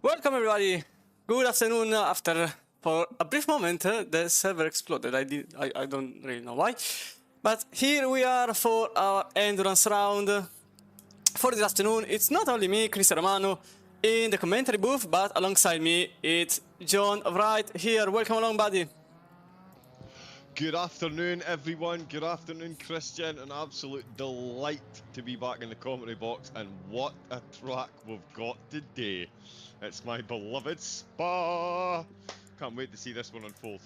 Welcome everybody. Good afternoon. For a brief moment, the server exploded. I don't really know why, but here we are for our endurance round for this afternoon. It's not only me, Chris Romano, in the commentary booth, but alongside me it's John right here. Welcome along, buddy. Good afternoon, everyone. Good afternoon, Christian. An absolute delight to be back in the commentary box, and what a track we've got today. It's my beloved Spa. Can't wait to see this one unfold.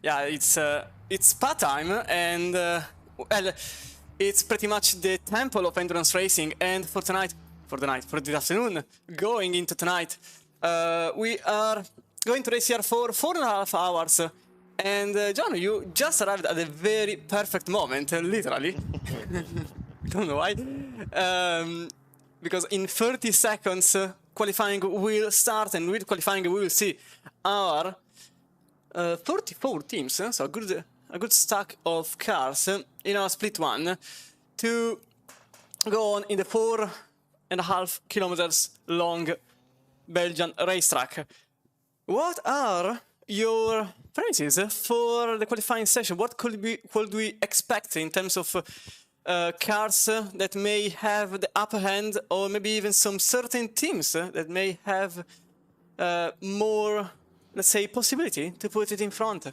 Yeah, it's Spa time, and well, it's pretty much the temple of endurance racing. And for this afternoon, going into tonight, we are going to race here for 4.5 hours. And John, you just arrived at a very perfect moment, literally. Don't know why. Because in 30 seconds, qualifying will start, and with qualifying we will see our 34 teams, so a good stack of cars in our split one to go on in the 4.5 kilometers long Belgian racetrack. What are your premises for the qualifying session? What could we expect in terms of cars that may have the upper hand, or maybe even some certain teams that may have more, let's say, possibility to put it in front?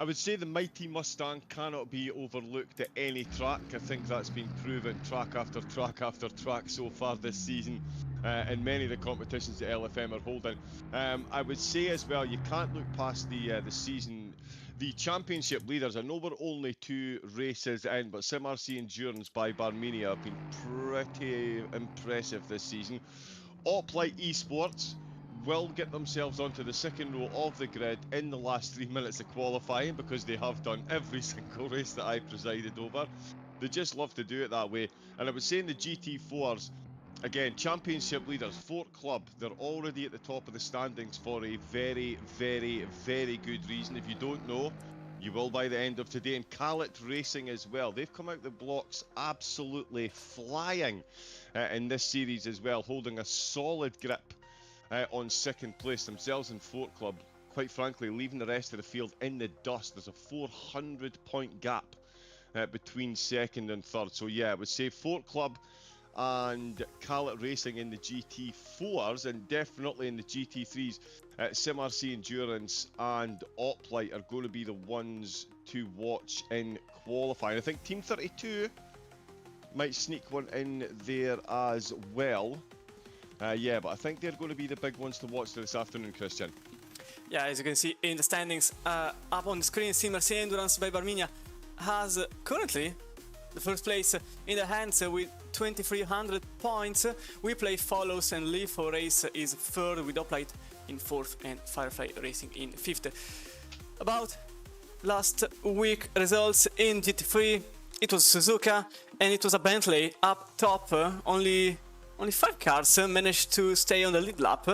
I would say the mighty Mustang cannot be overlooked at any track. I think that's been proven track after track after track so far this season in many of the competitions that LFM are holding. I would say as well, you can't look past the season. The championship leaders, I know we're only 2 races in, but SimRC Endurance by Barmenia have been pretty impressive this season. Oplight Esports will get themselves onto the second row of the grid in the last 3 minutes of qualifying, because they have done every single race that I presided over. They just love to do it that way. And I would say in the GT4s, again, championship leaders, Fort Club, they're already at the top of the standings for a very, very, very good reason. If you don't know, you will by the end of today. And Khaled Racing as well. They've come out the blocks absolutely flying in this series as well, holding a solid grip on second place themselves. In Fort Club, quite frankly, leaving the rest of the field in the dust. There's a 400-point gap between second and third. So yeah, I would say Fort Club and Khaled Racing in the GT4s, and definitely in the GT3s, SimRC Endurance and Oplight are going to be the ones to watch in qualifying. I think Team 32 might sneak one in there as well. Yeah, but I think they're going to be the big ones to watch this afternoon, Christian. Yeah, as you can see in the standings up on the screen, SimRC Endurance by Barmenia has currently the first place in the hands with 2,300 points. We Play follows, and Live for Race is third, with Oplight in fourth and Firefly Racing in fifth. About last week results in GT3, it was Suzuka and it was a Bentley up top. Only 5 cars managed to stay on the lead lap,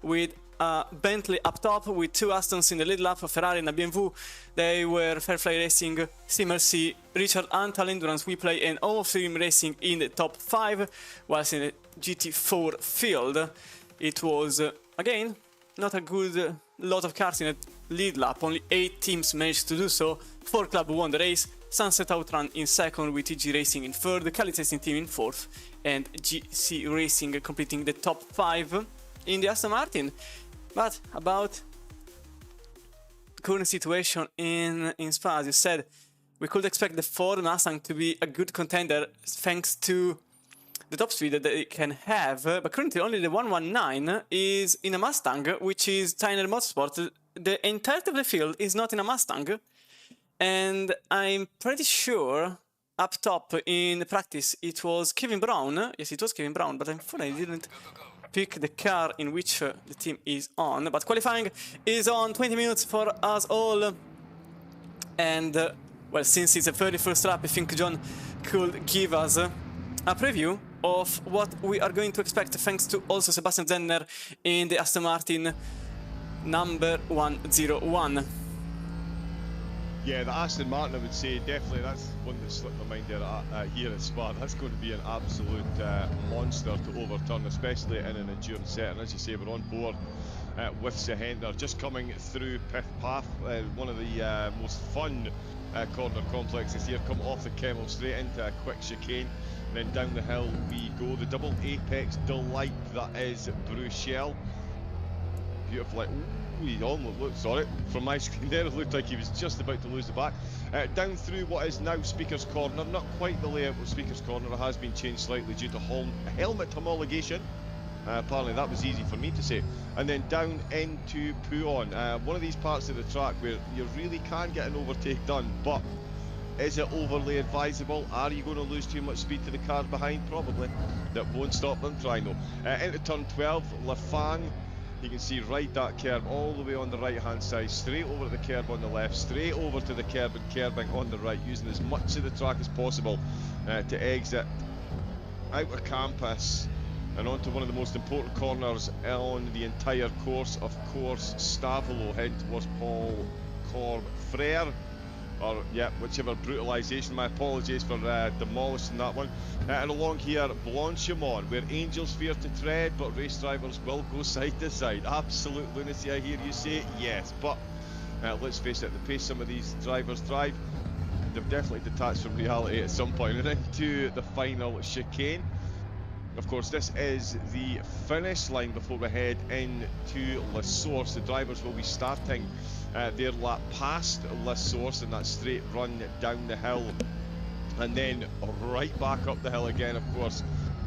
with Bentley up top, with 2 Astons in the lead lap, Ferrari and a BMW. They were Firefly Racing, SimRC, Richard Antal Endurance, We Play and Home of Stream Racing in the top 5, whilst in the GT4 field it was again not a good lot of cars in the lead lap. Only 8 teams managed to do so. 4 Club won the race, Sunset Outrun in second, with TG Racing in third, Khaled Racing Team in fourth, and GC Racing completing the top 5 in the Aston Martin. But about the current situation in Spa, as you said, we could expect the Ford Mustang to be a good contender thanks to the top speed that they can have. But currently only the 119 is in a Mustang, which is Tyner Motorsport. The entirety of the field is not in a Mustang. And I'm pretty sure up top in practice it was Kevin Brown. Yes, it was Kevin Brown, but unfortunately I didn't pick the car in which the team is on. But qualifying is on, 20 minutes for us all. And well, since it's the 31st lap, I think John could give us a preview of what we are going to expect, thanks to also Sebastian Zenner in the Aston Martin number 101. Yeah, the Aston Martin, I would say, definitely, that's one that slipped my mind there here at Spa. That's going to be an absolute monster to overturn, especially in an endurance set. And as you say, we're on board with Sahender, just coming through Pith Path, one of the most fun corner complexes here. Come off the Kemmel straight into a quick chicane, and then down the hill we go. The double apex delight that is Bruchel. Beautiful, like, ooh, he almost looked, sorry, from my screen there, it looked like he was just about to lose the back. Down through what is now Speaker's Corner, not quite the layout of Speaker's Corner, it has been changed slightly due to helmet homologation. Apparently that was easy for me to say. And then down into Puon, one of these parts of the track where you really can get an overtake done, but is it overly advisable? Are you going to lose too much speed to the car behind? Probably. That won't stop them trying though. Into turn 12, Lafang. You can see right that curb all the way on the right hand side, straight over to the curb on the left, straight over to the curb and curbing on the right, using as much of the track as possible to exit out of campus and onto one of the most important corners on the entire course. Of course, Stavolo heading towards Paul Corb Frere, or yeah, whichever brutalisation. My apologies for demolishing that one. And along here, Blanchimont, where angels fear to tread, but race drivers will go side to side. Absolute lunacy, I hear you say. Yes, but let's face it, the pace some of these drivers drive, they've definitely detached from reality at some point. And into the final chicane. Of course, this is the finish line before we head into La Source. The drivers will be starting their lap past La Source in that straight run down the hill, and then right back up the hill again, of course,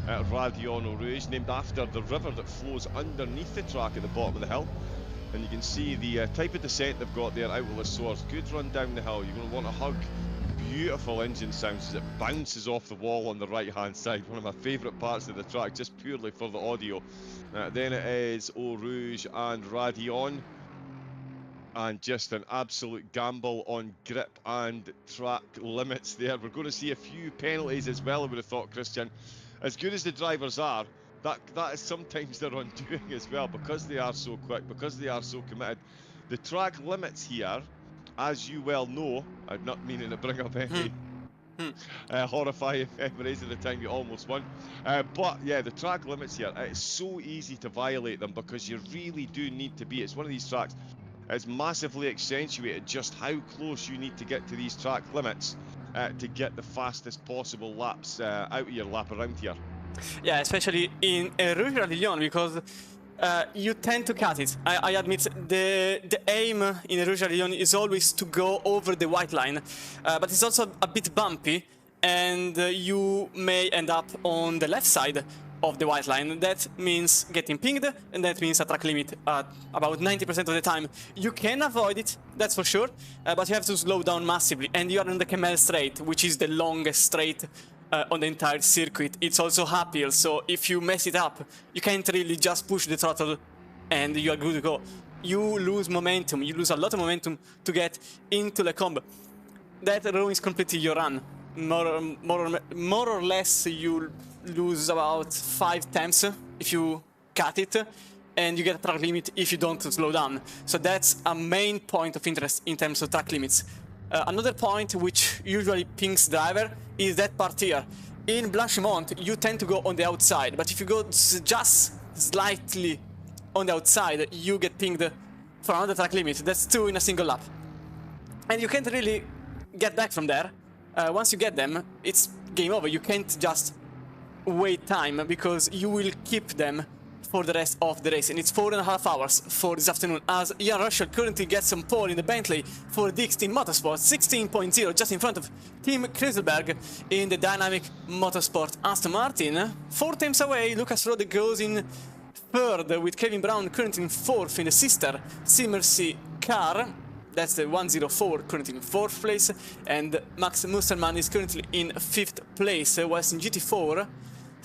at Radion Eau Rouge, named after the river that flows underneath the track at the bottom of the hill. And you can see the type of descent they've got there out of La Source. Good run down the hill. You're going to want to hug. Beautiful engine sounds as it bounces off the wall on the right hand side. One of my favourite parts of the track, just purely for the audio. Then it is Eau Rouge and Radion, and just an absolute gamble on grip and track limits there. We're going to see a few penalties as well, I would have thought, Christian. As good as the drivers are, that is sometimes their undoing as well, because they are so quick, because they are so committed. The track limits here, as you well know, I'm not meaning to bring up any horrifying memories of the time you almost won, but yeah, the track limits here, it's so easy to violate them because you really do need to be. It's one of these tracks, it's massively accentuated just how close you need to get to these track limits to get the fastest possible laps out of your lap around here. Yeah, especially in Rouge Radillon, because you tend to cut it. I admit the aim in Rouge Radillon is always to go over the white line, but it's also a bit bumpy, and you may end up on the left side of the white line. That means getting pinged, and that means a track limit at about 90% of the time. You can avoid it, that's for sure, but you have to slow down massively, and you are on the Kemmel Straight, which is the longest straight on the entire circuit. It's also uphill, so if you mess it up, you can't really just push the throttle and you are good to go. You lose momentum, you lose a lot of momentum to get into the combo. That ruins completely your run. More or less, you lose about 5 temps if you cut it, and you get a track limit if you don't slow down. So that's a main point of interest in terms of track limits. Another point which usually pings driver is that part here. In Blanchimont, you tend to go on the outside, but if you go just slightly on the outside, you get pinged for another track limit. That's 2 in a single lap. And you can't really get back from there. Once you get them, it's game over. You can't just wait time, because you will keep them for the rest of the race, and it's 4.5 hours for this afternoon, as Ian Russell currently gets some pole in the Bentley for Dix Team Motorsport, 16.0, just in front of Tim Krieselberg in the Dynamic Motorsport Aston Martin. 4 temps away, Lucas Rode goes in third, with Kevin Brown currently in fourth in the sister Simmersy car. That's the 104 currently in 4th place, and Max Mustermann is currently in 5th place, whilst in GT4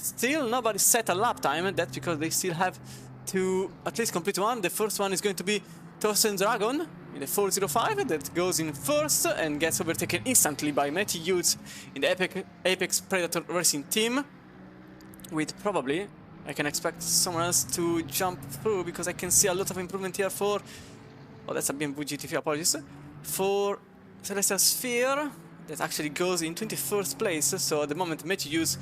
still nobody set a lap time. That's because they still have to at least complete one. The first one is going to be Thorsten Dragon in the 405 that goes in first and gets overtaken instantly by Matty Hughes in the Apex Predator Racing team, with probably, I can expect someone else to jump through, because I can see a lot of improvement here for, oh, that's a BMW GT3, apologies, for Celestial Sphere that actually goes in 21st place, so at the moment Matthews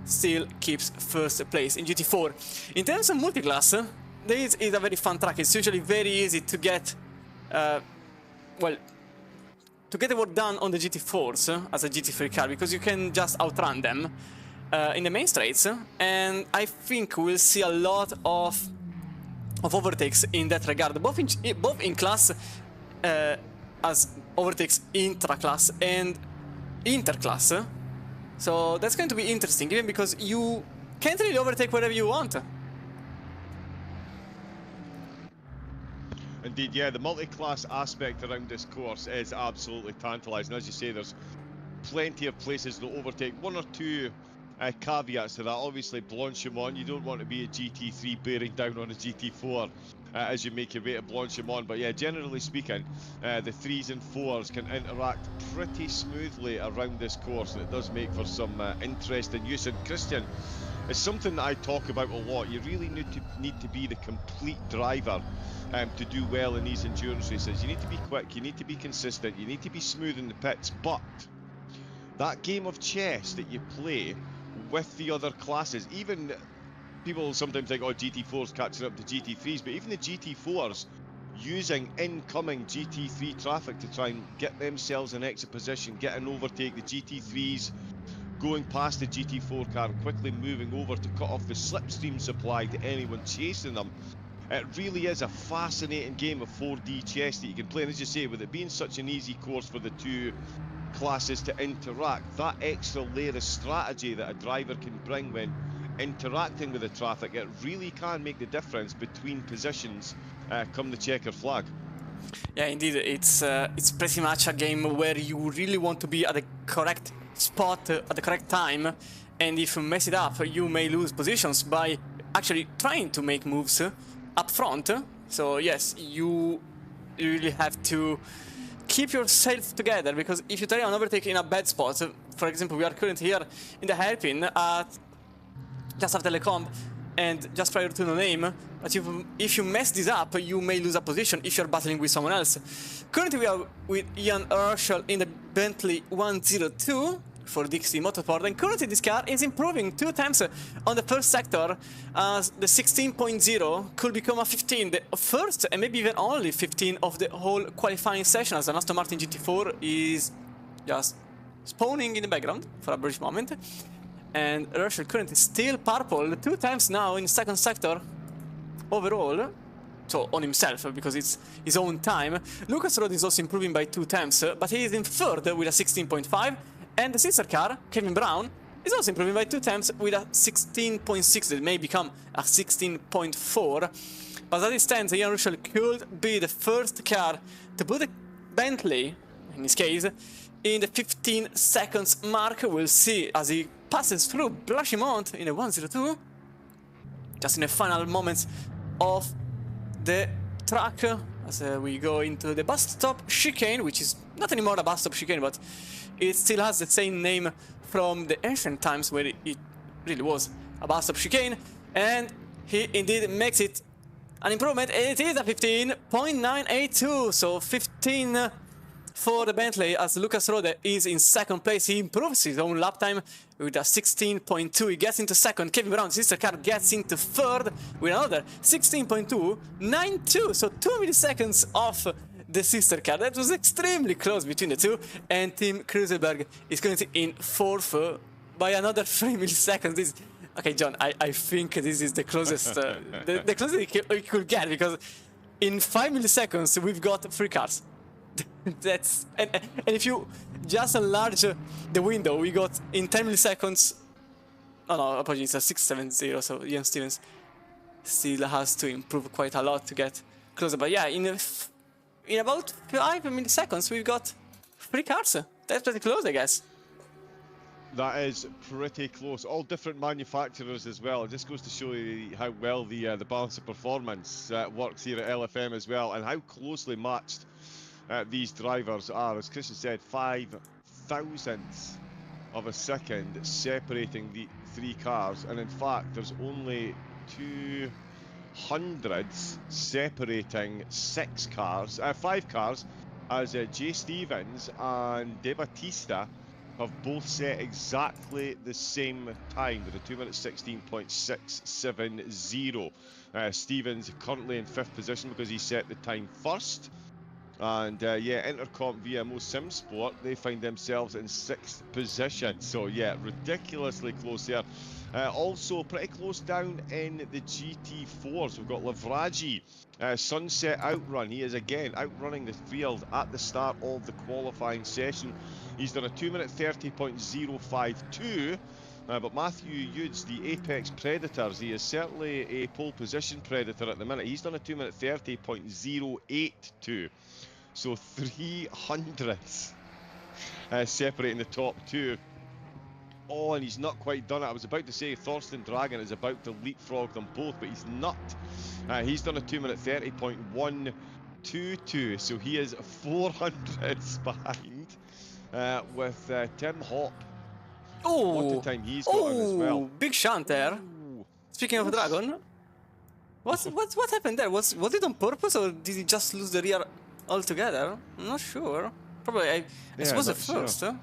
still keeps first place in GT4. In terms of multiclass, this is a very fun track. It's usually very easy to get, well, to get the work done on the GT4s as a GT3 car, because you can just outrun them in the main straights, and I think we'll see a lot of overtakes in that regard, both in class as overtakes intra-class and inter-class. So that's going to be interesting, even because you can't really overtake wherever you want. Indeed, yeah, the multi-class aspect around this course is absolutely tantalising. As you say, there's plenty of places to overtake. One or two caveats to that. Obviously, Blanchimont, you don't want to be a GT3 bearing down on a GT4 as you make your way to Blanchimont. But yeah, generally speaking, the 3s and 4s can interact pretty smoothly around this course, and it does make for some interesting use. And Christian, it's something that I talk about a lot. You really need to be the complete driver to do well in these endurance races. You need to be quick, you need to be consistent, you need to be smooth in the pits, but that game of chess that you play with the other classes, even people sometimes think, oh, GT4s catching up to GT3s, but even the GT4s using incoming GT3 traffic to try and get themselves in exit position, get an overtake, the GT3s going past the GT4 car and quickly moving over to cut off the slipstream supply to anyone chasing them. It really is a fascinating game of 4D chess that you can play, and as you say, with it being such an easy course for the two classes to interact, that extra layer of strategy that a driver can bring when interacting with the traffic, it really can make the difference between positions come the checkered flag. Yeah, indeed, it's pretty much a game where you really want to be at the correct spot at the correct time, and if you mess it up, you may lose positions by actually trying to make moves up front. So yes, you really have to keep yourself together, because if you try an overtake in a bad spot, for example, we are currently here in the hairpin at just after Lecombe and just prior to No Name, but if you mess this up, you may lose a position if you're battling with someone else. Currently we are with Ian Urshel in the Bentley 102 for Dixie Motorsport, and currently this car is improving 2 times on the first sector, as the 16.0 could become a 15, the first and maybe even only 15 of the whole qualifying session, as an Aston Martin GT4 is just spawning in the background for a brief moment. And Urshel currently still purple 2 times now in second sector overall, so on himself, because it's his own time. Lucas Road is also improving by 2 times, but he is in third with a 16.5. And the sister car, Kevin Brown, is also improving by 2 times with a 16.6 that may become a 16.4. But as it stands, Ian Russell could be the first car to put a Bentley, in this case, in the 15 seconds mark. We'll see as he passes through Blanchimont in the 102, just in the final moments of the track, as we go into the bus stop chicane, which is not anymore a bus stop chicane, but it still has the same name from the ancient times where it really was a bus stop chicane, and he indeed makes it an improvement. It is a 15.982, so 15 for the Bentley, as Lucas Rode is in second place. He improves his own lap time with a 16.2. He gets into second. Kevin Brown's sister car gets into third with another 16.292, so 2 milliseconds off the sister car. That was extremely close between the two, and Tim Kruselberg is currently in fourth by another 3 milliseconds. Okay, John, I think this is the closest, the closest we could get, because in 5 milliseconds we've got 3 cars. That's and if you just enlarge the window, we got in 10 milliseconds. Oh no, apologies, it's a 670. So Ian Stevens still has to improve quite a lot to get closer. But yeah, in about 5 milliseconds, we've got 3 cars. That's pretty close, I guess. That is pretty close. All different manufacturers as well. It just goes to show you how well the balance of performance works here at LFM as well, and how closely matched these drivers are. As Christian said, 5 thousandths of a second separating the 3 cars, and in fact there's only 2 hundredths separating 5 cars, as Jay Stevens and De Battista have both set exactly the same time with a 2 minute 16.670. Stevens currently in 5th position because he set the time first. And yeah, Intercom via Mo Sim Sport, they find themselves in 6th position. So yeah, ridiculously close there. Also pretty close down in the GT4s. We've got Lavraji, Sunset Outrun. He is again outrunning the field at the start of the qualifying session. He's done a 2 minute 30.052. But Matthew Yudes, the Apex Predators, he is certainly a pole position predator at the minute. He's done a 2 minute 30.082. So 300s separating the top two. Oh, and he's not quite done it. I was about to say Thorsten Dragon is about to leapfrog them both, but he's not. He's done a 2 minute 30.122, so he is 400s behind with Tim Hop. What a time he's got on as well. Big shunt there. Ooh. Speaking of Dragon, what happened there? Was it on purpose or did he just lose the rear altogether? I'm not sure. Probably, I suppose the first. Sure.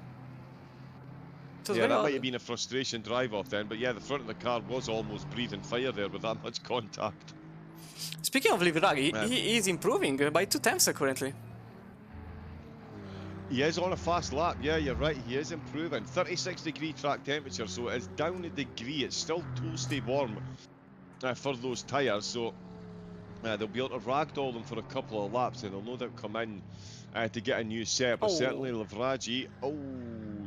Yeah, that might have been a frustration drive off then, but yeah, the front of the car was almost breathing fire there with that much contact. Speaking of Livraghi, he is improving by 2 tenths currently. He is on a fast lap, yeah, you're right, he is improving. 36-degree track temperature, so it's down a degree. It's still toasty warm for those tyres, so they'll be able to ragdoll them for a couple of laps, and they'll no doubt come in to get a new set. But certainly Lavraji,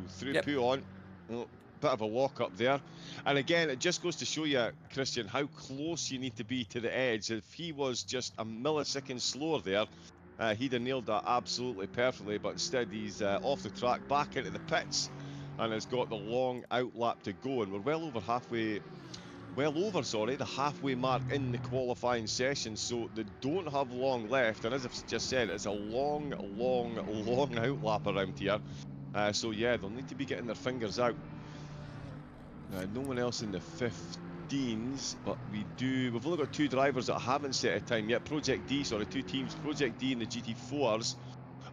through poo on. Bit of a walk up there. And again, it just goes to show you, Christian, how close you need to be to the edge. If he was just a millisecond slower there, he'd have nailed that absolutely perfectly, but instead he's off the track, back into the pits, and has got the long out lap to go, and we're well over the halfway mark in the qualifying session, so they don't have long left, and as I've just said, it's a long out lap around here, so yeah, they'll need to be getting their fingers out. No one else in the 15s, but we've only got 2 drivers that haven't set a time yet. Two teams, Project D in the GT4s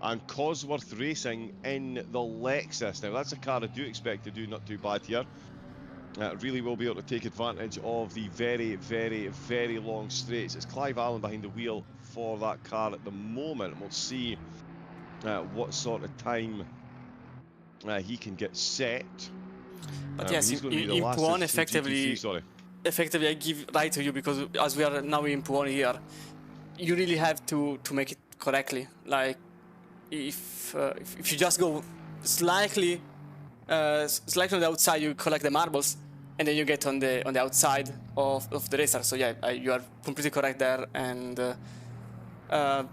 and Cosworth Racing in the Lexus. Now that's a car I do expect to do not too bad here. Really will be able to take advantage of the very long straights. It's Clive Allen behind the wheel for that car at the moment, and we'll see what sort of time he can get set. But yes, in Puan effectively I give right to you, because as we are now in Puan here, you really have to make it correctly. Like if you just go slightly on the outside, you collect the marbles, and then you get on the outside of the racer. So yeah, you are completely correct there, and I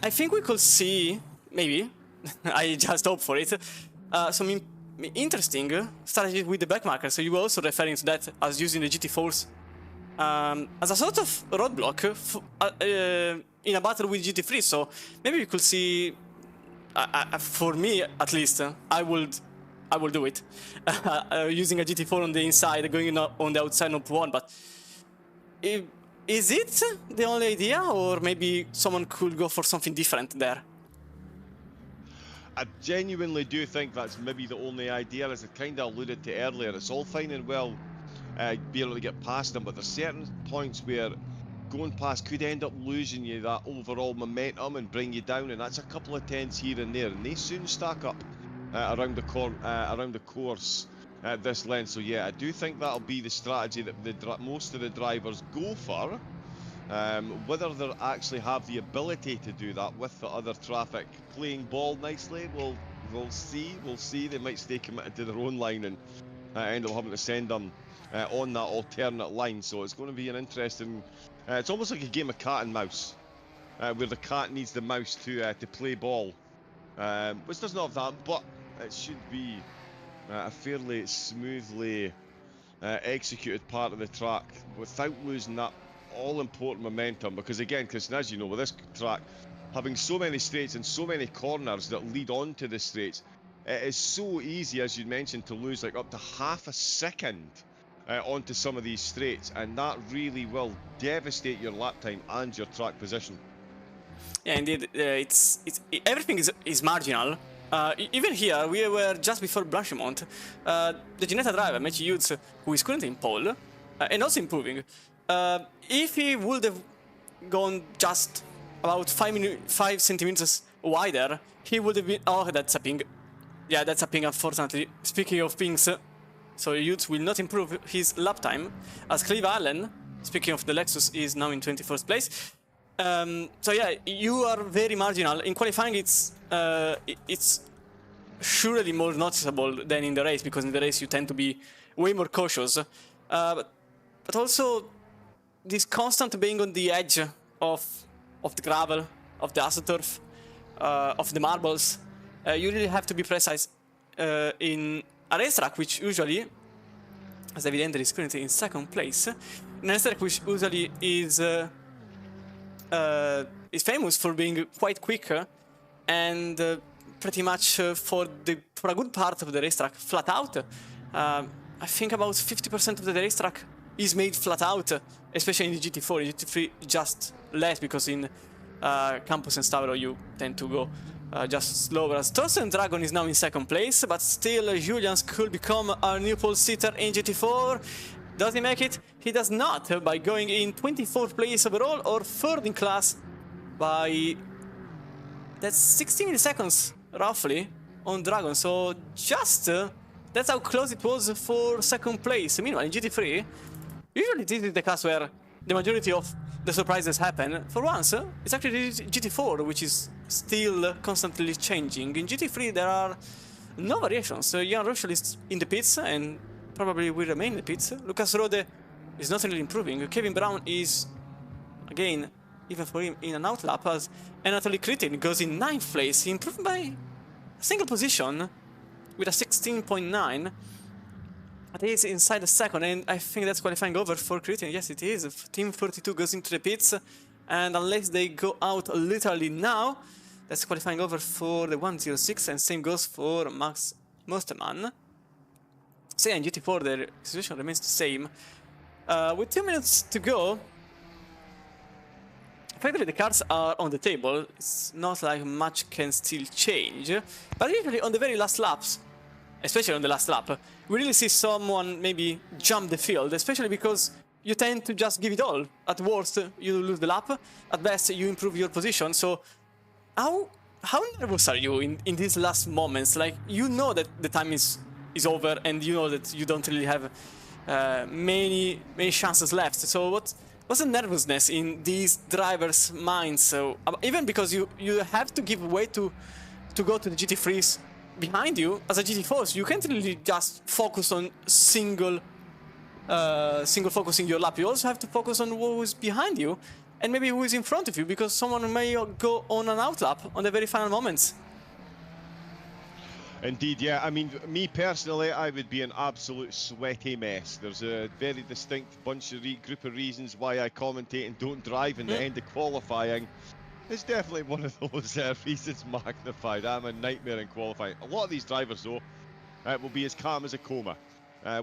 think we could see, maybe, I just hope for it, some interesting strategy with the backmarker. So you were also referring to that as using the GT4s as a sort of roadblock in a battle with GT3. So maybe we could see, for me at least, I will do it, using a GT4 on the inside, going on the outside of one. But is it the only idea, or maybe someone could go for something different there? I genuinely do think that's maybe the only idea, as I kind of alluded to earlier. It's all fine and well being able to get past them, but there's certain points where going past could end up losing you that overall momentum and bring you down, and that's a couple of tenths here and there, and they soon stack up around the course at this length. So yeah, I do think that'll be the strategy that most of the drivers go for. Whether they actually have the ability to do that with the other traffic playing ball nicely, we'll see. They might stay committed to their own line and end up having to send them on that alternate line. So it's going to be an interesting. It's almost like a game of cat and mouse, where the cat needs the mouse to play ball, which doesn't have that, but it should be a fairly smoothly executed part of the track without losing that all-important momentum. Because again, Christian, as you know, with this track having so many straights and so many corners that lead on to the straights, it is so easy, as you mentioned, to lose like up to half a second onto some of these straights, and that really will devastate your lap time and your track position. Yeah, indeed, everything is marginal. Even here, we were just before Blanchimont. The Ginetta driver, Mechi Yutz, who is currently in pole, and also improving. If he would have gone just about 5 centimeters wider, he would have been... Oh, that's a ping. Yeah, that's a ping, unfortunately. Speaking of pings, so Yutz will not improve his lap time, as Clive Allen, speaking of the Lexus, is now in 21st place. So yeah, you are very marginal. In qualifying, it's surely more noticeable than in the race, because in the race you tend to be way more cautious. But also, this constant being on the edge of the gravel, of the AstroTurf, of the marbles, you really have to be precise in a racetrack, which usually, as evidently is currently in second place, in a racetrack which usually is famous for being quite quick and pretty much for a good part of the racetrack flat out. I think about 50% of the racetrack is made flat out, especially in the GT4. In GT3 just less, because in Campus and Stavro you tend to go just slower. As Thorsten Dragon is now in second place, but still Julians could become a new pole sitter in GT4. Does he make it? He does not, by going in 24th place overall, or third in class by... That's 16 milliseconds, roughly, on Dragon. So just... that's how close it was for second place. Meanwhile, in GT3, usually this is the class where the majority of the surprises happen. For once, it's actually GT4, which is still constantly changing. In GT3, there are no variations. Jan Ruschel is in the pits, and probably will remain in the pits. Lucas Rode is not really improving. Kevin Brown is, again, even for him, in an outlap, as Anatoly Kritin goes in 9th place. He improved by a single position with a 16.9. But he is inside the second, and I think that's qualifying over for Kritin. Yes, it is. Team 42 goes into the pits, and unless they go out literally now, that's qualifying over for the 106, and same goes for Max Mosterman. So yeah, in GT4 the situation remains the same. With 2 minutes to go, effectively the cards are on the table. It's not like much can still change, but usually on the very last laps, especially on the last lap, we really see someone maybe jump the field, especially because you tend to just give it all. At worst, you lose the lap. At best, you improve your position. So how nervous are you in these last moments? Like, you know that the time is over, and you know that you don't really have many chances left. So what's the nervousness in these drivers' minds? So even because you have to give way to go to the GT3s behind you as a GT4, so you can't really just focus on single focusing your lap. You also have to focus on who is behind you and maybe who is in front of you, because someone may go on an outlap on the very final moments. Indeed, yeah. I mean, me personally, I would be an absolute sweaty mess. There's a very distinct group of reasons why I commentate and don't drive in the end of qualifying. It's definitely one of those reasons magnified. I'm a nightmare in qualifying. A lot of these drivers, though, will be as calm as a coma,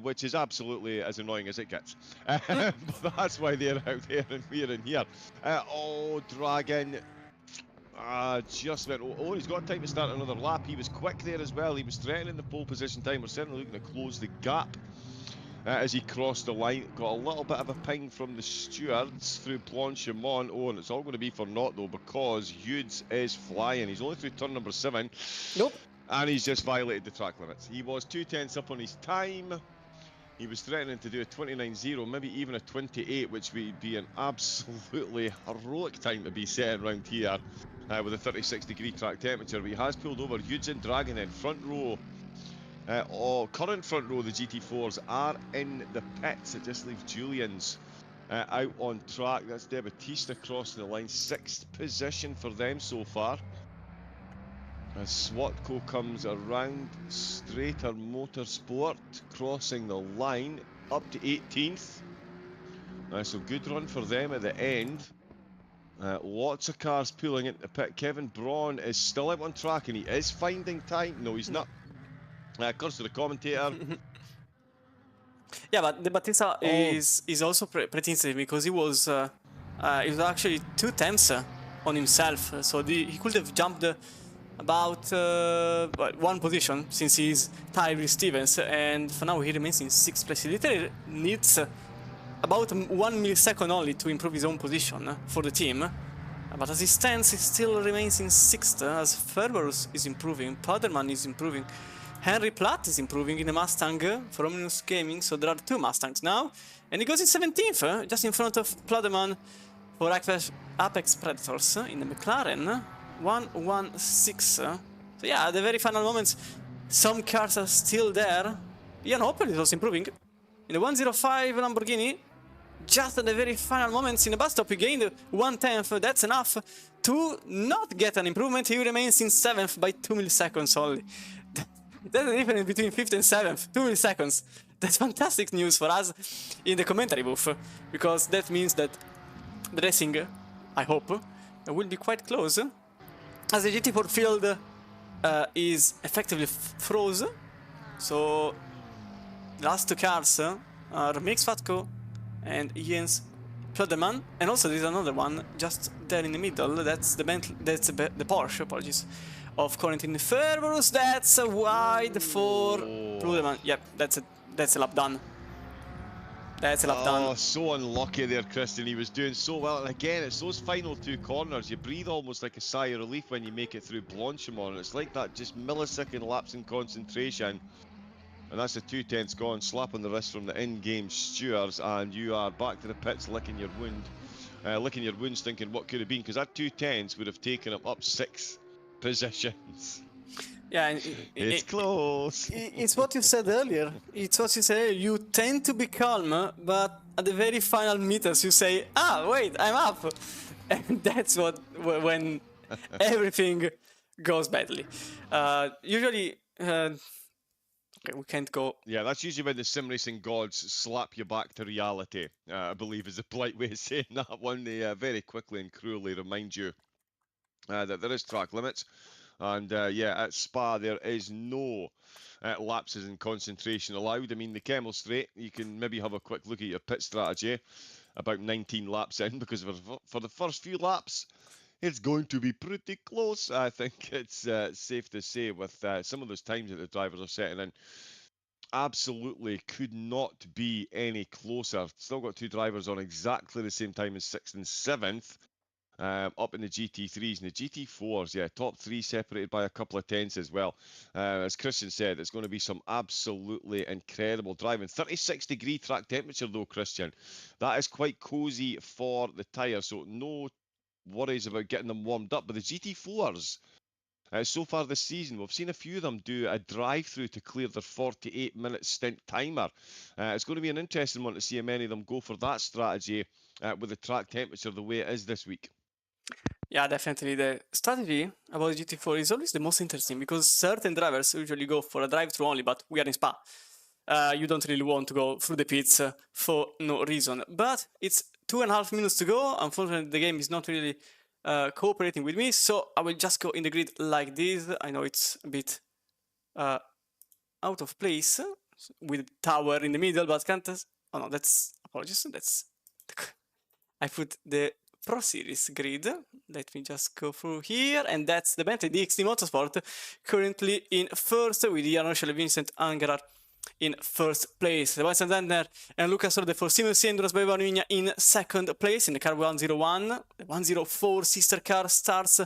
which is absolutely as annoying as it gets. But that's why they're out there and we're in here. Oh, Dragon. Just went. Oh, he's got time to start another lap. He was quick there as well. He was threatening the pole position time. We're certainly looking to close the gap as he crossed the line. Got a little bit of a ping from the stewards through Blanchimont. Oh, and it's all going to be for naught though, because Yudes is flying. He's only through turn number 7. Nope. And he's just violated the track limits. He was 2/10 up on his time. He was threatening to do a 29.0, maybe even a 28, which would be an absolutely heroic time to be setting around here. With a 36-degree track temperature, but he has pulled over Yudes and Dragon in front row. Current front row, the GT4s are in the pits. It just leaves Julian's out on track. That's De Battista crossing the line, 6th position for them so far. As Swatco comes around, Straighter Motorsport crossing the line up to 18th. So good run for them at the end. Lots of cars pulling into the pit. Kevin Braun is still out on track, and he is finding time. No, he's not. Curse to the commentator. Yeah, but De Battista is also pretty insane, because he was actually 2 tenths on himself, so he could have jumped about one position since he's tied with Stevens, and for now he remains in 6th place. He literally needs about 1 millisecond only to improve his own position for the team. But as he stands, he still remains in 6th, as Ferberus is improving, Paderman is improving, Henry Platt is improving in the Mustang for Omnibus Gaming, so there are 2 Mustangs now. And he goes in 17th, just in front of Pladerman for Apex Predators in the McLaren, 116. So yeah, at the very final moments, some cars are still there. Ian Hopper is also improving in the 105 Lamborghini. Just at the very final moments in the bus stop, he gained 1/10. That's enough to not get an improvement. He remains in 7th by 2 milliseconds only. That's the difference between 5th and 7th, 2 milliseconds. That's fantastic news for us in the commentary booth, because that means that the racing, I hope, will be quite close, as the GT4 field is effectively froze. So the last 2 cars are Mix Fatco and Jens Plöderman, and also there's another one just there in the middle. That's the the Porsche, apologies, of Corentin Ferberus. That's a wide for Plöderman. Yep, that's a lap done. That's a lap done. Oh, so unlucky there, Christian. He was doing so well. And again, it's those final 2 corners. You breathe almost like a sigh of relief when you make it through Blanchimont. It's like that just millisecond lapse in concentration. And that's the 2/10 gone. Slap on the wrist from the in-game stewards, and you are back to the pits licking your wounds, thinking what could have been, because that 2/10 would have taken him up 6 positions. Yeah, it's close. It's what you said earlier. It's what you said. You tend to be calm, but at the very final meters, you say, "Ah, wait, I'm up," and that's when everything goes badly. Usually, okay, we can't go. Yeah, that's usually when the sim racing gods slap you back to reality. I believe is the polite way of saying that one. They very quickly and cruelly remind you that there is track limits. And yeah, at Spa, there is no lapses in concentration allowed. I mean, the Kemmel Straight, you can maybe have a quick look at your pit strategy about 19 laps in, because for the first few laps, it's going to be pretty close. I think it's safe to say, with some of those times that the drivers are setting in. Absolutely could not be any closer. Still got 2 drivers on exactly the same time as 6th and 7th. Up in the GT3s and the GT4s, yeah, top 3 separated by a couple of tenths as well. As Christian said, it's going to be some absolutely incredible driving. 36-degree track temperature though, Christian. That is quite cosy for the tyres, so no worries about getting them warmed up. But the GT4s, so far this season, we've seen a few of them do a drive-through to clear their 48-minute stint timer. It's going to be an interesting one to see how many of them go for that strategy with the track temperature the way it is this week. Yeah, definitely. The strategy about GT4 is always the most interesting, because certain drivers usually go for a drive-through only, but we are in Spa. You don't really want to go through the pits for no reason. But it's 2.5 minutes to go. Unfortunately, the game is not really cooperating with me, so I will just go in the grid like this. I know it's a bit out of place with tower in the middle, but can't... Oh no, that's... Apologies, that's... I put the Pro Series grid. Let me just go through here, and that's the Bentley DXT Motorsport, currently in first, with Jan Rochelle, Vincent Angerar in first place. Sebastian Zentner and Lucas Rode for Siemens Endurance by Barmigna in second place in the car 101. The 104 sister car starts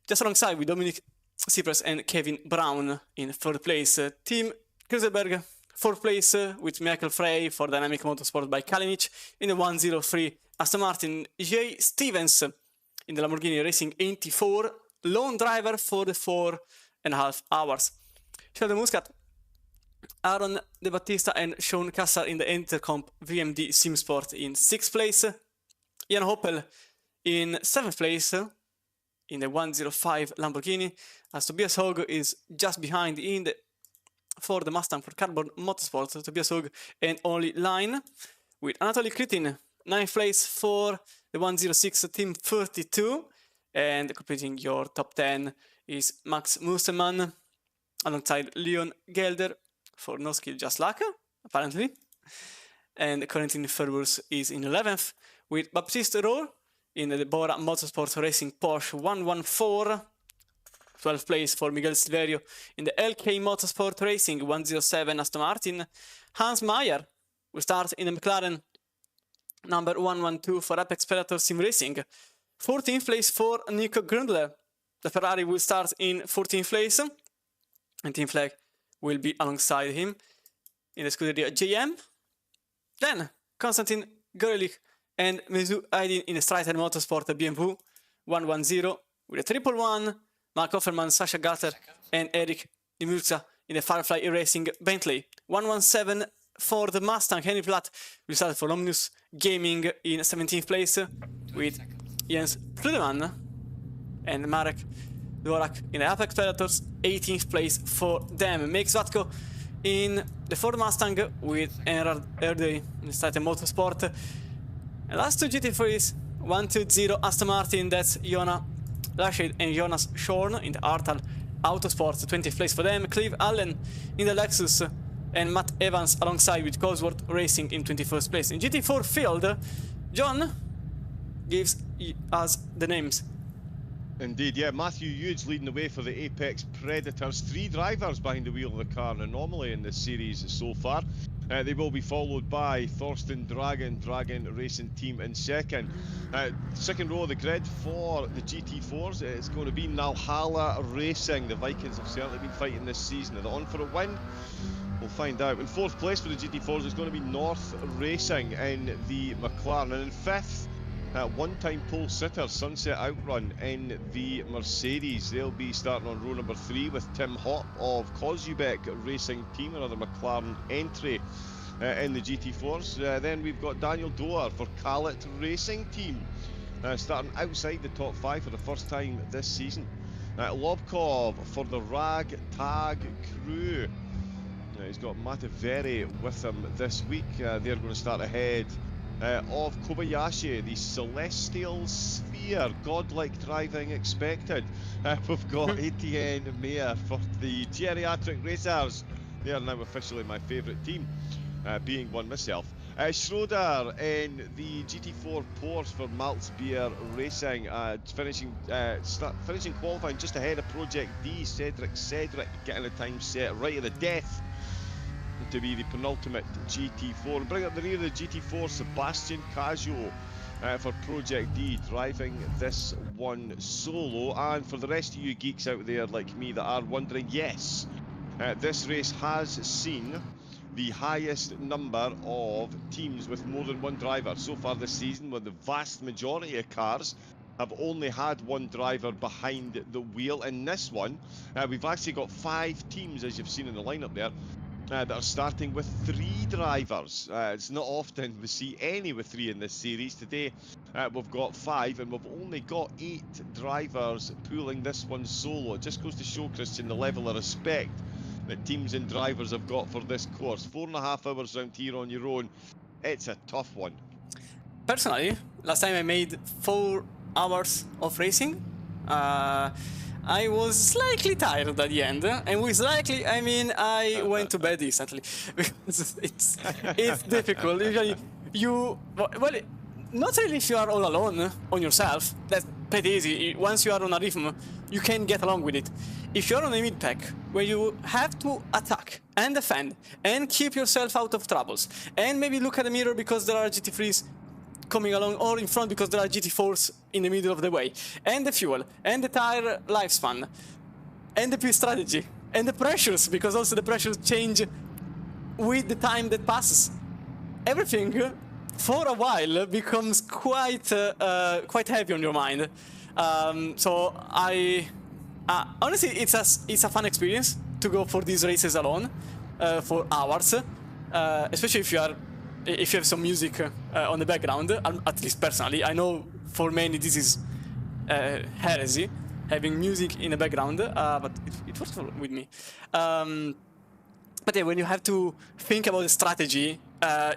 just alongside with Dominic Cypress and Kevin Brown in third place. Team Kruiselberg, fourth place with Michael Frey for Dynamic Motorsport by Kalinic in the 103. Aston Martin, Jay Stevens in the Lamborghini Racing 84, lone driver for the 4.5 hours. Sheldon Muscat, Aaron De Battista and Sean Cassar in the Intercomp VMD Simsport in 6th place. Ian Hoppel in 7th place in the 105 Lamborghini, as Tobias Hogg is just behind in the for the Mustang for Carbon Motorsport. Tobias Hogg and only line with Anatoly Kritin, 9th place for the 106 Team 32, and completing your top 10 is Max Mustermann alongside Leon Gelder for No Skill Just Luck, apparently. And Corentin Ferberus is in 11th, with Baptiste Rohr in the Bora Motorsport Racing Porsche 114. 12th place for Miguel Silverio in the LK Motorsport Racing 107 Aston Martin. Hans Meyer will start in the McLaren number 112 for Apex Predator Sim Racing. 14th place for Nico Grundle. The Ferrari will start in 14th place, and Team Flag will be alongside him in the Scuderia JM. Then Konstantin Gorelik and Mezu Aydin in the Strider Motorsport BMW 110 with a 111. Mark Offerman, Sasha Gatter and Eric Dimurza in the Firefly Racing Bentley 117 for the Mustang. Henry Platt will start for Omnius Gaming in 17th place with Jens Pludeman and Marek Dvorak in the Apex Predators, 18th place for them. Make Zlatko in the Ford Mustang with Enrad Erdei in the Strider Motorsport. And last two GT3s, 120 Aston Martin, that's Jona Rashid and Jonas Shorn in the Artal Autosport, 20th place for them. Clive Allen in the Lexus and Matt Evans alongside with Cosworth Racing in 21st place. In GT4 field, John gives us the names. Indeed, yeah. Matthew Hughes leading the way for the Apex Predators. 3 drivers behind the wheel of the car, an anomaly in this series so far. They will be followed by Thorsten Dragon Racing Team in second. Second row of the grid for the GT4s, it's going to be Nalhala Racing. The Vikings have certainly been fighting this season. Are they on for a win? We'll find out. In 4th place for the GT4s, it's going to be North Racing in the McLaren. And in 5th, one-time pole sitter Sunset Outrun in the Mercedes. They'll be starting on row number 3 with Tim Hopp of Kozubek Racing Team, another McLaren entry in the GT4s. Then we've got Daniel Doer for Khaled Racing Team, starting outside the top 5 for the first time this season. Lobkov for the Rag Tag Crew. He's got Mateveri with him this week. They're going to start ahead of Kobayashi, the Celestial Sphere, godlike driving expected. We've got Etienne Meyer for the Geriatric Racers. They are now officially my favourite team, being one myself. Schroeder in the GT4 Porsche for Malzbier Racing, finishing qualifying just ahead of Project D. Cedric getting the time set right at the death to be the penultimate GT4. And bring up the rear of the GT4, Sebastian Casual for Project D, driving this one solo. And for the rest of you geeks out there like me that are wondering, yes, this race has seen the highest number of teams with more than one driver so far this season, when the vast majority of cars have only had one driver behind the wheel. In this one, we've actually got 5 teams, as you've seen in the lineup there, that are starting with 3 drivers. It's not often we see any with 3 in this series. Today we've got 5, and we've only got 8 drivers pulling this one solo. It just goes to show, Christian, the level of respect that teams and drivers have got for this course. 4.5 hours round here on your own. It's a tough one. Personally, Last time I made 4 hours of racing. I was slightly tired at the end, and with slightly, I mean I went to bed instantly, because it's difficult. Usually, not really if you are all alone on yourself. That's pretty easy. Once you are on a rhythm, you can get along with it. If you're on a mid-pack, where you have to attack and defend and keep yourself out of troubles, and maybe look at the mirror because there are GT3s coming along, or in front because there are GT4s in the middle of the way, and the fuel, and the tire lifespan, and the pit strategy, and the pressures, because also the pressures change with the time that passes. Everything, for a while, becomes quite heavy on your mind. So honestly, it's a fun experience to go for these races alone for hours, especially if you have some music on the background. At least personally, I know for many this is heresy, having music in the background, but it works with me. But yeah, when you have to think about the strategy,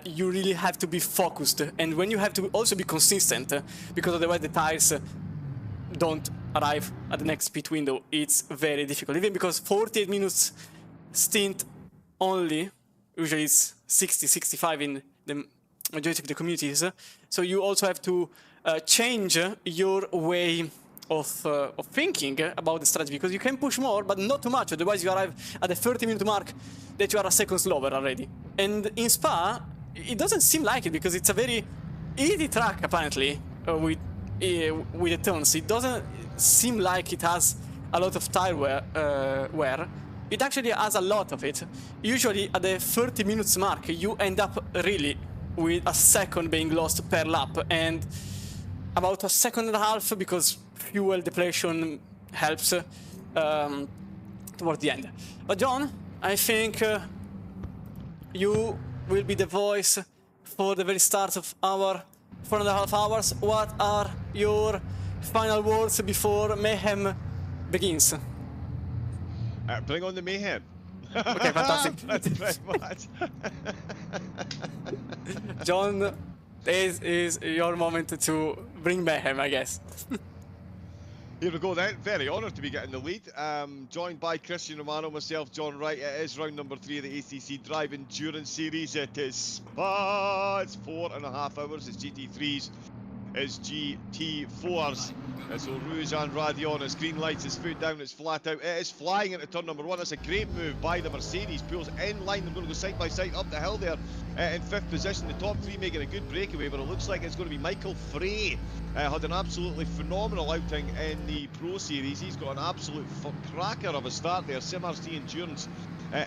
you really have to be focused, and when you have to also be consistent, because otherwise the tires don't arrive at the next pit window, it's very difficult. Even because 48 minutes stint only, usually it's 60, 65 in the majority of the communities, so you also have to change your way of thinking about the strategy, because you can push more, but not too much. Otherwise, you arrive at the 30-minute mark that you are a second slower already. And in Spa, it doesn't seem like it, because it's a very easy track apparently with the turns. It doesn't seem like it has a lot of tire wear. It actually has a lot of it. Usually at the 30 minutes mark, you end up really with a second being lost per lap, and about a second and a half because fuel depletion helps toward the end. But John, I think you will be the voice for the very start of our 4.5 hours. What are your final words before mayhem begins? Bring on the mayhem. Okay, fantastic. That's very much. John, this is your moment to bring mayhem, I guess. Here we go then. Very honoured to be getting the lead. Joined by Christian Romano, myself, John Wright. It is round number 3 of the ACC Drive Endurance Series. It is Spa. It's 4.5 hours. It's GT3s. It's GT4s. So Rouge and Radion, it's green lights, it's foot down, it's flat out. It is flying into turn number 1. It's a great move by the Mercedes. Pulls in line, they're going to go side by side up the hill there in 5th position. The top 3 making a good breakaway, but it looks like it's going to be Michael Frey. Had an absolutely phenomenal outing in the Pro Series. He's got an absolute cracker of a start there. SimRC Endurance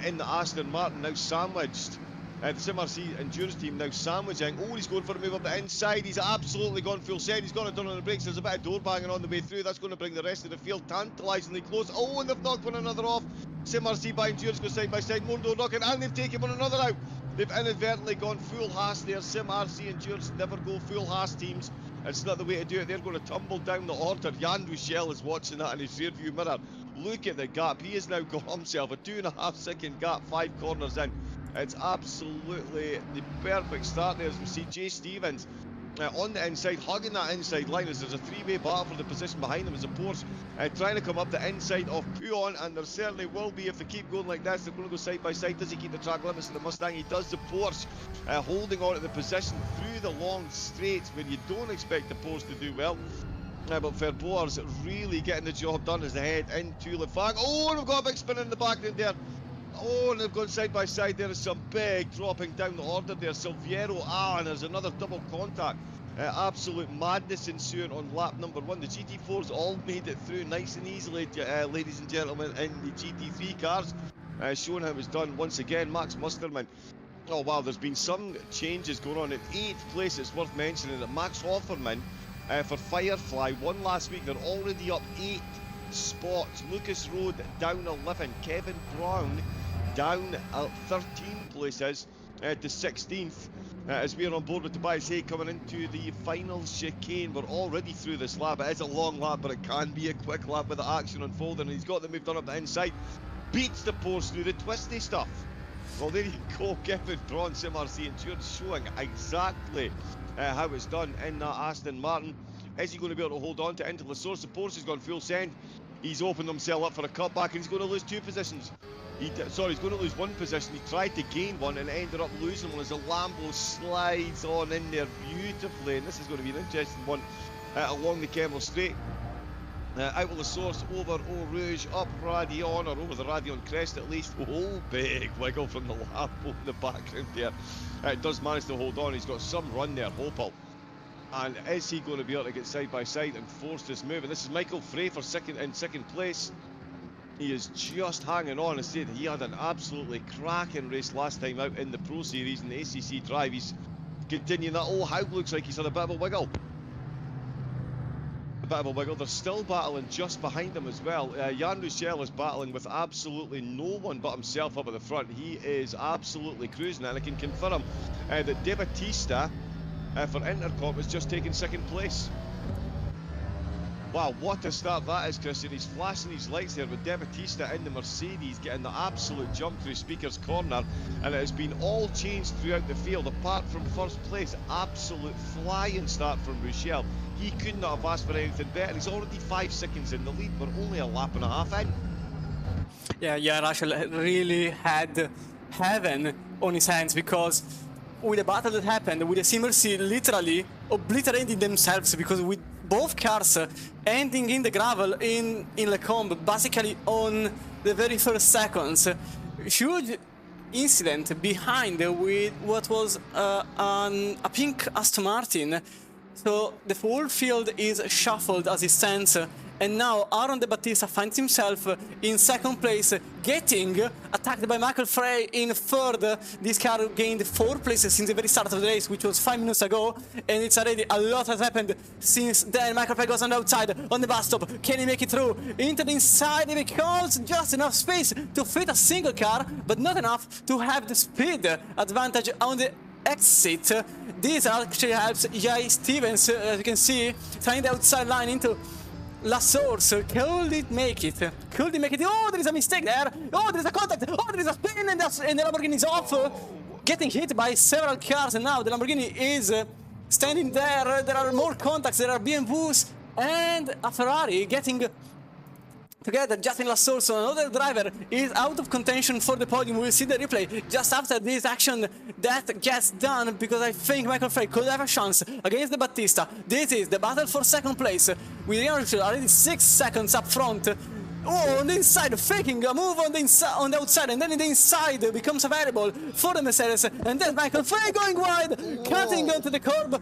in the Aston Martin, now sandwiched. The SimRC Endurance team now sandwiching. Oh, he's going for a move up the inside. He's absolutely gone full send. He's got it done on the brakes. There's a bit of door banging on the way through. That's going to bring the rest of the field tantalisingly close. Oh, and they've knocked one another off. SimRC by Endurance go side by side. More door knocking, and they've taken one another out. They've inadvertently gone full Haas there. SimRC Endurance never go full Haas teams. It's not the way to do it. They're going to tumble down the order. Jan Ruchel is watching that in his rear view mirror. Look at the gap. He has now got himself a 2.5 second gap, 5 corners in. It's absolutely the perfect start there, as we see Jay Stevens on the inside, hugging that inside line as there's a 3-way battle for the position behind them as a Porsche trying to come up the inside of Puon, and there certainly will be if they keep going like this. They're going to go side by side. Does he keep the track limits in the Mustang? He does. The Porsche holding on to the position through the long straights when you don't expect the Porsche to do well. But Verboers really getting the job done as they head into Le Fang. Oh, and we've got a big spin in the background there. Oh, and they've gone side by side. There is some big dropping down the order there. Silviero, and there's another double contact. Absolute madness ensuing on lap number 1. The GT4s all made it through nice and easily, ladies and gentlemen, in the GT3 cars. Showing how it was done once again. Max Musterman. Oh wow, there's been some changes going on. In 8th place, it's worth mentioning that Max Offerman for Firefly won last week. They're already up 8 spots. Lucas Road down 11. Kevin Brown down 13 places to 16th as we're on board with Tobias Hay coming into the final chicane. We're already through this lap. It is a long lap, but it can be a quick lap with the action unfolding, and he's got the move done up the inside. Beats the Porsche through the twisty stuff. Well, there you go. Kevin Braun, SimRC Endurance, showing exactly how it's done in that Aston Martin. Is he going to be able to hold on to it into the source? The Porsche has gone full send. He's opened himself up for a cutback, and he's going to lose 2 positions. He's going to lose 1 position. He tried to gain 1 and ended up losing 1 as the Lambo slides on in there beautifully. And this is going to be an interesting one along the Kemmel Straight. Out of the source, over Eau Rouge, up Radion, or over the Radion crest at least. Oh, big wiggle from the Lambo in the background there. It does manage to hold on. He's got some run there, Hopel. And is he going to be able to get side by side and force this move? And this is Michael Frey for second place. He is just hanging on. I said he had an absolutely cracking race last time out in the Pro Series in the ACC Drive. He's continuing that. Oh, Haug looks like he's had a bit of a wiggle. They're still battling just behind him as well. Jan Ruchel is battling with absolutely no one but himself up at the front. He is absolutely cruising, and I can confirm that De Battista for Intercom has just taken 2nd place. Wow, what a start that is, Christian. He's flashing his lights there with De Battista in the Mercedes getting the absolute jump through Speaker's Corner, and it has been all changed throughout the field apart from 1st place. Absolute flying start from Ruchel. He could not have asked for anything better. He's already 5 seconds in the lead. We're only a lap and a half in. Yeah, Ruchel really had heaven on his hands, because with the battle that happened, with the Simmercy literally obliterating themselves, because with both cars ending in the gravel in Lecombe, basically on the very first seconds. Huge incident behind with what was a pink Aston Martin. So the whole field is shuffled as it stands, and now Aaron De Battista finds himself in second place, getting attacked by Michael Frey in third. This car gained 4 places since the very start of the race, which was 5 minutes ago, and it's already a lot has happened since then. Michael Frey goes on the outside on the bus stop. Can he make it through into the inside? He becomes just enough space to fit a single car, but not enough to have the speed advantage on the exit. This actually helps Jai Stevens, as you can see, trying the outside line into La Source. Could it make it? Could he make it? Oh, there is a mistake there. Oh, there is a contact. Oh, there is a spin, and the Lamborghini is off, getting hit by several cars, and now the Lamborghini is standing there. There are more contacts. There are BMWs and a Ferrari getting together. Justin La Source, another driver, is out of contention for the podium. We'll see the replay just after this action that gets done, because I think Michael Frey could have a chance against the Battista. This is the battle for second place, with Rian already 6 seconds up front. Oh, on the inside, faking a move on the outside, and then in the inside becomes a variable for the Mercedes, and then Michael Frey going wide, cutting onto the curb,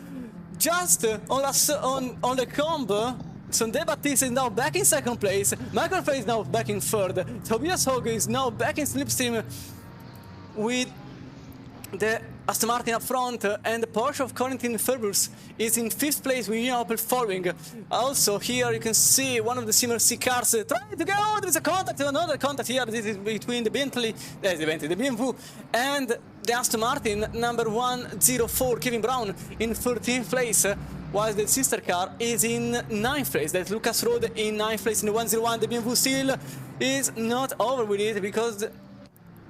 just on the combo. So De Battista is now back in second place, Michael Frey is now back in third, Tobias Hoge is now back in slipstream with the Aston Martin up front, and the Porsche of Corentin Ferbrus is in 5th place with Ian Opel following. Also here you can see one of the Simmercy cars trying to go. There is a contact, another contact here. This is between the BMW and the Aston Martin number 104, Kevin Brown, in 13th place. While the sister car is in 9th place. That's Lucas Rode in 9th place in the 101. The BMW still is not over with it, because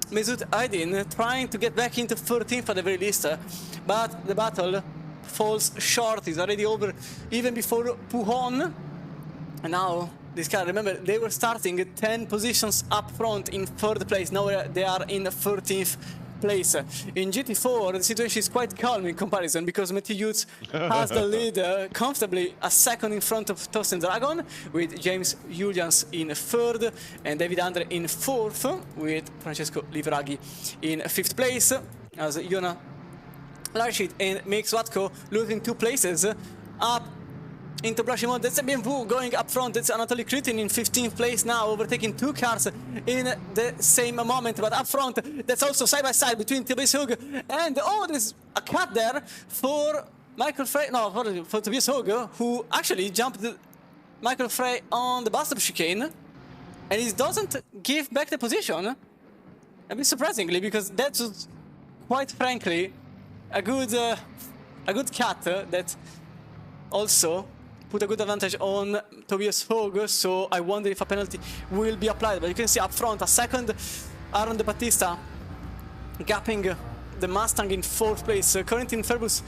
Mesut Aydin trying to get back into 13th at the very least, but the battle falls short. It's already over even before Pujon. And now this car, remember, they were starting 10 positions up front in 3rd place. Now they are in 13th place. In GT4 the situation is quite calm in comparison, because Matthew Yates has the lead comfortably, a second in front of Torsten Dragon, with James Julians in 3rd and David Andre in 4th, with Francesco Liveraghi in 5th place, as Jona Larshit and Mick Swatko losing 2 places up into Brashimon. That's a BMW going up front. That's Anatoly Kritin in 15th place now, overtaking 2 cars in the same moment. But up front, that's also side by side between Tobias Hoge and, oh, there's a cut there for Michael Frey, no, for Tobias Hoge, who actually jumped Michael Frey on the bus stop chicane, and he doesn't give back the position. A bit surprisingly, because that's quite frankly a good cut that also put a good advantage on Tobias Hoge, so I wonder if a penalty will be applied. But you can see up front, a second Aaron De Battista gapping the Mustang in 4th place. Corentin Ferbrus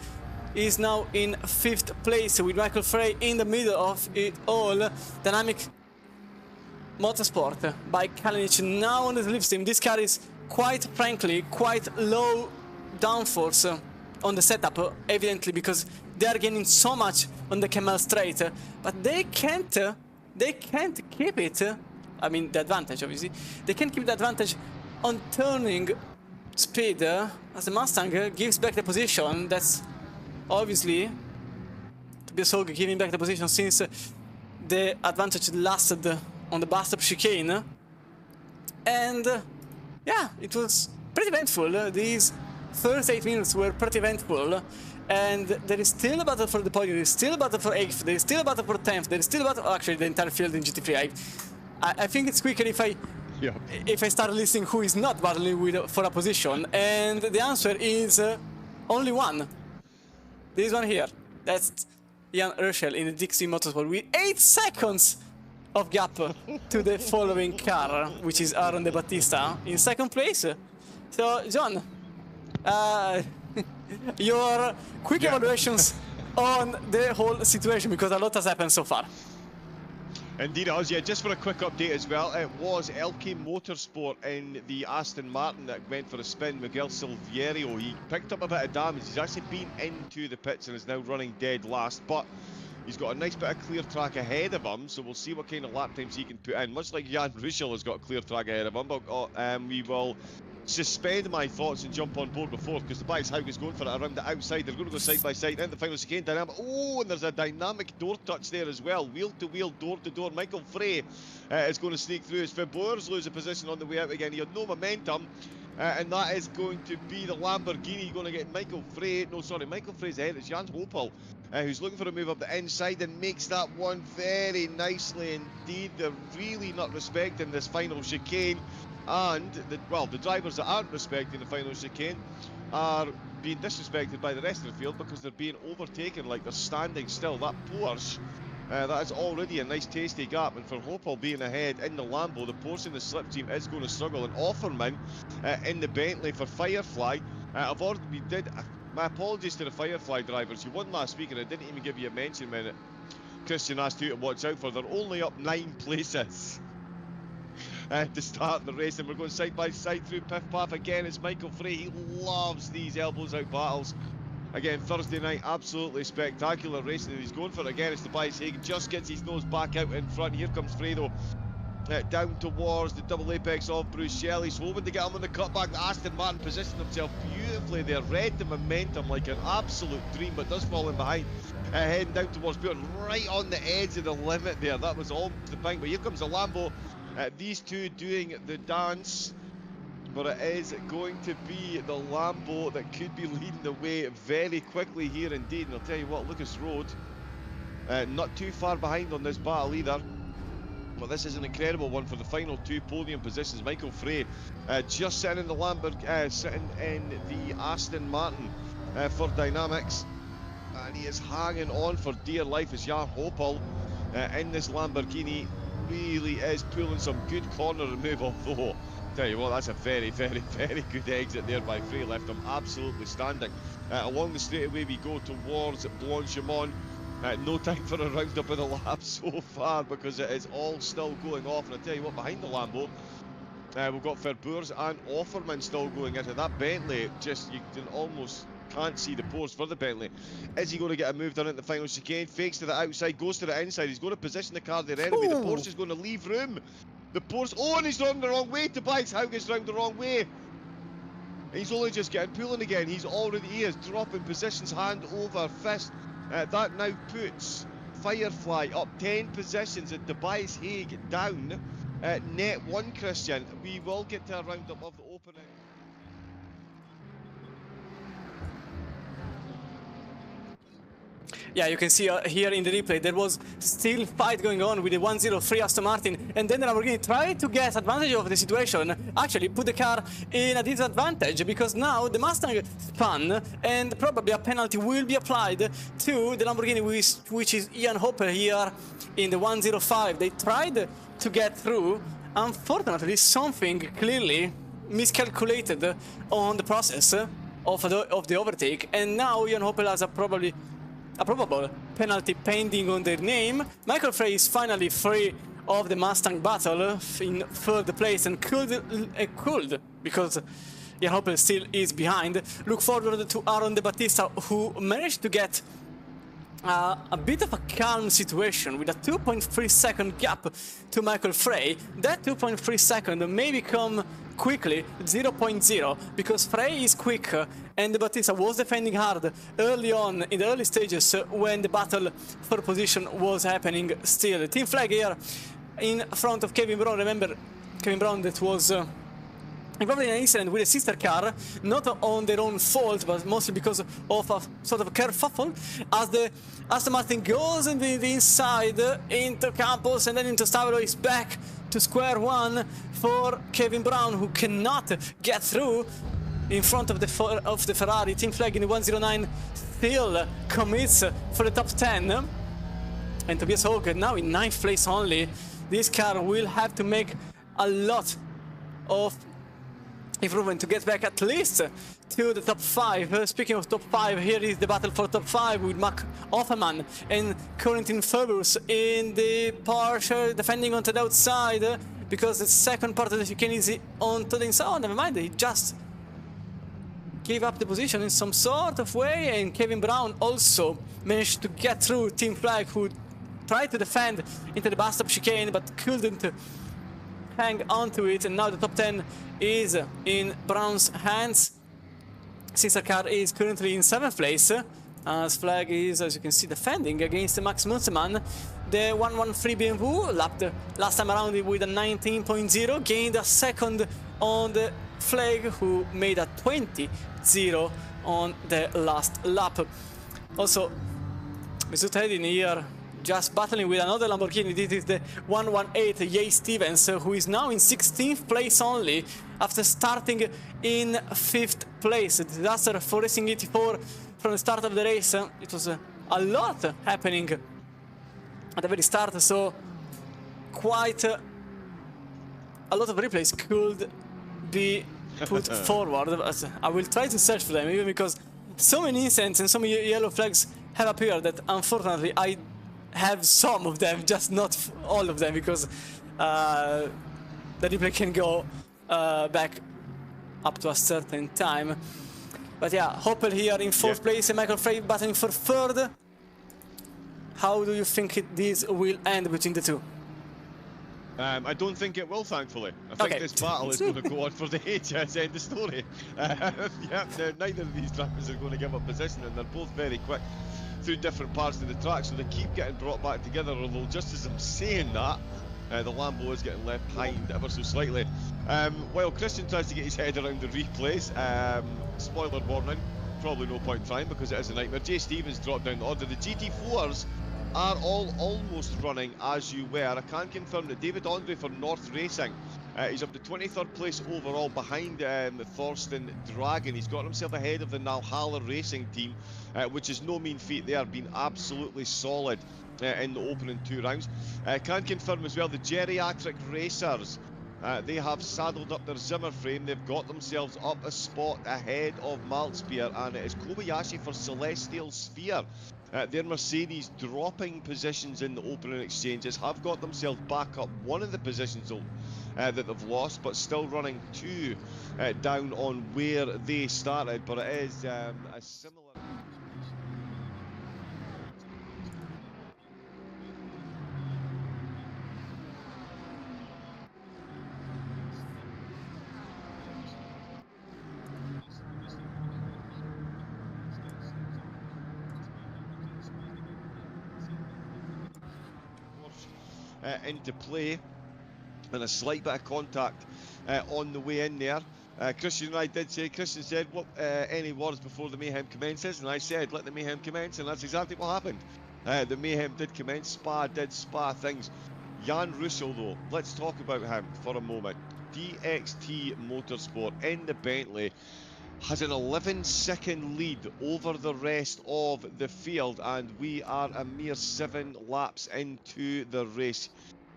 is now in 5th place, with Michael Frey in the middle of it all. Dynamic Motorsport by Kalinic now on the slipstream. This car is quite frankly quite low downforce on the setup, evidently because they are gaining so much on the Kemmel Straight, but they can't keep it. I mean, the advantage, obviously. They can't keep the advantage on turning speed, as the Mustang gives back the position. That's obviously Tobias Hoge giving back the position, since the advantage lasted on the bus stop chicane. And yeah, it was pretty eventful. These first 8 minutes were pretty eventful, and there is still a battle for the podium, there is still a battle for 8th, there is still a battle for 10th, there is still a battle, actually the entire field in GT3. I think it's quicker if I start listing who is not battling for a position, and the answer is only one. This one here, that's Jan Urschel in the Dixie Motorsport, with 8 seconds of gap to the following car, which is Aaron De Battista in 2nd place. So, John, your quick evaluations on the whole situation, because a lot has happened so far. Indeed it was, yeah. Just for a quick update as well, it was LK Motorsport in the Aston Martin that went for a spin. Miguel Silverio, he picked up a bit of damage. He's actually been into the pits and is now running dead last, but he's got a nice bit of clear track ahead of him, so we'll see what kind of lap times he can put in. Much like Jan Ruschel has got a clear track ahead of him, but we will suspend my thoughts and jump on board before, because the Tobias Haug is going for it around the outside. They're going to go side by side in the final chicane. Dynamic. Oh, and there's a dynamic door touch there as well. Wheel to wheel, door to door. Michael Frey is going to sneak through as Febboers lose a position on the way out again. He had no momentum. And that is going to be the Lamborghini going to get Michael Frey. No, sorry, Michael Frey's ahead. It's Jan Hopel who's looking for a move up the inside and makes that one very nicely indeed. They're really not respecting this final chicane. And, the drivers that aren't respecting the final chicane are being disrespected by the rest of the field because they're being overtaken like they're standing still. That Porsche, that is already a nice tasty gap, and for Hopel being ahead in the Lambo, the Porsche in the slip team is going to struggle. And Offerman in the Bentley for Firefly. My apologies to the Firefly drivers. You won last week and I didn't even give you a mention when Christian asked you to watch out for. They're only up 9 places to start the race, and we're going side by side through Piff Paff again. It's Michael Frey. He loves these elbows out battles. Again, Thursday night, absolutely spectacular racing, and he's going for it again. It's Tobias Hagen, just gets his nose back out in front. Here comes Frey though, down towards the double apex of Bruce Shelley. So hoping to get him on the cutback. Aston Martin positioned himself beautifully there, read the momentum like an absolute dream, but does fall in behind. Heading down towards Bjorn, right on the edge of the limit there. That was almost the bank, but here comes the Lambo. These two doing the dance, but it is going to be the Lambo that could be leading the way very quickly here indeed. And I'll tell you what, Lucas Road, not too far behind on this battle either. But this is an incredible one for the final 2 podium positions. Michael Frey just sitting in the Lamborghini, sitting in the Aston Martin for Dynamics, and he is hanging on for dear life as Jan Hopel in this Lamborghini really is pulling some good corner remove. Although, tell you what, that's a very, very, very good exit there by Frey. Left him absolutely standing. Along the straightaway we go towards Blanchimont. No time for a round up of the lap so far because it is all still going off. And I tell you what, behind the Lambo, we've got Febboers and Offerman still going into that Bentley. Just, you can almost can't see the Porsche for the Bentley. Is he going to get a move done at the final chicane? Fakes to the outside, goes to the inside. He's going to position the car there anyway. The Porsche is going to leave room. The Porsche, oh, and he's round the wrong way. Tobias Haug is round the wrong way. He's only just getting pulling again. He is dropping positions hand over fist. That now puts Firefly up 10 positions and Tobias Haug down net 1, Christian. We will get to a roundup of the opening. Yeah, you can see here in the replay there was still fight going on with the 103 Aston Martin, and then the Lamborghini tried to get advantage of the situation, actually put the car in a disadvantage because now the Mustang spun and probably a penalty will be applied to the Lamborghini, which is Ian Hopper here in the 105. They tried to get through. Unfortunately, something clearly miscalculated on the process of the overtake, and now Ian Hopper has a probable penalty pending on their name. Michael Frey is finally free of the Mustang battle in 3rd place and could because Ian Hopper still is behind. Look forward to Aaron De Battista, who managed to get a bit of a calm situation with a 2.3 second gap to Michael Frey. That 2.3 second may become quickly 0.0 because Frey is quicker and De Battista was defending hard early on in the early stages when the battle for position was happening still. The team flag here in front of Kevin Brown. Remember, Kevin Brown that was involved in an incident with a sister car, not on their own fault, but mostly because of a sort of a kerfuffle, as the Aston Martin goes in the inside into Campos and then into Stavro. Is back to square one for Kevin Brown, who cannot get through in front of the Ferrari. Team flag in the 109 still commits for the top 10. And Tobias Haug now in 9th place only. This car will have to make a lot of improvement to get back at least to the top 5. Speaking of top 5, here is the battle for top 5 with Mark Offerman and Corentin Ferbus in the Porsche, defending onto the outside because the second part of the chicane is onto the inside. Oh, never mind, he just gave up the position in some sort of way, and Kevin Brown also managed to get through Team Flag, who tried to defend into the bus stop chicane but couldn't hang on to it, and now the top 10 is in Brown's hands. Since the car is currently in 7th place, as Flag is, as you can see, defending against Max Munstermann. The 113 BMW lapped last time around with a 19.0, gained a second on the Flag, who made a 20.0 on the last lap. Also, Mesut Edin here just battling with another Lamborghini. This is the 118 Jay Stevens, who is now in 16th place only after starting in 5th place. A disaster for Racing 84 from the start of the race. It was a lot happening at the very start, so quite a lot of replays could be put forward. I will try to search for them, even because so many incidents and so many yellow flags have appeared that unfortunately I have some of them, just not all of them, because the replay can go back up to a certain time. But yeah, Hoppel here in 4th place and Michael Frey battling for 3rd. How do you think this will end between the two? I don't think it will, thankfully. I think this battle is going to go on for the ages. End of story. Yeah, neither of these drivers are going to give up position, and they're both very quick through different parts of the track, so they keep getting brought back together. Although, just as I'm saying that, the Lambo is getting left behind ever so slightly. While Christian tries to get his head around the replays, spoiler warning, probably no point trying because it is a nightmare. Jay Stevens dropped down the order. The GT4s are all almost running as you were. I can confirm that David Andre for North Racing, he's up to 23rd place overall behind Thorsten Dragon. He's got himself ahead of the Valhalla Racing team, which is no mean feat. They are being absolutely solid in the opening 2 rounds. Can confirm as well the Geriatric Racers, they have saddled up their Zimmer frame. They've got themselves up a spot ahead of Maltzbier, and it is Kobayashi for Celestial Sphere. Their Mercedes dropping positions in the opening exchanges have got themselves back up one of the positions that they've lost, but still running 2 down on where they started. But it is a similar... into play, and a slight bit of contact on the way in there. Christian and I did say, Christian said, what any words before the mayhem commences? And I said, let the mayhem commence, and that's exactly what happened. The mayhem did commence. Spa did Spa things. Jan Russo, though, let's talk about him for a moment. DXT Motorsport in the Bentley has an 11-second lead over the rest of the field, and we are a mere 7 laps into the race.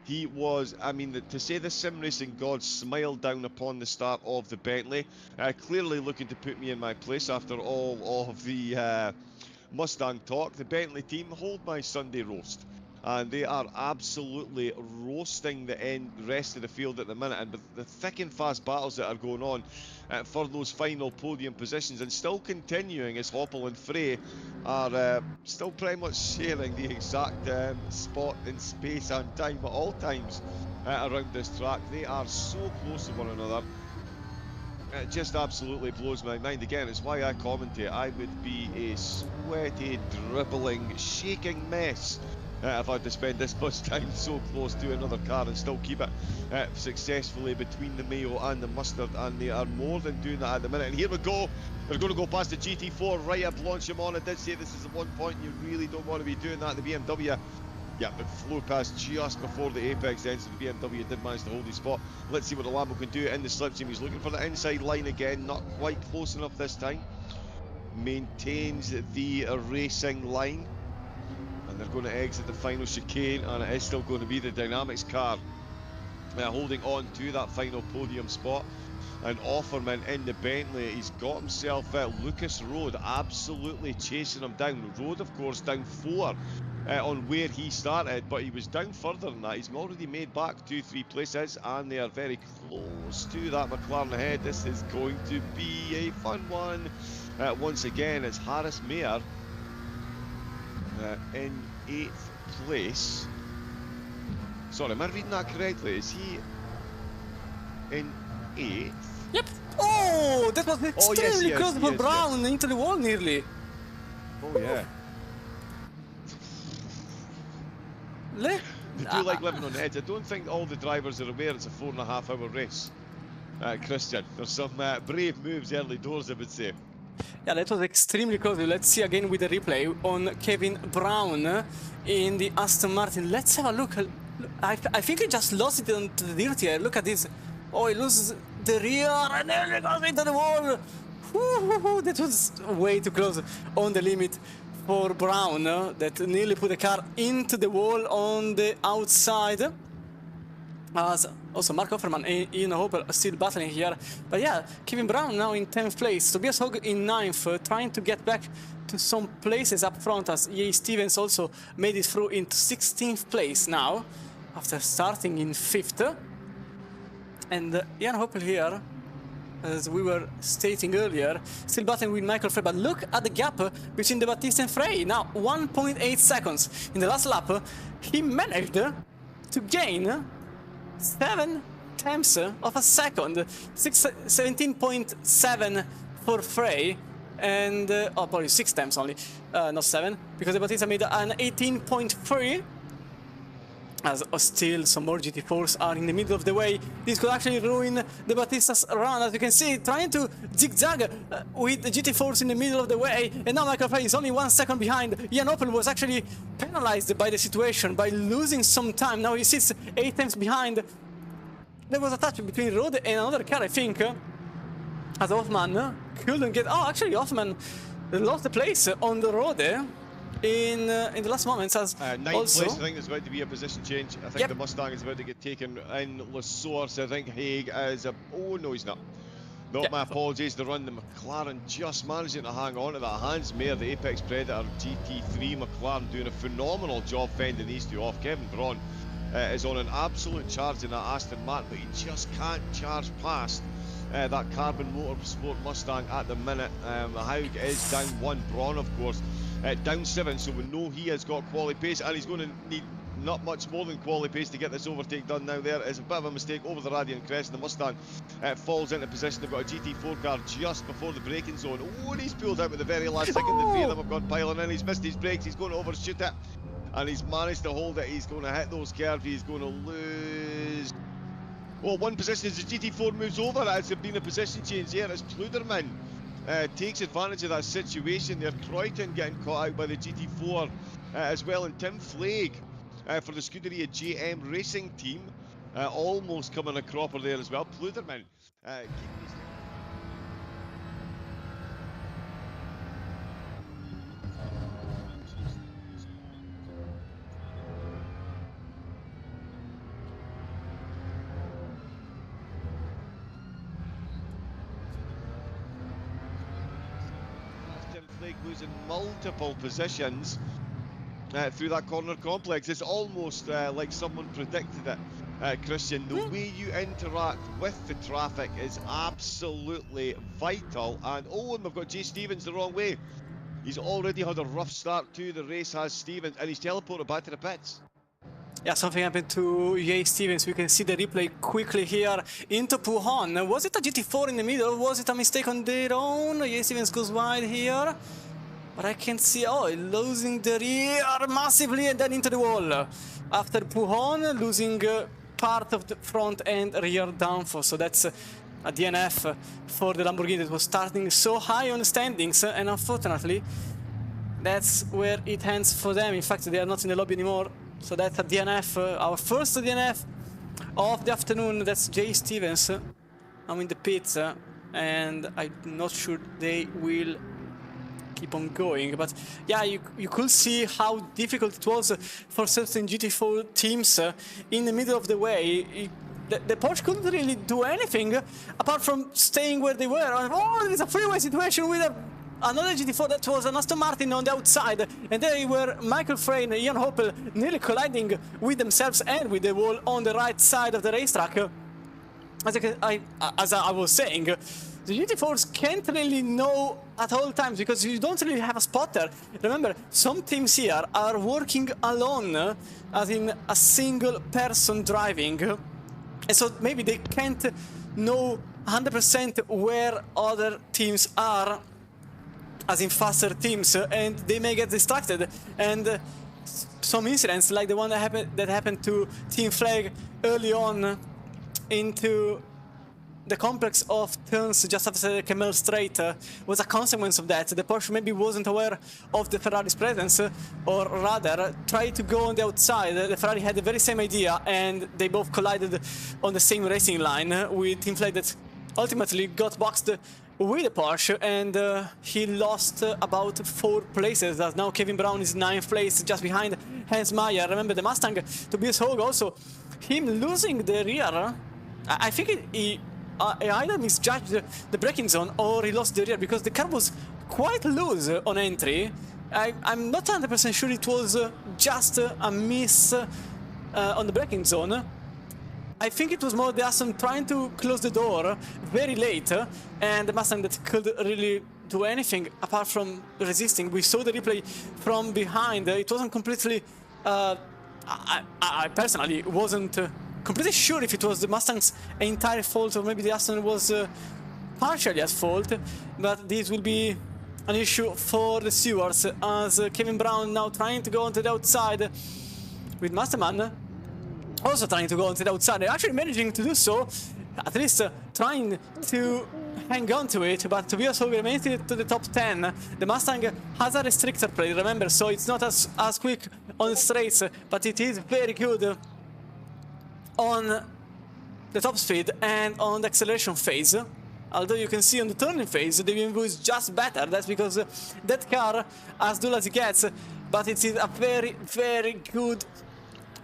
He was, I mean, to say the sim racing gods smiled down upon the start of the Bentley, clearly looking to put me in my place after all of the Mustang talk. The Bentley team hold my Sunday roast, and they are absolutely roasting the rest of the field at the minute. And with the thick and fast battles that are going on for those final podium positions, and still continuing as Hoppel and Frey are still pretty much sharing the exact spot in space and time at all times around this track. They are so close to one another. It just absolutely blows my mind. Again, it's why I commentate. I would be a sweaty, dribbling, shaking mess if I had to spend this much time so close to another car and still keep it successfully between the Mayo and the Mustard, and they are more than doing that at the minute. And here we go. They're going to go past the GT4 right up Blanchimont. I did say this is the one point you really don't want to be doing that. The BMW, yeah, it flew past just before the apex end, so the BMW did manage to hold his spot. Let's see what the Lambo can do in the slipstream. He's looking for the inside line again, not quite close enough this time. Maintains the racing line, and they're going to exit the final chicane, and it is still going to be the Dynamics car holding on to that final podium spot. and Offerman in the Bentley. He's got himself Lucas Road absolutely chasing him down. Road, of course, down 4 on where he started, but he was down further than that. He's already made back 2-3 places, and they are very close to that McLaren ahead. This is going to be a fun one. Once again, it's Harris Mayer in 8th place. Sorry, am I reading that correctly? Is he in 8th? Yep. Oh, that was extremely close for Brown, into the wall nearly. Oh yeah. They do like living on the edge. I don't think all the drivers are aware it's a 4.5-hour race. Christian, there's some brave moves early doors, I would say. Yeah, that was extremely close. Let's see again with the replay on Kevin Brown in the Aston Martin. Let's have a look. I think he just lost it into the dirt here. Look at this. Oh, he loses the rear and then he goes into the wall. That was way too close on the limit for Brown. That nearly put the car into the wall on the outside. As also Mark Offerman and Ian Hopper are still battling here. But yeah, Kevin Brown now in 10th place. Tobias Hogg in 9th, trying to get back to some places up front, as Jay Stevens also made it through into 16th place now, after starting in 5th. And Ian Hopper here, as we were stating earlier, still battling with Michael Frey. But look at the gap between the Baptiste and Frey. Now 1.8 seconds. In the last lap, he managed to gain 7 tenths of a second, 17.7 for Frey, and oh, probably 6 tenths only, not 7, because the Bautista made an 18.3. As still some more GT4s are in the middle of the way. This could actually ruin the Bautista's run, as you can see, trying to zigzag with the GT4s in the middle of the way. And now Michael Frey is only 1 second behind. Ian Opel was actually penalized by the situation, by losing some time. Now he sits 8 tenths behind. There was a touch between Road and another car, I think, as Hoffman couldn't get... Oh, actually Hoffman lost the place on the road in the last moments, as 9th also place. I think there's about to be a position change. I think the Mustang is about to get taken in La Source. I think Haig is a... Oh no, he's not. My apologies. The run, the McLaren just managing to hang on to that. Hans Mayer, the Apex Predator GT3 McLaren, doing a phenomenal job fending these two off. Kevin Braun is on an absolute charge in that Aston Martin, but he just can't charge past that Carbon Motorsport Mustang at the minute. Haig is down 1, Braun of course down 7, so we know he has got quality pace, and he's going to need not much more than quality pace to get this overtake done. Now there is a bit of a mistake over the Radiant Crest, and the Mustang falls into position. They've got a GT4 car just before the braking zone. Oh, and he's pulled out with the very last second. The 3 of them have gone piling in. He's missed his brakes. He's going to overshoot it, and he's managed to hold it. He's going to hit those curves. He's going to lose... Well, 1 position as the GT4 moves over. It's been a position change here. It's Pluderman takes advantage of that situation there. Croyton getting caught out by the GT4 as well, and Tim Flake for the Scuderia JM Racing team almost coming a cropper there as well. Pluderman losing multiple positions through that corner complex. It's almost like someone predicted it, Christian. The way you interact with the traffic is absolutely vital. And and we've got Jay Stevens the wrong way. He's already had a rough start to the race, has Stevens, and he's teleported back to the pits. Yeah, something happened to Jay Stevens. We can see the replay quickly here into Pujon. Was it a GT4 in the middle, or was it a mistake on their own? Jay Stevens goes wide here, but I can see, losing the rear massively and then into the wall. After Pujon losing part of the front and rear downforce. So that's a DNF for the Lamborghini that was starting so high on the standings, and unfortunately that's where it ends for them. In fact, they are not in the lobby anymore. So that's a DNF, our first DNF of the afternoon. That's Jay Stevens. I'm in the pits, and I'm not sure they will keep on going. But yeah, you could see how difficult it was for certain GT4 teams in the middle of the way. the Porsche couldn't really do anything apart from staying where they were. Oh, there's a freeway situation with another GT4 that was an Aston Martin on the outside, and they were Michael Frey and Ian Hoppel nearly colliding with themselves and with the wall on the right side of the racetrack. As I was saying, the GT4s can't really know at all times because you don't really have a spotter. Remember, some teams here are working alone, as in a single person driving, and so maybe they can't know 100% where other teams are, as in faster teams, and they may get distracted. And some incidents like the one that happened to Team Flag early on into the complex of turns just after the Camel Straight was a consequence of that. The Porsche maybe wasn't aware of the Ferrari's presence, or rather tried to go on the outside. The Ferrari had the very same idea, and they both collided on the same racing line, with Team Flag that ultimately got boxed with the Porsche, and he lost about 4 places. As now Kevin Brown is 9th place, just behind Hans Meyer. Remember the Mustang, Tobias Hogue also, him losing the rear. I think he either misjudged the braking zone or he lost the rear, because the car was quite loose on entry. I'm not 100% sure it was just a miss on the braking zone. I think it was more the Aston trying to close the door very late, and the Mustang that could really do anything apart from resisting. We saw the replay from behind. It wasn't completely... I personally wasn't completely sure if it was the Mustang's entire fault or maybe the Aston was partially at fault, but this will be an issue for the stewards, as Kevin Brown now trying to go onto the outside with Masterman also trying to go onto the outside, actually managing to do so, at least trying to hang on to it, but Tobias Hogue remains to the top 10. The Mustang has a restrictor plate, remember, so it's not as quick on the straights, but it is very good on the top speed and on the acceleration phase. Although you can see on the turning phase, the BMW is just better. That's because that car, as dull as it gets, but it is a very, very good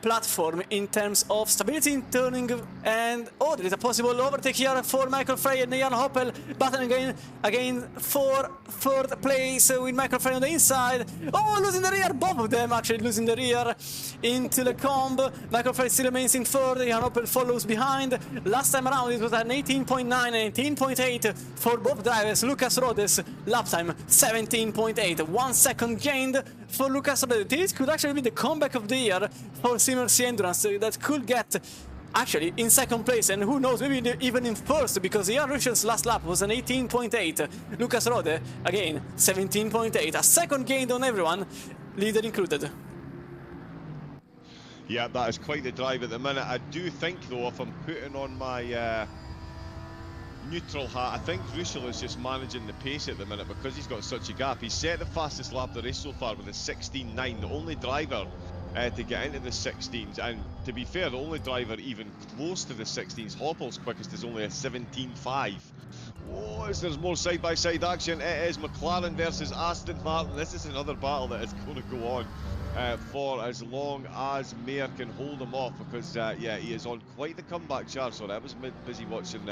platform in terms of stability in turning. And oh, there is a possible overtake here for Michael Frey and Jan Hoppel, battling again for 3rd place with Michael Frey on the inside. Oh, losing the rear, both of them actually losing the rear into the comb. Michael Frey still remains in 3rd, Jan Hoppel follows behind. Last time around it was an 18.9 and 18.8 for both drivers. Lucas Rodes lap time 17.8, 1 second gained for Lucas Rodes. This could actually be the comeback of the year for CMRC Endurance, that could get actually in 2nd place, and who knows, maybe even in 1st, because Ian Russell's last lap was an 18.8. Lucas Rode again 17.8, a 2nd gain on everyone, leader included. Yeah, that is quite the drive at the minute. I do think though, if I'm putting on my neutral hat, I think Russell is just managing the pace at the minute because he's got such a gap. He's set the fastest lap of the race so far with a 16.9, the only driver to get into the 16s, and to be fair, the only driver even close to the 16s, Hoppel's quickest, is only a 17.5. Oh, there's more side-by-side action. It is McLaren versus Aston Martin. This is another battle that is going to go on for as long as Mayer can hold him off, because yeah, he is on quite the comeback charge. Sorry, I was busy watching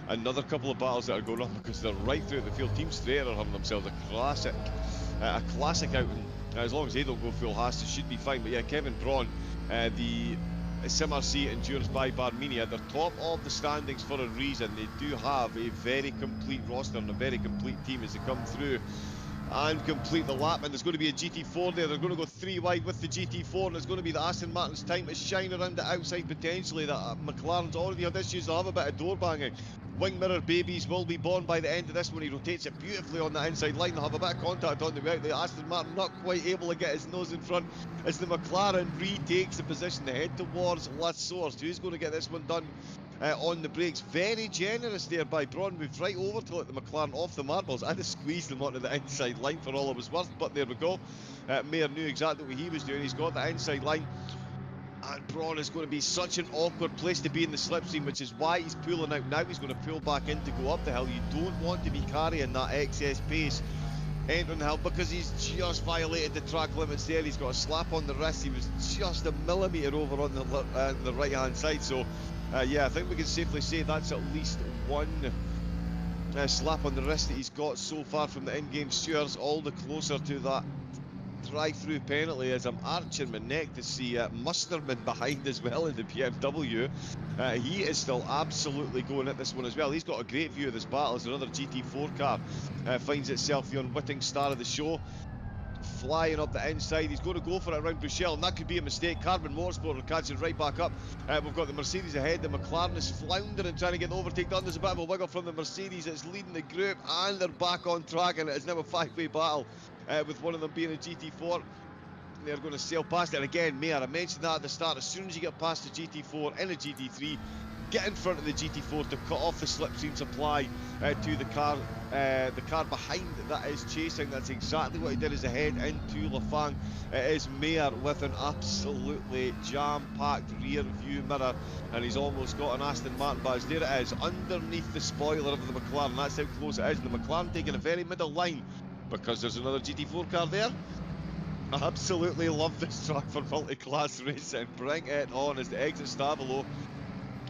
another couple of battles that are going on, because they're right through the field. Team Straight are having themselves a classic outing. As long as they don't go full Haas, it should be fine. But yeah, Kevin Braun, the SMRC Endurance by Barmenia, they're top of the standings for a reason. They do have a very complete roster and a very complete team as they come through and complete the lap. And there's going to be a GT4 there. They're going to go 3 wide with the GT4, and it's going to be the Aston Martin's time to shine around the outside potentially. That McLaren's already had issues. They'll have a bit of door banging. Wing mirror babies will be born by the end of this when he rotates it beautifully on the inside line. They'll have a bit of contact on the way out. The Aston Martin not quite able to get his nose in front as the McLaren retakes the position to head towards La Source. Who's going to get this one done on the brakes? Very generous there by Braun. Moved right over to let the McLaren off the marbles. I'd have squeezed them onto the inside line for all it was worth, but there we go. Mayer knew exactly what he was doing. He's got the inside line. And Braun is going to be such an awkward place to be in the slipstream, which is why he's pulling out now. He's going to pull back in to go up the hill. You don't want to be carrying that excess pace entering the hill, because he's just violated the track limits there. He's got a slap on the wrist. He was just a millimetre over on the right hand side, so Yeah, I think we can safely say that's at least one slap on the wrist that he's got so far from the in-game stewards, all the closer to that drive-through penalty as I'm arching my neck to see Musterman behind as well in the BMW. He is still absolutely going at this one as well. He's got a great view of this battle as another GT4 car finds itself the unwitting star of the show. Flying up the inside, he's going to go for it around Bushell, and that could be a mistake. Carbon Motorsport are catching right back up. We've got the Mercedes ahead, the McLaren is floundering, trying to get the overtake done. There's a bit of a wiggle from the Mercedes, it's leading the group, and they're back on track, and it is now a five-way battle, with one of them being a GT4. They're going to sail past it, and again, Mayer, I mentioned that at the start, as soon as you get past the GT4 in a GT3, get in front of the GT4 to cut off the slipstream supply to the car behind that is chasing. That's exactly what he did as he head into Lafang. It is Mayer with an absolutely jam-packed rear view mirror, and he's almost got an Aston Martin badge. There it is, underneath the spoiler of the McLaren. That's how close it is. The McLaren taking a very middle line because there's another GT4 car there. I absolutely love this track for multi-class racing. Bring it on as they exit Stavolo.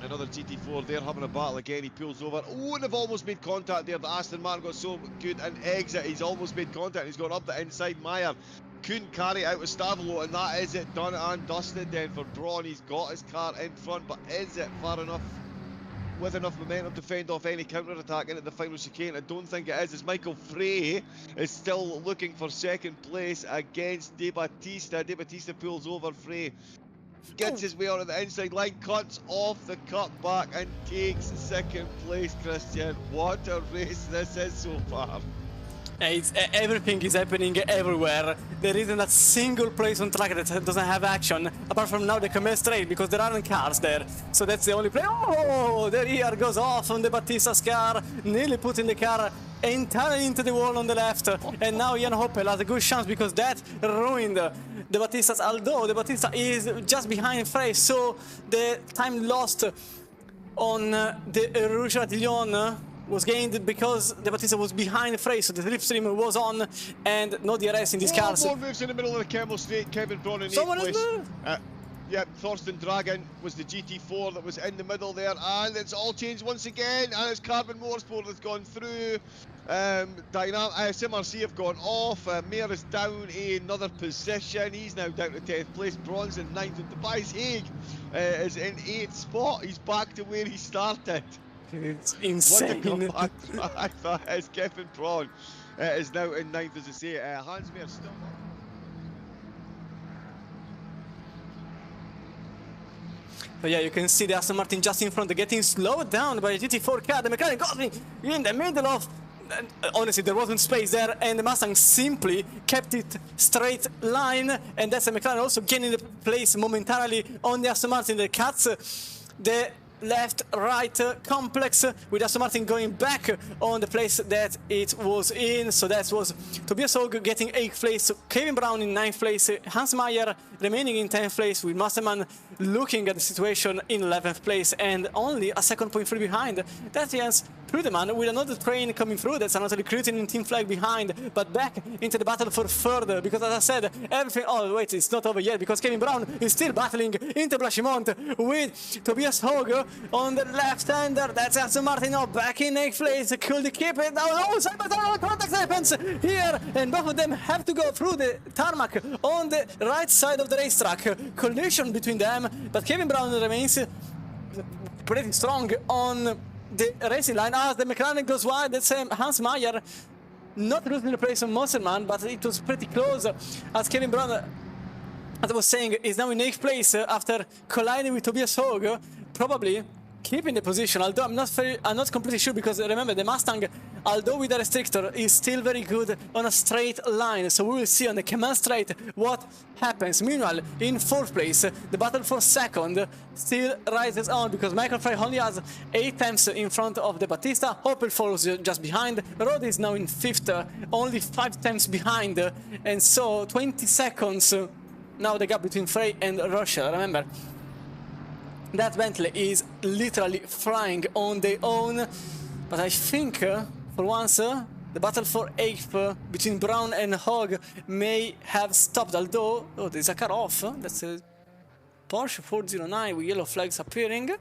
Another GT4 there having a battle again. He pulls over. Oh, and they've almost made contact there. The Aston Martin got so good an exit. He's almost made contact. He's gone up the inside. Meyer couldn't carry it out with Stavolo, and that is it done and dusted then for Braun. He's got his car in front, but is it far enough with enough momentum to fend off any counter-attack into the final chicane? I don't think it is, as Michael Frey is still looking for second place against De Battista. De Battista pulls over Frey, gets his way onto the inside line, cuts off the cutback and takes second place. Christian, what a race this is so far. Everything is happening everywhere. There isn't a single place on track that doesn't have action, apart from now the Khmer Strait, because there aren't cars there. So that's the only place. Oh, the rear goes off on the Battista's car, nearly putting the car entirely into the wall on the left. And now Jan Hoppel has a good chance because that ruined the Battista's, although the Battista is just behind Frey, so the time lost on the Rouge Ratillon was gained because the Battista was behind Frey, so the slipstream was on and no DRS in these cars. More moves in the middle of the Kemmel Straight. Kevin Braun in 8th place. Yeah, Thorsten Dragon was the GT4 that was in the middle there, and it's all changed once again, and it's Carbon Motorsport that's gone through. SMRC have gone off. Mayer is down another position. He's now down to 10th place. Braun's in 9th, and Tobias Haig is in 8th spot. He's back to where he started. It's insane. What a comeback is. Kevin Braun is now in 9th, as I say. Hans Mayer still up. So yeah, you can see the Aston Martin just in front, getting slowed down by the GT4 car. The McLaren got in the middle of... honestly, there wasn't space there, and the Mustang simply kept it straight line, and that's the McLaren also gaining the place momentarily on the Aston Martin that cuts the left-right complex, with Aston Martin going back on the place that it was in. So that was Tobias Haug getting 8th place, Kevin Braun in 9th place, Hans Meyer remaining in 10th place, with Masterman looking at the situation in 11th place and only a second point free behind. That's Jens Prudeman with another train coming through. That's another recruiting in team flag behind, but back into the battle for further, because as I said, everything... oh wait, it's not over yet, because Kevin Braun is still battling into Blanchimont with Tobias Haug on the left-hander. That's Aston Martin now back in 8th place. Could he keep it? Now, oh, side-by-side contact happens here, and both of them have to go through the tarmac on the right side of the racetrack. Collision between them, but Kevin Braun remains pretty strong on the racing line as the McLaren goes wide. That's Hans Meyer not losing the place on Mosselman, but it was pretty close as Kevin Braun, as I was saying, is now in 8th place after colliding with Tobias Haug, probably keeping the position, although I'm not completely sure, because remember, the Mustang, although with a restrictor, is still very good on a straight line, so we will see on the Khmer Strait what happens. Meanwhile, in 4th place, the battle for 2nd still rises on, because Michael Frey only has 8 tenths in front of the Battista. Opel follows just behind. Rode is now in 5th, only 5 tenths behind, and so 20 seconds now the gap between Frey and Russell. Remember, that Bentley is literally flying on their own, but I think for once the battle for 8th between Braun and Haug may have stopped, although... oh, there's a car off. That's a Porsche 409 with yellow flags appearing.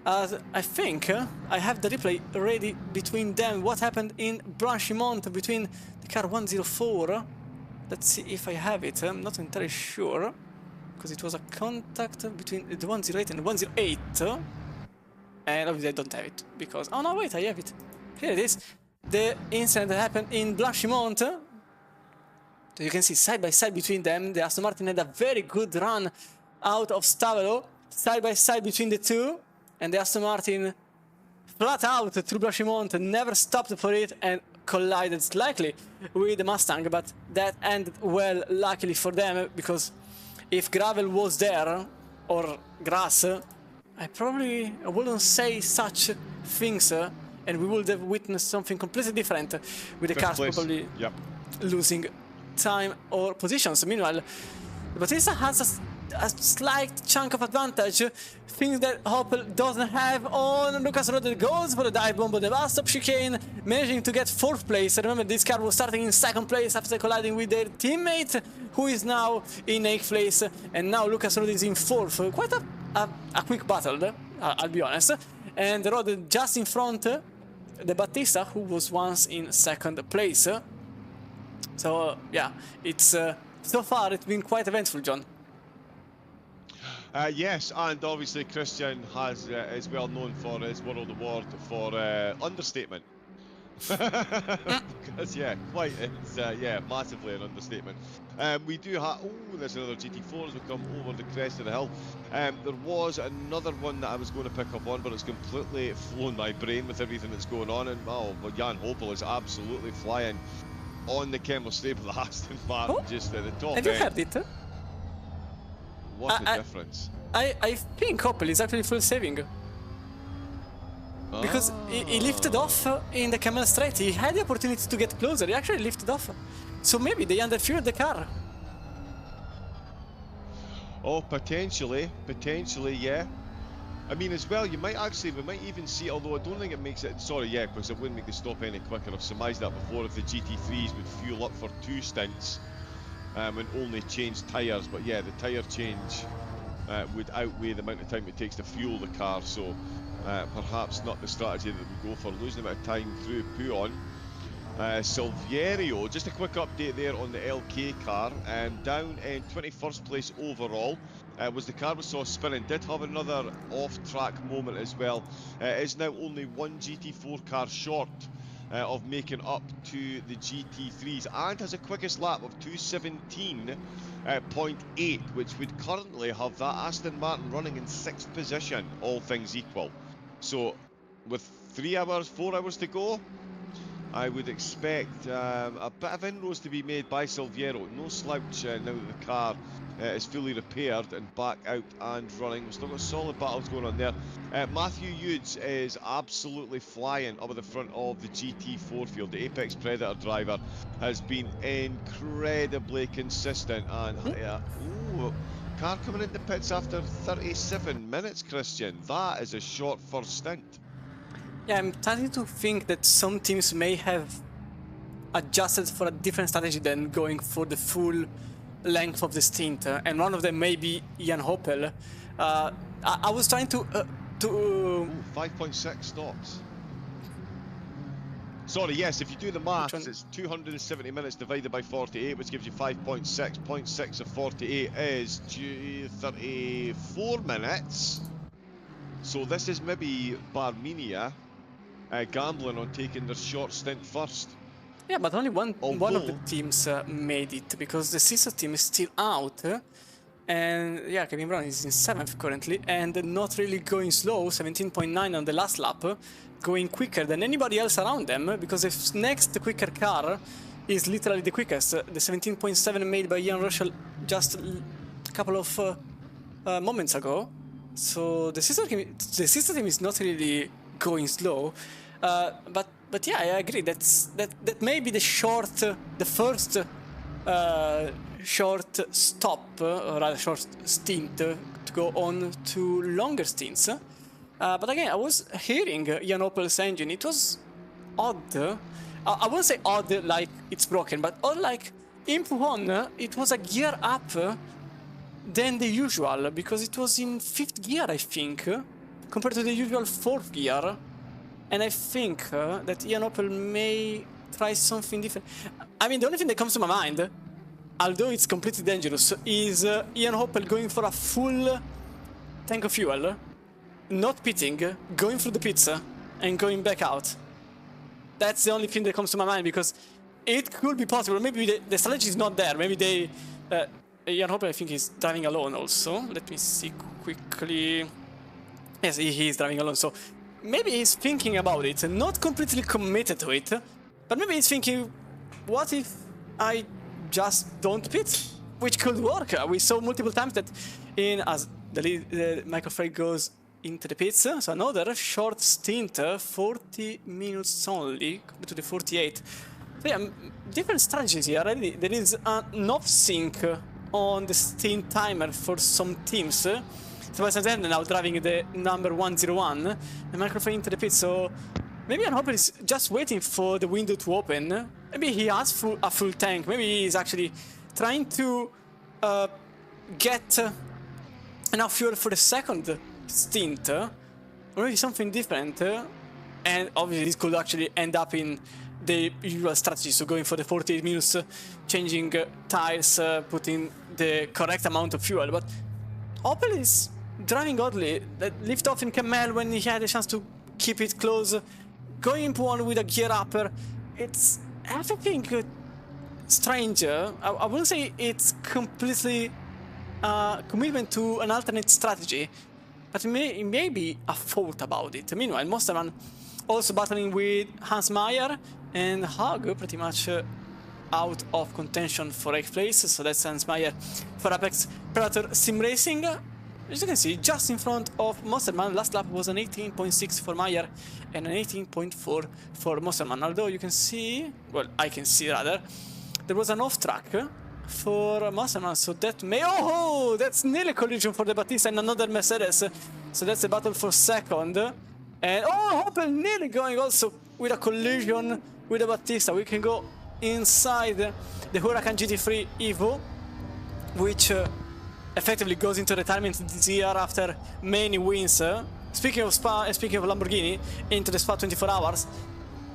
As I think I have the replay ready between them. What happened in Blanchimont between the car 104? Let's see if I have it. I'm not entirely sure because it was a contact between the 108 and the 108. And obviously I don't have it because... Oh no, wait, I have it. Here it is. The incident that happened in Blanchimont. So you can see side by side between them. The Aston Martin had a very good run out of Stavelo. Side by side between the two. And the Aston Martin flat out through Blanchimont, never stopped for it and collided slightly with the Mustang. But that ended well, luckily for them, because if gravel was there, or grass, I probably wouldn't say such things, and we would have witnessed something completely different with the cars probably losing time or positions. Meanwhile, Bautista has a slight chunk of advantage, things that Opel doesn't have on Lucas Rodet. Goes for the dive bomb on the last stop chicane, managing to get 4th place. Remember, this car was starting in 2nd place after colliding with their teammate, who is now in 8th place, and now Lucas Rodet is in 4th. Quite a quick battle, I'll be honest. And Rodet just in front, the Bautista, who was once in 2nd place. So yeah, it's so far it's been quite eventful, John. Yes, and obviously Christian is well known for his world award for understatement. Because it's massively an understatement. We do have, there's another GT4 as we come over the crest of the hill. There was another one that I was going to pick up on, but it's completely flown my brain with everything that's going on. And Jan Hopel is absolutely flying on the Kemmel stable of Aston Martin, just at the top end. Have you heard it? What's the difference? I think Opel is actually full saving. Because he lifted off in the Kemmel straight. He had the opportunity to get closer. He actually lifted off. So maybe they underfueled the car. Oh, potentially, yeah. I mean, as well, we might even see, although I don't think it makes it, because it wouldn't make the stop any quicker. I've surmised that before, if the GT3s would fuel up for 2 stints. And only change tyres, but yeah, the tyre change would outweigh the amount of time it takes to fuel the car, so perhaps not the strategy that we go for, losing a bit of time through Puon. Silverio, just a quick update there on the LK car, down in 21st place overall. Was the car we saw spinning, did have another off-track moment as well. Is now only 1 GT4 car short of making up to the GT3s, and has a quickest lap of 2:17.8, which would currently have that Aston Martin running in 6th position, all things equal. So with 4 hours to go, I would expect a bit of inroads to be made by Silverio. No slouch now that the car is fully repaired and back out and running. We've still got solid battles going on there. Matthew Hughes is absolutely flying up at the front of the GT4 field. The Apex Predator driver has been incredibly consistent. And car coming into pits after 37 minutes, Christian. That is a short first stint. Yeah, I'm starting to think that some teams may have adjusted for a different strategy than going for the full length of the stint, and one of them may be Jan Hopel. I was trying to 5.6 stops. Sorry, yes, if you do the maths, it's 270 minutes divided by 48, which gives you 5.6. 0.6 of 48 is 34 minutes. So this is maybe Barminia gambling on taking their short stint first. Yeah, but only one of the teams made it, because the sister team is still out. And yeah, Kevin Brown is in 7th currently, and not really going slow, 17.9 on the last lap, going quicker than anybody else around them, because the next quicker car is literally the quickest. The 17.7 made by Ian Russell just a couple of moments ago. So the sister team is not really going slow, but yeah, I agree. That may be the first short stop, or rather short stint, to go on to longer stints. But again, I was hearing Jan Opel's engine. It was odd. I wouldn't say odd like it's broken, but odd like in Puon, it was a gear up than the usual, because it was in 5th gear, I think. compared to the usual 4th gear. And I think that Ian Opel may try something different. I mean, the only thing that comes to my mind, although it's completely dangerous, is Ian Opel going for a full tank of fuel, not pitting, going through the pits, and going back out. That's the only thing that comes to my mind, because it could be possible. Maybe the strategy is not there. Maybe they... Ian Opel, I think, is driving alone also. Let me see quickly. Yes, he is driving alone, so... Maybe he's thinking about it, not completely committed to it, but maybe he's thinking, what if I just don't pit? Which could work. We saw multiple times that as the Michael Frey goes into the pits, so another short stint, 40 minutes only, compared to the 48. So yeah, different strategies here already. There is an off-sync on the stint timer for some teams. Sebastian now driving the number 101, and Michael Frey into the pit, so maybe Ian Opel is just waiting for the window to open. Maybe he has a full tank, maybe he's actually trying to get enough fuel for the second stint, or maybe something different, and obviously this could actually end up in the usual strategy, so going for the 48 minutes, changing tires, putting the correct amount of fuel, but Opel is driving oddly. That lift off in Kamel when he had a chance to keep it close, going into one with a gear upper. It's everything strange. I wouldn't say it's completely commitment to an alternate strategy, but it may be a fault about it. Meanwhile, Mosterman also battling with Hans Meyer, and Hug pretty much out of contention for 8th place, so that's Hans Meyer for Apex Predator Sim Racing. As you can see, just in front of Mosterman. Last lap was an 18.6 for Meyer and an 18.4 for Mosterman. Although you can see, well, I can see rather, there was an off track for Mosterman, so that may... Oh, that's nearly collision for the Battista and another Mercedes. So that's a battle for second. And oh, Opel nearly going also with a collision with the Battista. We can go inside the Huracan GT3 Evo, which effectively goes into retirement this year after many wins. Speaking of Spa, speaking of Lamborghini, into the Spa 24 hours,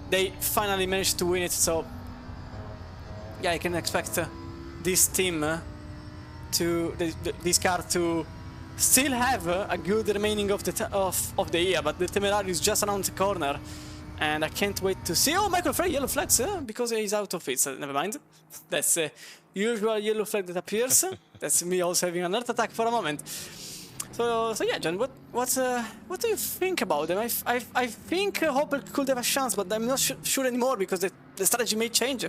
they finally managed to win it. So yeah, I can expect this team this car to still have a good remaining of the year, but the Temerari is just around the corner, and I can't wait to see. Oh, Michael Frey, yellow flags, because he's out of it. So never mind. That's the usual yellow flag that appears. That's me also having an heart attack for a moment. So yeah, John, what do you think about them? I think Opel could have a chance, but I'm not sure anymore because the strategy may change.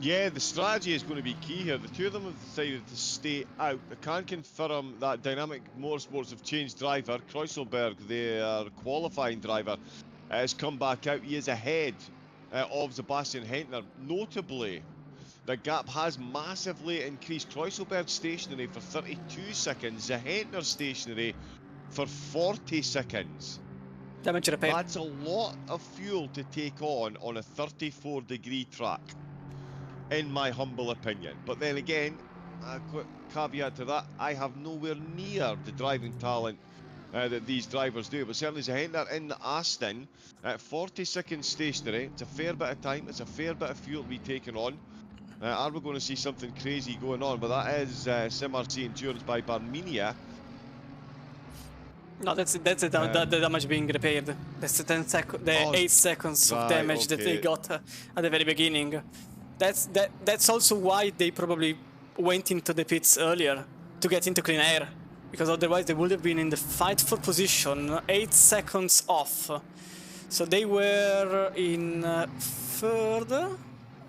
Yeah, the strategy is going to be key here. The two of them have decided to stay out. I can confirm that Dynamic Motorsports have changed driver. Kreuzelberg, their qualifying driver, has come back out. He is ahead of Sebastian Hentner. Notably, the gap has massively increased. Kreuzelberg stationary for 32 seconds. Hentner stationary for 40 seconds. Damage repair. That's a lot of fuel to take on a 34-degree track, in my humble opinion. But then again, a quick caveat to that, I have nowhere near the driving talent that these drivers do. But certainly Zahender in the Aston at 40 seconds stationary. It's a fair bit of time, it's a fair bit of fuel to be taken on. Are we going to see something crazy going on? But that is SimRC Endurance by Barminia. No, that's the damage being repaired. That's the 8 seconds of damage that they got at the very beginning. That's also why they probably went into the pits earlier, to get into clean air, because otherwise they would have been in the fight for position 8 seconds off. So they were in third,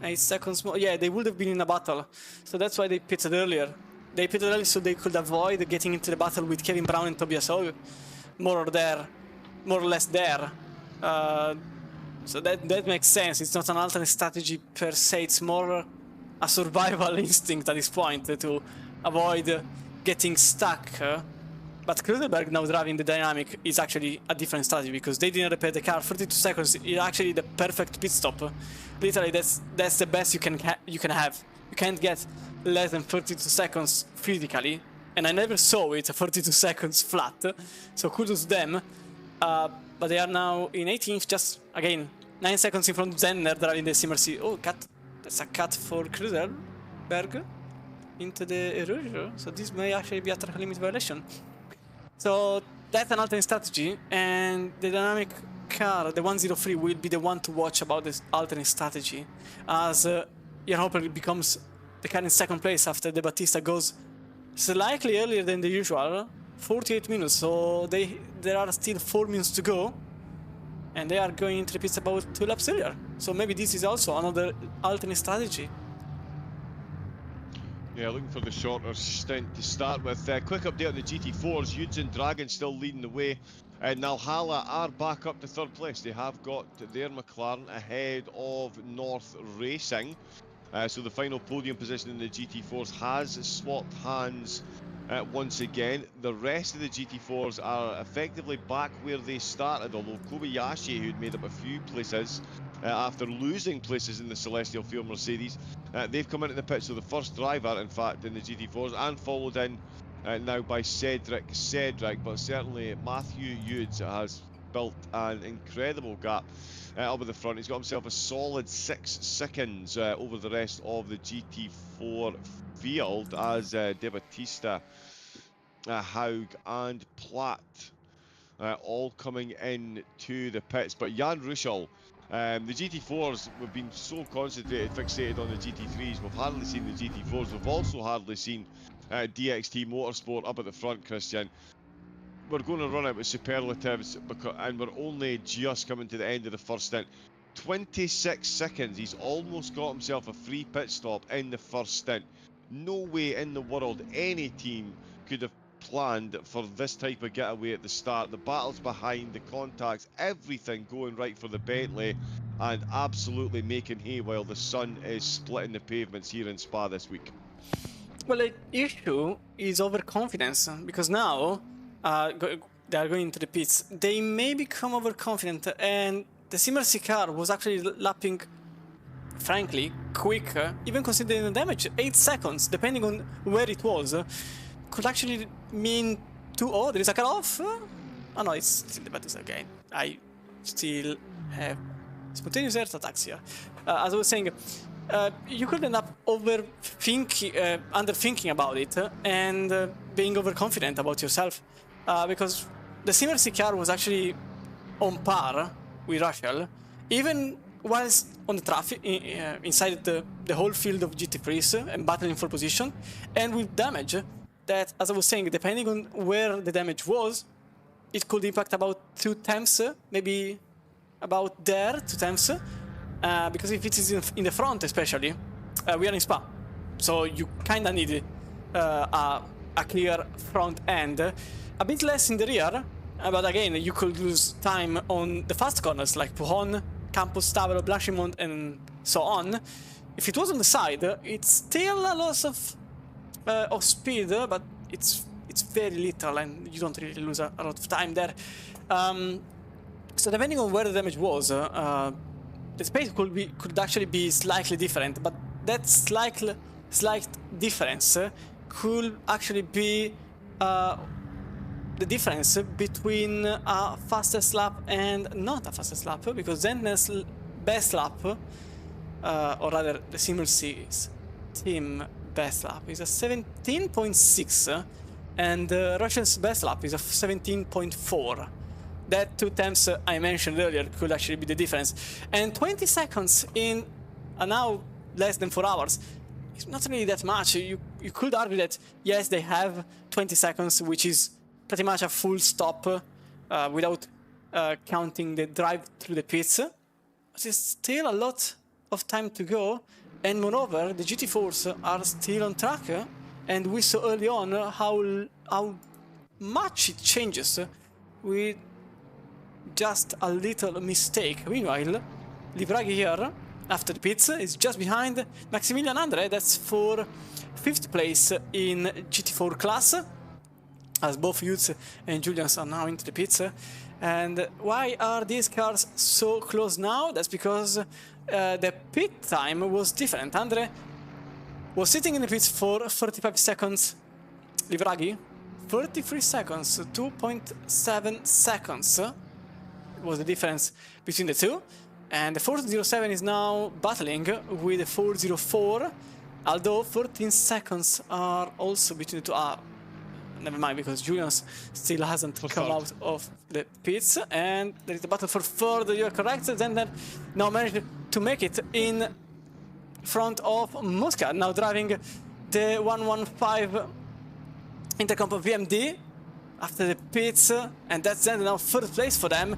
8 seconds more. Yeah, they would have been in a battle. So that's why they pitted earlier. They pitted early so they could avoid getting into the battle with Kevin Brown and Tobias Howe, more or less there. So that makes sense. It's not an alternate strategy per se. It's more a survival instinct at this point to avoid getting stuck. But Kreuzelberg now driving the Dynamic is actually a different strategy, because they didn't repair the car. 32 seconds is actually the perfect pit stop. Literally, that's the best you can have. You can't get less than 32 seconds physically and I never saw it 42 seconds flat, so kudos to them. But they are now in 18th, just again 9 seconds in front of Zenner driving the CMRC. Oh, cut! That's a cut for Kruderberg into the erasure, so this may actually be a track limit violation. So that's an alternate strategy, and the dynamic car, the 103, will be the one to watch about this alternate strategy, as Jan Hopper becomes the car in second place after the Battista goes slightly earlier than the usual, 48 minutes, so there are still 4 minutes to go, and they are going into the pits about 2 laps earlier. So maybe this is also another alternate strategy. Yeah, looking for the shorter stint to start with. Quick update on the GT4s. Yudes and Dragon still leading the way. Nalhala are back up to third place. They have got their McLaren ahead of North Racing. So the final podium position in the GT4s has swapped hands once again. The rest of the GT4s are effectively back where they started, although Kobayashi, who'd made up a few places after losing places in the Celestial Field Mercedes, they've come into the pit. So the first driver, in fact, in the GT4s, and followed in now by Cedric, but certainly Matthew Yudes has built an incredible gap up at the front. He's got himself a solid 6 seconds over the rest of the GT4 field, as De Battista, Haug and Platt all coming in to the pits. But Jan Ruschel, the GT4s, we've been so concentrated, fixated on the GT3s, we've hardly seen the GT4s. We've also hardly seen DXT Motorsport up at the front, Christian. We're going to run out with superlatives, and we're only just coming to the end of the first stint. 26 seconds, he's almost got himself a free pit stop in the first stint. No way in the world any team could have planned for this type of getaway at the start. The battles behind, the contacts, everything going right for the Bentley, and absolutely making hay while the sun is splitting the pavements here in Spa this week. Well, the issue is overconfidence, because now they are going into the pits. They may become overconfident, and the CMRC car was actually lapping, frankly, quicker, even considering the damage. 8 seconds, depending on where it was, could actually mean 2-0. There is a cut-off. Oh no, it's still the Battista again. I still have spontaneous air attacks here. As I was saying, you could end up underthinking about it and being overconfident about yourself, because the CMRC car was actually on par with Russell, even whilst on the traffic inside the whole field of GT3s and battling for position, and with damage that, as I was saying, depending on where the damage was, it could impact about 2 tenths, maybe about there 2 tenths, because if it is in the front especially, we are in Spa, so you kinda need a clear front end, a bit less in the rear, but again you could lose time on the fast corners like Pujon, Campos, Stavro, Blanchimont and so on. If it was on the side, it's still a loss of speed, but it's very little and you don't really lose a lot of time there. So depending on where the damage was, the space could actually be slightly different, but that slight difference could actually be the difference between a fastest lap and not a fastest lap, because Zentner's best lap, or rather the CMRC's team best lap, is a 17.6, and Russian's best lap is a 17.4. That 2 tenths I mentioned earlier could actually be the difference. And 20 seconds in now less than 4 hours is not really that much. You could argue that, yes, they have 20 seconds, which is pretty much a full stop without counting the drive through the pits. But there's still a lot of time to go. And moreover, the GT4s are still on track. And we saw early on how much it changes with just a little mistake. Meanwhile, Libraghi here, after the pits, is just behind Maximilian Andre. That's for 5th place in GT4 class, as both Yudes and Julians are now into the pits. And why are these cars so close now? That's because the pit time was different. Andre was sitting in the pits for 35 seconds Livraghi, 33 seconds, 2.7 seconds was the difference between the two. And the 407 is now battling with the 404, although 13 seconds are also between the two. Never mind, because Julian's still hasn't come out of the pits, and there is a battle for third. You're correct. Then now managed to make it in front of Muscat, now driving the 115 Intercomp VMD after the pits, and that's then now third place for them.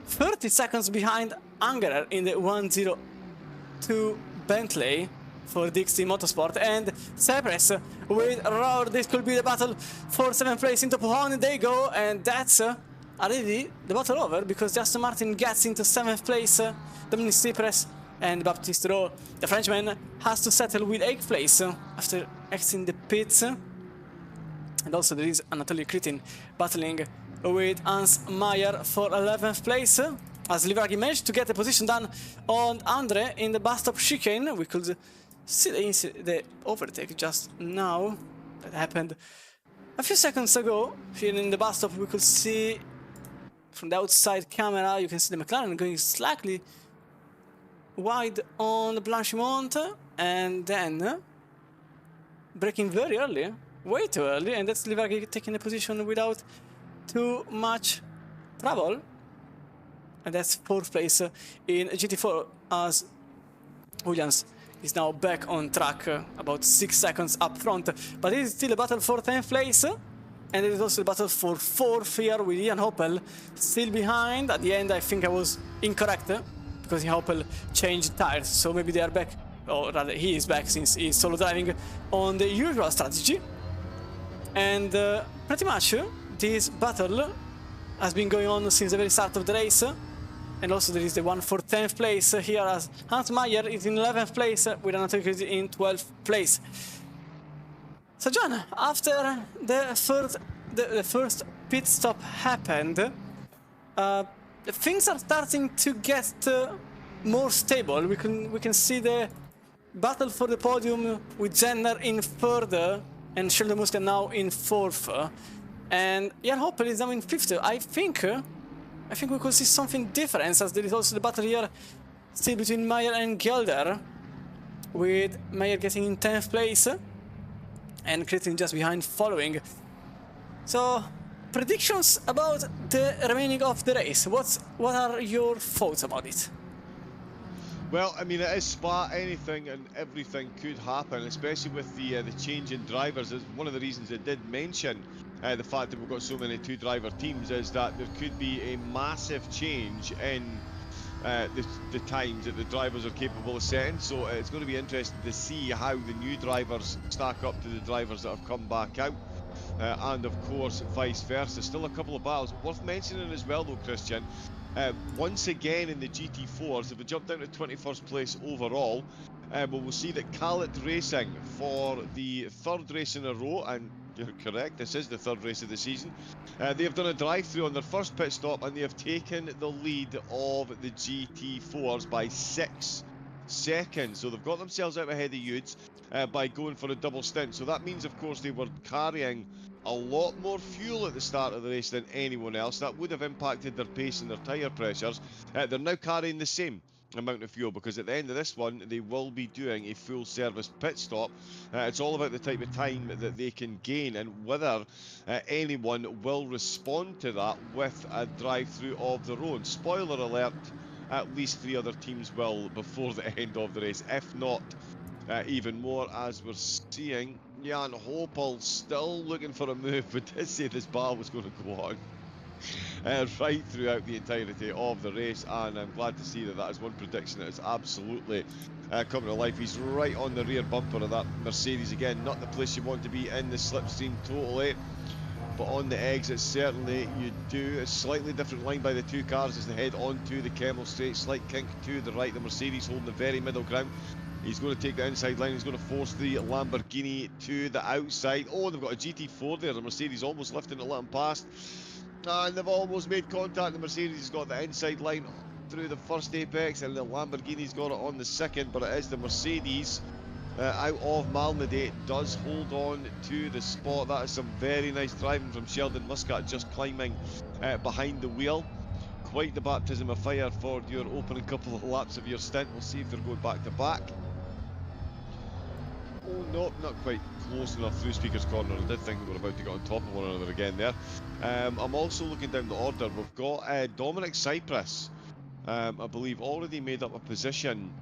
30 seconds behind Angerer in the 102 Bentley for DXT Motorsport, and Cypress with Roar. This could be the battle for 7th place into Pohon. They go, and that's already the battle over, because Aston Martin gets into 7th place. Dominic Cypress and Baptiste Rowe, the Frenchman, has to settle with 8th place after exiting the pits. And also there is Anatoly Kritin battling with Hans Meyer for 11th place, as Livraghi managed to get the position done on Andre in the bus stop chicane. We could see the overtake just now. That happened a few seconds ago. Here in the bus stop, we could see from the outside camera, you can see the McLaren going slightly wide on Blanchimont, and then braking very early, way too early, and that's Livraghi taking the position without too much trouble. And that's 4th place in GT4, as Williams is now back on track, about 6 seconds up front. But it is still a battle for 10th place, and it is also a battle for 4th here with Ian Hoppel still behind. At the end, I think I was incorrect, because Ian Hoppel changed tires, so maybe they are back, or rather he is back, since he is solo driving on the usual strategy. And pretty much this battle has been going on since the very start of the race. And also there is the one for 10th place here, as Hans Meyer is in 11th place with Anatoly in 12th place. So John, after the first pit stop happened, things are starting to get more stable. We can see the battle for the podium with Zenner in 3rd and Sheldon Muscat now in 4th. And Jan Hoppel is now in 5th. I think we could see something different, as there is also the battle here still between Meyer and Gelder, with Meyer getting in 10th place and Kritin just behind following. So, predictions about the remaining of the race. What are your thoughts about it? Well, I mean, it is Spa. Anything and everything could happen, especially with the change in drivers. It's one of the reasons I did mention the fact that we've got so many 2-driver teams, is that there could be a massive change in the times that the drivers are capable of setting. So it's going to be interesting to see how the new drivers stack up to the drivers that have come back out. And of course, vice versa. Still a couple of battles. Worth mentioning as well, though, Christian, once again in the GT4s, if we jump down to 21st place overall, we'll see that Khaled Racing, for the 3rd race in a row, and you're correct, this is the 3rd race of the season, they have done a drive-through on their first pit stop, and they have taken the lead of the GT4s by 6 seconds. So they've got themselves out ahead of Yudes by going for a double stint. So that means, of course, they were carrying a lot more fuel at the start of the race than anyone else. That would have impacted their pace and their tyre pressures. They're now carrying the same amount of fuel, because at the end of this one they will be doing a full service pit stop. It's all about the type of time that they can gain, and whether anyone will respond to that with a drive-through of their own. Spoiler alert, at least 3 other teams will before the end of the race, if not even more, as we're seeing Jan Hoppel still looking for a move, but did say this battle was going to go on right throughout the entirety of the race, and I'm glad to see that that is one prediction that is absolutely coming to life. He's right on the rear bumper of that Mercedes again, not the place you want to be in the slipstream totally, but on the exit certainly you do. A slightly different line by the 2 cars as they head onto the Kemmel Straight, slight kink to the right. The Mercedes holding the very middle ground. He's going to take the inside line, he's going to force the Lamborghini to the outside. Oh, they've got a GT4 there, the Mercedes almost lifting it, let him past. And they've almost made contact. The Mercedes has got the inside line through the first apex, and the Lamborghini's got it on the second, but it is the Mercedes out of Malmedy, does hold on to the spot. That is some very nice driving from Sheldon Muscat, just climbing behind the wheel. Quite the baptism of fire for your opening couple of laps of your stint. We'll see if they're going back to back. Oh no, not quite close enough through Speaker's Corner. I did think we were about to get on top of one another again there. I'm also looking down the order. We've got Dominic Cyprus, I believe, already made up a position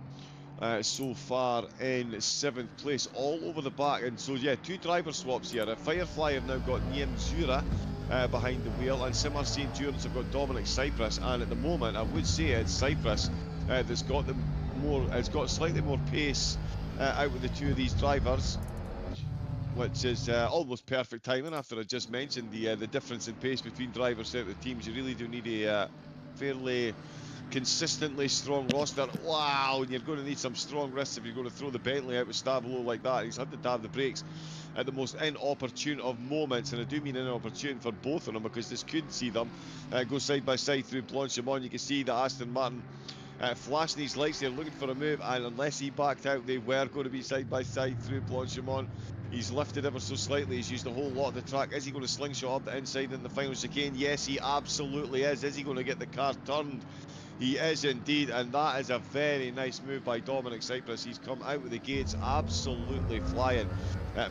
so far in 7th place, all over the back. And so yeah, 2 driver swaps here. Firefly have now got Niem Zura behind the wheel, and Simmercy Endurance have got Dominic Cyprus. And at the moment, I would say it's Cyprus that's got the more, it's got slightly more pace out with the 2 of these drivers, which is almost perfect timing after I just mentioned the difference in pace between drivers out of the teams. You really do need a fairly consistently strong roster. Wow, and you're going to need some strong wrists if you're going to throw the Bentley out with Stavolo like that. He's had to dab the brakes at the most inopportune of moments, and I do mean inopportune for both of them, because this couldn't see them go side by side through Blanchimont. You can see that Aston Martin flashing these lights there, looking for a move, and unless he backed out, they were going to be side by side through Blanchimont. He's lifted ever so slightly. He's used a whole lot of the track. Is he going to slingshot up the inside in the final chicane? Yes, he absolutely is. Is he going to get the car turned? He is indeed, and that is a very nice move by Dominic Cyprus. He's come out with the gates absolutely flying,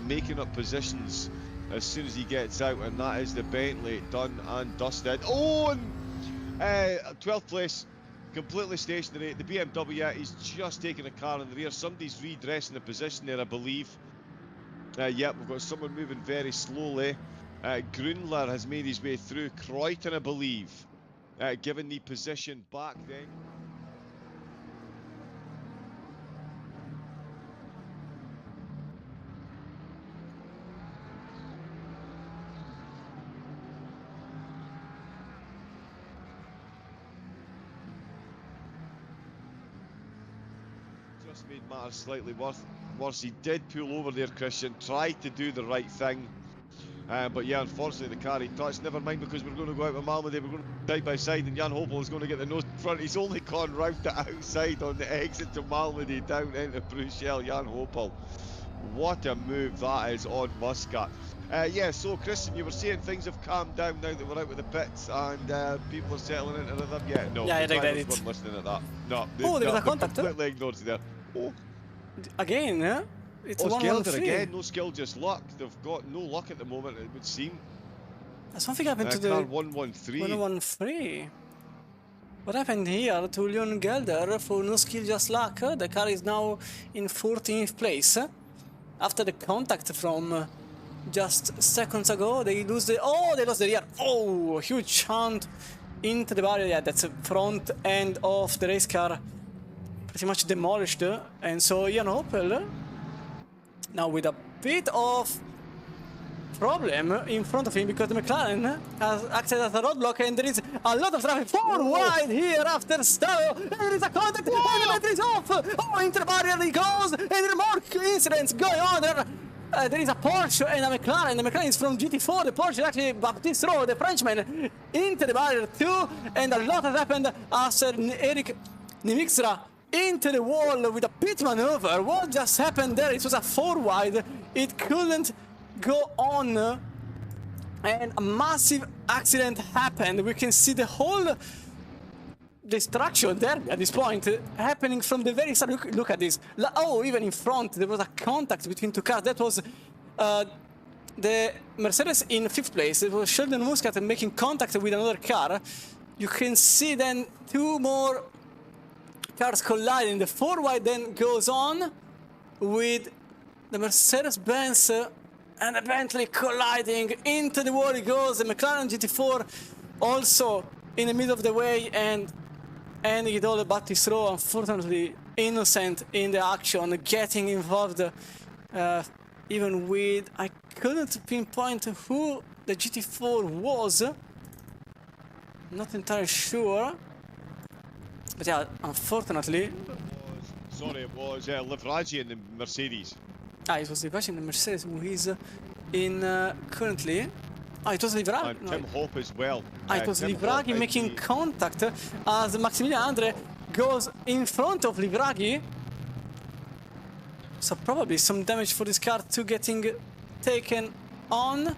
making up positions as soon as he gets out, and that is the Bentley done and dusted. Oh, and 12th place, completely stationary. The BMW, he's just taking a car in the rear. Somebody's redressing the position there, I believe. Yep, we've got someone moving very slowly. Grunler has made his way through. Crichton, I believe, given the position back then. Just made matters slightly worse. He did pull over there, Christian, tried to do the right thing. But yeah, unfortunately the car he touched. Never mind, because we're going to go out with Malmedy. We're going to side by side, and Jan Hopel is going to get the nose in front. He's only gone round the outside on the exit to Malmedy down into Bruxelles. Jan Hopel, what a move that is on Muscat. Yeah, so Christian, you were saying things have calmed down now that we're out with the pits, and people are settling into rhythm. Yeah, no, yeah, the drivers weren't listening at that. No, there was a contact. Completely ignored you there. Oh. Again, huh? It's Skelder again, no skill, just luck. They've got no luck at the moment, it would seem. Something happened to the car 113. 113. What happened here to Leon Gelder for no skill, just luck? The car is now in 14th place. After the contact from just seconds ago, they lose the... Oh, they lost the rear. Oh, huge shunt into the barrier. Yeah, that's the front end of the race car. Pretty much demolished, and so Jan Hopel now with a bit of problem in front of him, because the McLaren has acted as a roadblock, and there is a lot of traffic 4 wide here after Stowe, and there is a contact, and the battery is off. Oh, into the barrier he goes, and there are more incidents going on there. There is a Porsche and a McLaren. The McLaren is from GT4. The Porsche is actually Baptiste Rowe, the Frenchman, into the barrier too, and a lot has happened after Eric Nimixra into the wall with a pit maneuver. What just happened there? It was a 4 wide. It couldn't go on, and a massive accident happened. We can see the whole destruction there at this point happening from the very start. Look at this. Oh, even in front there was a contact between 2 cars. That was the Mercedes in 5th place. It was Sheldon Muscat making contact with another car. You can see then 2 more cars colliding. The 4 wide then goes on with the Mercedes-Benz and the Bentley colliding. Into the wall it goes. The McLaren GT4 also in the middle of the way, and Guido Baptiste Rowe, unfortunately innocent in the action, getting involved even with... I couldn't pinpoint who the GT4 was. Not entirely sure. But yeah, unfortunately... Sorry, it was Livragi in the Mercedes. It was Livragi in the Mercedes, who is in currently... it was Livragi. And Tim Hope as well. It was Livragi making contact as Maximilian Andre goes in front of Livragi. So probably some damage for this car to getting taken on.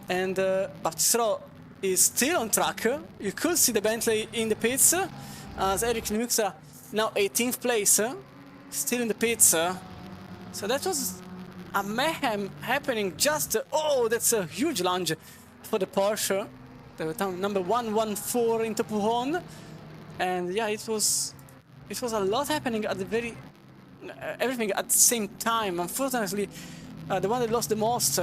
And Baptistero is still on track. You could see the Bentley in the pits as Eric Nimuxa now 18th place, still in the pits. So that was a mayhem happening just... oh, that's a huge lunge for the Porsche. The number 114 into Pujon. And yeah, it was a lot happening at the very... everything at the same time. Unfortunately, the one that lost the most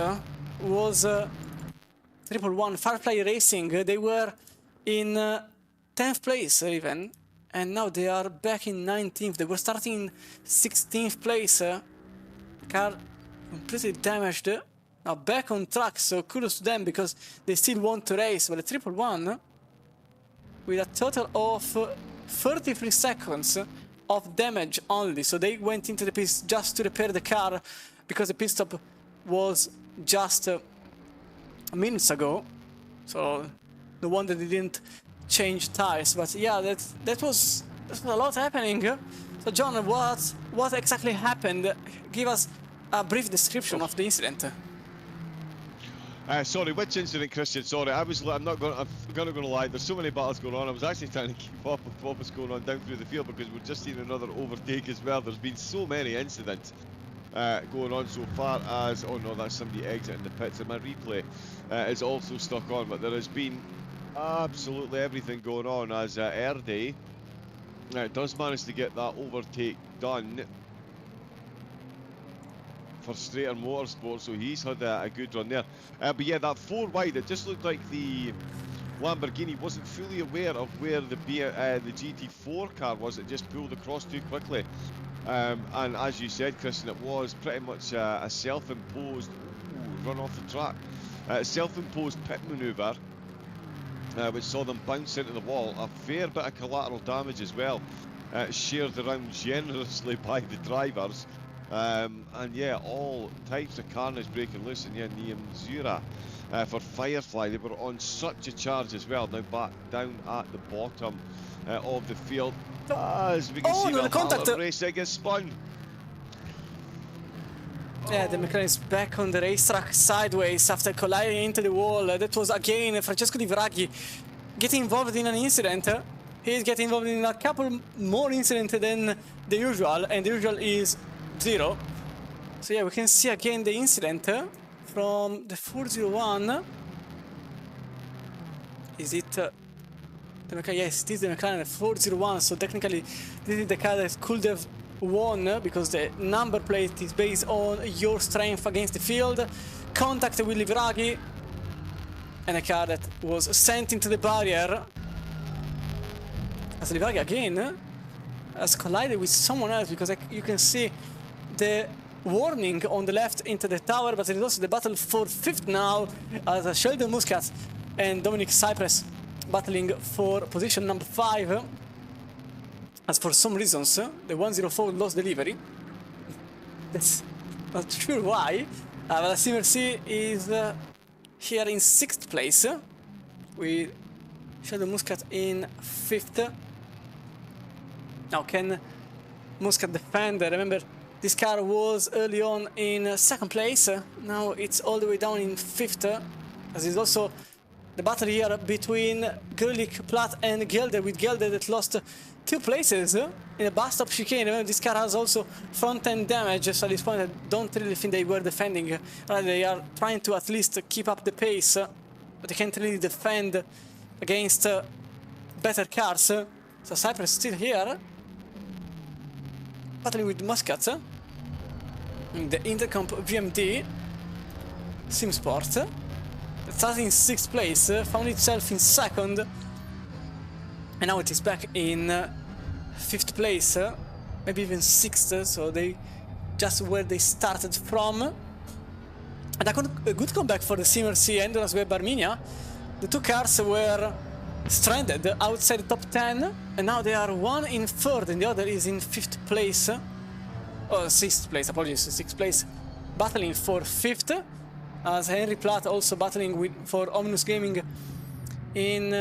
was 111 Firefly Racing. They were in 10th place even, and now they are back in 19th. They were starting in 16th place. Car completely damaged. Now back on track, so kudos to them because they still want to race. But the 111, with a total of 33 seconds of damage only, so they went into the pits just to repair the car because the pit stop was just minutes ago, so no wonder they didn't change tires. But yeah, that was a lot happening. So John, what exactly happened? Give us a brief description of the incident. Sorry, which incident, Christian? Sorry, I'm gonna lie. There's so many battles going on. I was actually trying to keep up with what was going on down through the field because we've just seen another overtake as well. There's been so many incidents going on so far as... oh no, that's somebody exiting the pits, and my replay is also stuck on. But there has been absolutely everything going on as Erdi does manage to get that overtake done for Straighter Motorsport, so he's had a good run there. But yeah, that 4 wide, it just looked like the Lamborghini wasn't fully aware of where the GT4 car was. It just pulled across too quickly. And as you said, Christian, it was pretty much a self-imposed run off the track. Self-imposed pit manoeuvre, which saw them bounce into the wall. A fair bit of collateral damage as well, shared around generously by the drivers. And yeah, all types of carnage breaking loose. And yeah, Liam Zura for Firefly, they were on such a charge as well. Now back down at the bottom of the field, as we can see the contact racing is spun. Yeah, the McLaren is back on the racetrack sideways after colliding into the wall. That was again Francesco Di Vraghi getting involved in an incident. He's getting involved in a couple more incidents than the usual, and the usual is 0. So yeah, we can see again the incident from the 401. Is it the McLaren? Yes, it is the McLaren 401. So technically, this is the car that could have won because the number plate is based on your strength against the field. Contact with Livraghi, and a car that was sent into the barrier. As Livraghi again has collided with someone else, because you can see the warning on the left into the tower, but it is also the battle for 5th now as Sheldon Muscat and Dominic Cypress battling for position number 5. As for some reasons, the 104 lost delivery. That's not sure why. But Simmer C is here in 6th place with Sheldon Muscat in 5th. Now can Muscat defend? Remember, this car was early on in 2nd place. Now it's all the way down in 5th. As is also the battle here between Grulich, Platt and Gelder, with Gelder that lost 2 places in the bus stop chicane. Remember, this car has also front-end damage, so at this point I don't really think they were defending. They are trying to at least keep up the pace, but they can't really defend against better cars. So Cypress still here, battling with Muscat in the Intercomp VMD Sim Sport. It started in 6th place, found itself in 2nd, and now it is back in 5th place, maybe even 6th, so they just where they started from. And a good comeback for the Simmer C Endurance Web Armenia. The 2 cars were stranded outside the top 10, and now they are one in 3rd and the other is in 5th place. Oh, 6th place, apologies, 6th place, battling for 5th. As Henry Platt also battling for Omnus Gaming in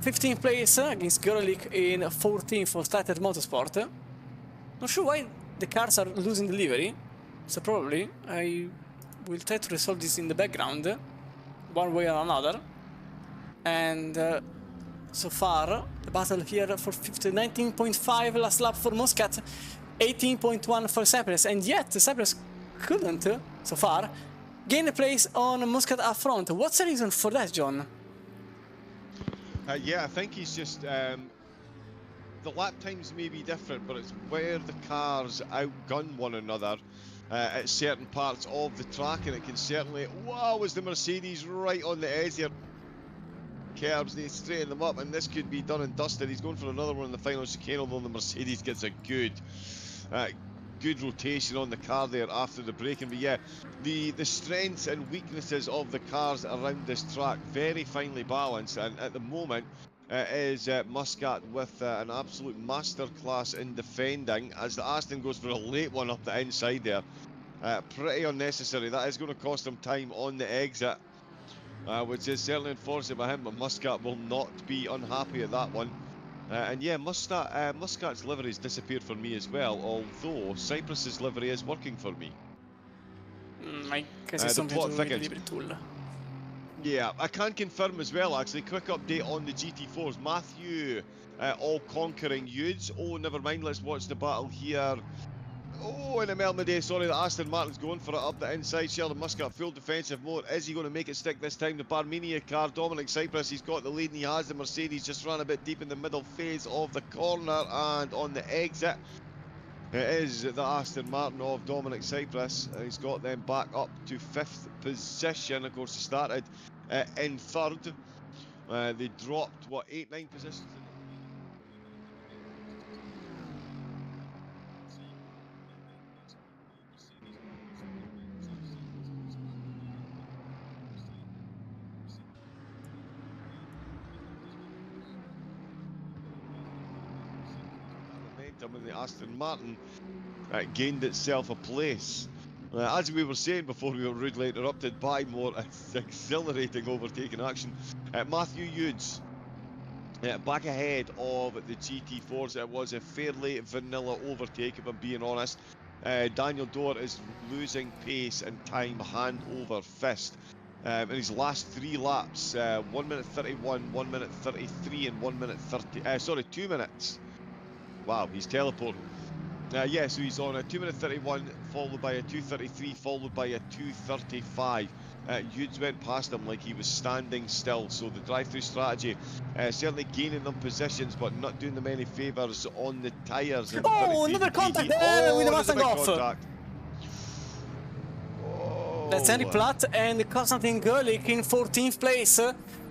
15th place against Gerlich in 14th for Starter Motorsport. Not sure why the cars are losing delivery. So probably I will try to resolve this in the background, one way or another. And so far, the battle here for 19.5 last lap for Muscat, 18.1 for Cyprus, and yet Cyprus couldn't, so far, gain a place on Muscat up front. What's the reason for that, John? Yeah, I think he's just... the lap times may be different, but it's where the cars outgun one another at certain parts of the track, and it can certainly... Wow, was the Mercedes right on the edge here. Curbs, they straighten them up, and this could be done and dusted. He's going for another one in the final chicane, although the Mercedes gets a good rotation on the car there after the braking. But yeah, the strengths and weaknesses of the cars around this track very finely balanced, and at the moment is Muscat with an absolute masterclass in defending as the Aston goes for a late one up the inside there. Pretty unnecessary. That is going to cost him time on the exit. Which is certainly unfortunate by him, but Muscat will not be unhappy at that one. And yeah, Muscat's livery has disappeared for me as well, although Cyprus's livery is working for me. I guess it's something to do with the livery tool. Yeah, I can confirm as well, actually. Quick update on the GT4s. Matthew all conquering Yudes. Oh, never mind, let's watch the battle here. Oh, in the Melmaday, sorry, the Aston Martin's going for it up the inside. Sheldon Muscat, full defensive mode. Is he going to make it stick this time? The Barmenia car, Dominic Cyprus, he's got the lead and he has the Mercedes. Just ran a bit deep in the middle phase of the corner, and on the exit, it is the Aston Martin of Dominic Cyprus. He's got them back up to 5th position. Of course, he started in 3rd. They dropped, what, 8-9 positions? When the Aston Martin gained itself a place. As we were saying before we were rudely interrupted by more exhilarating overtaking action, Matthew Yudes back ahead of the GT4s. It was a fairly vanilla overtake, if I'm being honest. Daniel Dorr is losing pace and time hand over fist. In his last 3 laps, 1 minute 31, 1 minute 33 and 1 minute 30, sorry, 2 minutes. Wow, he's teleporting. Yeah, so he's on a 2 minute 31, followed by a 2:33, followed by a 2:35. Yudes went past him like he was standing still, so the drive-through strategy certainly gaining them positions, but not doing them any favours on the tyres. Oh, another contact there with the Mustang off. Oh. That's Henry Platt and Konstantin Gerlich in 14th place.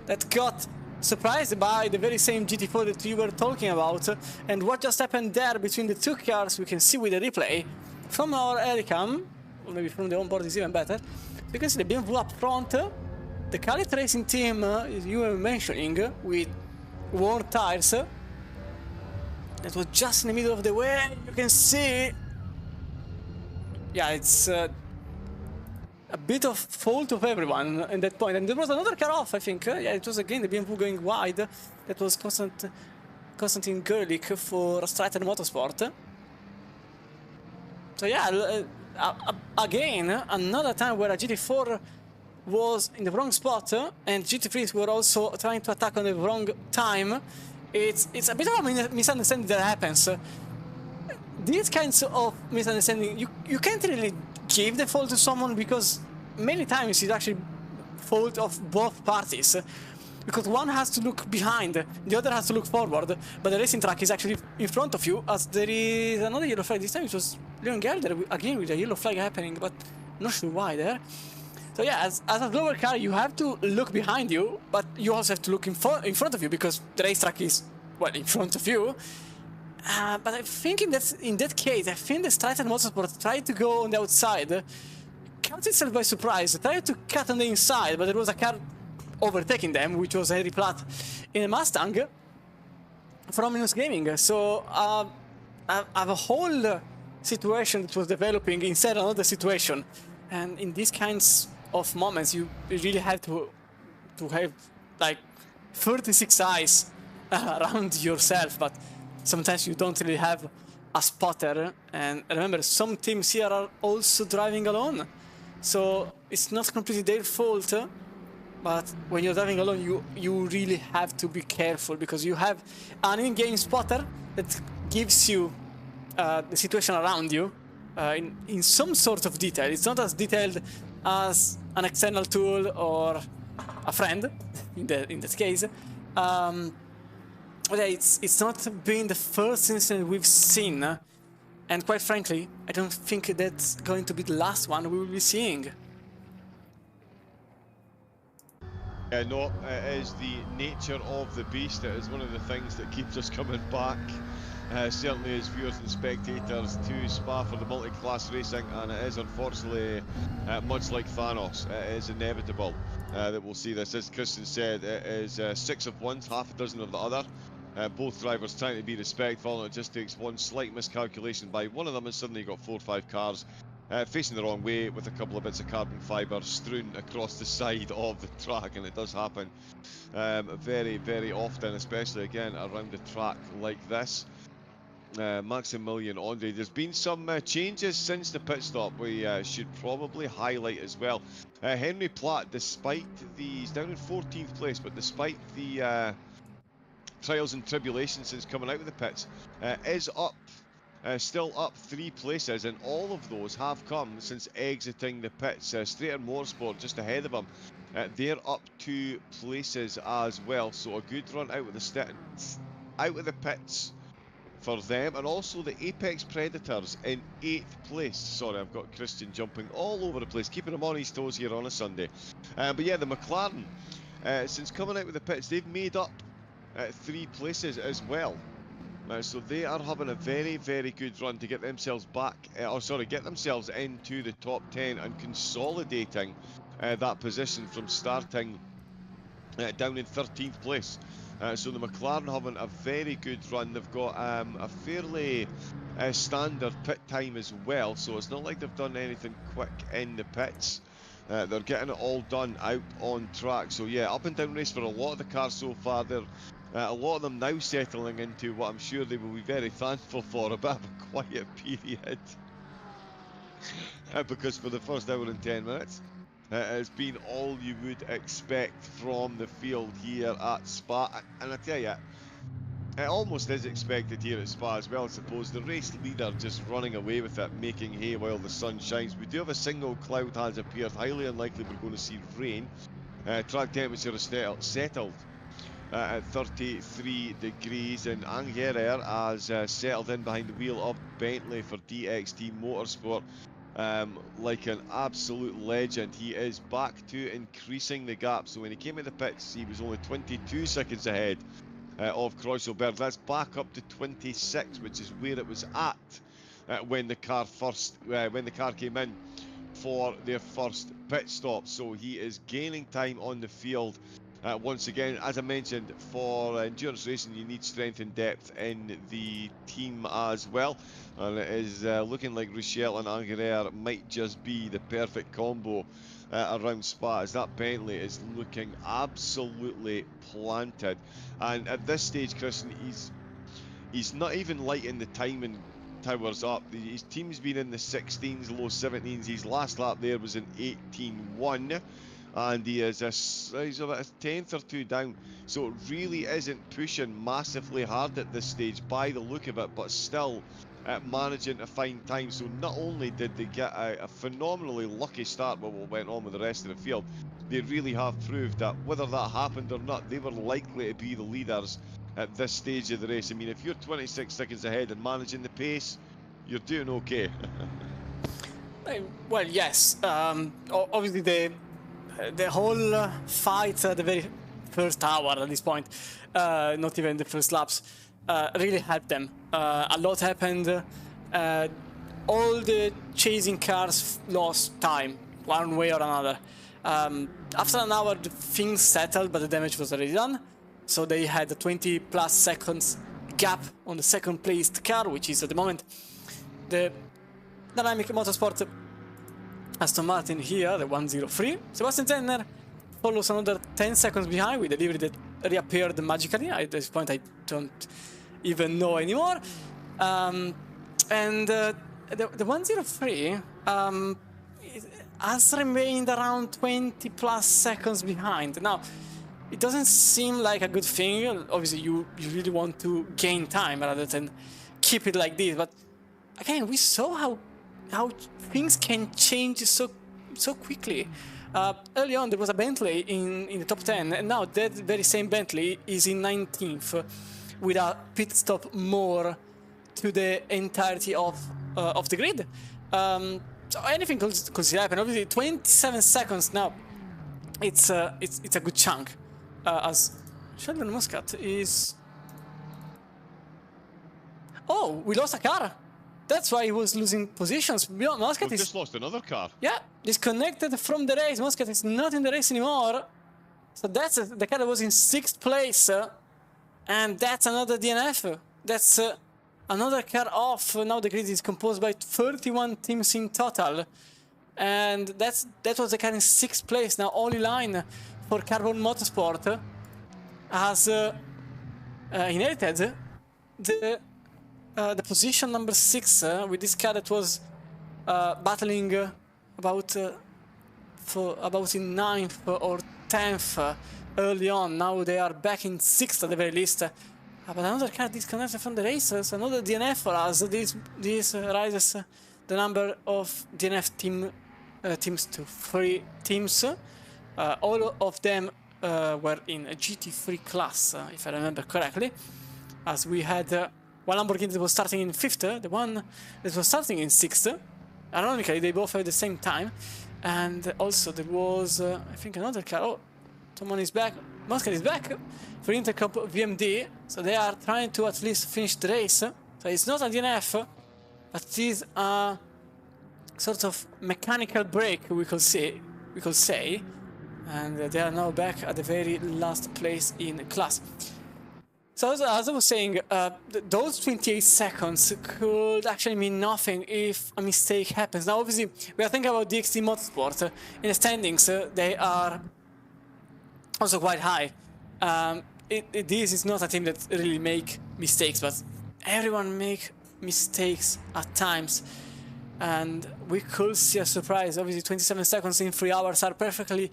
That got surprised by the very same GT4 that you were talking about. And what just happened there between the two cars, we can see with the replay from our Aircam, or maybe from the onboard is even better. You can see the BMW up front, the Khalid Racing team you were mentioning with worn tires. That was just in the middle of the way. You can see, yeah, it's a bit of fault of everyone at that point. And there was another car off, I think. Yeah, it was again the BMW going wide. That was Konstantin Gerlich for Stratton Motorsport. So yeah, again, another time where a GT4 was in the wrong spot and GT3s were also trying to attack on the wrong time. It's a bit of a misunderstanding that happens. These kinds of misunderstanding, you can't really give the fault to someone, because many times it's actually fault of both parties. Because one has to look behind, the other has to look forward, but the racing track is actually in front of you, as there is another yellow flag. This time it was Leon Gelder, again with a yellow flag happening, but not sure why there. So yeah, as a lower car, you have to look behind you, but you also have to look in front of you, because the racetrack is, well, in front of you. But I think in that case, I think the Stratton Motorsport tried to go on the outside, caught itself by surprise, tried to cut on the inside, but there was a car overtaking them, which was Henry Platt in a Mustang from Minus Gaming. So I have a whole situation that was developing inside another situation, and in these kinds of moments, you really have to have like 36 eyes around yourself, but sometimes you don't really have a spotter. And remember, some teams here are also driving alone, so it's not completely their fault. But when you're driving alone, you really have to be careful, because you have an in-game spotter that gives you the situation around you in some sort of detail. It's not as detailed as an external tool or a friend in this case. But yeah, it's not been the first incident we've seen, and quite frankly, I don't think that's going to be the last one we will be seeing. Yeah, no, it is the nature of the beast. It is one of the things that keeps us coming back, certainly as viewers and spectators, to Spa for the multi-class racing, and it is unfortunately, much like Thanos, it is inevitable that we'll see this. As Christian said, it is 6 of one, half a dozen of the other. Both drivers trying to be respectful, and it just takes one slight miscalculation by one of them, and suddenly you've got 4 or 5 cars facing the wrong way with a couple of bits of carbon fibre strewn across the side of the track, and it does happen very, very often, especially again around a track like this. Maximilian Andre, there's been some changes since the pit stop we should probably highlight as well. Henry Platt, despite he's down in 14th place, but despite the trials and tribulations since coming out of the pits, is up. Still up 3 places, and all of those have come since exiting the pits. Straighter Motorsport just ahead of him. They're up 2 places as well, so a good run out of the pits for them, and also the Apex Predators in 8th place. Sorry, I've got Christian jumping all over the place, keeping him on his toes here on a Sunday. But yeah, the McLaren, since coming out of the pits, they've made up 3 places as well. So they are having a very, very good run to get themselves back, get themselves into the top 10 and consolidating that position from starting down in 13th place. So the McLaren having a very good run. They've got a fairly standard pit time as well, so it's not like they've done anything quick in the pits. They're getting it all done out on track. So yeah, up and down race for a lot of the cars so far. They're a lot of them now settling into what I'm sure they will be very thankful for, a bit of a quiet period. Because for the first hour and 10 minutes, it has been all you would expect from the field here at Spa. And I tell you, it almost is expected here at Spa as well, I suppose. The race leader just running away with it, making hay while the sun shines. We do have a single cloud has appeared. Highly unlikely we're going to see rain. Track temperature is settled at 33 degrees, and Angerer has settled in behind the wheel of Bentley for DXT Motorsport like an absolute legend. He is back to increasing the gap. So when he came in the pits, he was only 22 seconds ahead of Kreuzelberg. That's back up to 26, which is where it was at when the car came in for their first pit stop. So he is gaining time on the field. Once again, as I mentioned, for endurance racing you need strength and depth in the team as well, and it is looking like Rochelle and Angerer might just be the perfect combo around Spa, as that Bentley is looking absolutely planted. And at this stage, Christian, he's not even lighting the timing towers up. His team's been in the 16s, low 17s. His last lap there was an 18.1. And he is he's about a 10th or 2 down, so it really isn't pushing massively hard at this stage by the look of it, but still managing to find time. So not only did they get a phenomenally lucky start with what went on with the rest of the field, they really have proved that whether that happened or not, they were likely to be the leaders at this stage of the race. I mean, if you're 26 seconds ahead and managing the pace, you're doing okay. Well, yes. Obviously, the whole fight at the very first hour at this point, not even the first laps, really helped them. A lot happened. All the chasing cars lost time, one way or another. After an hour, things settled, but the damage was already done. So they had a 20 plus seconds gap on the second placed car, which is at the moment the Dynamic Motorsport Aston Martin here, the 103. Sebastian Zenner follows another 10 seconds behind with a livery that reappeared magically. At this point, I don't even know anymore. And the 103 has remained around 20 plus seconds behind. Now, it doesn't seem like a good thing. Obviously, you really want to gain time rather than keep it like this. But again, we saw how things can change so quickly. Early on, there was a Bentley in the top 10, and now that very same Bentley is in 19th with a pit stop more to the entirety of the grid. So anything could still happen. Obviously, 27 seconds now. It's a good chunk. As Sheldon Muscat is. Oh, we lost a car. That's why he was losing positions. Muscat We've just lost another car. Yeah, disconnected from the race. Muscat is not in the race anymore. So that's the car that was in 6th place. And that's another DNF. That's another car off. Now the grid is composed by 31 teams in total. And that was the car in 6th place. Now only line for Carbon Motorsport has inherited the position number 6 with this car that was battling about in 9th or 10th early on. Now they are back in 6th at the very least. But another car disconnected from the races, another DNF for us. This rises the number of DNF teams to 3 teams. All of them were in a GT3 class, if I remember correctly, as we had one Lamborghini that was starting in 5th, the one that was starting in 6th. Ironically, they both at the same time. And also there was, I think, another car. Oh, someone is back. Muscat is back for Intercup VMD. So they are trying to at least finish the race. So it's not a DNF, but it is a sort of mechanical break, we could say. And they are now back at the very last place in class. So as I was saying, those 28 seconds could actually mean nothing if a mistake happens. Now obviously, we are thinking about DXT Motorsport. In the standings, they are also quite high. This is not a team that really make mistakes, but everyone make mistakes at times. And we could see a surprise. Obviously, 27 seconds in 3 hours are perfectly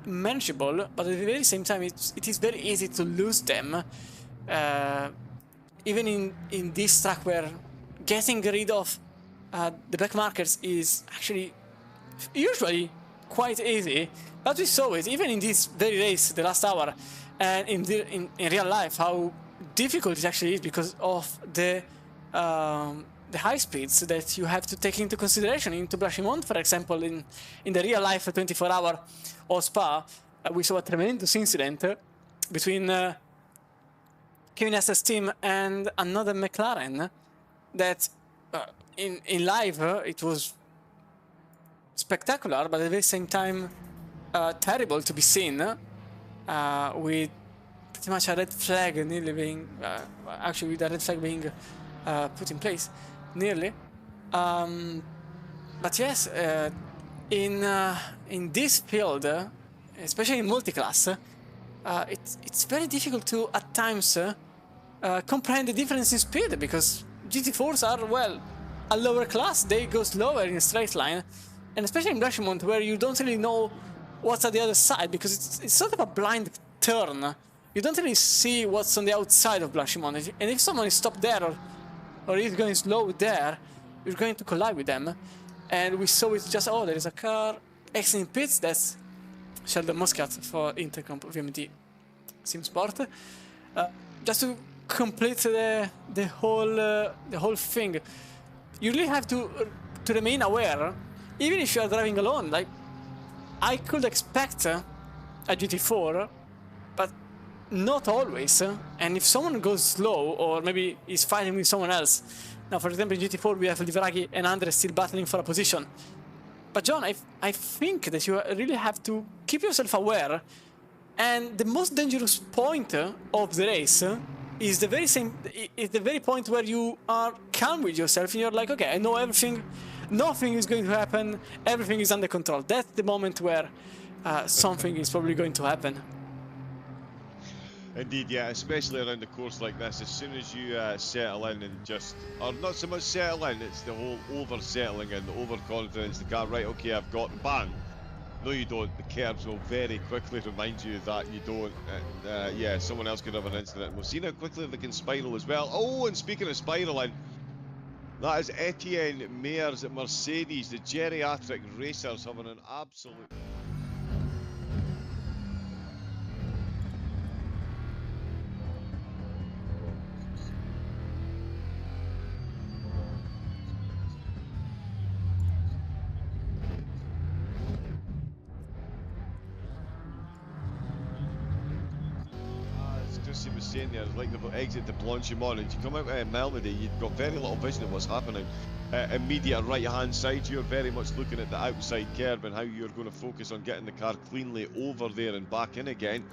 manageable, but at the very same time, it is very easy to lose them. Even in this track where getting rid of the back markers is actually usually quite easy. But we saw it even in this very race, the last hour, and in real life, how difficult it actually is because of the high speeds that you have to take into consideration. Into Blanchimont, for example, in the real life 24-hour of Spa, we saw a tremendous incident between Kevin Estes' team and another McLaren that in live it was spectacular, but at the very same time terrible to be seen, with pretty much a red flag nearly being actually with a red flag being put in place nearly. But yes, in this field, especially in multi-class, it's very difficult to at times comprehend the difference in speed, because GT4s are, well, a lower class, they go slower in a straight line, and especially in Blanchimont, where you don't really know what's at the other side, because it's sort of a blind turn. You don't really see what's on the outside of Blanchimont, and if someone is stopped there or is going slow there, you're going to collide with them. And we saw it just, oh, there is a car exiting pits. That's Sheldon Muscat for Intercomp VMD Sim Sport. Just to complete the whole thing, you really have to remain aware, even if you are driving alone. Like, I could expect a GT4, but not always. And if someone goes slow, or maybe is fighting with someone else. Now, for example, in GT4 we have Liveraghi and Andre still battling for a position. But John, I think that you really have to keep yourself aware. And the most dangerous point of the race is the very point where you are calm with yourself and you're like, okay, I know everything, nothing is going to happen, everything is under control. That's the moment where something is probably going to happen. Indeed, yeah, especially around a course like this. As soon as you settle in and just, or not so much settle in, it's the whole over-settling and the overconfidence. The car, right, okay, I've got, bang. No, you don't. The curbs will very quickly remind you that you don't. And yeah, someone else could have an incident. We've seen how quickly they can spiral as well. Oh, and speaking of spiraling, that is Etienne Mayers at Mercedes, the geriatric racers having an absolute... Chrissy was saying there, like the exit to Blanchimont, and you come out of Melody, you've got very little vision of what's happening. Immediate right hand side, you're very much looking at the outside curve and how you're going to focus on getting the car cleanly over there and back in again.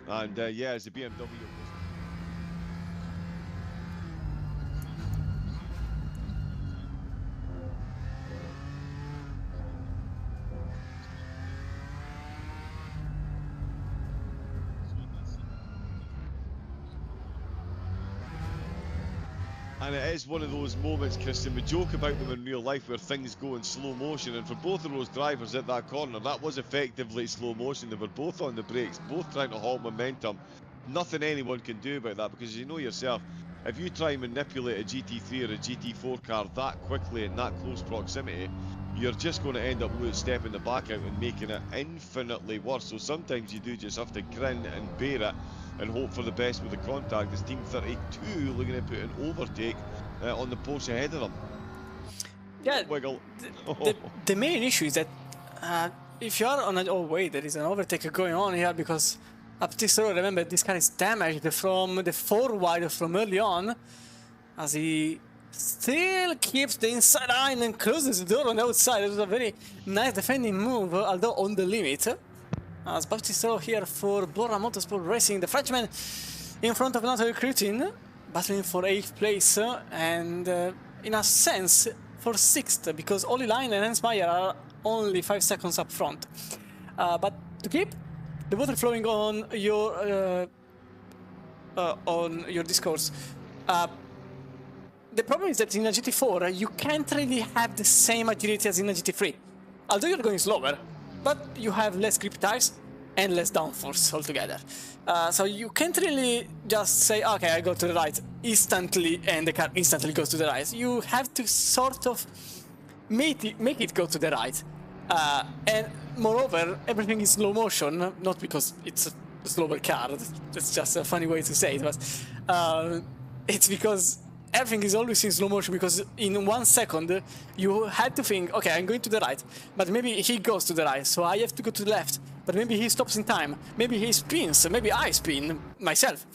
And yeah, as the BMW And it is one of those moments, Christian, we joke about them in real life where things go in slow motion, and for both of those drivers at that corner, that was effectively slow motion. They were both on the brakes, both trying to halt momentum. Nothing anyone can do about that, because you know yourself, if you try and manipulate a GT3 or a GT4 car that quickly in that close proximity, you're just going to end up stepping the back out and making it infinitely worse. So sometimes you do just have to grin and bear it and hope for the best with the contact. As Team 32 looking to put an overtake on the Porsche ahead of them. Yeah, Wiggle. The main issue is that if you are on a... Oh wait, there is an overtake going on here because up this road, remember, this car is damaged from the 4 wide from early on, as he still keeps the inside line and closes the door on the outside. It was a very nice defending move, although on the limit. As Baptiste here for Bora Motorsport Racing, the Frenchman in front of Natalie Crutin, battling for 8th place and in a sense for 6th, because Olli Line and Hans Meyer are only 5 seconds up front. But to keep the water flowing on your discourse, the problem is that in a GT4 you can't really have the same agility as in a GT3, although you're going slower. But you have less grip tires and less downforce altogether. So you can't really just say, okay, I go to the right instantly and the car instantly goes to the right. You have to sort of make it go to the right. And moreover, everything is slow motion, not because it's a slower car, that's just a funny way to say it, but it's because everything is always in slow motion, because in 1 second you had to think, okay, I'm going to the right, but maybe he goes to the right, so I have to go to the left, but maybe he stops in time, maybe he spins, maybe I spin myself.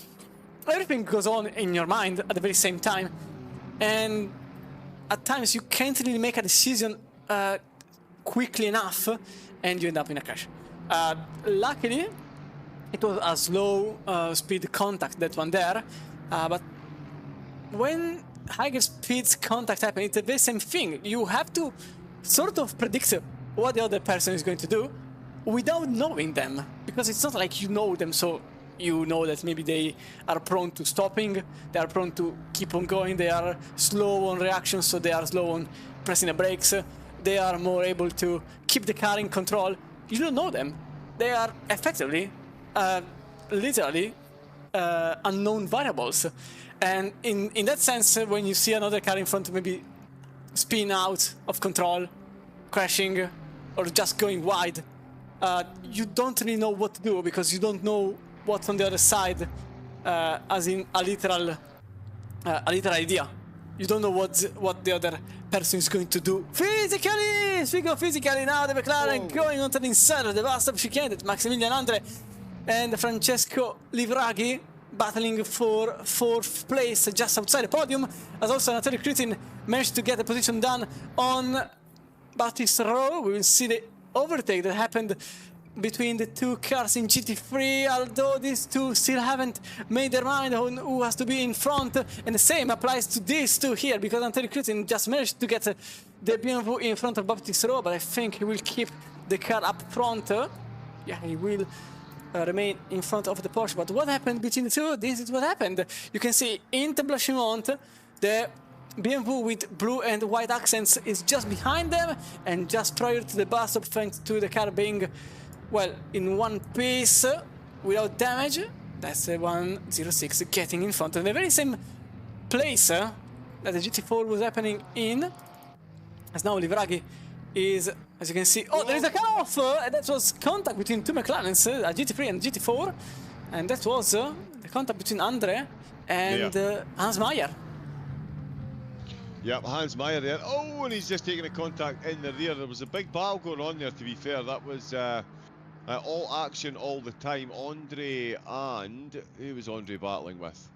Everything goes on in your mind at the very same time, and at times you can't really make a decision quickly enough, and you end up in a crash. Luckily, it was a slow speed contact, that one there, but when higher speeds contact happen, it's the very same thing. You have to sort of predict what the other person is going to do without knowing them, because it's not like you know them, so you know that maybe they are prone to stopping, they are prone to keep on going, they are slow on reaction, so they are slow on pressing the brakes, they are more able to keep the car in control. You don't know them. They are effectively, literally, unknown variables. And in that sense, when you see another car in front, maybe spin out of control, crashing, or just going wide, you don't really know what to do, because you don't know what's on the other side, as in a literal idea. You don't know what the other person is going to do physically. Speaking of physically, now the McLaren going onto the inside of the vast chicane, Maximilian Andre and Francesco Livraghi battling for 4th place just outside the podium, as also Natalie Crutin managed to get the position done on Baptiste Rowe. We will see the overtake that happened between the 2 cars in GT3, although these 2 still haven't made their mind on who has to be in front, and the same applies to these 2 here, because Natalie Crutin just managed to get the BMW in front of Baptiste Rowe, but I think he will keep the car up front. Yeah, he will remain in front of the Porsche. But what happened between the two? This is what happened. You can see in the Blanchimont, the BMW with blue and white accents is just behind them and just prior to the bus stop, thanks to the car being, well, in one piece without damage. That's the 106 getting in front of the very same place that the GT4 was happening in. As now Livraghi is, as you can see, oh, there is a cut-off! That was contact between two McLarens, a GT3 and GT4, and that was the contact between Andre and Hans Meyer. Yep, Hans Meyer there. Oh, and he's just taking a contact in the rear. There was a big battle going on there, to be fair. That was all action all the time. Andre and... who was Andre battling with?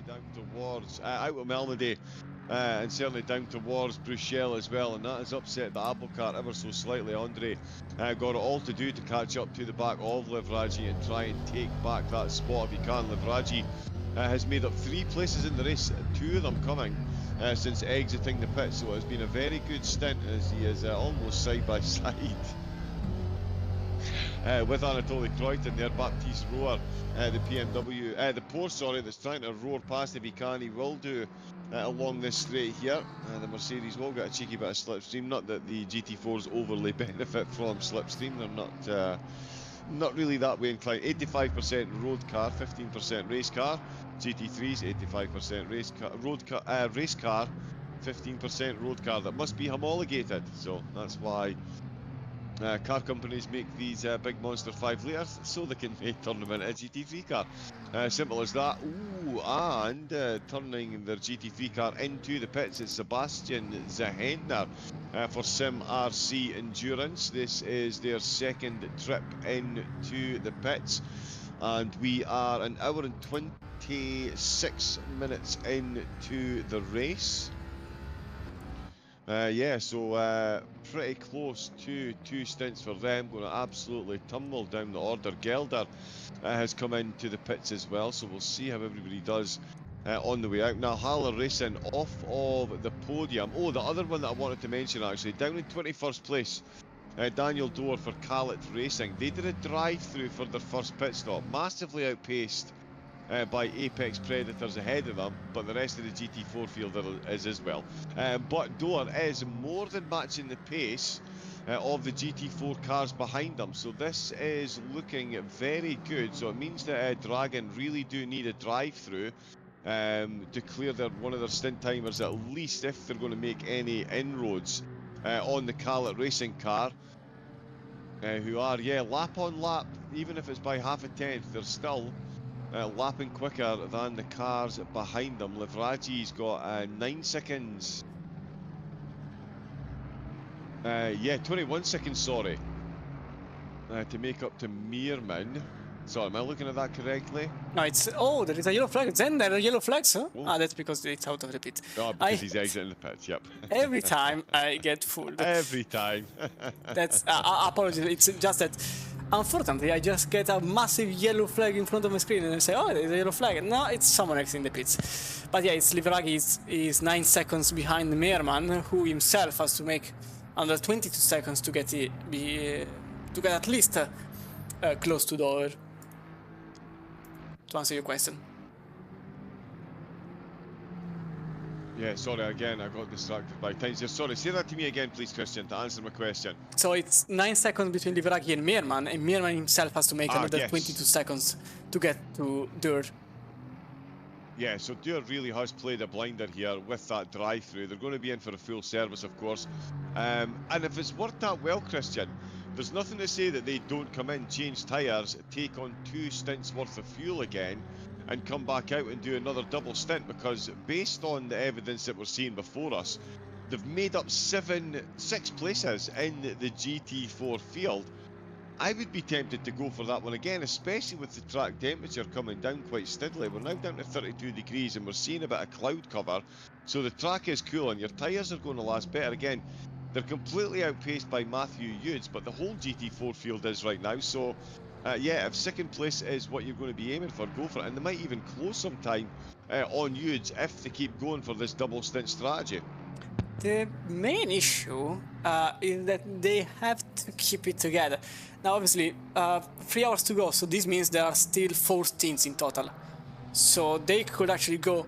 Down towards out of Melody and certainly down towards Bruchelle as well, and that has upset the apple cart ever so slightly. Andre got it all to do to catch up to the back of Livraghi and try and take back that spot if he can. Livraghi has made up 3 places in the race, 2 of them coming since exiting the pit, so it's been a very good stint as he is almost side by side with Anatoly Kreuton there. Baptiste Rohr, the PMW, the Porsche, sorry, that's trying to roar past if he can. He will do along this straight here. The Mercedes will get a cheeky bit of slipstream. Not that the GT4s overly benefit from slipstream. They're not really that way inclined. 85% road car, 15% race car. GT3s 85% race car, 15% road car. That must be homologated. So that's why car companies make these big monster 5 litres so they can turn them into a GT3 car. Simple as that. Ooh, and turning their GT3 car into the pits is Sebastian Zahentner for Sim RC Endurance. This is their second trip into the pits, and we are an hour and 26 minutes into the race. Yeah, so pretty close to 2 stints for them. Going to absolutely tumble down the order. Gelder has come into the pits as well, so we'll see how everybody does on the way out. Now, Haller Racing off of the podium. Oh, the other one that I wanted to mention actually, down in 21st place, Daniel Doer for Calet Racing. They did a drive-through for their first pit stop, massively outpaced by Apex Predators ahead of them, but the rest of the GT4 field is as well. But Doer is more than matching the pace of the GT4 cars behind them, so this is looking very good. So it means that Dragon really do need a drive-through to clear one of their stint timers, at least if they're going to make any inroads on the Calet Racing car, who are, lap on lap, even if it's by half a tenth, they're still lapping quicker than the cars behind them. Livraghi's got 9 seconds. 21 seconds, sorry, to make up to Meerman. Sorry, am I looking at that correctly? No, it's... oh, there is a yellow flag. Then there are yellow flags, huh? Oh. Ah, that's because it's out of the pit. Oh, because he's exiting the pits, yep. Every time I get fooled. Every time. That's... apologies, it's just that... unfortunately, I just get a massive yellow flag in front of my screen and I say, oh, there's a yellow flag. No, it's someone else in the pits. But yeah, it's Livraghi is 9 seconds behind Meerman, who himself has to make under 22 seconds to get at least close to Dover. To answer your question. Yeah, sorry, again, I got distracted by times here. Sorry, say that to me again, please, Christian, to answer my question. So it's 9 seconds between Livraghi and Meerman himself has to make another 22 seconds to get to Dur. Yeah, so Dur really has played a blinder here with that drive-through. They're going to be in for a full service, of course. And if it's worked out well, Christian, there's nothing to say that they don't come in, change tyres, take on 2 stints worth of fuel again, and come back out and do another double stint, because based on the evidence that we're seeing before us, they've made up 6 places in the GT4 field. I would be tempted to go for that one again, especially with the track temperature coming down quite steadily. We're now down to 32 degrees and we're seeing a bit of cloud cover, so the track is cool and your tyres are going to last better. Again, They're completely outpaced by Matthew Hughes, but the whole GT4 field is right now. So, yeah, if second place is what you're going to be aiming for, go for it. And they might even close some time on Hughes if they keep going for this double stint strategy. The main issue is that they have to keep it together. Now, obviously, 3 hours to go, so this means there are still 4 stints in total. So they could actually go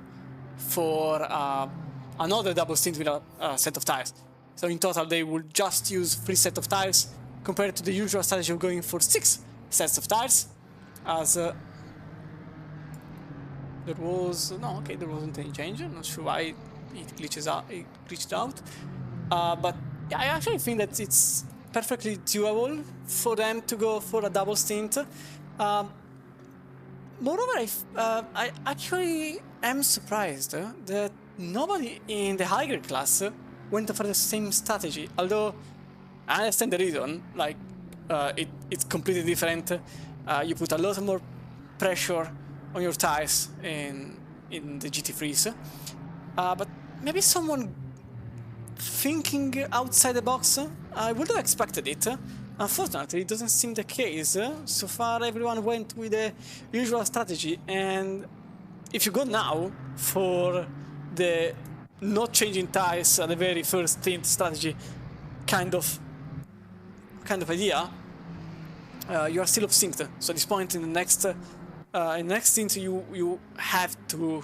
for another double stint with a set of tires. So in total, they would just use 3 sets of tires compared to the usual strategy of going for 6 sets of tires. As there wasn't any change. I'm not sure why it glitches out. It glitched out. But yeah, I actually think that it's perfectly doable for them to go for a double stint. Moreover, I actually am surprised that nobody in the higher class went for the same strategy. Although I understand the reason, like it's completely different. You put a lot more pressure on your tires in the GT3s, but maybe someone thinking outside the box. I would have expected it. Unfortunately, it doesn't seem the case. So far, everyone went with the usual strategy, and if you go now for the not changing tires at the very first stint strategy kind of idea, you are still off synced. So at this point in the next stint, you have to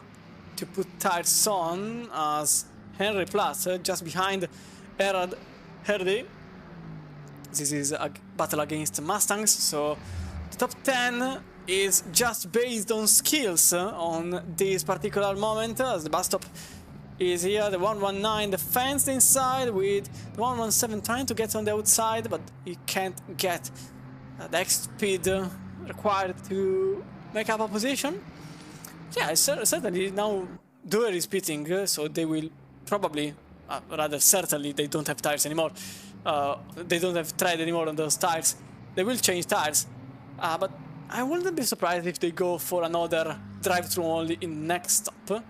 put tires on as Henry Platt just behind Erad Herdy. This is a battle against Mustangs, so the top 10 is just based on skills on this particular moment, as the bus stop is here. The 119 defends the inside with the 117 trying to get on the outside, but he can't get the X speed required to make up a position. Yeah, certainly now Doer is pitting, so they will probably, rather certainly, they don't have tires anymore. They don't have tread anymore on those tires. They will change tires, but I wouldn't be surprised if they go for another drive-through only in next stop.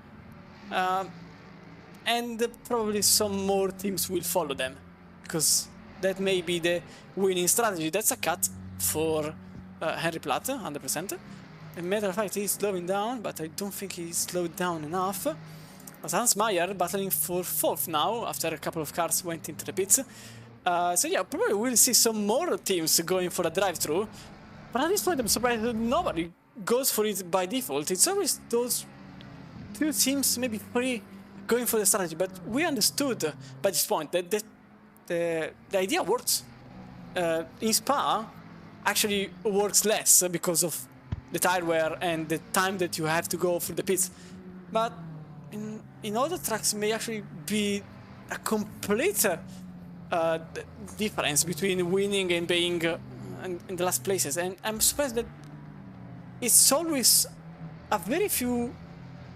And probably some more teams will follow them, because that may be the winning strategy. That's a cut for Henry Platt, 100%. As a matter of fact, he's slowing down, but I don't think he's slowed down enough. As Hans Meyer battling for 4th now, after a couple of cars went into the pits. So yeah, probably we'll see some more teams going for a drive-through. But at this point, I'm surprised that nobody goes for it by default. It's always those 2 teams, maybe 3, going for the strategy. But we understood by this point that the idea works. In Spa, actually works less because of the tire wear and the time that you have to go for the pits. But in other tracks, may actually be a complete difference between winning and being in the last places. And I'm surprised that it's always a very few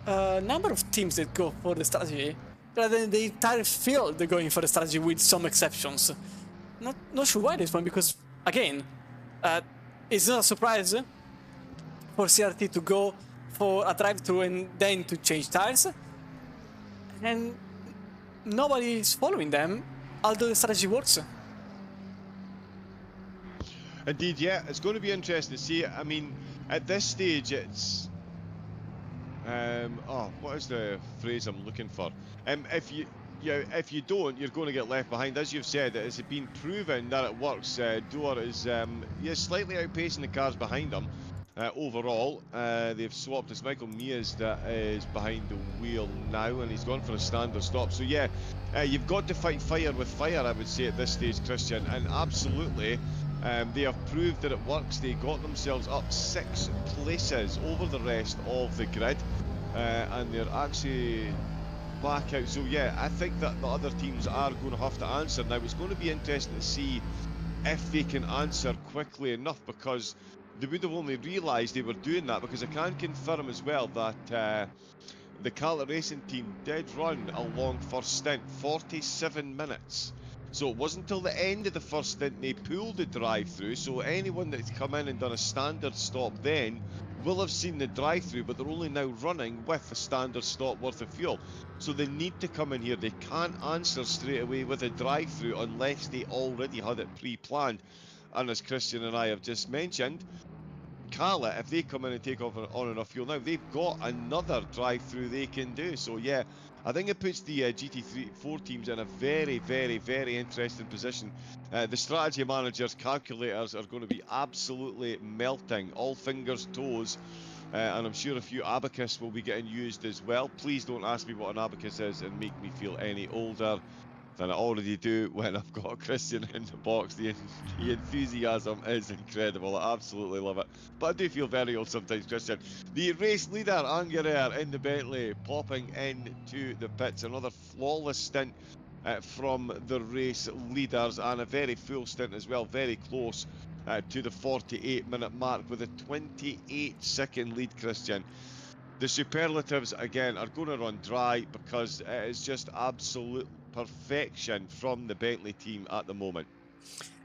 number of teams that go for the strategy, rather than the entire field going for the strategy, with some exceptions. Not sure why this one, because again, it's not a surprise for CRT to go for a drive-through and then to change tires, and nobody is following them, although the strategy works. Indeed, yeah, it's going to be interesting to see. I mean, at this stage, it's what is the phrase I'm looking for? If you don't, you're going to get left behind. As you've said, it's been proven that it works. Doer is slightly outpacing the cars behind him. Overall, they've swapped. It's Michael Mias that is behind the wheel now, and he's gone for a standard stop. So yeah, you've got to fight fire with fire, I would say, at this stage, Christian, and absolutely. They have proved that it works. They got themselves up 6 places over the rest of the grid, and they're actually back out. So yeah, I think that the other teams are going to have to answer. Now it's going to be interesting to see if they can answer quickly enough, because they would have only realised they were doing that, because I can confirm as well that the Calder Racing team did run a long first stint, 47 minutes. So it wasn't until the end of the first stint they pulled the drive-through, so anyone that's come in and done a standard stop then will have seen the drive-through, but they're only now running with a standard stop worth of fuel. So they need to come in here. They can't answer straight away with a drive-through unless they already had it pre-planned. And as Christian and I have just mentioned, Cala, if they come in and take off on enough fuel now, they've got another drive-through they can do. So yeah, I think it puts the GT4 teams in a very, very, very interesting position. The strategy managers' calculators are going to be absolutely melting, all fingers, toes, and I'm sure a few abacus will be getting used as well. Please don't ask me what an abacus is and make me feel any older than I already do when I've got Christian in the box. The enthusiasm is incredible. I absolutely love it. But I do feel very old sometimes, Christian. The race leader, Angerer, in the Bentley, popping into the pits. Another flawless stint from the race leaders, and a very full stint as well. Very close to the 48-minute mark with a 28-second lead, Christian. The superlatives, again, are going to run dry because it is just absolute perfection from the Bentley team at the moment.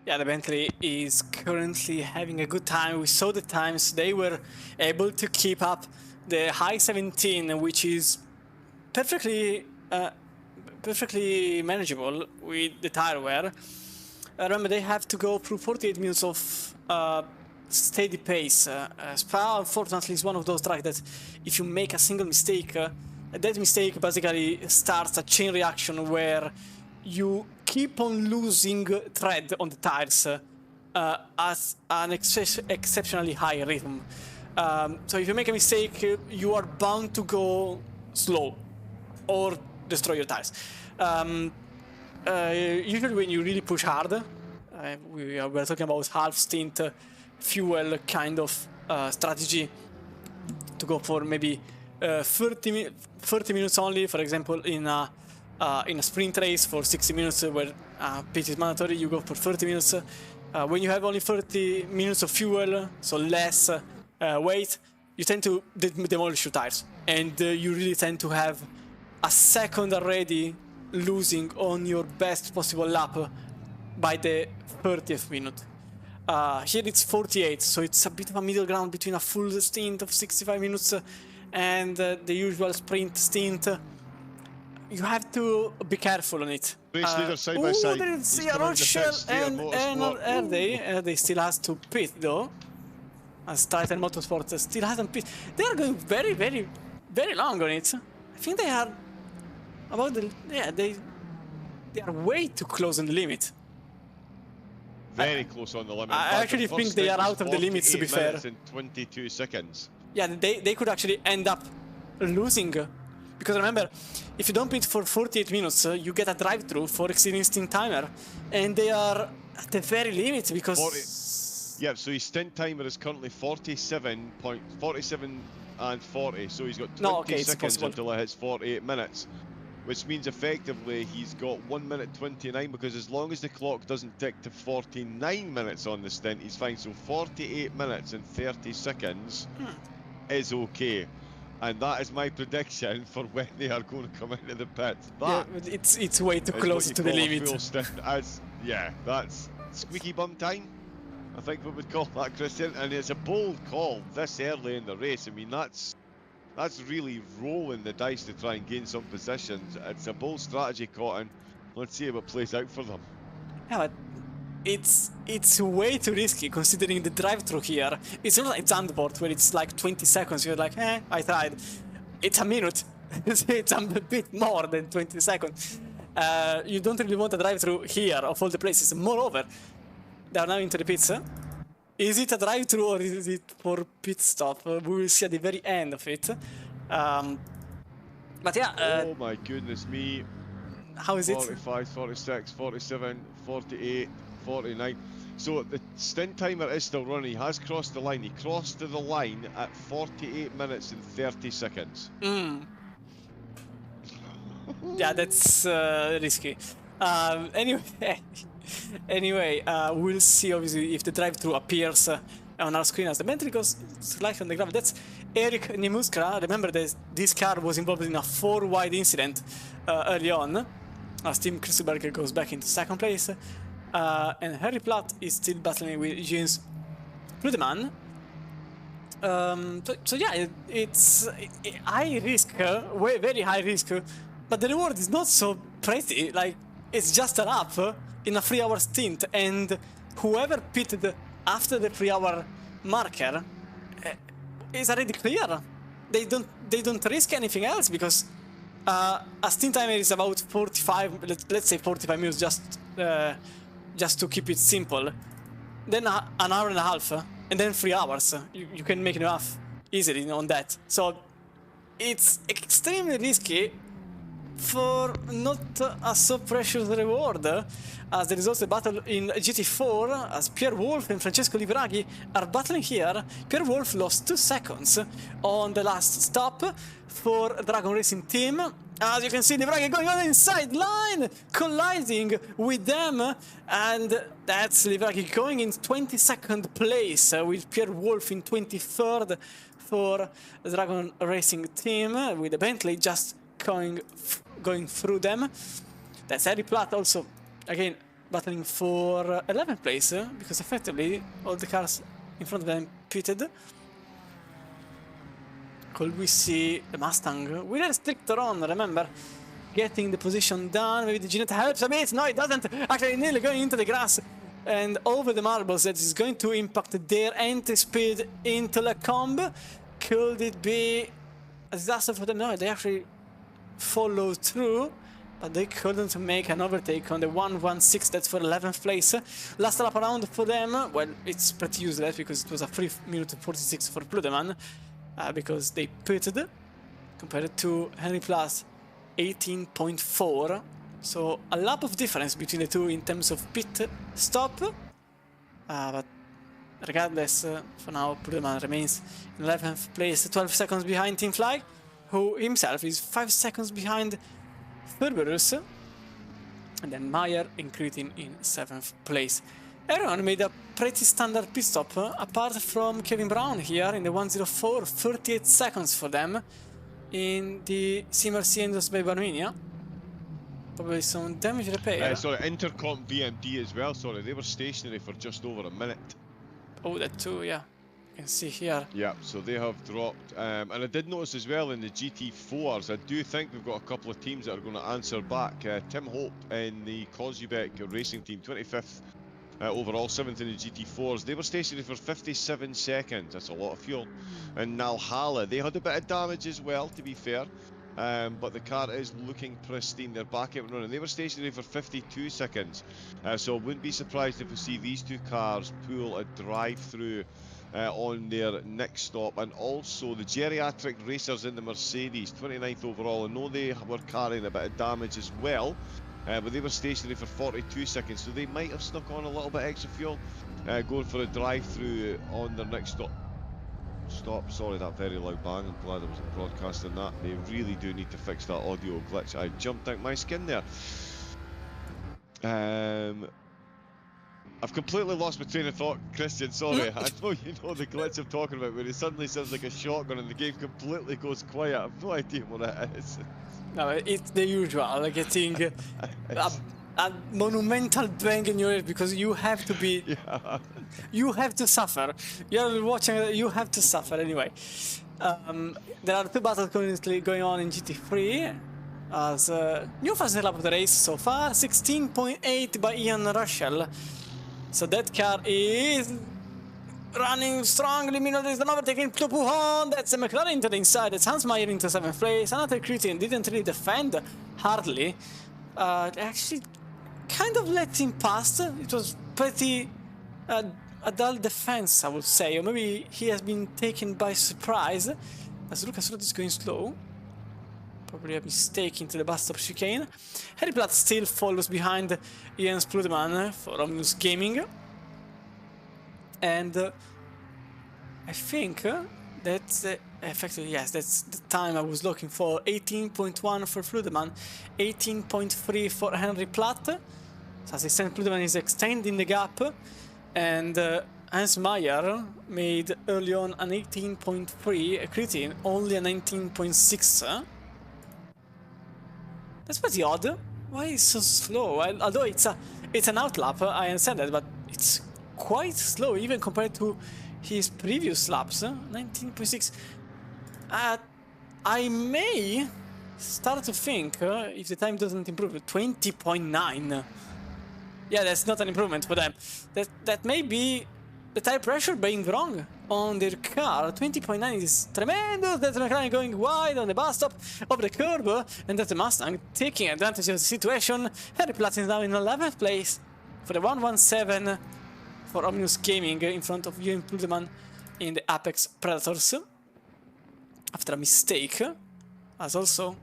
Yeah, the Bentley is currently having a good time. We saw the times they were able to keep up the high 17, which is perfectly manageable with the tire wear. Remember, they have to go through 48 minutes of steady pace. Spa, unfortunately, is one of those tracks that if you make a single mistake, that mistake basically starts a chain reaction where you keep on losing tread on the tires at an exceptionally high rhythm. So if you make a mistake, you are bound to go slow or destroy your tires. Usually when you really push hard, we're talking about half stint fuel kind of strategy to go for maybe 30 minutes only, for example, in a sprint race for 60 minutes where pit is mandatory, you go for 30 minutes. When you have only 30 minutes of fuel, so less weight, you tend to demolish your tires, and you really tend to have a second already losing on your best possible lap by the 30th minute. Here it's 48, so it's a bit of a middle ground between a full stint of 65 minutes and the usual sprint stint. You have to be careful on it. Race leader side by side. There is Rochelle and Erde still has to pit though. As Titan Motorsport still hasn't pit. They are going very, very, very long on it. I think they are about the they are way too close on the limit. Very close on the limit. I actually think they are out of the limits, to be fair. In 22 seconds. Yeah, they could actually end up losing. Because remember, if you don't pit for 48 minutes, you get a drive-through for exceeding stint timer. And they are at the very limit because... Yeah, so his stint timer is currently 47 and 40. So he's got 20 seconds until it hits 48 minutes. Which means effectively he's got 1 minute 29, because as long as the clock doesn't tick to 49 minutes on the stint, he's fine. So 48 minutes and 30 seconds is okay. And that is my prediction for when they are going to come into the pit. That it's way too close to the limit. Yeah, that's squeaky bum time, I think we would call that, Christian. And it's a bold call this early in the race. I mean, that's really rolling the dice to try and gain some positions. It's a bold strategy, Cotton. Let's see how it plays out for them. Yeah, but it's way too risky considering the drive-through here. It's not like Zandvoort where it's like 20 seconds. You're like, I tried. It's a minute. It's a bit more than 20 seconds. You don't really want a drive-through here of all the places. Moreover, they are now into the pits. Is it a drive-through or is it for pit stop? We will see at the very end of it. But yeah. Oh my goodness me. How is 45, 46, 47, 48, 49. So the stint timer is still running. He has crossed the line. He crossed to the line at 48 minutes and 30 seconds. Yeah, that's risky. Anyway, we'll see obviously if the drive-through appears on our screen as the Bentley goes slightly on the gravel. That's Eric Nemuskra. Remember that this car was involved in a 4-wide incident early on. as Team Christelberger goes back into second place. And Harry Platt is still battling with Jens Pludeman. So yeah, it's high risk, very high risk, but the reward is not so pretty. Like, it's just a lap in a 3-hour stint, and whoever pitted after the 3-hour marker is already clear. They don't risk anything else, because a stint timer is about 45, let's say 45 minutes, just to keep it simple. Then an hour and a half, and then 3 hours. You can make enough easily on that. So it's extremely risky for not a so precious reward, as there is also a battle in GT4, as Pierre Wolf and Francesco Libraghi are battling here. Pierre Wolf lost 2 seconds on the last stop for Dragon Racing Team. As you can see, Libraghi going on the inside line, colliding with them, and that's Libraghi going in 22nd place, with Pierre Wolf in 23rd for the Dragon Racing Team, with the Bentley just going through them. That's Harry Platt also, again, battling for 11th place, because effectively all the cars in front of them pitted. Could we see the Mustang with a restrictor on, remember? Getting the position done, maybe the Ginetta helps a bit. No, it doesn't. Actually, nearly going into the grass and over the marbles. That is going to impact their entry speed into the comb. Could it be a disaster for them? No, they actually followed through, but they couldn't make an overtake on the 116. That's for 11th place. Last lap around for them. Well, it's pretty useless because it was a 3 minute 46 for Pludeman, because they pitted, compared to Henry Plus 18.4. So a lap of difference between the two in terms of pit stop. But regardless, for now Pludeman remains in 11th place, 12 seconds behind Team Fly, who himself is 5 seconds behind Ferberus, and then Meyer and Kritin in 7th place. Everyone made a pretty standard pit stop, apart from Kevin Brown here in the 104, 38 seconds for them in the CMRC endorsed by Barminia. Probably some damage repair. Sorry, Intercom VMD as well, sorry, they were stationary for just over a minute. Oh, that too, yeah. You can see here. Yeah, so they have dropped. And I did notice as well in the GT4s, I do think we've got a couple of teams that are going to answer back. Tim Hope in the Kozubek Racing Team, 25th overall, 7th in the GT4s. They were stationary for 57 seconds. That's a lot of fuel. And Nalhala, they had a bit of damage as well, to be fair. But the car is looking pristine. They're back out and running. They were stationary for 52 seconds. So I wouldn't be surprised if we see these two cars pull a drive-through on their next stop. And also the geriatric racers in the Mercedes, 29th overall. I know they were carrying a bit of damage as well. But they were stationary for 42 seconds, so they might have snuck on a little bit extra fuel, going for a drive-through on their next stop. Sorry, that very loud bang. I'm glad I wasn't broadcasting that. They really do need to fix that audio glitch. I jumped out my skin there. I've completely lost my train of thought, Christian, sorry. I know you know the glitch I'm talking about, where it suddenly sounds like a shotgun and the game completely goes quiet. I have no idea what it is. No, it's the usual, getting a monumental bang in your ear, because you have to be... Yeah. You have to suffer. You're watching, you have to suffer anyway. There are 2 battles currently going on in GT3. As new fastest lap of the race so far, 16.8 by Ian Russell. So that car is running strongly. Meanwhile, there's an overtaking to Pujon. That's a McLaren to the inside. It's Hans Meyer into 7th place. Another Kritin didn't really defend hardly. Actually, kind of let him pass. It was pretty a dull defense, I would say. Or maybe he has been taken by surprise. As Lucas Roth is going slow. Probably a mistake into the bus stop chicane. Harry Platt still follows behind Jens Pludeman for Omnus Gaming. And I think that's effectively, yes, that's the time I was looking for. 18.1 for Pludeman, 18.3 for Henry Platt. So as I said, Pludeman is extending the gap, and Hans Meyer made early on an 18.3, Kritin only a 19.6. That's pretty odd. Why is so slow? Although it's an outlap, I understand that, but it's quite slow even compared to his previous laps. 19.6. I may start to think if the time doesn't improve, 20.9. Yeah, that's not an improvement for them. That may be the tire pressure being wrong on their car. 20.9 is tremendous. That's the McLaren going wide on the bus stop of the curb, and that's the Mustang taking advantage of the situation. Harry Platt is now in 11th place for the 117 for Omnius Gaming in front of Ewan Puldeman in the Apex Predators after a mistake, as also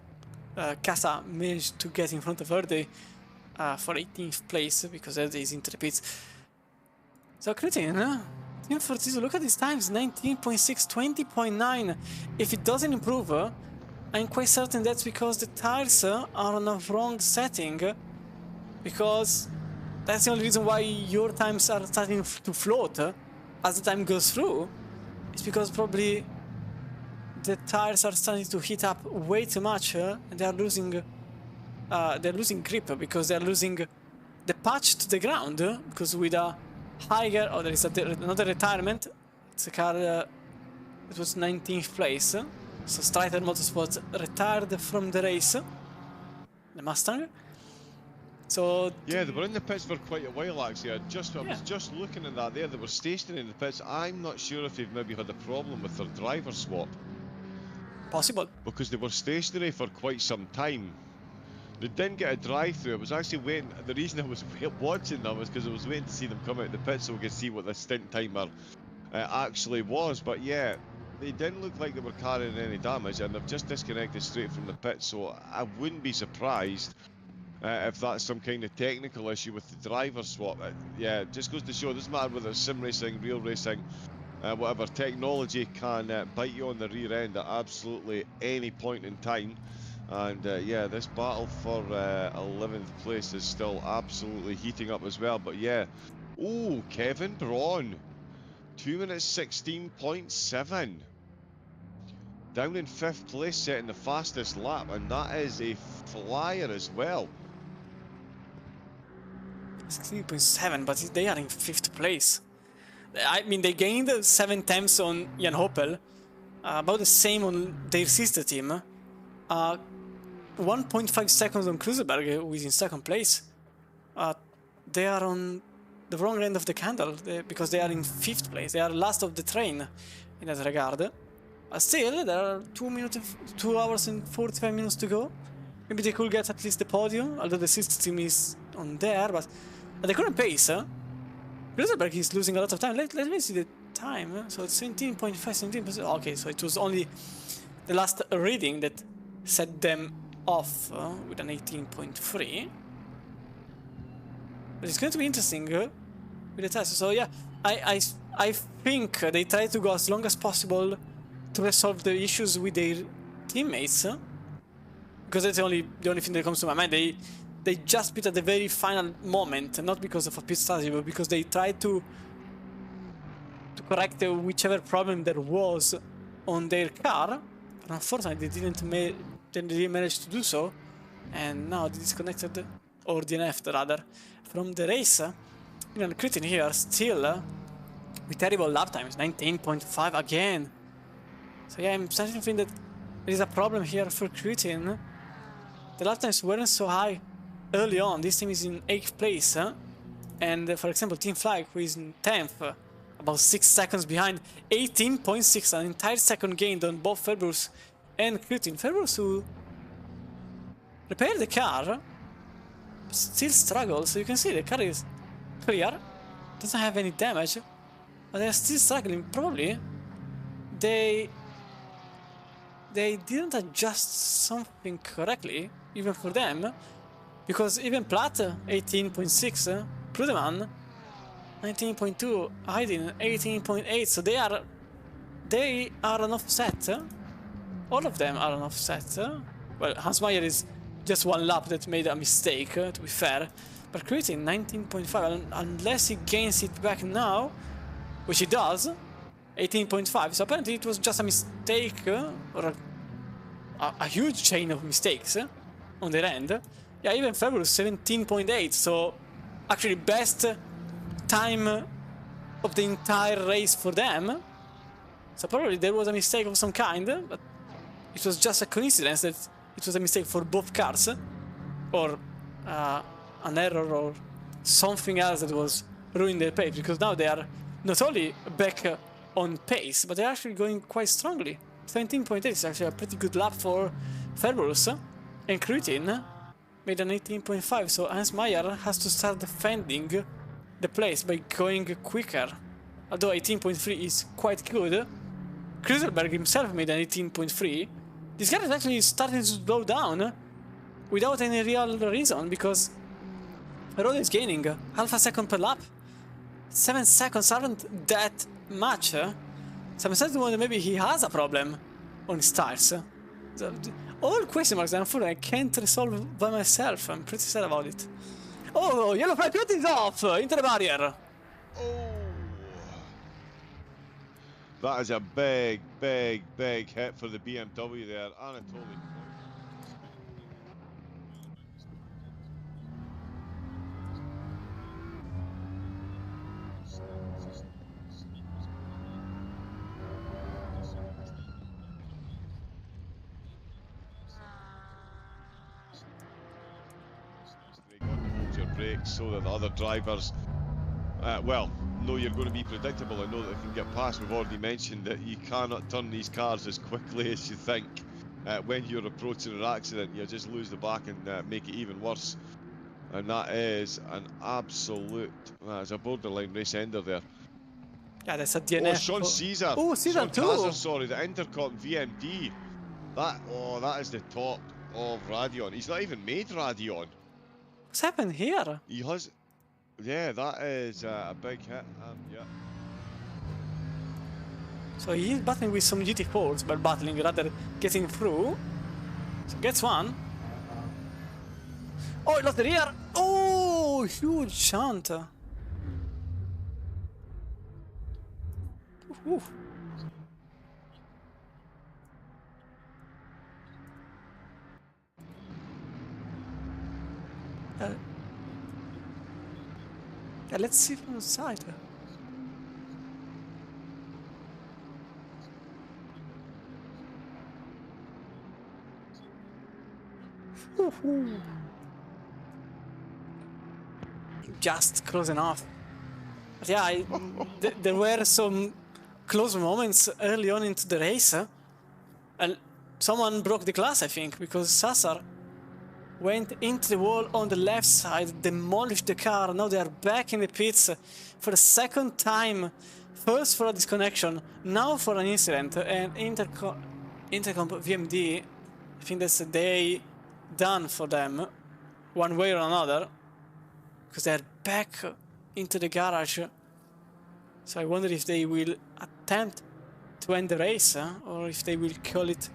Casa managed to get in front of Erde for 18th place because Erde is into the pits. So Cretin, Team Fortitude, look at these times, 19.6, 20.9. If it doesn't improve, I'm quite certain that's because the tires are on a wrong setting, because that's the only reason why your times are starting to float as the time goes through. It's because probably the tires are starting to heat up way too much, and they're losing grip because they're losing the patch to the ground, because with a higher... Oh, there is another retirement. It's a car that was 19th place. So Strider Motorsports retired from the race. The Mustang. So... Yeah, they were in the pits for quite a while actually. I was just looking at that there. They were stationary in the pits. I'm not sure if they've maybe had a problem with their driver swap. Possible. Because they were stationary for quite some time. They didn't get a drive-through. I was actually waiting. The reason I was watching them was because I was waiting to see them come out the pit so we could see what the stint timer actually was. But yeah, they didn't look like they were carrying any damage, and they've just disconnected straight from the pit. So I wouldn't be surprised if that's some kind of technical issue with the driver swap. Yeah, it just goes to show, it doesn't matter whether it's sim racing, real racing, whatever, technology can bite you on the rear end at absolutely any point in time. And yeah, this battle for 11th place is still absolutely heating up as well. But yeah, oh, Kevin Braun, 2 minutes 16.7, down in 5th place, setting the fastest lap, and that is a flyer as well. 16.7, but they are in 5th place. I mean, they gained 7 tenths on Jan Hoppel, about the same on their sister team. 1.5 seconds on Kruseberg, who is in 2nd place. They are on the wrong end of the candle because they are in 5th place. They are last of the train in that regard. Still, there are 2 hours and 45 minutes to go. Maybe they could get at least the podium, although the sister team is on there. But at the current pace, Kruseberg is losing a lot of time. Let me see the time. So it's 17.5, 17%. Okay, so it was only the last reading that set them off with an 18.3. But it's going to be interesting with the test. So yeah, I think they try to go as long as possible to resolve the issues with their teammates, because that's the only thing that comes to my mind. They just pit at the very final moment, not because of a pit strategy, but because they tried to correct whichever problem there was on their car. But unfortunately, they didn't manage to do so, and now they disconnected, or DNF'd rather, from the race. You know, Cretin here still with terrible lap times, 19.5 again. So yeah, I'm starting to think that there is a problem here for Cretin. The lap times weren't so high early on. This team is in 8th place, and for example, Team Flag, who is in 10th, about 6 seconds behind, 18.6, an entire second gained on both Fairbrus and Cretin. Fairbrus, who repaired the car, still struggles. So you can see the car is clear, doesn't have any damage, but they're still struggling. Probably they didn't adjust something correctly, even for them, because even Platt 18.6, Prudeman 19.2, Aydin 18.8. So they are an offset. All of them are an offset. Well, Hans Meyer is just one lap that made a mistake, to be fair. But Cretin 19.5, unless he gains it back now, which he does, 18.5. So apparently it was just a mistake, or a huge chain of mistakes on their end. Yeah, even February 17.8. So actually best time of the entire race for them. So probably there was a mistake of some kind, but it was just a coincidence that it was a mistake for both cars, or an error or something else that was ruining their pace, because now they are not only back on pace, but they're actually going quite strongly. 17.8 is actually a pretty good lap for Ferbrus, and Krutin made an 18.5, so Hans Meyer has to start defending the place by going quicker. Although 18.3 is quite good, Kruselberg himself made an 18.3. This guy is actually starting to slow down without any real reason, because Rode is gaining half a second per lap. 7 seconds aren't that much. 7 seconds wonder maybe he has a problem on his tires. So, all question marks, unfortunately, I can't resolve by myself. I'm pretty sad about it. Oh, yellow flag is off into the barrier. Oh, that is a big hit for the BMW there. Anatoly. Hold your brakes so that the other drivers, well, know you're going to be predictable and know that they can get past. We've already mentioned that you cannot turn these cars as quickly as you think. When you're approaching an accident, you just lose the back and make it even worse. And that is an absolute, that's a borderline race ender there. Yeah, that's a DNF. Oh, Sean Caesar. Oh, Caesar too. Kaiser, sorry, the Intercom VMD. That is the top of Radeon. He's not even made Radeon. What's happened here? He has, yeah, that is a big hit. Yeah. So he's battling with some GT4s, but battling rather getting through. So gets one. Oh, he lost the rear. Oh, huge shunt. Ooh. Yeah, let's see from the side. Just close enough. But yeah, there were some close moments early on into the race. And someone broke the glass, I think, because Sassar went into the wall on the left side, demolished the car. Now they are back in the pits for the second time. First for a disconnection, now for an incident, and Intercom VMD, I think that's a day done for them, one way or another, because they're back into the garage. So I wonder if they will attempt to end the race, or if they will call it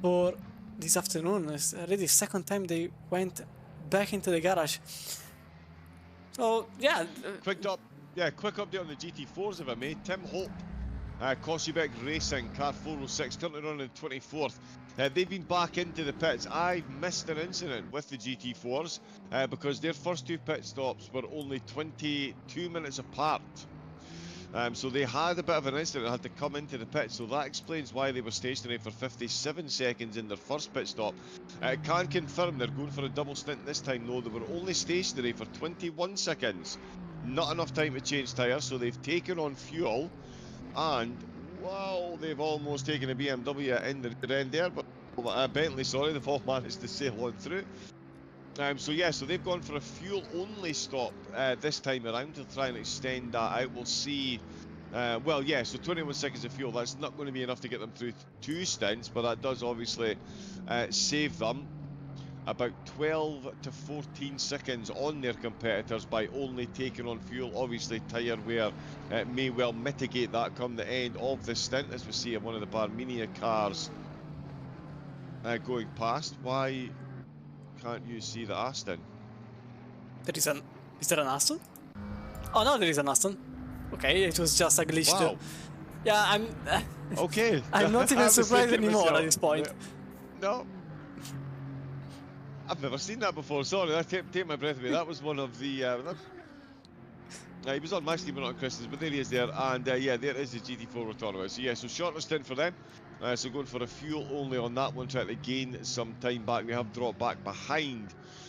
for this afternoon. It's already the second time they went back into the garage. So yeah, quick update on the GT4s if I may. Tim Hope, Kossubek Racing, car 406, currently running 24th. They've been back into the pits. I've missed an incident with the GT4s because their first two pit stops were only 22 minutes apart. So they had a bit of an incident and had to come into the pit, so that explains why they were stationary for 57 seconds in their first pit stop. Can confirm they're going for a double stint this time though. They were only stationary for 21 seconds. Not enough time to change tyres, so they've taken on fuel, and wow, they've almost taken a BMW in the end there, but Bentley, sorry, they've all managed to sail on through. So yeah, so they've gone for a fuel-only stop this time around to try and extend that out. We'll see. Well, yeah, so 21 seconds of fuel, that's not going to be enough to get them through 2 stints, but that does obviously save them about 12 to 14 seconds on their competitors by only taking on fuel. Obviously, tyre wear may well mitigate that come the end of the stint, as we see in one of the Barmenia cars going past. Why can't you see the Aston? Is there an Aston? Oh no, there is an Aston. Okay, it was just a glitch. Wow. Yeah, I'm. Okay. I'm not even surprised anymore at this point. No. I've never seen that before. Sorry, that take my breath away. That was one of the. He was on my team, but not on Chris's, but there he is there, and yeah, there is the GT4 autonomous. So yeah, so shorter stint for them. So going for a fuel only on that one, trying to gain some time back. They have dropped back behind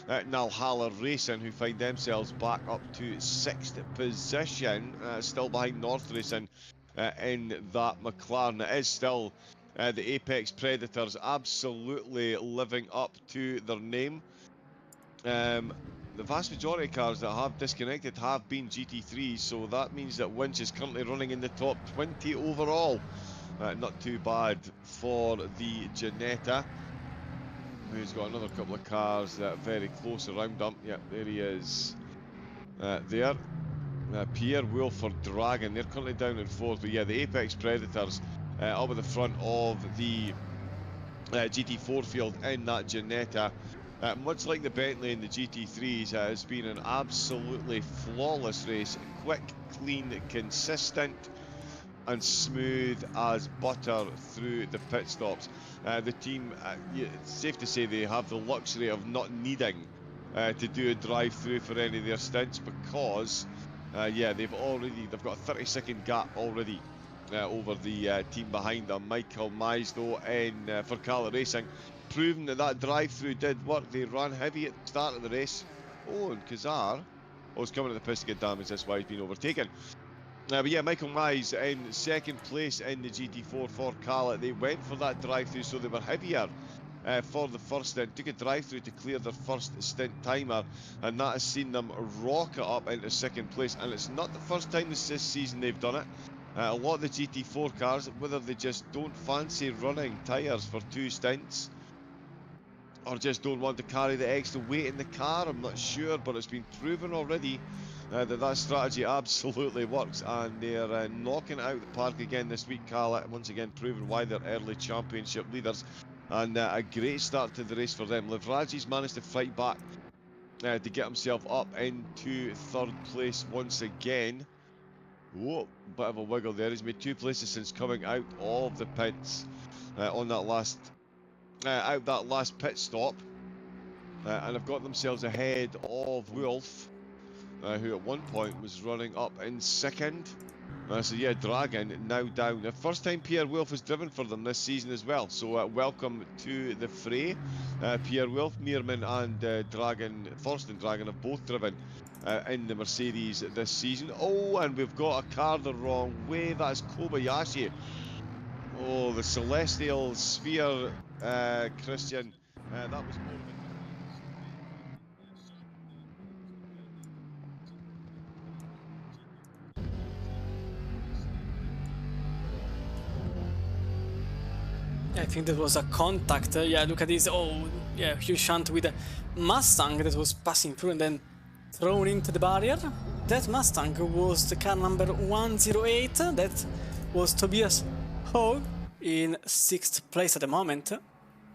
Nalhalla Racing, who find themselves back up to 6th position, still behind North Racing in that McLaren. It is still the Apex Predators, absolutely living up to their name. The vast majority of cars that have disconnected have been GT3s, so that means that Winch is currently running in the top 20 overall. Not too bad for the Ginetta, who's got another couple of cars very close around him. Yep, there he is. There. Pierre Wolf for Dragon, they're currently down in 4th, but yeah, the Apex Predators up at the front of the GT4 field in that Ginetta. Much like the Bentley and the GT3s, it's been an absolutely flawless race. Quick, clean, consistent, and smooth as butter through the pit stops. The team, it's safe to say they have the luxury of not needing to do a drive-through for any of their stints, because yeah, they've got a 30-second gap already over the team behind them. Michael Mize, though, for Cala Racing, proving that drive-through did work. They ran heavy at the start of the race. Oh, and Kazar, he's coming at the pits to get damage, that's why he's been overtaken. But yeah, Michael Mize in 2nd place in the GT4 for Cala. They went for that drive-through, so they were heavier for the first stint. Took a drive-through to clear their first stint timer, and that has seen them rocket up into 2nd place. And it's not the first time this season they've done it. A lot of the GT4 cars, whether they just don't fancy running tyres for 2 stints, or just don't want to carry the extra weight in the car, I'm not sure, but it's been proven already that strategy absolutely works, and they're knocking it out of the park again this week. Cala, once again, proving why they're early championship leaders, and a great start to the race for them. Livragi's managed to fight back to get himself up into 3rd place once again. Whoa, bit of a wiggle there. He's made 2 places since coming out of the pits on that last pit stop, and have got themselves ahead of Wolf, who at one point was running up in 2nd. So yeah, Dragon now down. The first time Pierre Wolf has driven for them this season as well, so welcome to the fray. Pierre Wolf, Meerman and Thorsten Dragon have both driven in the Mercedes this season. Oh, and we've got a car the wrong way. That's Kobayashi. Oh, the Celestial Sphere, Christian. That was more of a... I think that was a contact. Yeah, look at this. Oh, yeah, huge shunt with a Mustang that was passing through and then thrown into the barrier. That Mustang was the car number 108. That was Tobias Hogue in 6th place at the moment.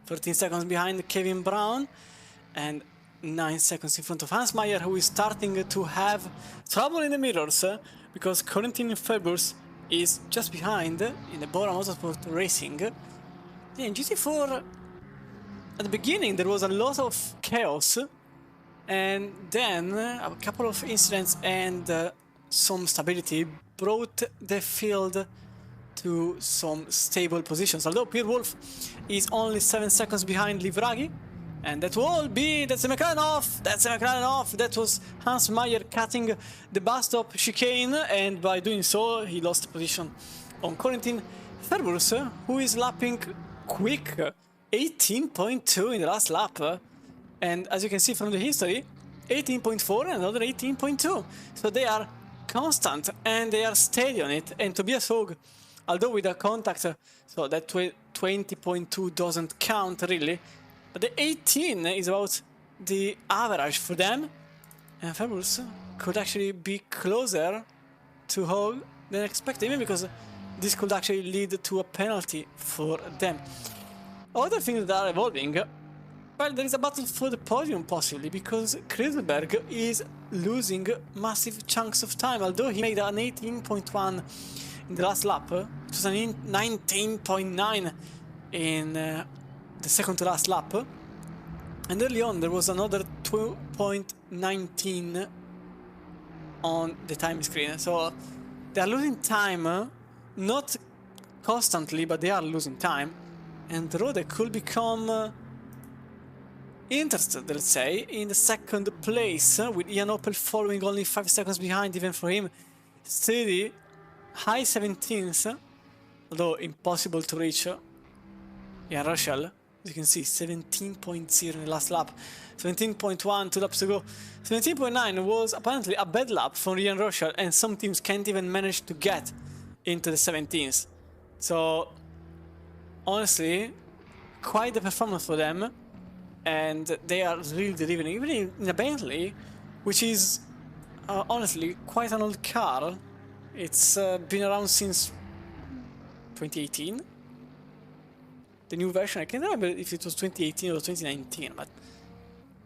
13 seconds behind Kevin Brown and 9 seconds in front of Hans Meyer, who is starting to have trouble in the mirrors because Corentin Ferbers is just behind in the Bora Motorsport Racing. Yeah, in GT4, at the beginning there was a lot of chaos, and then a couple of incidents and some stability brought the field to some stable positions. Although Pierre Wolf is only 7 seconds behind Livraghi, and that's a McLaren off, that was Hans Meyer cutting the bus stop chicane, and by doing so he lost position on Corentin Ferbers, who is lapping quick, 18.2 in the last lap, and as you can see from the history, 18.4 and another 18.2, so they are constant and they are steady on it. And Tobias Hogue, although with a contact, so that 20.2 doesn't count really, but the 18 is about the average for them, and Ferbers could actually be closer to Hogue than expected, even because this could actually lead to a penalty for them. Other things that are evolving, well, there is a battle for the podium possibly, because Kreuzberg is losing massive chunks of time. Although he made an 18.1 in the last lap, it was a 19.9 in the second to last lap. And early on there was another 2.19 on the time screen. So they are losing time, not constantly, but they are losing time. And Rode could become interested, let's say, in the second place, with Ian Opel following only 5 seconds behind, even for him. Steady, high 17th, although impossible to reach. Ian Russell, as you can see, 17.0 in the last lap, 17.1 2 laps to go. 17.9 was apparently a bad lap for Ian Russell, and some teams can't even manage to get into the 17th. So, honestly, quite the performance for them. And they are really delivering, even in a Bentley, which is honestly quite an old car. It's been around since 2018. The new version, I can't remember if it was 2018 or 2019, but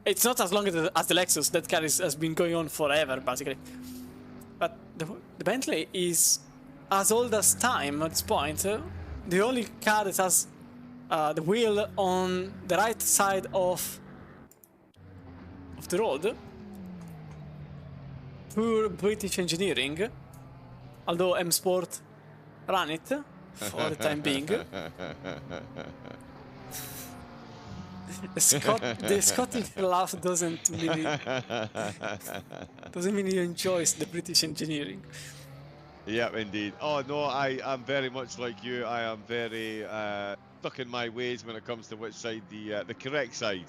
it's not as long as the Lexus. That car has been going on forever, basically. But the Bentley is as old as time at this point. The only car that has the wheel on the right side of the road. Pure British engineering. Although M Sport ran it for the time being. The Scottish laugh doesn't really enjoys the British engineering. Yep, indeed. Oh no, I'm very much like you. I am very stuck in my ways when it comes to which side the correct side.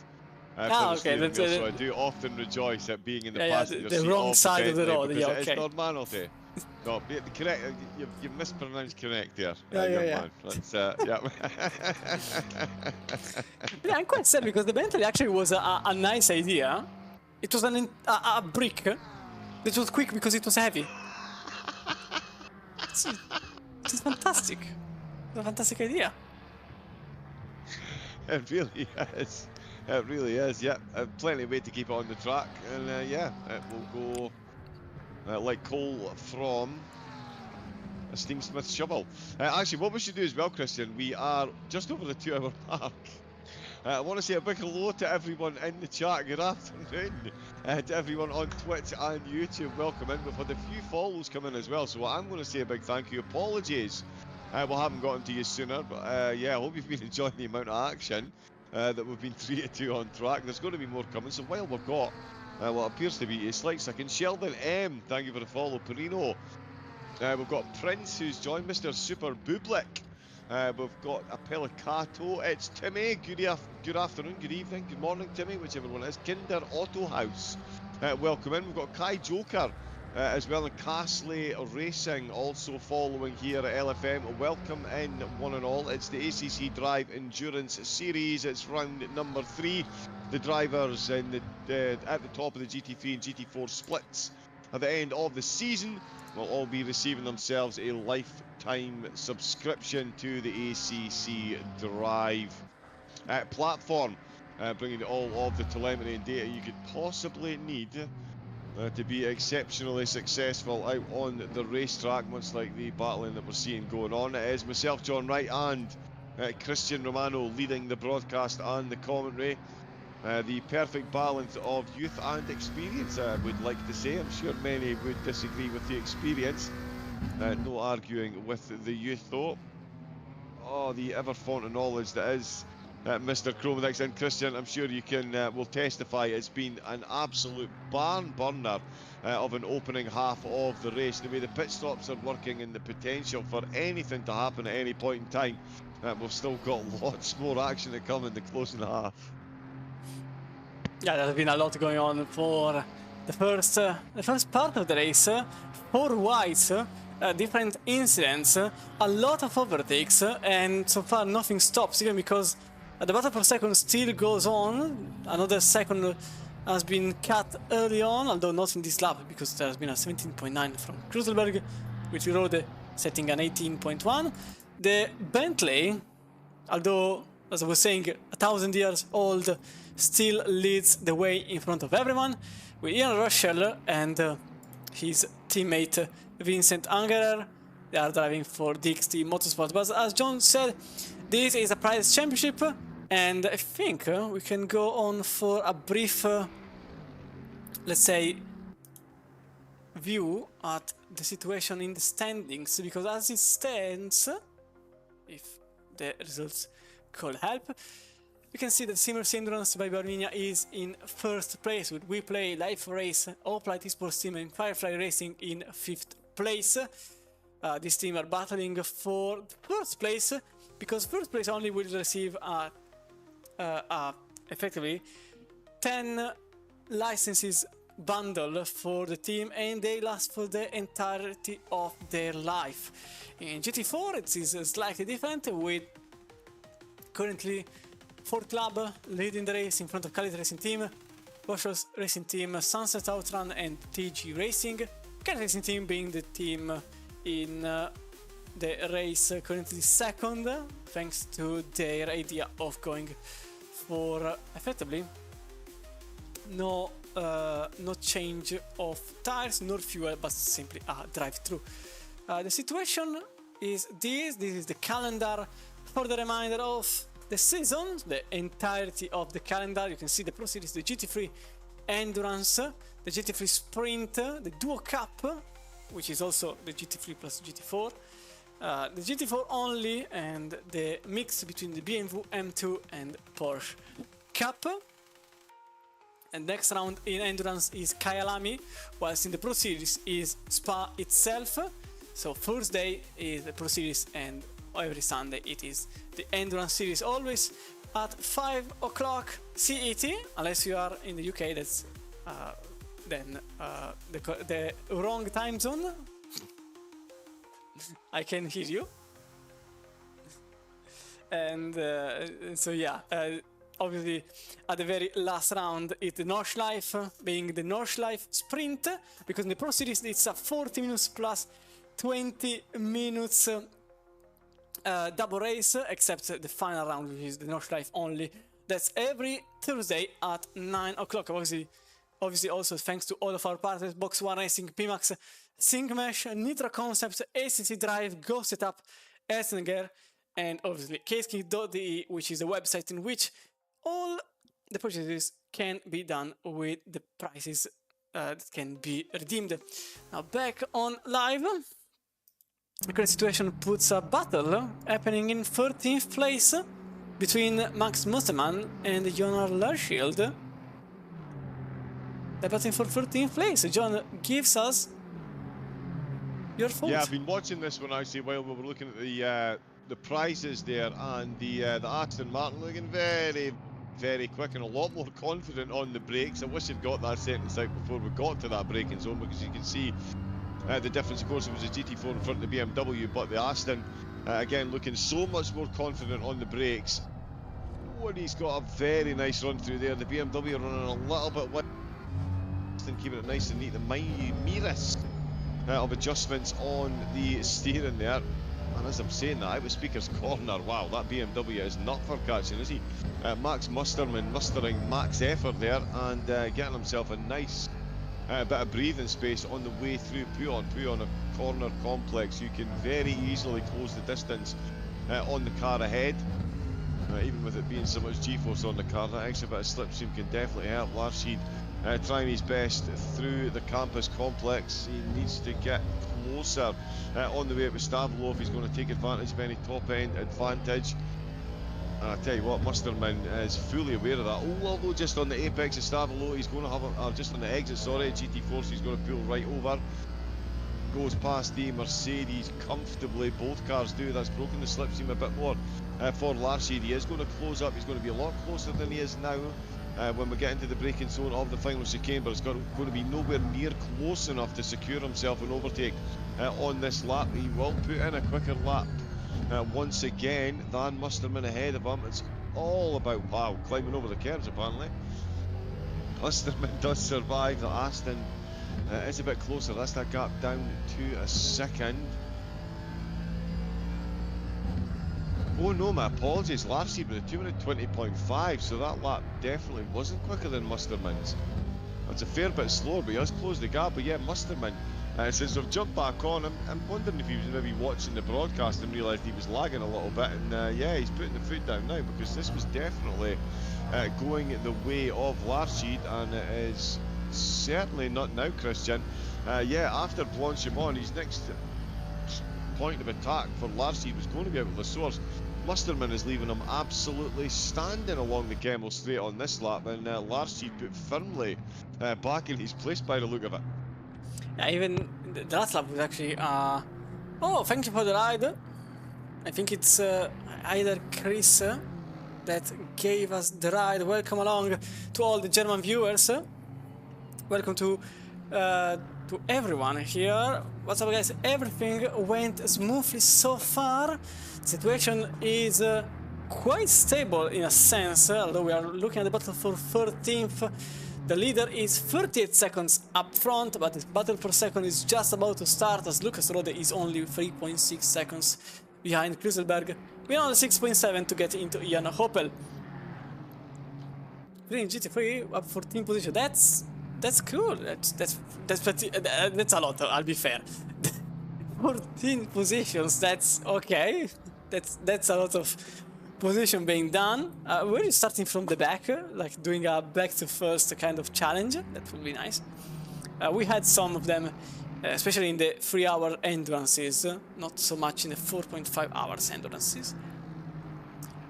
Okay. So I do often rejoice at being in the passenger seat the wrong of side of the road. because Yeah, it okay. is normality. No, the correct. You mispronounced correct there. Yeah. Man. That's, yeah. Yeah, I'm quite sad because the Bentley actually was a nice idea. It was a brick that was quick because it was heavy. It's fantastic. It's a fantastic idea. It really is. It really is. Yeah, plenty of way to keep it on the track, and yeah, it will go like coal from a steamsmith shovel. Actually, what we should do as well, Christian, we are just over the 2-hour mark. I want to say a big hello to everyone in the chat. Good afternoon to everyone on Twitch and YouTube. Welcome in. We've had a few follows come in as well, so I'm going to say a big thank you. Apologies, we haven't gotten to you sooner, but yeah, I hope you've been enjoying the amount of action that we've been 3-2 on track. There's going to be more coming, so while we've got what appears to be a slight second, Sheldon M, thank you for the follow. Perino, we've got Prince, who's joined Mr. Super Bublik. We've got a Pelicato. It's Timmy. Good afternoon, good evening, good morning, Timmy, whichever one it is. Kinder Auto House. Welcome in. We've got Kai Joker as well, and Castley Racing also following here at LFM. Welcome in, one and all. It's the ACC Drive Endurance Series. It's round number 3. The drivers at the top of the GT3 and GT4 splits at the end of the season will all be receiving themselves a lifetime subscription to the ACC Drive platform, bringing all of the telemetry and data you could possibly need to be exceptionally successful out on the racetrack, much like the battling that we're seeing going on. It is myself, John Wright, and Christian Romano leading the broadcast and the commentary. The perfect balance of youth and experience, I would like to say. I'm sure many would disagree with the experience. No arguing with the youth, though. Oh, the ever font of knowledge that is Mr. Chromedix. And Christian, I'm sure you can will testify it's been an absolute barn burner of an opening half of the race. The way the pit stops are working and the potential for anything to happen at any point in time. We've still got lots more action to come in the closing half. Yeah, there's been a lot going on for the first part of the race. 4 whites, different incidents, a lot of overtakes, and so far nothing stops, even because the battle per second still goes on. Another second has been cut early on, although not in this lap, because there has been a 17.9 from Kruselberg, which we rode setting an 18.1. The Bentley, although, as I was saying, 1,000 years old, still leads the way in front of everyone, with Ian Russell and his teammate Vincent Angerer. They are driving for DXT Motorsport. But as John said, this is a Prize Championship, And I think we can go on for a brief, let's say, view at the situation in the standings, because as it stands, if the results could help, you can see that Simmer's Endurance by Armenia is in first place, with We Play, Life Race, Hoplite Esports Team and Firefly Racing in 5th place. These teams are battling for first place, because first place only will receive effectively 10 licenses bundle for the team, and they last for the entirety of their life. In GT4 it is slightly different, with currently Ford Club leading the race in front of Khalid Racing Team, Bosch's Racing Team, Sunset Outrun and TG Racing. Khalid Racing Team being the team in the race currently second, thanks to their idea of going for effectively no change of tires nor fuel, but simply a drive-through. The situation is this is the calendar for the remainder of the season, the entirety of the calendar. You can see the Pro Series, the GT3 Endurance, the GT3 Sprint, the Duo Cup, which is also the GT3 plus GT4, the GT4 only, and the mix between the BMW M2 and Porsche Cup. And next round in Endurance is Kyalami, whilst in the Pro Series is Spa itself. So first day is the Pro Series, and every Sunday it is the Endurance Series, always at 5 o'clock CET, unless you are in the UK, that's then the wrong time zone. I can hear you. And so yeah, obviously at the very last round it's the Nordschleife, being the Nordschleife Sprint, because in the Pro Series it's a 40 minutes plus 20 minutes double race, except the final round, which is the Nordschleife only. That's every Thursday at 9 o'clock. Obviously also thanks to all of our partners: Box One Racing, Pimax, SyncMesh, Nitro Concepts, ACC Drive, Go Setup, Erstenger, and obviously caseking.de, which is a website in which all the purchases can be done with the prices that can be redeemed. Now back on live. The current situation puts a battle happening in 13th place between Max Mustermann and Jonar Larschild. They're battling for 13th place. John, gives us your thoughts. Yeah, I've been watching this one actually while we were looking at the prizes there, and the Aston Martin looking very, very quick and a lot more confident on the brakes. I wish I'd got that sentence out before we got to that braking zone, because you can see the difference. Of course, it was a GT4 in front of the BMW, but the Aston again looking so much more confident on the brakes. Oh, and he's got a very nice run through there. The BMW running a little bit wide, keeping it nice and neat. The myriad of adjustments on the steering there. And as I'm saying that, out with Speaker's Corner, wow, that BMW is not for catching, is he? Max Mustermann mustering max effort there, and getting himself a nice bit of breathing space on the way through Puyon. Puyon, a corner complex. You can very easily close the distance on the car ahead. Even with it being so much G-force on the car, that extra bit of slipstream can definitely help Larschied trying his best through the campus complex. He needs to get closer on the way up with Stavolo if he's going to take advantage of any top end advantage. And I tell you what, Mustermann is fully aware of that. Oh, although just on the apex of Stavolo, he's going to have just on the exit, sorry, GT4, so he's going to pull right over. Goes past the Mercedes comfortably. Both cars do. That's broken the slipstream a bit more for Larschied. He is going to close up. He's going to be a lot closer than he is now when we get into the braking zone of the final chicane, but it's going to be nowhere near close enough to secure himself an overtake on this lap. He will put in a quicker lap once again than Mustermann ahead of him. It's all about, wow, climbing over the curves apparently. Mustermann does survive. The Aston is a bit closer. That's that gap down to a second. Oh no, my apologies. Larschied with a 220.5, so that lap definitely wasn't quicker than Mustermann's. It's a fair bit slower, but he has closed the gap. But yeah, Mustermann Since we've jumped back on, I'm wondering if he was maybe watching the broadcast and realised he was lagging a little bit, and yeah, he's putting the foot down now, because this was definitely going the way of Larchid, and it is certainly not now, Christian. Yeah, after Blanchimont, his next point of attack for Larchid was going to be out with the source. Musterman is leaving him absolutely standing along the Gemmel straight on this lap, and Larchid put firmly back in his place by the look of it. Yeah, even the last lap was actually, oh, thank you for the ride. I think it's either Chris that gave us the ride. Welcome along to all the German viewers. Welcome to everyone here. What's up, guys? Everything went smoothly so far. The situation is quite stable in a sense, although we are looking at the battle for 13th. The leader is 38 seconds up front, but the battle per second is just about to start, as Lucas Rode is only 3.6 seconds behind Kruselberg. We're on 6.7 to get into Ian Hoppel. In GT3 up 14 position. That's cool. That's a lot. I'll be fair. 14 positions. That's okay. That's a lot of position being done. We're starting from the back, like doing a back to first kind of challenge. That would be nice. We had some of them, especially in the 3-hour endurances, not so much in the 4.5 hours endurances.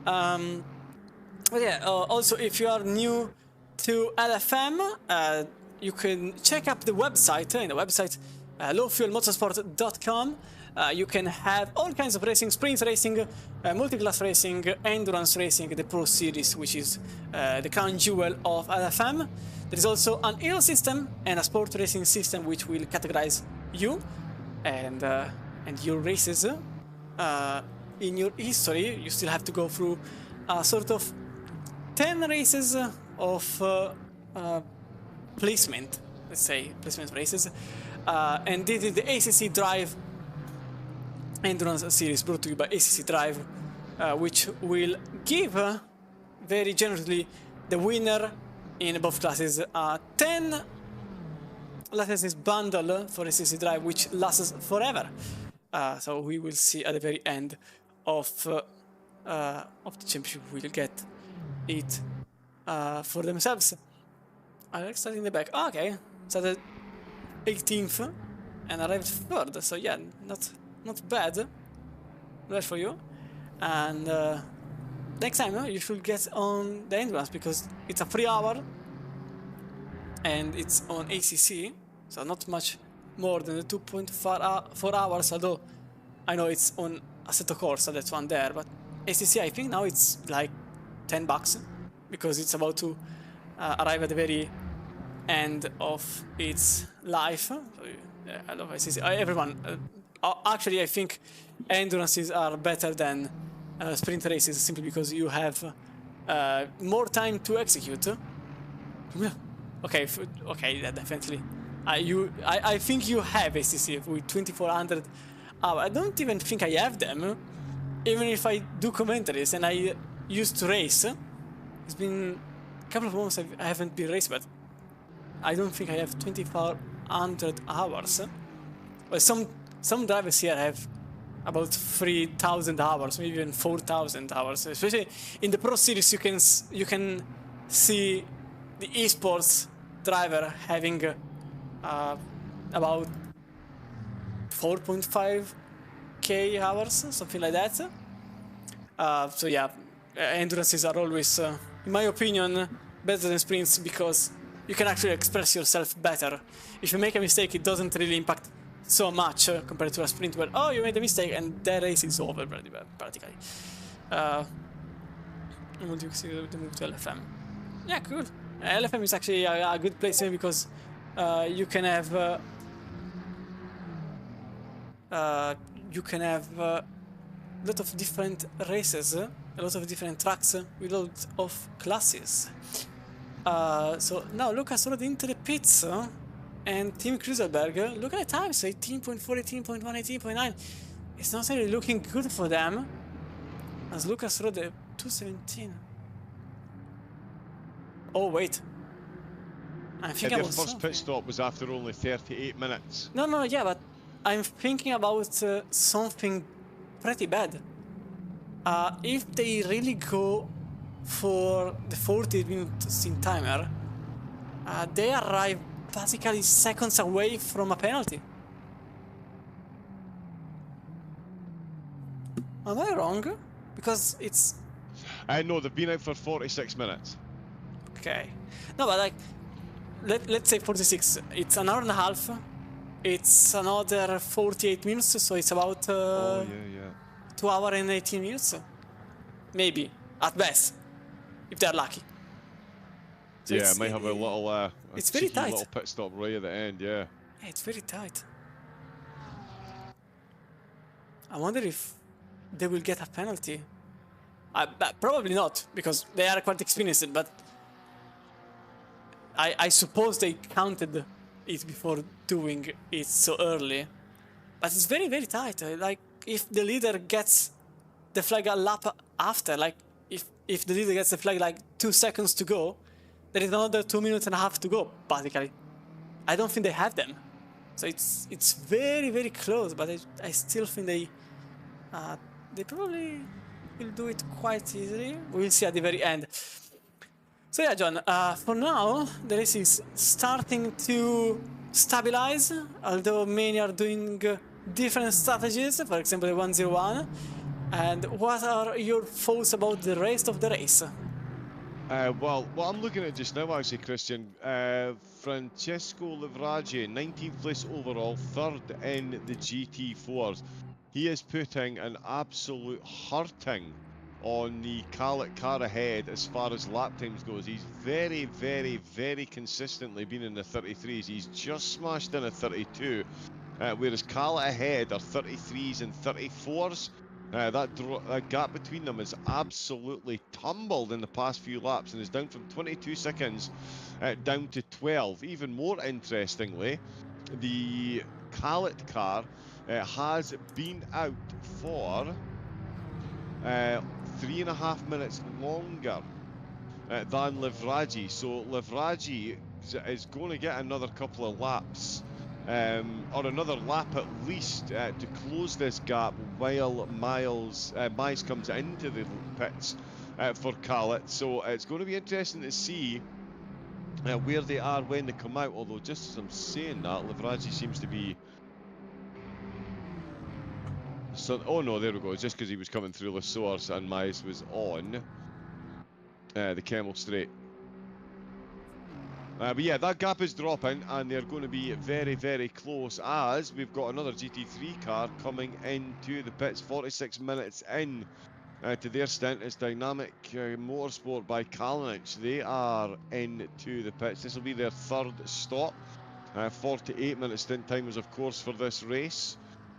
But yeah, also if you are new to LFM, you can check up the website. In the website, lowfuelmotorsport.com. You can have all kinds of racing, sprint racing, multi-class racing, endurance racing, the Pro Series, which is the crown jewel of LFM. There is also an EL system and a sport racing system, which will categorize you and your races. In your history, you still have to go through a sort of 10 races of placement, let's say, placement races. And this is the ACC Drive Endurance Series, brought to you by ACC Drive, which will give very generously the winner in both classes 10 licenses bundle for ACC Drive, which lasts forever. So we will see at the very end of the championship who will get it for themselves. Alex started in the back. Oh, okay, started 18th and arrived 3rd. So yeah, not bad. Bad for you. And next time you should get on the endurance, because it's a 3-hour and it's on ACC, so not much more than the 2.4 hours. Although I know it's on Assetto Corsa, that's one there, but ACC I think now it's like $10 because it's about to arrive at the very end of its life. So, yeah, I love ACC. Everyone. Actually, I think endurances are better than sprint races, simply because you have more time to execute. Okay, yeah, definitely. I think you have ACC with 2400 hours. I don't even think I have them, even if I do commentaries and I used to race. It's been a couple of months I haven't been racing, but I don't think I have 2400 hours. Well, some drivers here have about 3,000 hours, maybe even 4,000 hours. Especially in the Pro Series, you can see the esports driver having about 4.5k hours, something like that. So yeah, endurances are always, in my opinion, better than sprints, because you can actually express yourself better. If you make a mistake, it doesn't really impact so much compared to a sprint where, oh, you made a mistake and the race is over practically. I want to move to LFM. Yeah, cool. LFM is actually a good place because you can have a lot of different races, a lot of different tracks with a lot of classes. So now Lucas rode into the pits, and Team Kruselberg, look at the times, 18.4, 18.1, 18.9. It's not really looking good for them, as Lucas rode 217. Oh wait, I'm thinking Their about first something. pit stop was after only 38 minutes. No, yeah, but I'm thinking about something pretty bad. If they really go for the 40-minute stint timer, they arrive basically seconds away from a penalty. Am I wrong? Because it's... No, they've been out for 46 minutes. Okay. No, but like, let's say 46. It's an hour and a half. It's another 48 minutes, so it's about Oh, yeah. 2 hours and 18 minutes. Maybe, at best, if they're lucky. So Yeah, might have a little, a it's very cheeky tight. little pit stop right at the end, yeah. Yeah, it's very tight. I wonder if they will get a penalty. Probably not, because they are quite experienced, but I suppose they counted it before doing it so early. But it's very, very tight. Like, if the leader gets the flag a lap after, like, if the leader gets the flag like 2 seconds to go, there is another 2 minutes and a half to go, basically. I don't think they have them. So it's very, very close, but I still think they probably will do it quite easily. We'll see at the very end. So yeah, John, for now, the race is starting to stabilize, although many are doing different strategies, for example, the 101. And what are your thoughts about the rest of the race? Well, what I'm looking at just now, actually, Christian, Francesco Livraggi, 19th place overall, 3rd in the GT4s. He is putting an absolute hurting on the Calet car ahead as far as lap times goes. He's very, very, very consistently been in the 33s. He's just smashed in a 32, whereas Calet ahead are 33s and 34s. That gap between them has absolutely tumbled in the past few laps and is down from 22 seconds down to 12. Even more interestingly, the Calet car has been out for 3.5 minutes longer than Livraggi. So Livraggi is going to get another couple of laps, or another lap at least, to close this gap while Miles comes into the pits for Calet. So it's going to be interesting to see where they are when they come out. Although, just as I'm saying that, Livraggi seems to be... So, oh no, there we go. It's just because he was coming through the source and Miles was on the Kemmel Straight. But yeah, that gap is dropping and they're going to be very, very close as we've got another GT3 car coming into the pits 46 minutes in to their stint. It's Dynamic Motorsport by Kalinic. They are into the pits. This will be their 3rd stop. 48-minute stint timers, of course, for this race.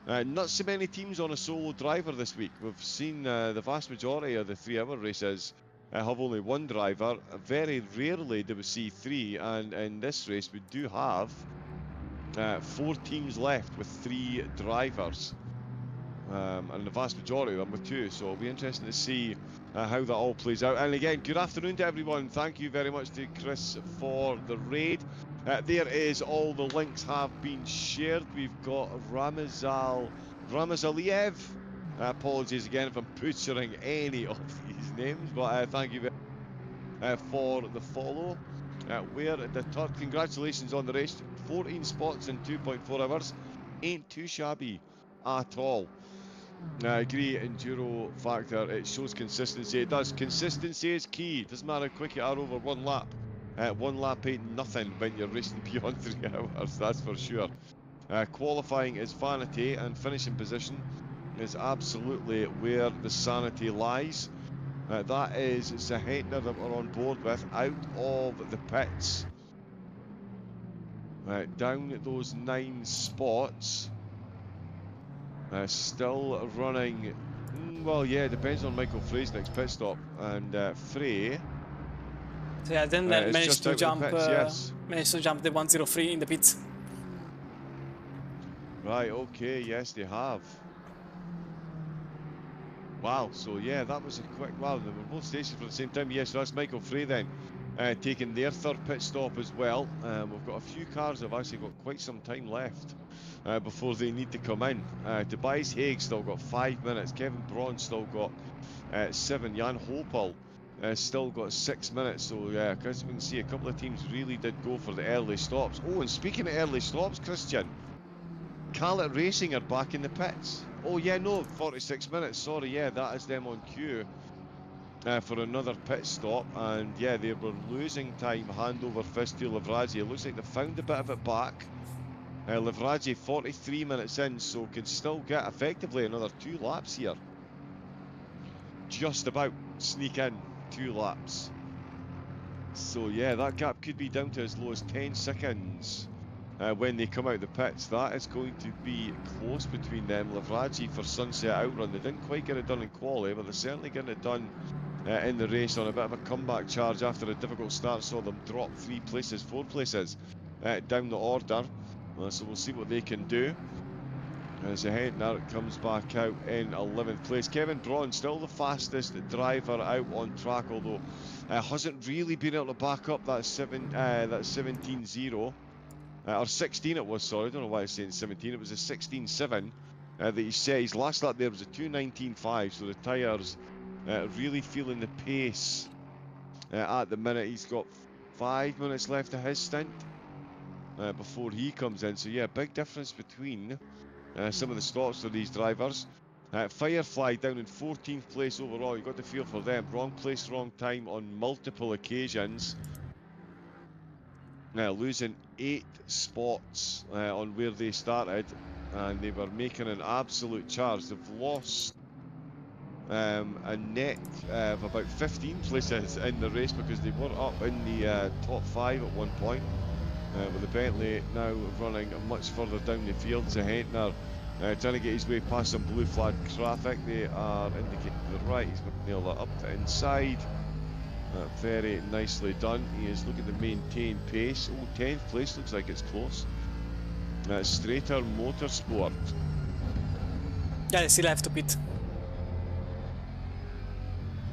Not so many teams on a solo driver this week. We've seen the vast majority of the 3-hour races have only one driver. Very rarely do we see 3, and in this race we do have 4 teams left with 3 drivers, and the vast majority of them with 2, so it'll be interesting to see how that all plays out. And again, good afternoon to everyone. Thank you very much to Chris for the raid. There is, all the links have been shared. We've got Ramazaliev. Apologies again if I'm butchering any of these names, but thank you very much for the follow. We're at the top. Congratulations on the race. 14 spots in 2.4 hours. Ain't too shabby at all. I agree, enduro factor, it shows consistency. It does. Consistency is key. It doesn't matter how quick you are over one lap. One lap ain't nothing when you're racing beyond 3 hours, that's for sure. Qualifying is vanity and finishing position is absolutely where the sanity lies. That is Zahetner that we're on board with out of the pits. Down those 9 spots. Still running. Well, yeah, it depends on Michael Frey's next pit stop. And Frey. So yeah, then managed to jump. Yes. Managed to jump the 103 in the pits. Right. Okay. Yes, they have. Wow. So yeah, that was a quick. Wow, they were both stationed for the same time. Yes, so that's Michael Frey then. taking their third pit stop as well. We've got a few cars that have actually got quite some time left before they need to come in. Tobias Haig still got 5 minutes. Kevin Braun still got 7. Jan Hopel still got 6 minutes. So yeah, as we can see, a couple of teams really did go for the early stops. Oh, and speaking of early stops, Christian, Callet Racing are back in the pits. Oh yeah, no, 46 minutes. Sorry, yeah, that is them on cue for another pit stop, and yeah, they were losing time hand over fist to Livrazi. It looks like they found a bit of it back. Livrazi 43 minutes in, so could still get effectively another 2 laps here. Just about sneak in 2 laps. So yeah, that gap could be down to as low as 10 seconds when they come out the pits. That is going to be close between them. Livrazi for Sunset Outrun, they didn't quite get it done in quali, but they're certainly getting it done in the race on a bit of a comeback charge after a difficult start. Saw them drop 3 places, 4 places down the order. So we'll see what they can do. As Hentner comes back out in 11th place. Kevin Braun still the fastest driver out on track, although hasn't really been able to back up that 17.0 or 16 it was. Sorry, I don't know why I'm saying 17. It was a 16.7 that he said. His last lap there was a 2:19.5, so the tyres really feeling the pace at the minute. He's got 5 minutes left of his stint before he comes in. So yeah, big difference between some of the stops for these drivers. Firefly down in 14th place overall. You got to feel for them. Wrong place, wrong time on multiple occasions. Losing 8 spots on where they started, and they were making an absolute charge. They've lost a net of about 15 places in the race because they were up in the top 5 at one point. With the Bentley now running much further down the field. Hentner trying to get his way past some blue flag traffic. They are indicating to the right. He's going to nail that up to inside. Very nicely done. He is looking to maintain pace. Oh, 10th place, looks like it's close. Strater Motorsport. Yeah, they still have to pit.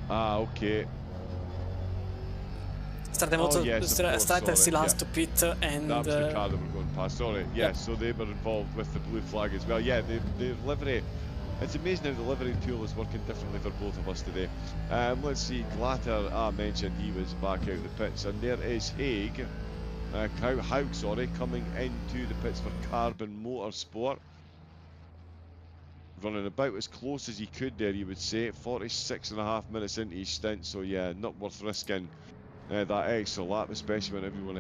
Ah, okay. Strater still has to pit, and that was the car that we're going past. Sorry, yeah. Yep. So they were involved with the blue flag as well. Yeah, the livery. It's amazing how the livery tool is working differently for both of us today. Let's see, Glatter, I mentioned he was back out of the pits, and there is Haig, Haug, sorry, coming into the pits for Carbon Motorsport. Running about as close as he could there, you would say. 46.5 minutes into his stint, so yeah, not worth risking that extra lap, especially when everyone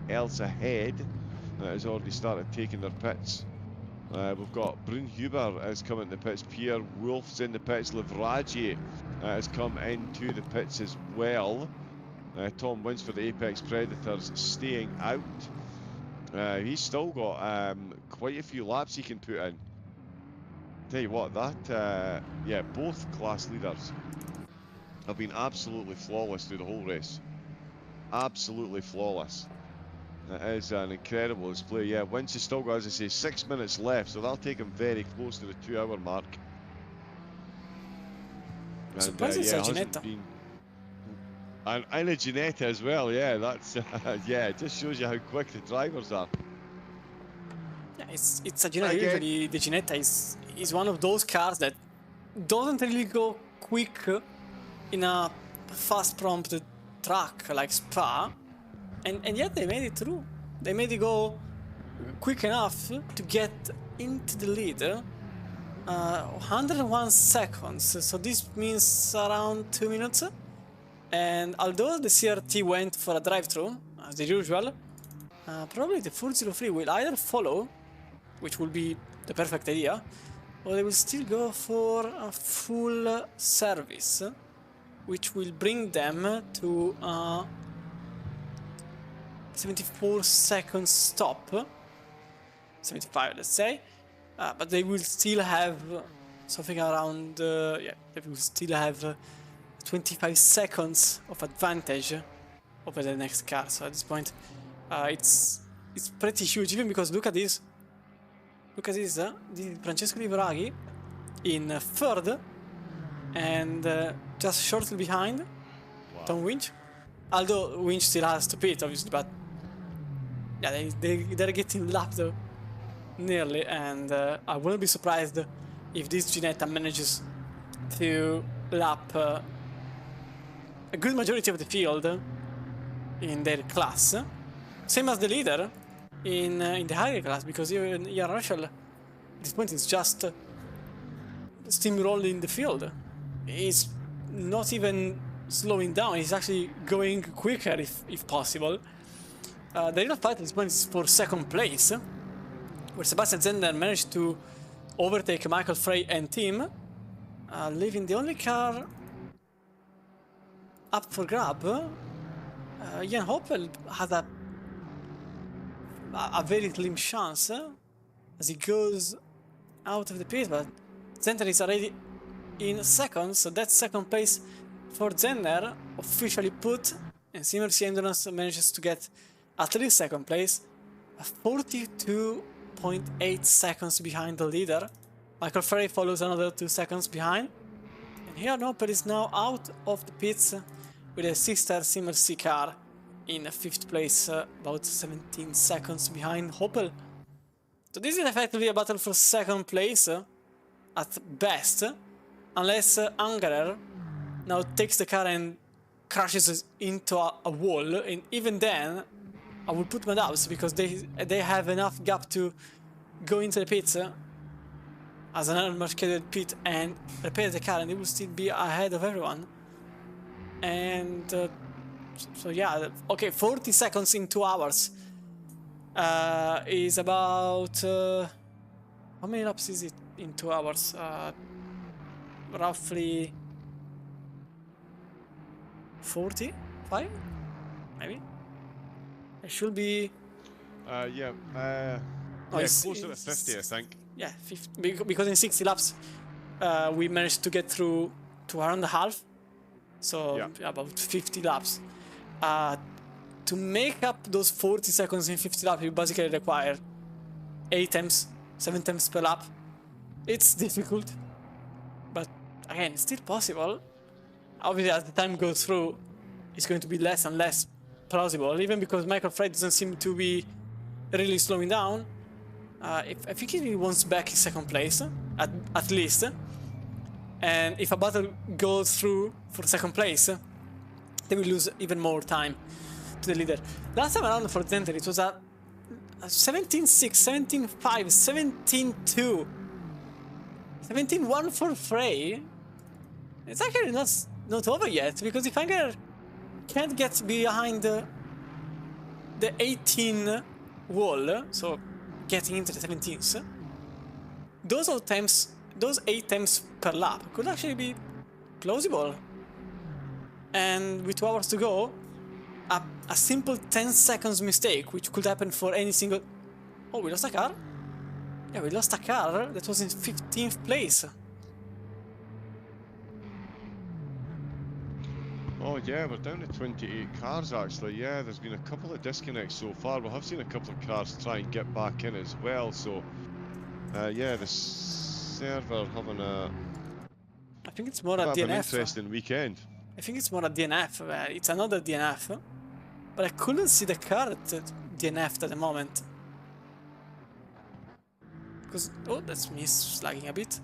else ahead has already started taking their pits. We've got Brunhuber has come into the pits, Pierre Wolf's in the pits, Livragier has come into the pits as well. Tom Wins for the Apex Predators staying out. He's still got quite a few laps he can put in. Tell you what, that yeah, both class leaders have been absolutely flawless through the whole race. Absolutely flawless. It is an incredible display. Yeah, Wins has still got, as I say, 6 minutes left, so that'll take him very close to the 2-hour mark. And surprised it's a Ginetta. And a Ginetta as well, yeah, that's yeah, it just shows you how quick the drivers are. Yeah, it's a Ginetta. Usually the Ginetta is one of those cars that doesn't really go quick in a fast prompted track like Spa, and yet they made it through. They made it go quick enough to get into the lead. 101 seconds, so this means around 2 minutes. And although the CRT went for a drive-through, as usual, probably the 403 will either follow, which will be the perfect idea, or they will still go for a full service, which will bring them to a 74 second stop, 75 let's say, but they will still have something around, yeah, they will still have 25 seconds of advantage over the next car. So at this point, it's pretty huge, even because look at this. Look at this, this is Francesco Livraghi in third, and just shortly behind, Tom Winch. Although Winch still has to pit, obviously, but yeah, they're getting lapped nearly, and I wouldn't be surprised if this Ginetta manages to lap a good majority of the field in their class, same as the leader in the higher class, because even Jan Russell at this point is just steamrolling the field. He's not even slowing down, he's actually going quicker if possible. The real fight at this point is for second place, where Sebastian Zender managed to overtake Michael Frey and team, leaving the only car up for grab. Jan Hoppel has a very slim chance as he goes out of the pit, but Zender is already in second, so that's second place for Zender, officially put, and CMRC Endurance manages to get at least second place, 42.8 seconds behind the leader. Michael Frey follows another 2 seconds behind, and here Hoppel is now out of the pits with a 6-star CMRC car in 5th place, about 17 seconds behind Hoppel. So this is effectively a battle for second place at best, unless Angerer now takes the car and crashes into a wall, and even then I would put my doubts, because they have enough gap to go into the pits as an unmarketed pit and repair the car, and they will still be ahead of everyone. And so yeah, okay, 40 seconds in 2 hours is about how many laps is it in 2 hours? Roughly 45, maybe. It should be. Yeah, closer to 50, I think. Yeah, 50, because in 60 laps we managed to get through to around the half, so yeah, about 50 laps. To make up those 40 seconds in 50 laps, you basically require 8 temps, 7 temps per lap. It's difficult, but again, it's still possible. Obviously, as the time goes through, it's going to be less and less plausible, even because Michael Frey doesn't seem to be really slowing down. I think he wants back in second place, at least. And if a battle goes through for second place, they will lose even more time to the leader. Last time around for Zender, it was a 17-6, 17-5, 17-2, 17-1 for Frey. It's actually not over yet, because if Angerer can't get behind the 18 wall, so getting into the 17s, those 8 temps per lap could actually be plausible. And with 2 hours to go, a simple 10 seconds mistake, which could happen for any single... Oh, we lost a car? Yeah, we lost a car that was in 15th place. Oh yeah, we're down to 28 cars actually. Yeah, there's been a couple of disconnects so far. We have seen a couple of cars try and get back in as well. So, yeah, the server having a... I think it's more a DNF. An interesting weekend. I think it's more a DNF. It's another DNF, but I couldn't see the car at DNF at the moment. Because oh, that's me slagging a bit.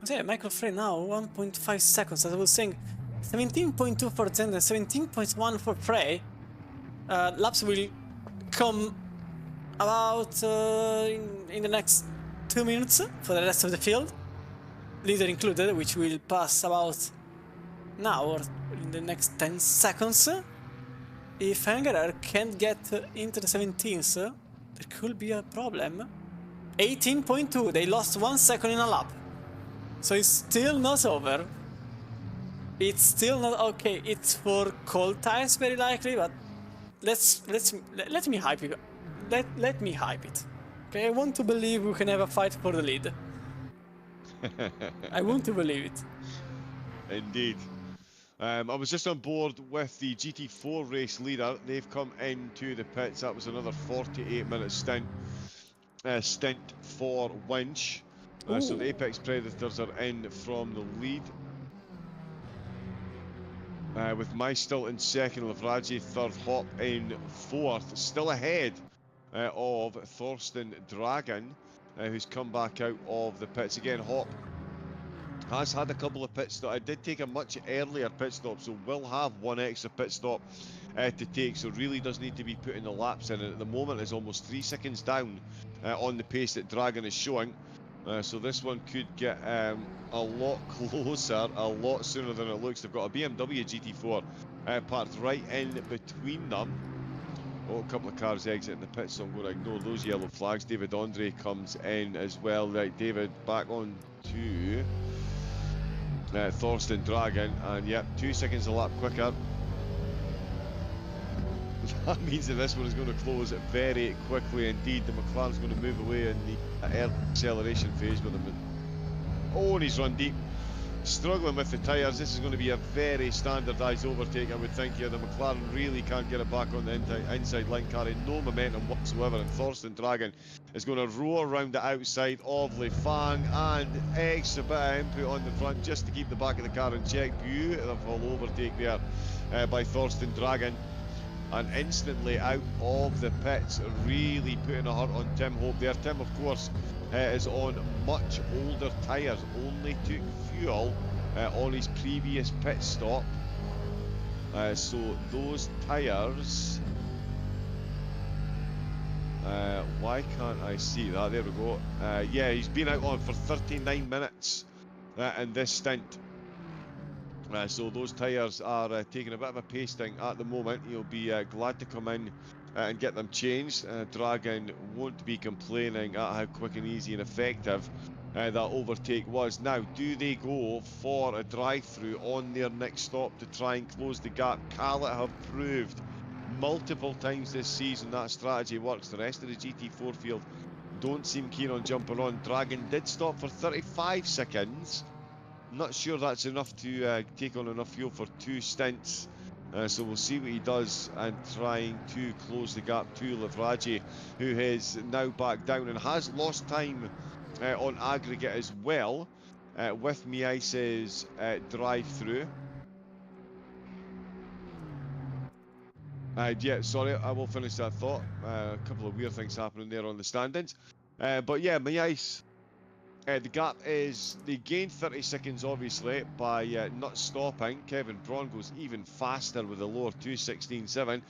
So yeah, Michael Frey now 1.5 seconds. As I was saying, 17.2 for Zender, 17.1 for Frey. Laps will come about in the next 2 minutes for the rest of the field, leader included, which will pass about now or in the next 10 seconds. If Angerer can't get into the 17th, there could be a problem. 18.2, they lost 1 second in a lap. So it's still not over. It's still not okay. It's for cold tires very likely, but let me hype it. Let me hype it. Okay, I want to believe we can have a fight for the lead. I want to believe it. Indeed. I was just on board with the GT4 race leader. They've come into the pits. That was another 48-minute stint for Winch. So the Apex Predators are in from the lead. With My still in second, Lavraji third, Hop in fourth, still ahead of Thorsten Dragon, who's come back out of the pits. Again, Hop has had a couple of pit stops. I did take a much earlier pit stop, so will have one extra pit stop to take, so really does need to be putting the laps in, and at the moment is almost 3 seconds down on the pace that Dragon is showing. So this one could get a lot closer, a lot sooner than it looks. They've got a BMW GT4 parked right in between them. Oh, a couple of cars exiting the pit, so I'm going to ignore those yellow flags. David Andre comes in as well. Right, David, back on to Thorsten Dragon, and yep, 2 seconds a lap quicker. That means that this one is going to close very quickly indeed. The McLaren's going to move away in the early acceleration phase with him. Oh, and he's run deep. Struggling with the tyres. This is going to be a very standardised overtake, I would think here. The McLaren really can't get it back on the inside line, carrying no momentum whatsoever, and Thorsten Dragon is going to roar around the outside of Le Fang, and extra bit of input on the front just to keep the back of the car in check. Beautiful overtake there by Thorsten Dragon, and instantly out of the pits, really putting a hurt on Tim Hope there. Tim, of course, is on much older tyres, only took fuel on his previous pit stop, so those tyres, why can't I see that? There we go. Yeah, he's been out on for 39 minutes in this stint. So those tyres are taking a bit of a pasting at the moment. He'll be glad to come in and get them changed. Dragon won't be complaining at how quick and easy and effective that overtake was. Now, do they go for a drive-through on their next stop to try and close the gap? Khaled have proved multiple times this season that strategy works. The rest of the GT4 field don't seem keen on jumping on. Dragon did stop for 35 seconds. Not sure that's enough to take on enough fuel for 2 stints, so we'll see what he does, and trying to close the gap to Lavraji, who is now back down and has lost time on aggregate as well with Miais's drive-through. Yeah, sorry, I will finish that thought. A couple of weird things happening there on the standings, but yeah, Miais. The gap is, they gained 30 seconds obviously by not stopping. Kevin Braun goes even faster with a lower 2:16.7.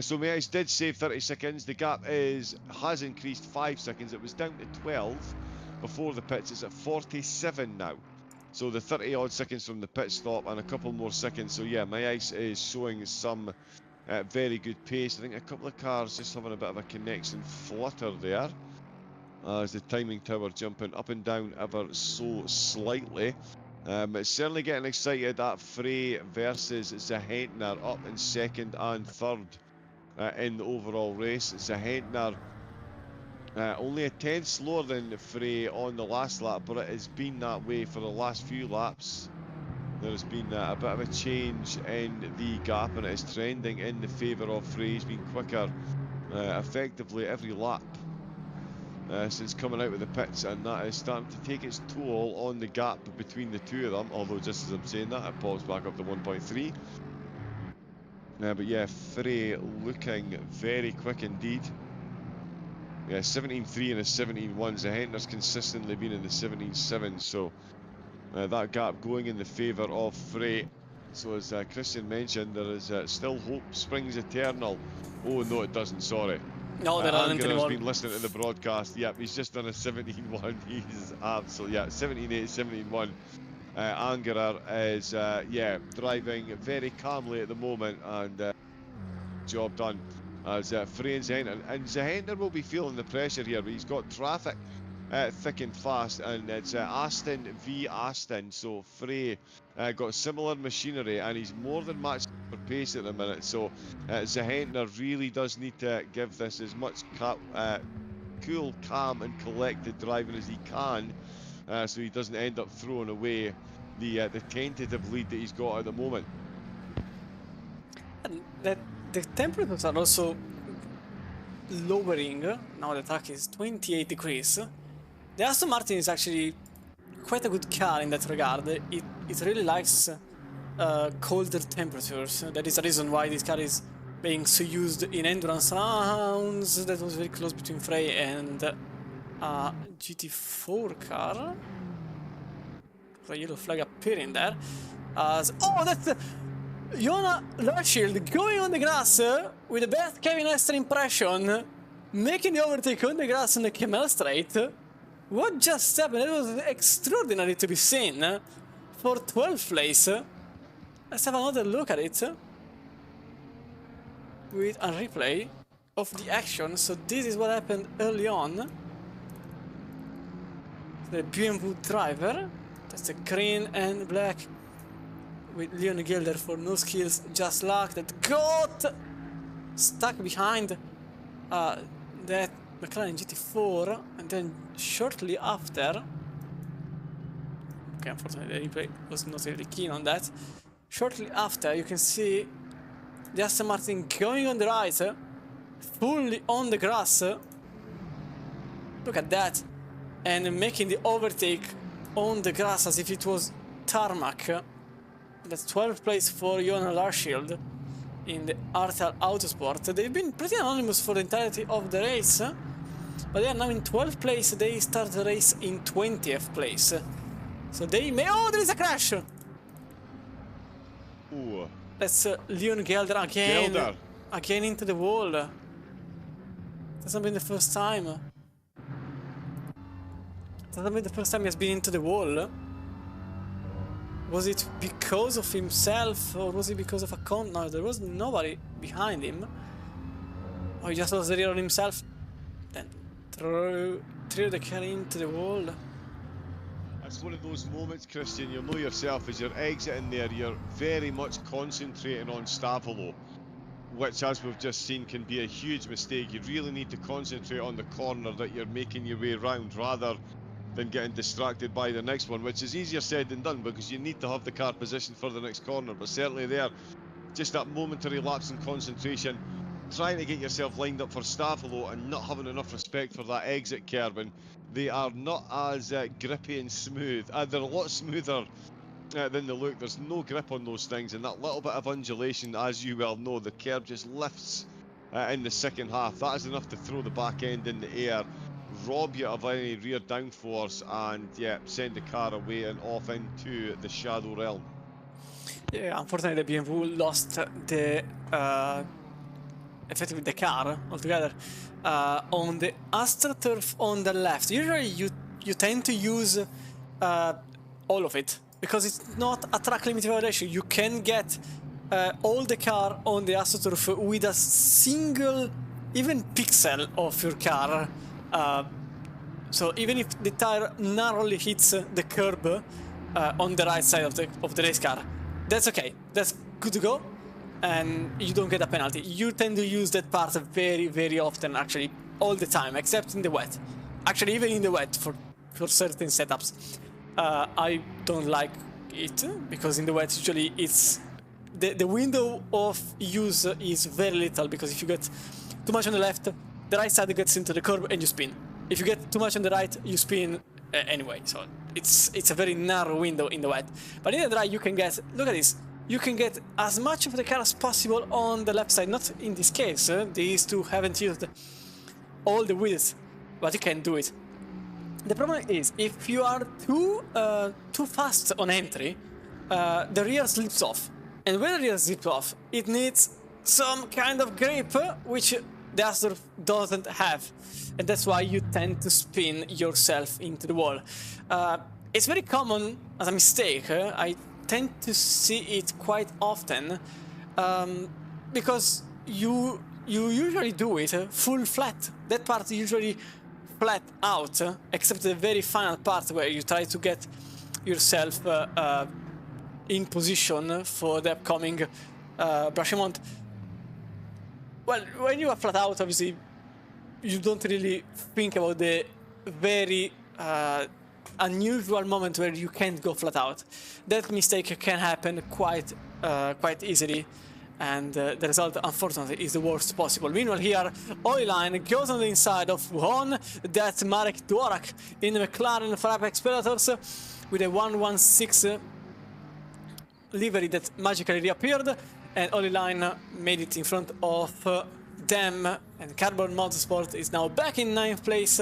So Miais did save 30 seconds. The gap has increased 5 seconds. It was down to 12 before the pits. It's at 47 now. So the 30 odd seconds from the pit stop and a couple more seconds. So yeah, Miais is showing some very good pace. I think a couple of cars just having a bit of a connection flutter there. As the timing tower jumping up and down ever so slightly. It's certainly getting excited at Frey versus Zahentner, up in second and third in the overall race. Zahentner only a tenth slower than Frey on the last lap, but it has been that way for the last few laps. There has been a bit of a change in the gap, and it is trending in the favour of Frey. He's been quicker effectively every lap since coming out of the pits, and that is starting to take its toll on the gap between the two of them, although just as I'm saying that, it pops back up to 1.3. But yeah, Frey looking very quick indeed. Yeah, 17.3 and a 17.1. Zahentner's consistently been in the 17.7, so that gap going in the favour of Frey. So as Christian mentioned, there is still hope springs eternal. Oh no, it doesn't, sorry. No, there aren't Angerer's anymore. been listening to the broadcast. Yep, he's just done a 17.1. He's absolutely, yeah, 17.8, 17.1. Angerer is, yeah, driving very calmly at the moment, and job done as Frey and Zahentner. And Zahentner will be feeling the pressure here, but he's got traffic thick and fast, and it's Aston v Aston, so Frey got similar machinery, and he's more than matched for pace at the minute, so Zahentner really does need to give this as much cool, calm and collected driving as he can, so he doesn't end up throwing away the tentative lead that he's got at the moment. And the temperatures are also lowering. Now the track is 28 degrees. The Aston Martin is actually quite a good car in that regard. It really likes colder temperatures. That is the reason why this car is being so used in endurance rounds. That was very close between Frey and GT4 car. A yellow flag appearing there. Oh, that's Jona Larshield going on the grass with the best Kevin Hester impression, making the overtake on the grass on the Kemmel Straight. What just happened? It was extraordinary to be seen for 12th place. Let's have another look at it with a replay of the action. So this is what happened early on. The BMW driver, that's the green and black, with Leon Gilder for no skills, just luck, that got stuck behind that McLaren GT4, and then shortly after, okay, unfortunately the replay was not really keen on that, shortly after you can see the Aston Martin going on the right, fully on the grass, look at that, and making the overtake on the grass as if it was tarmac. That's 12th place for Jona Larshield in the Artal Autosport. They've been pretty anonymous for the entirety of the race, but they are now in 12th place. They start the race in 20th place. So they may... Oh, there is a crash! Ooh. That's Leon Gelder again. Gelder. Again into the wall. Hasn't been the first time. Hasn't been the first time he has been into the wall. Was it because of himself, or was it because of a con? No, there was nobody behind him. Or he just lost the rear on himself. Then threw the car into the wall. It's one of those moments, Christian, you'll know yourself, as you're exiting there, you're very much concentrating on Stavolo, which, as we've just seen, can be a huge mistake. You really need to concentrate on the corner that you're making your way round, rather than getting distracted by the next one, which is easier said than done because you need to have the car positioned for the next corner. But certainly there, just that momentary lapse in concentration, trying to get yourself lined up for Stavolo and not having enough respect for that exit curve. And they are not as grippy and smooth. They're a lot smoother than they look. There's no grip on those things, and that little bit of undulation, as you well know, the curve just lifts in the second half. That is enough to throw the back end in the air, rob you of any rear downforce, and yeah, send the car away and off into the shadow realm. Yeah, unfortunately the BMW lost the effectively the car altogether on the AstroTurf on the left. Usually you tend to use all of it because it's not a track limit violation. You can get all the car on the AstroTurf with a single even pixel of your car. So even if the tire narrowly hits the curb on the right side of the race car, that's okay. That's good to go, and you don't get a penalty. You tend to use that part very, very often, actually, all the time, except in the wet. Actually, even in the wet for certain setups. I don't like it because in the wet usually it's the window of use is very little, because if you get too much on the left, the right side gets into the curb and you spin. If you get too much on the right, you spin anyway. So it's a very narrow window in the wet. But in the dry, you can get, look at this, you can get as much of the car as possible on the left side. Not in this case, these two haven't used all the width, but you can do it. The problem is, if you are too fast on entry, the rear slips off. And when the rear slips off, it needs some kind of grip, which the Astor doesn't have, and that's why you tend to spin yourself into the wall. It's very common as a mistake. I tend to see it quite often because you usually do it full flat. That part usually flat out, except the very final part where you try to get yourself in position for the upcoming Brachemont. Well, when you are flat out, obviously, you don't really think about the very unusual moment where you can't go flat out. That mistake can happen quite easily, and the result, unfortunately, is the worst possible. Meanwhile, here, Oiline goes on the inside of Wuhan. That's Marek Dworak in the McLaren for Apex Predators with a 116 livery that magically reappeared, and Oiline made it in front of them, and Carbon Motorsport is now back in 9th place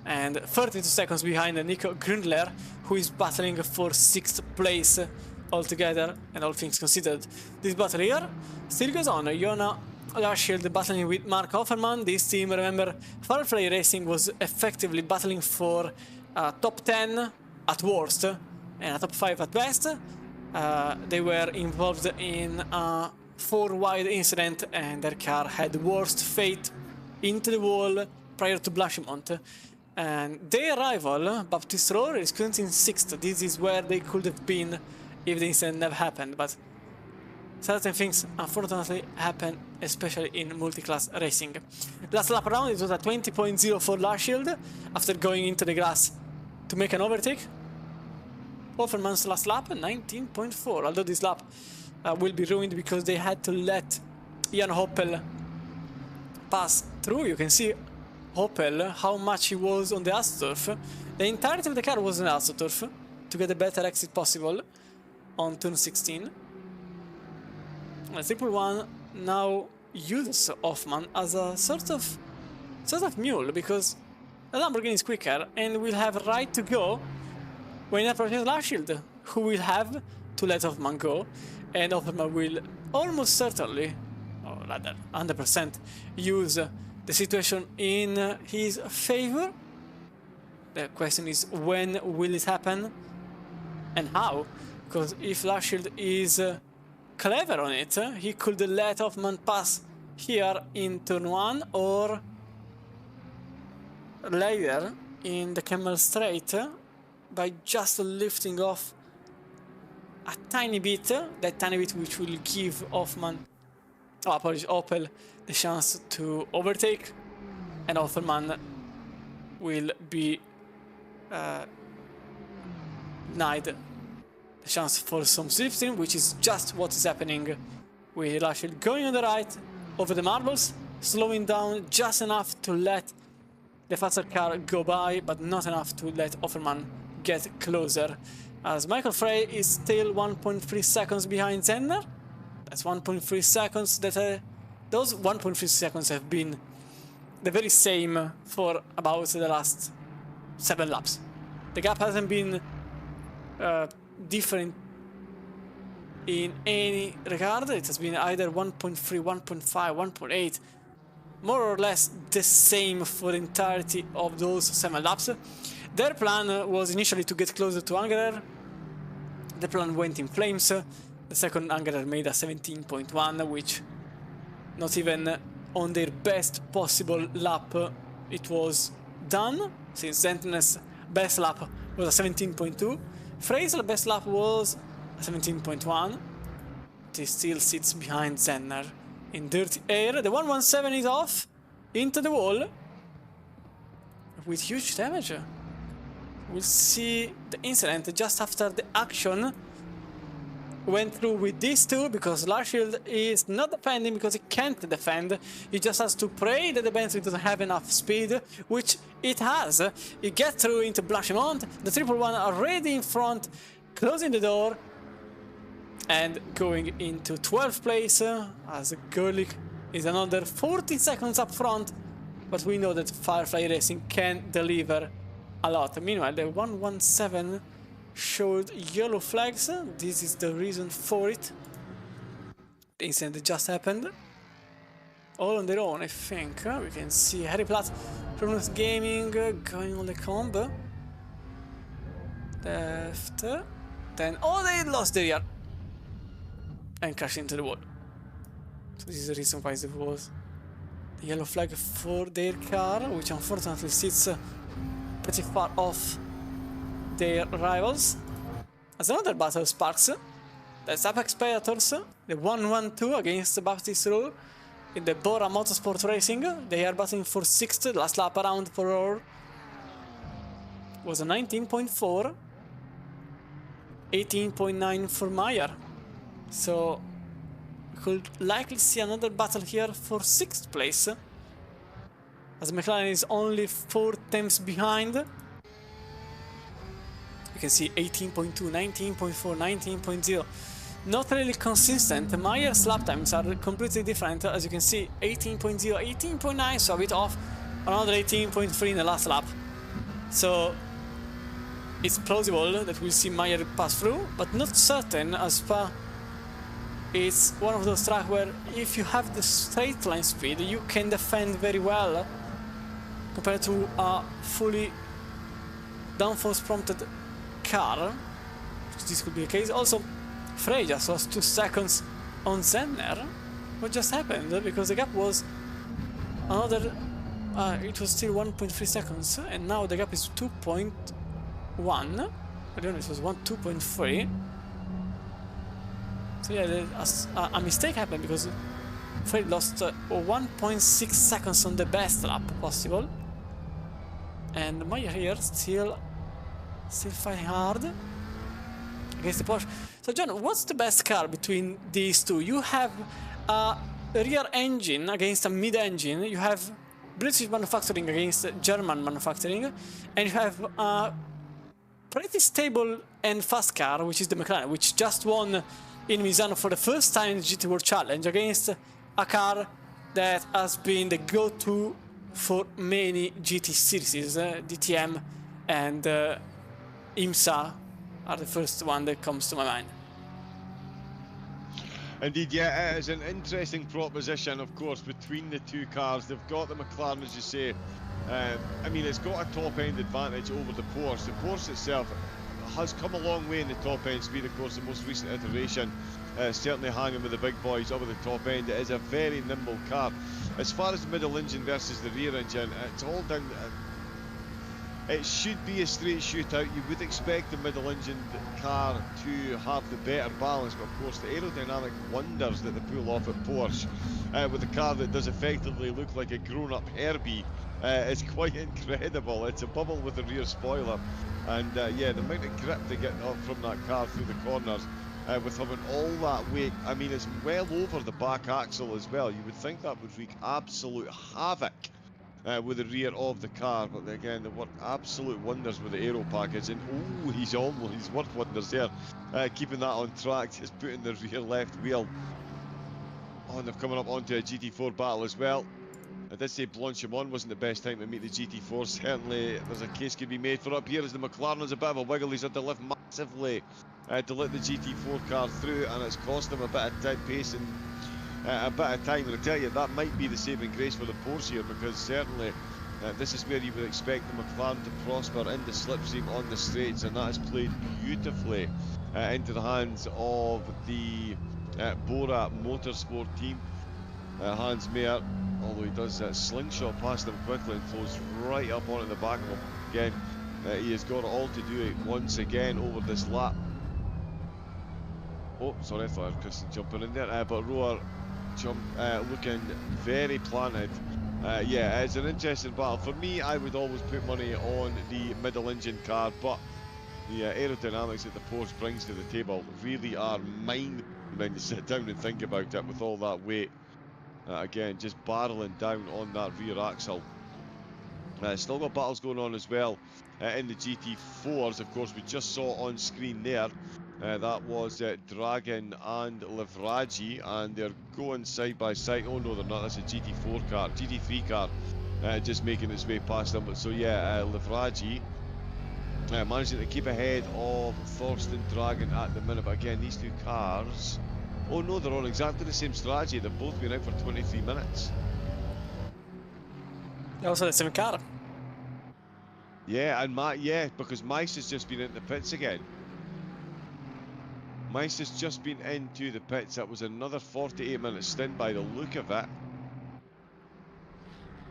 and 32 seconds behind Nico Grundler, who is battling for 6th place altogether, and all things considered. This battle here still goes on. Jona Larschild battling with Mark Offerman. This team, remember, Firefly Racing was effectively battling for top 10 at worst and a top 5 at best. They were involved in a 4-wide incident, and their car had worst fate into the wall prior to Blanchimont. And their rival, Baptiste Rohr, is currently in 6th. This is where they could have been if the incident never happened, but certain things unfortunately happen, especially in multi-class racing. Last lap around, it was a 20.0 for Larschild after going into the grass to make an overtake. Offerman's last lap, 19.4, although this lap will be ruined because they had to let Jan Hoppel pass through. You can see Hoppel, how much he was on the AstroTurf. The entirety of the car was on the AstroTurf to get the better exit possible on turn 16. Triple One now uses Hoffman as a sort of mule, because the Lamborghini is quicker and will have right to go when approaching Larschild, who will have to let Hoffman go, and Hoffman will almost certainly, or rather 100%, use the situation in his favor. The question is, when will it happen and how? Because if Larschild is clever on it, he could let Hoffman pass here in turn 1 or later in the Camel Straight by just lifting off a tiny bit, that tiny bit which will give Opel the chance to overtake, and Offerman will be denied the chance for some slipstream, which is just what is happening with Larschild going on the right over the marbles, slowing down just enough to let the faster car go by, but not enough to let Offerman get closer, as Michael Frey is still 1.3 seconds behind Zenner. That's 1.3 seconds that those 1.3 seconds have been the very same for about the last 7 laps. The gap hasn't been different in any regard. It has been either 1.3, 1.5, 1.8, more or less the same for the entirety of those 7 laps. Their plan was initially to get closer to Angerer. The plan went in flames. The second Angerer made a 17.1, which not even on their best possible lap it was done, since Zenner's best lap was a 17.2. Frey's best lap was a 17.1. He still sits behind Zenner in dirty air. The 117 is off into the wall with huge damage. We'll see the incident just after the action went through with these two, because Larschild is not defending because he can't defend. He just has to pray that the Bentley doesn't have enough speed, which it has. He gets through into Blanchimont, the 111 already in front, closing the door and going into 12th place, as Gerlich is another 40 seconds up front, but we know that Firefly Racing can deliver a lot. Meanwhile, the 117 showed yellow flags. This is the reason for it. The incident just happened all on their own, I think. We can see Harry Platt from Gaming going on the comb. Left. Then, oh, they lost their yard and crashed into the wall. So this is the reason why there was the yellow flag for their car, which unfortunately sits pretty far off their rivals. As another battle sparks, that's Apex Predators, the 1-1-2 against Baptiste Rohr in the Bora Motorsport Racing. They are battling for 6th. The last lap around for Rohr was a 19.4, 18.9 for Meyer. So could likely see another battle here for 6th place, as McLaren is only 4 tenths behind. You can see 18.2, 19.4, 19.0. Not really consistent. Meyer's lap times are completely different. As you can see, 18.0, 18.9, so a bit off. Another 18.3 in the last lap. So it's plausible that we'll see Meyer pass through, but not certain, as Spa is one of those tracks where if you have the straight line speed, you can defend very well compared to a fully downforce prompted car. This could be the case. Also, Frey just lost 2 seconds on Zenner. What just happened? Because the gap was another... it was still 1.3 seconds, and now the gap is 2.1. I don't know, it was 2.3. So yeah, a mistake happened because Frey lost 1.6 seconds on the best lap possible. And Meyer here still fighting hard against the Porsche. So John, what's the best car between these two? You have a rear engine against a mid-engine, you have British manufacturing against German manufacturing, and you have a pretty stable and fast car, which is the McLaren, which just won in Misano for the first time in the GT World Challenge against a car that has been the go-to for many GT series. DTM and IMSA are the first one that comes to my mind. Indeed, yeah, it is an interesting proposition, of course, between the two cars. They've got the McLaren, as you say. I mean, it's got a top-end advantage over the Porsche. The Porsche itself has come a long way in the top-end speed, of course. The most recent iteration, certainly hanging with the big boys over the top end. It is a very nimble car. As far as the middle engine versus the rear engine, it's all down... It should be a straight shootout. You would expect the middle engine car to have the better balance, but of course the aerodynamic wonders that they pull off at Porsche with a car that does effectively look like a grown-up Herbie is quite incredible. It's a bubble with the rear spoiler, and yeah, the amount of grip they get up from that car through the corners with having all that weight. I mean, it's well over the back axle as well. You would think that would wreak absolute havoc with the rear of the car, but again, they work absolute wonders with the aero package. And oh, he's worked wonders there, keeping that on track, just putting the rear left wheel on. Oh, they're coming up onto a GT4 battle as well. I did say Blanchimont wasn't the best time to meet the GT4. Certainly there's a case could be made for up here, as the McLaren has a bit of a wiggle. He's had to lift massively to let the GT4 car through, and it's cost him a bit of pace and a bit of time. And I tell you, that might be the saving grace for the Porsche here, because certainly this is where you would expect the McLaren to prosper in the slipstream on the straights, and that is played beautifully into the hands of the Bora Motorsport team. Hans Meyer, although he does slingshot past them quickly and flows right up onto the back of him again. He has got it all to do it once again over this lap. Oh, sorry, I thought I had Christian jumping in there, but Roar looking very planted. Yeah, it's an interesting battle. For me, I would always put money on the middle engine car, but the aerodynamics that the Porsche brings to the table really are mind when you sit down and think about it, with all that weight. Again, just barreling down on that rear axle. Still got battles going on as well in the GT4s. Of course, we just saw on screen there, that was Dragon and Livragi, and they're going side by side. Oh no, they're not. That's a GT4 car, GT3 car, just making its way past them. So yeah, Livragi managing to keep ahead of Thorsten Dragon at the minute. But again, these two cars, oh no, they're on exactly the same strategy. They've both been out for 23 minutes. Also the same car. Yeah, and because Mice has just been in the pits again. Mice has just been into the pits. That was another 48-minute stint by the look of it.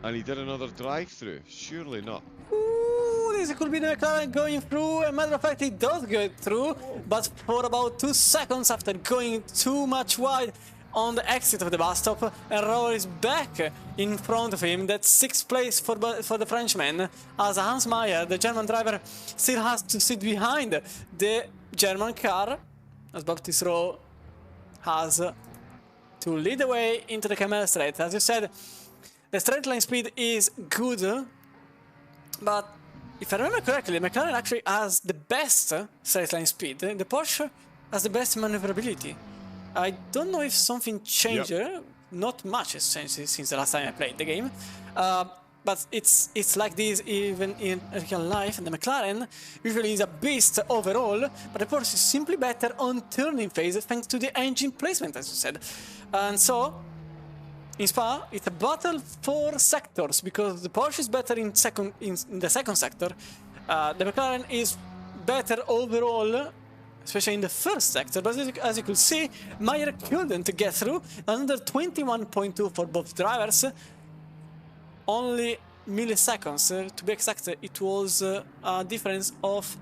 And he did another drive-through. Surely not. Ooh, this could be the McLaren going through. As a matter of fact, it does go through, but for about 2 seconds after going too much wide on the exit of the bus stop, and Roar is back in front of him. That's 6th place for the Frenchman, as Hans Meyer, the German driver, still has to sit behind the German car, as Baptiste Rowe has to lead the way into the Camel Straight. As you said, the straight line speed is good, but if I remember correctly, the McLaren actually has the best straight line speed. The Porsche has the best maneuverability. I don't know if something changed. Yep. Not much has changed since the last time I played the game. But it's like this even in real life, and the McLaren usually is a beast overall, but the Porsche is simply better on turning phase thanks to the engine placement, as you said. And so, in Spa, it's a battle for sectors, because the Porsche is better in the second sector, the McLaren is better overall, especially in the first sector, but as you could see, Meyer couldn't get through, under 21.2 for both drivers. Only milliseconds, to be exact, it was a difference of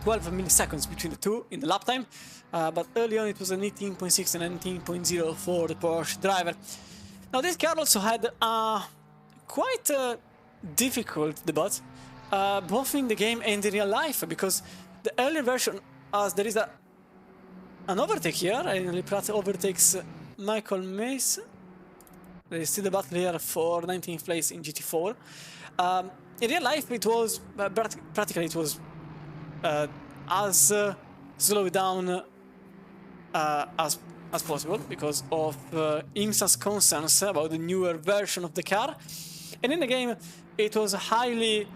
12 milliseconds between the two in the lap time, but early on it was an 18.6 and 19.0 for the Porsche driver. Now this car also had a quite difficult debut, both in the game and in real life, because the earlier version, as there is an overtake here, and Pratt overtakes Michael Mace. There is still a battle here for 19th place in GT4. In real life, it was practically as slowed down as possible because of IMSA's concerns about the newer version of the car. And in the game, it was highly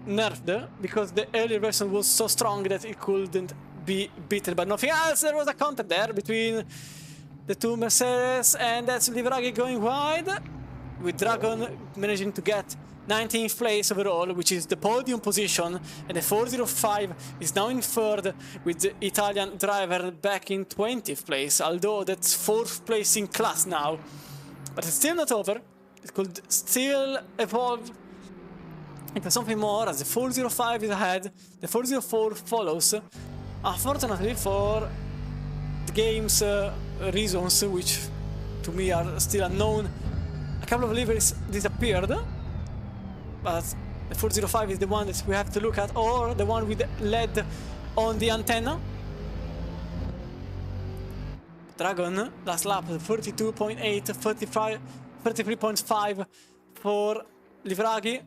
nerfed because the earlier version was so strong that it couldn't be beaten by nothing else. There was a contact there between the two Mercedes, and that's Liveraghi going wide, with Dragon managing to get 19th place overall, which is the podium position, and the 405 is now in third, with the Italian driver back in 20th place, although that's 4th place in class now. But it's still not over, it could still evolve into something more, as the 405 is ahead, the 404 follows. Unfortunately for the game's reasons, which to me are still unknown, a couple of liveries disappeared, but the 405 is the one that we have to look at, or the one with the LED on the antenna. Dragon, last lap, 32.8, 33.5 for Liveraghi.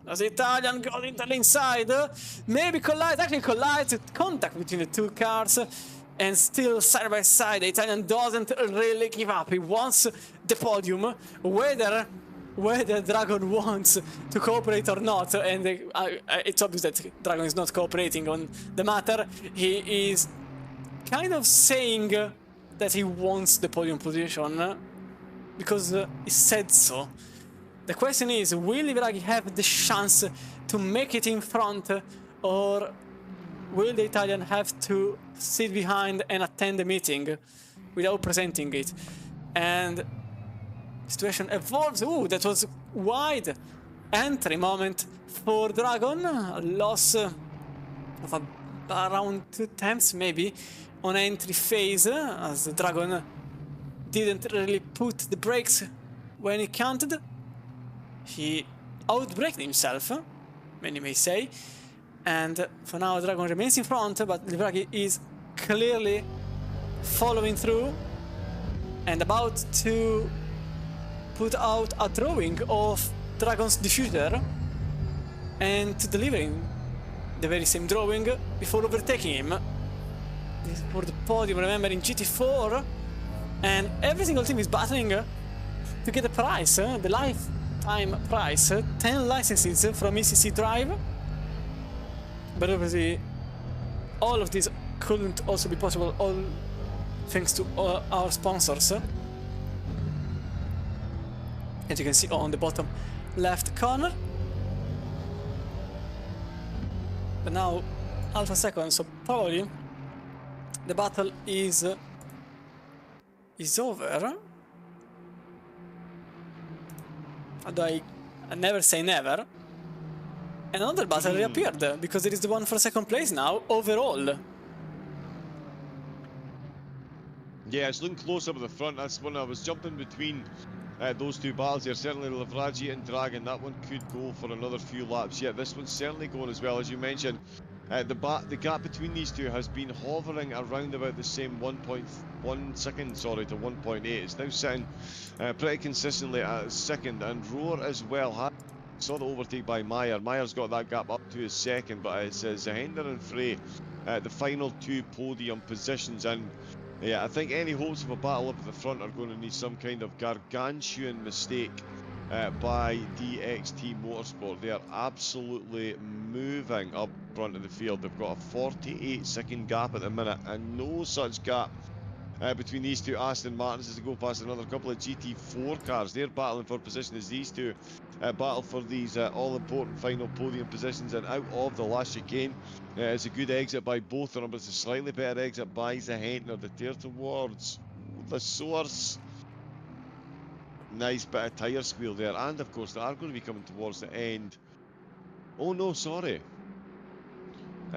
As the Italian got into the inside, maybe collides, contact between the two cars, and still side by side, the Italian doesn't really give up. He wants the podium, whether Dragon wants to cooperate or not, and it's obvious that Dragon is not cooperating on the matter. He is kind of saying that he wants the podium position because he said so. The question is, will Liveraghi have the chance to make it in front, or will the Italian have to sit behind and attend the meeting without presenting it? And the situation evolves. Ooh, that was wide entry moment for Dragon. A loss of around 2 tenths maybe on entry phase, as Dragon didn't really put the brakes when he counted. He outbraked himself, many may say. And for now, Dragon remains in front, but Liveraghi is clearly following through and about to put out a drawing of Dragon's diffuser and delivering the very same drawing before overtaking him. This is for the podium, remember, in GT4, and every single team is battling to get a prize, the lifetime prize, 10 licenses from ACC Drive. But obviously, all of this couldn't also be possible, all thanks to our sponsors. As you can see on the bottom left corner. But now, half a second, so probably the battle is over. Although I never say never. And another battle reappeared, because it is the one for second place now, overall. Yeah, it's looking close up at the front. That's when I was jumping between those two battles here. Certainly Liveraghi and Dragon, that one could go for another few laps. Yeah, this one's certainly going as well. As you mentioned, The gap between these two has been hovering around about the same 1.1 second, sorry, to 1.8. It's now sitting pretty consistently at second, and Roar as well saw the overtake by Meyer. Meyer's got that gap up to his second, but it says Zahender and Frey, the final two podium positions, and yeah, I think any hopes of a battle up at the front are going to need some kind of gargantuan mistake by DXT Motorsport. They are absolutely moving up front of the field. They've got a 48-second gap at the minute, and no such gap between these two Aston Martins as they go past another couple of GT4 cars. They're battling for position as these two battle for these all-important final podium positions. And out of the last chicane, it's a good exit by both of them, but it's a slightly better exit by Zahentner. The tear towards the source. Nice bit of tyre squeal there, and of course they are going to be coming towards the end. Oh no, sorry.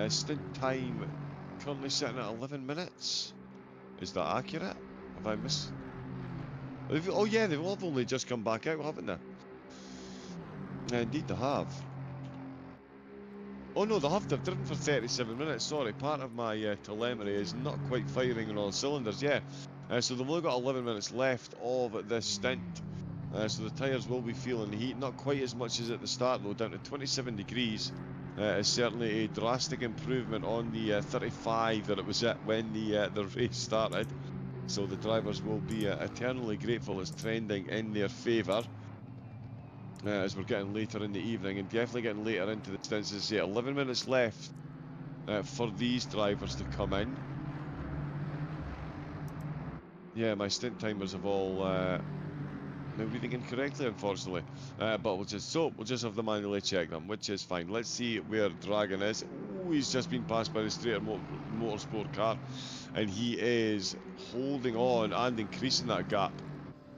Stint time currently sitting at 11 minutes. Is that accurate? Have I missed? Oh yeah, they've all only just come back out, haven't they? Indeed they have. Oh no, they've driven for 37 minutes, sorry. Part of my telemetry is not quite firing on all cylinders, yeah. So they've only got 11 minutes left of this stint. So the tyres will be feeling the heat, not quite as much as at the start though, down to 27 degrees. Is certainly a drastic improvement on the 35 that it was at when the race started. So the drivers will be eternally grateful it's trending in their favour. As we're getting later in the evening, and definitely getting later into the stints. As I say, 11 minutes left for these drivers to come in. Yeah, my stint timers have all now reading incorrectly, unfortunately. But we'll just have them manually check them, which is fine. Let's see where Dragon is. Oh, he's just been passed by the straighter motorsport car, and he is holding on and increasing that gap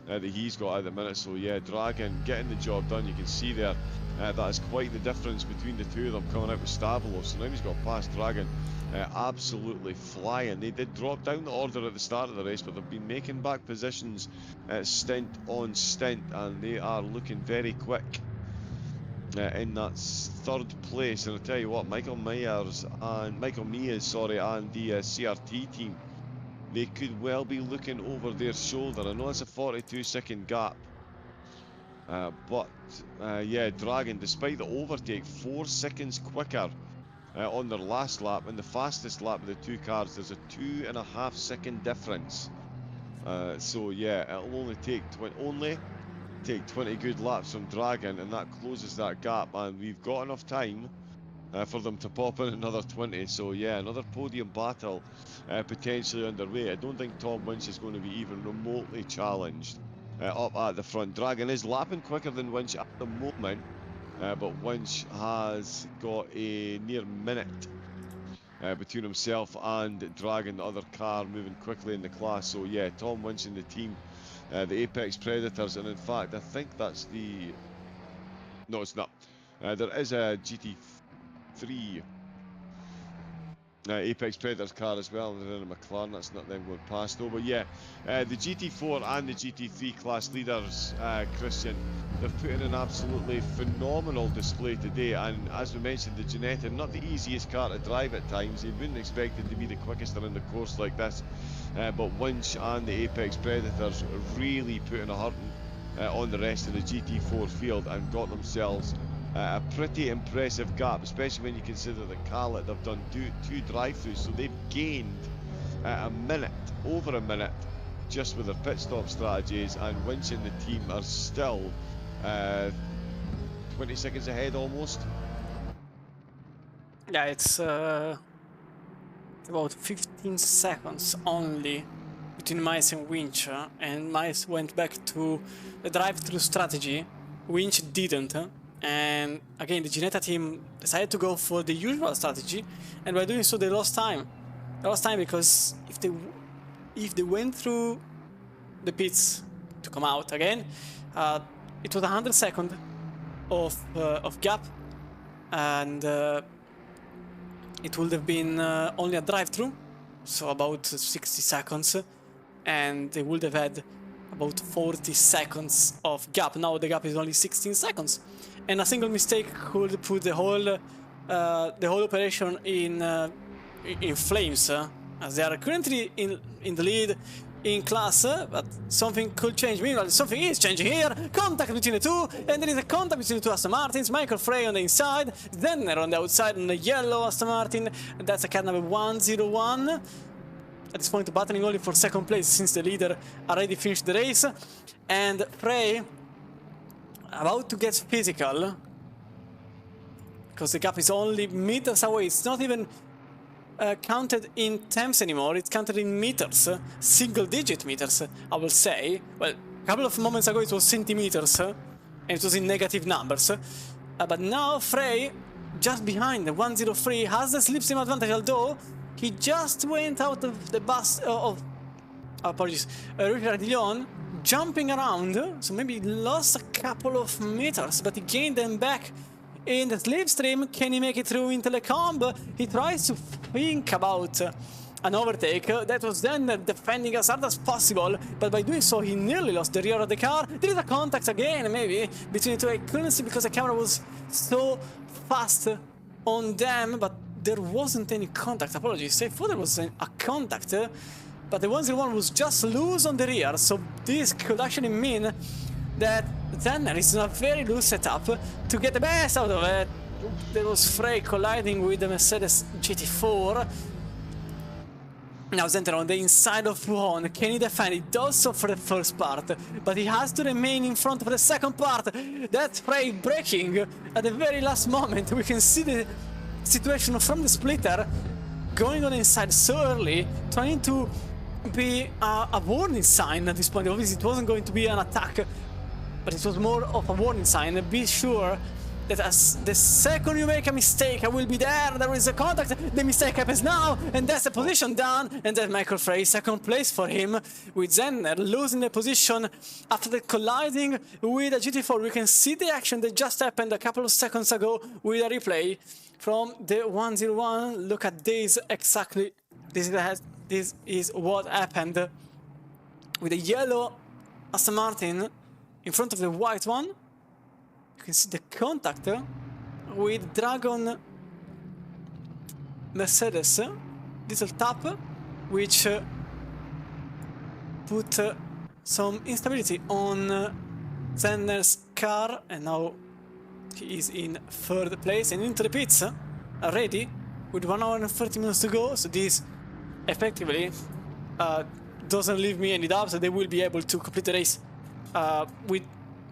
that he's got at the minute. So yeah, Dragon getting the job done. You can see there that is quite the difference between the two of them coming out with Stavolo. So now he's got past Dragon, absolutely flying. They did drop down the order at the start of the race, but they've been making back positions stint on stint, and they are looking very quick in that third place. And I'll tell you what, Michael Mears and the CRT team, they could well be looking over their shoulder. I know it's a 42-second gap, but yeah, Dragon, despite the overtake, 4 seconds quicker on their last lap. In the fastest lap of the two cars, there's a 2.5 second difference. So yeah, it'll only take 20 good laps from Dragon, and that closes that gap, and we've got enough time for them to pop in another 20. So yeah, another podium battle potentially underway. I don't think Tom Winch is going to be even remotely challenged up at the front. Dragon is lapping quicker than Winch at the moment, but Winch has got a near minute between himself and Dragon, the other car moving quickly in the class. So yeah, Tom Winch and the team, the Apex Predators, and in fact I think that's the... No, it's not. There is a GT3 Apex Predators car as well, and they're in a McLaren. That's not them going past though. But yeah, the GT4 and the GT3 class leaders, Christian, they've put in an absolutely phenomenal display today. And as we mentioned, the Ginetta, not the easiest car to drive at times. You wouldn't expect it to be the quickest around the course like this, but Winch and the Apex Predators really put in a hurting on the rest of the GT4 field and got themselves a pretty impressive gap, especially when you consider that Khaled have done two drive-throughs, so they've gained over a minute, just with their pit stop strategies, and Winch and the team are still 20 seconds ahead almost. Yeah, it's about 15 seconds only between Miles and Winch, and Miles went back to the drive-through strategy. Winch didn't. And again, the Ginetta team decided to go for the usual strategy, and by doing so they lost time. They lost time because if they went through the pits to come out again, it was 100 seconds of gap, and it would have been only a drive-through, so about 60 seconds, and they would have had about 40 seconds of gap. Now the gap is only 16 seconds. And a single mistake could put the whole the whole operation in flames, as they are currently in the lead in class, but something could change. Meanwhile, something is changing here. Contact between the two, and there is a contact between the two Aston Martins. Michael Frey on the inside, Zenner on the outside on the yellow Aston Martin. And that's a car number 101. At this point, battling only for second place since the leader already finished the race. And Frey about to get physical, because the gap is only meters away. It's not even counted in temps anymore, it's counted in meters, single-digit meters, I will say. Well, a couple of moments ago it was centimeters, and it was in negative numbers. But now Frey, just behind the 103, has the slipstream advantage, although he just went out of the bus apologies, Richard Dillon, jumping around, so maybe lost a couple of meters, but he gained them back in the slipstream. Can he make it through into the comb? He tries to think about an overtake. That was then defending as hard as possible, but by doing so he nearly lost the rear of the car. There is a contact again, maybe, between the two. I couldn't see because the camera was so fast on them, but there wasn't any contact. Apologies, I thought there was a contact, but the 101 was just loose on the rear, so this could actually mean that Zenner is in a very loose setup to get the best out of it. There was Frey colliding with the Mercedes GT4. Now Zenner on the inside of Wuhan. Can he defend? He does so for the first part, but he has to remain in front for the second part. That's Frey braking at the very last moment. We can see the situation from the splitter going on inside so early, trying to be a warning sign at this point. Obviously it wasn't going to be an attack, but it was more of a warning sign. Be sure that as the second you make a mistake, I will be there. There is a contact. The mistake happens now, and that's the position done. And then Michael Frey, second place for him, with Zenner losing the position after the colliding with a GT4. We can see the action that just happened a couple of seconds ago with a replay from the 101. Look at this exactly. This is what happened with the yellow Aston Martin in front of the white one. You can see the contact with Dragon Mercedes, little tap, which put some instability on Zenner's car, and now he is in third place and into the pits already with 1 hour and 30 minutes to go. So this effectively doesn't leave me any doubts that they will be able to complete the race with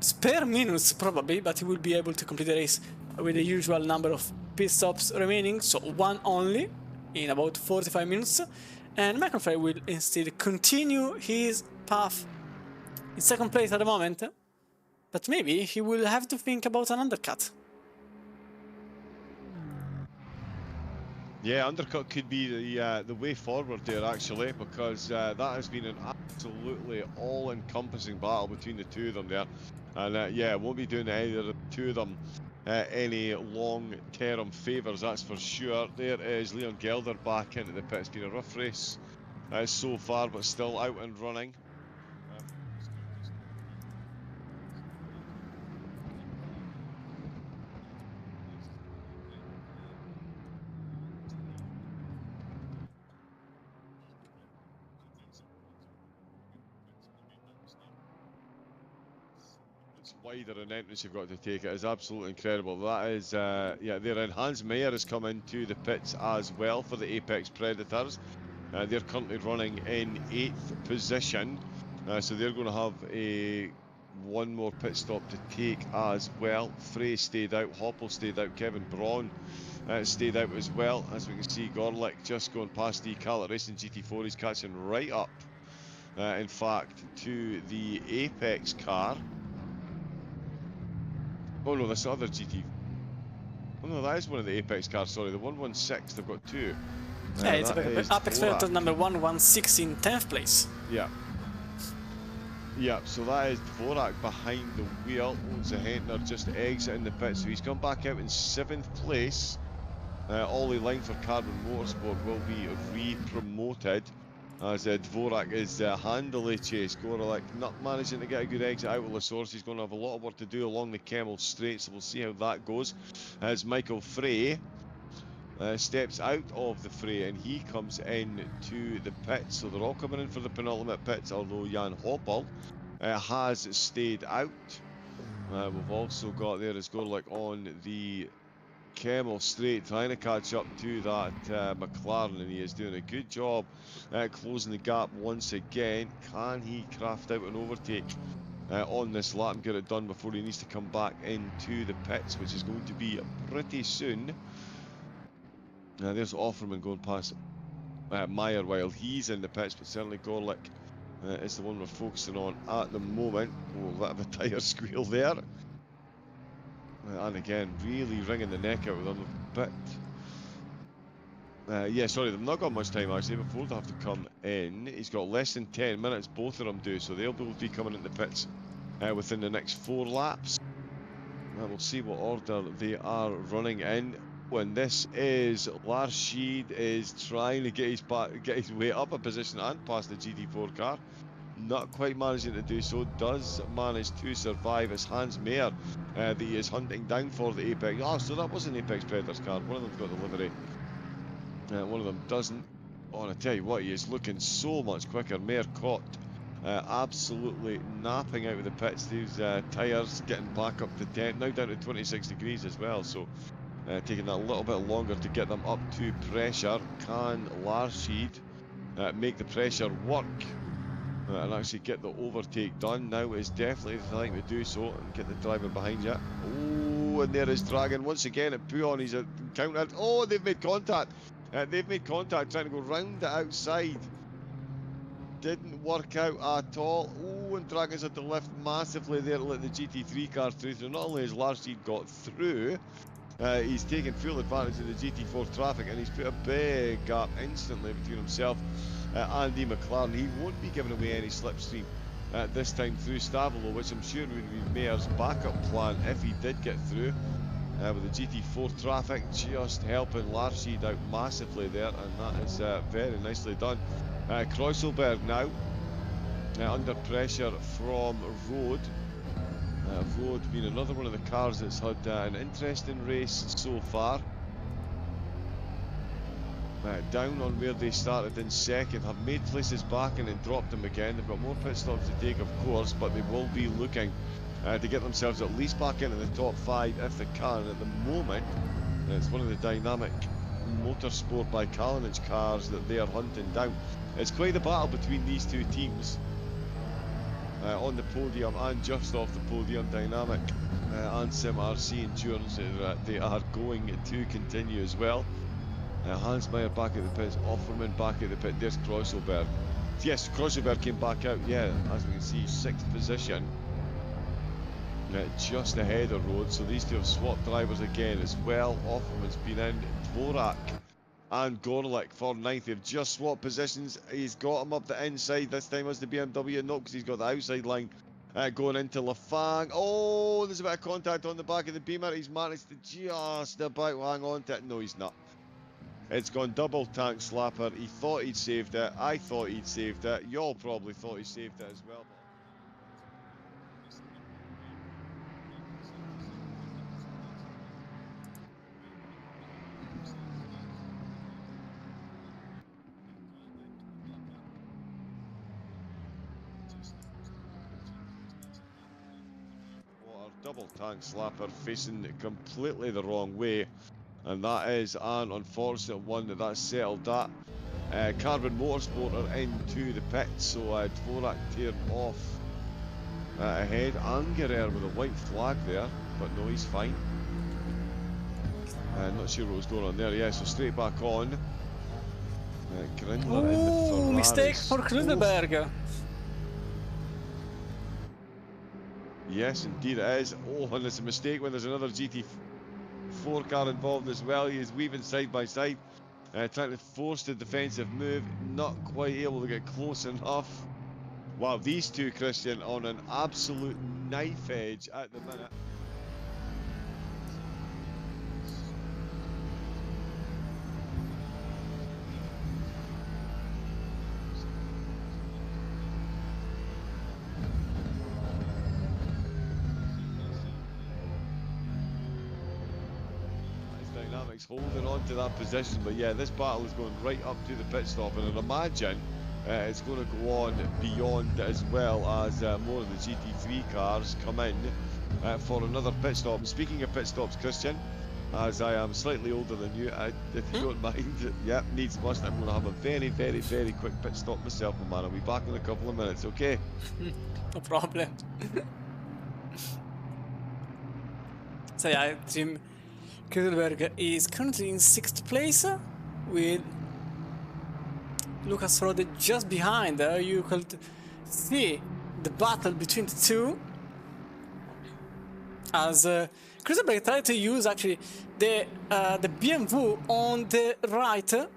spare minutes probably, but he will be able to complete the race with the usual number of pit stops remaining, so one only in about 45 minutes. And Michael Frey will instead continue his path in second place at the moment, but maybe he will have to think about an undercut. Yeah, undercut could be the way forward there, actually, because that has been an absolutely all-encompassing battle between the two of them there. And yeah, won't be doing either of the two of them any long-term favours, that's for sure. There is Leon Gelder back into the pit. It's been a rough race so far, but still out and running. Wider an entrance you've got to take. It is absolutely incredible. That is, yeah, they're in. Hans Meyer has come into the pits as well for the Apex Predators. They're currently running in 8th position, so they're going to have one more pit stop to take as well. Frey stayed out, Hoppel stayed out, Kevin Braun stayed out as well. As we can see, Gorlick just going past the Calat Racing GT4. He's catching right up, in fact, to the Apex car. Oh no, this other GT. Oh no, that is one of the Apex cars, sorry, the 116, they've got two. Yeah, it's Apex Predator number 116 in 10th place. Yeah. Yeah, so that is Dvorak behind the wheel. Owns a Hentner just exiting the pit, so he's come back out in 7th place. Ollie Line for Carbon Motorsport will be re-promoted. as Dvorak is handily chased. Gorelick not managing to get a good exit out of Lasource. He's going to have a lot of work to do along the Kemmel Straight, so we'll see how that goes. As Michael Frey steps out of the fray and he comes in to the pits. So they're all coming in for the penultimate pits, although Jan Hoppel has stayed out. We've also got there is Gorelick on the Kemmel Straight, trying to catch up to that McLaren, and he is doing a good job closing the gap once again. Can he craft out an overtake on this lap and get it done before he needs to come back into the pits, which is going to be pretty soon? There's Offerman going past Meyer while he's in the pits, but certainly Gorelick is the one we're focusing on at the moment. Oh, a bit of a tyre squeal there. And again, really wringing the neck out of them a bit. Yeah, sorry, they've not got much time actually before they have to come in. He's got less than 10 minutes, both of them do, so they'll both be coming into the pits within the next 4 laps. We'll see what order they are running in. When this is Lars Schied is trying to get his way up a position and past the GT4 car. Not quite managing to do so. Does manage to survive as Hans Meyer that he is hunting down for the Apex. Oh, so that was an Apex Predators car. One of them's got the livery. One of them doesn't. Oh, and I tell you what, he is looking so much quicker. Meyer caught absolutely napping out of the pits. These tyres getting back up to 10, now down to 26 degrees as well. So taking that a little bit longer to get them up to pressure. Can Lars Schied make the pressure work and actually get the overtake done? Now is definitely the time to do so and get the driver behind you. Oh, and there is Dragon once again at Puon. He's encountered. Oh, they've made contact. They've made contact trying to go round the outside. Didn't work out at all. Oh, and Dragon's had to lift massively there to let the GT3 car through. So not only has Lars Schied got through, he's taken full advantage of the GT4 traffic, and he's put a big gap instantly between himself and the McLaren. He won't be giving away any slipstream this time through Stavolo, which I'm sure would be Mayer's backup plan if he did get through. With the GT4 traffic just helping Lars Schied out massively there, and that is very nicely done. Kreuzelberg now under pressure from Road. Road being another one of the cars that's had an interesting race so far. Down on where they started in second, have made places back and then dropped them again. They've got more pit stops to take, of course, but they will be looking to get themselves at least back into the top 5 if they can. At the moment, it's one of the dynamic motorsport by Kalinic cars that they are hunting down. It's quite a battle between these two teams. On the podium and just off the podium, Dynamic and Sim RC Endurance, they are going to continue as well. Hans Meyer back at the pits, Offerman back at the pit. There's Kreuzelberg. Yes, Kreuzelberg came back out, yeah, as we can see, 6th position. Just ahead of Road, so these two have swapped drivers again as well. Offerman's been in, Dvorak and Gorelick for 9th. They've just swapped positions. He's got him up the inside this time as the BMW. No, because he's got the outside line going into Lafang. Oh, there's a bit of contact on the back of the Beamer. He's managed to just about hang on to it. No, he's not. It's gone double tank slapper. He thought he'd saved it. I thought he'd saved it. Y'all probably thought he saved it as well. Double tank slapper facing completely the wrong way, and that is an unfortunate one that's settled that. Carbon Motorsport are into the pits, so Dvorak teared off ahead. Angerer with a white flag there, but no, he's fine. Not sure what was going on there. Yeah, so straight back on. Grindler in the Ferrari. Mistake for Kreuzelberg. Yes, indeed it is. Oh, and it's a mistake when there's another GT4 car involved as well. He is weaving side by side, trying to force the defensive move. Not quite able to get close enough. Wow, these two, Christian, on an absolute knife edge at the minute. Dynamics holding on to that position, but yeah, this battle is going right up to the pit stop, and I'd imagine it's going to go on beyond as well as more of the GT3 cars come in for another pit stop. And speaking of pit stops, Christian, as I am slightly older than you, if you don't mind, yeah, needs must, I'm going to have a very, very, very quick pit stop myself, my man. I'll be back in a couple of minutes, okay? No problem. So yeah, Jim Kugelberg is currently in 6th place with Lucas Rode just behind. You could see the battle between the two as Kugelberg tried to use actually the BMW on the right to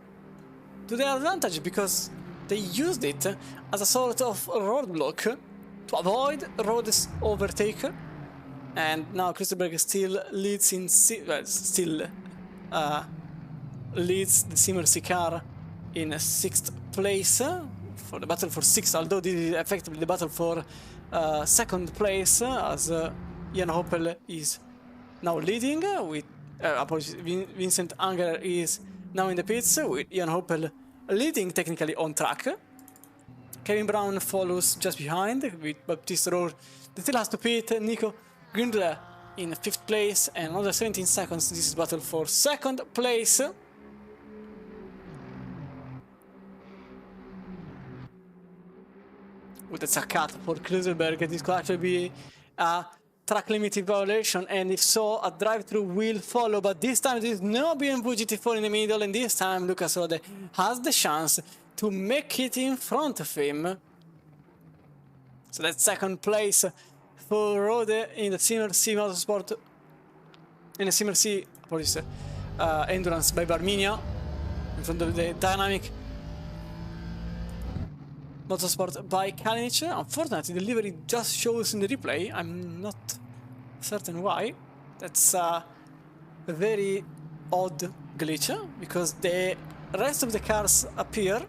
their advantage, because they used it as a sort of roadblock to avoid Rode's overtake. And now Kugelberg still leads in leads the Simmercy car in 6th place for the battle for 6th, although this is effectively the battle for 2nd place, as Jan Hoppel is now leading with Vincent Anger is now in the pits with Jan Hoppel leading technically on track. Kevin Brown follows just behind with Baptiste Rohr that still has to pit. Nico Grindler in 5th place and another 17 seconds. This is battle for 2nd place. With a cut for Kugelberg, this could actually be a track limiting violation, and if so, a drive-through will follow. But this time there is no BMW GT4 in the middle, and this time Lucas Rode has the chance to make it in front of him. So that's 2nd place for Rode in the Simmercy Motorsport, in the Simmercy Endurance by Barminia, in front of the Dynamic Motorsport by Kalinic. Unfortunately, the livery just shows in the replay. I'm not certain why. That's a very odd glitch, because the rest of the cars appear,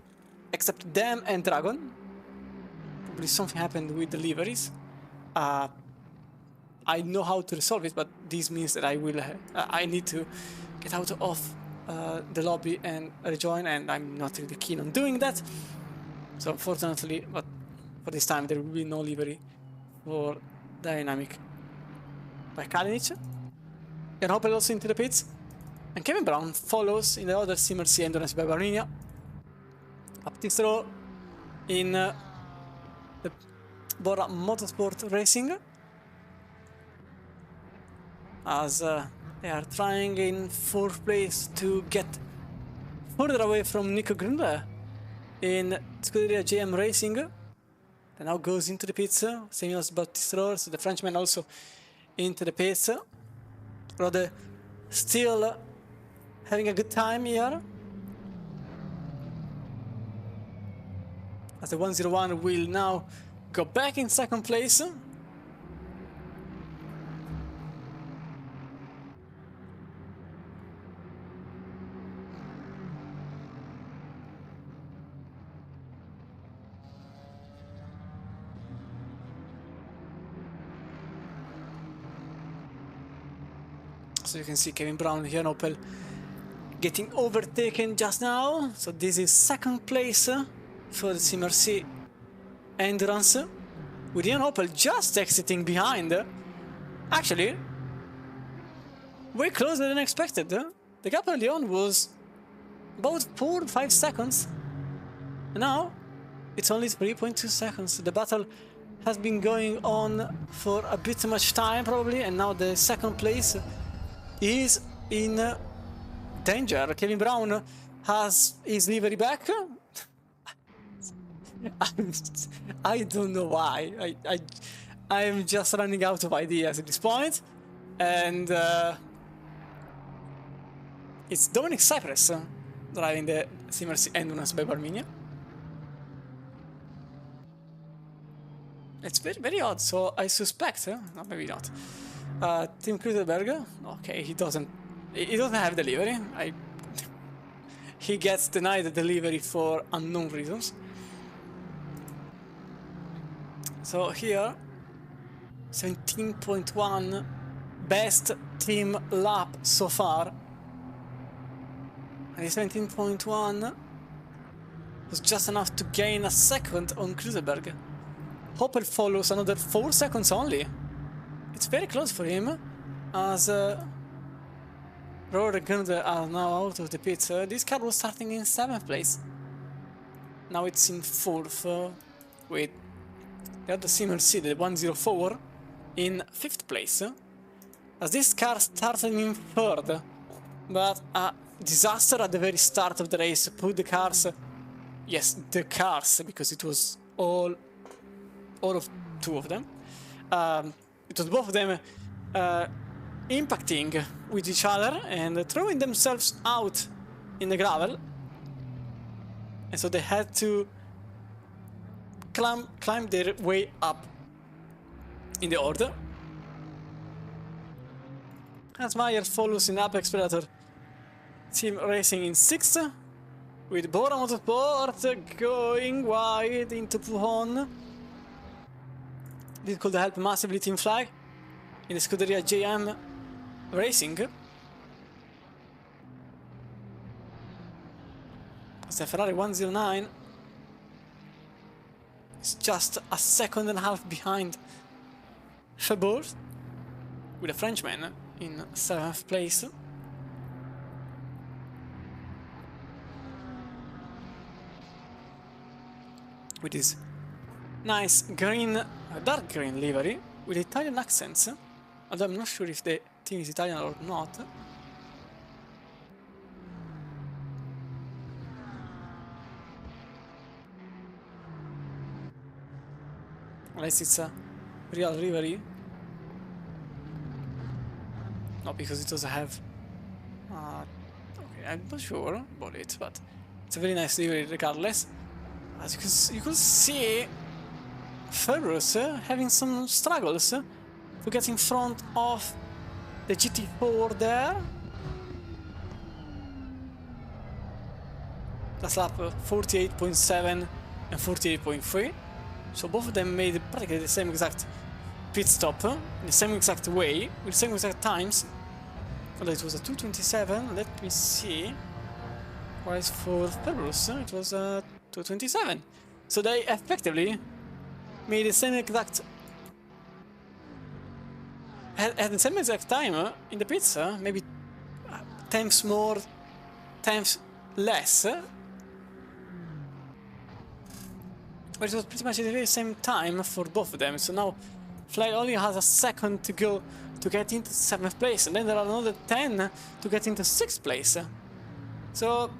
except them and Dragon. Probably something happened with the liveries. I know how to resolve it, but this means that I need to get out of the lobby and rejoin, and I'm not really keen on doing that. So unfortunately, but for this time there will be no livery for Dynamic by Kalinic. And Hoppel also into the pits. And Kevin Brown follows in the other Simmercy Endurance by Barminia. Baptiste Rohr in the Bora Motorsport Racing, as they are trying in 4th place to get further away from Nico Grindler in Scuderia JM Racing. That now goes into the pits, same as Baptiste Rohr, so the Frenchman also into the pits. Rode still having a good time here, as the 101 will now go back in 2nd place. So you can see Kevin Brown here, Opel getting overtaken just now. So this is 2nd place for the Simmercy Endurance, with Ian Opel just exiting behind. Actually, way closer than expected. The gap early on was about 4 or 5 seconds. And now it's only 3.2 seconds. The battle has been going on for a bit too much time probably, and now the 2nd place is in danger. Kevin Brown has his livery back. I don't know why. I am just running out of ideas at this point, and it's Dominic Cypress driving the Simmercy Endurance by Barminia. It's very, very odd. So I suspect, no, maybe not. Tim Kugelberg, okay, he doesn't have delivery. He gets denied the delivery for unknown reasons. So here, 17.1 best team lap so far And the 17.1 was just enough to gain a second on Kruseberg. Hopper follows another 4 seconds only. It's very close for him, as Rohr and Gunther are now out of the pits. This car was starting in 7th place. Now it's in 4th, with the other Simmer C, the 104, in 5th place. As this car started in 3rd, but a disaster at the very start of the race put the cars, yes, the cars, because it was all of 2 of them, it was both of them impacting with each other and throwing themselves out in the gravel, and so they had to climb their way up in the order. As Meyer follows in Apex Predator Team Racing in 6th, with Bora Motorsport going wide into Pujon. This could help massively Team Flag in the Scuderia JM Racing. As the Ferrari 109 is just a second and a half behind Febord, with a Frenchman in 7th place. With his nice green, dark green livery with Italian accents, although I'm not sure if the team is Italian or not. Unless it's a real livery. No, because it doesn't have... okay, I'm not sure about it, but it's a very nice livery regardless. As you could see, Ferrus having some struggles to get in front of the GT4 there. That's lap 48.7 and 48.3. So both of them made practically the same exact pit stop in the same exact way, with the same exact times. Although it was a 2:27, let me see. Whereas for Ferrus, it was a 2:27. So they effectively made the same exact... At the same exact time in the pits, maybe tenths more, tenths less. But it was pretty much at the very same time for both of them. So now Flag only has a second to go to get into 7th place, and then there are another 10 to get into 6th place. So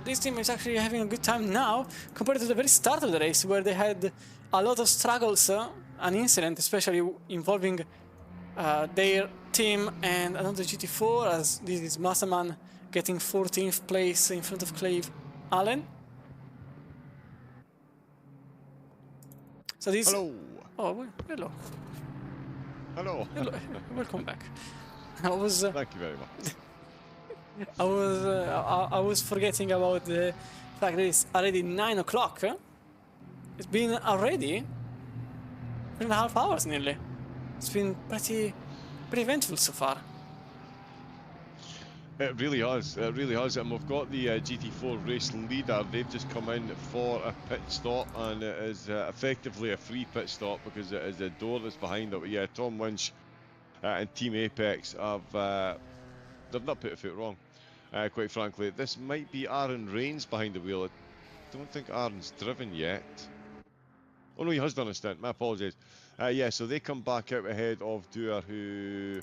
this team is actually having a good time now compared to the very start of the race, where they had a lot of struggles, an incident especially involving their team and another GT4, as this is Massaman getting 14th place in front of Clive Allen. So this... Hello. Oh, hello. Hello. Hello. Welcome back. I was... Thank you very much. I was forgetting about the fact that it's already 9 o'clock. It's been already 3.5 hours nearly. It's been pretty eventful so far. It really has. It really has. And we've got the GT4 race leader. They've just come in for a pit stop, and it is effectively a free pit stop because it is the door that's behind it. But yeah, Tom Winch and Team Apex have they've not put a foot wrong. Quite frankly, this might be Aaron Rains behind the wheel. I don't think Aaron's driven yet. Oh no, he has done a stint. My apologies. Yeah, so they come back out ahead of Dewar, who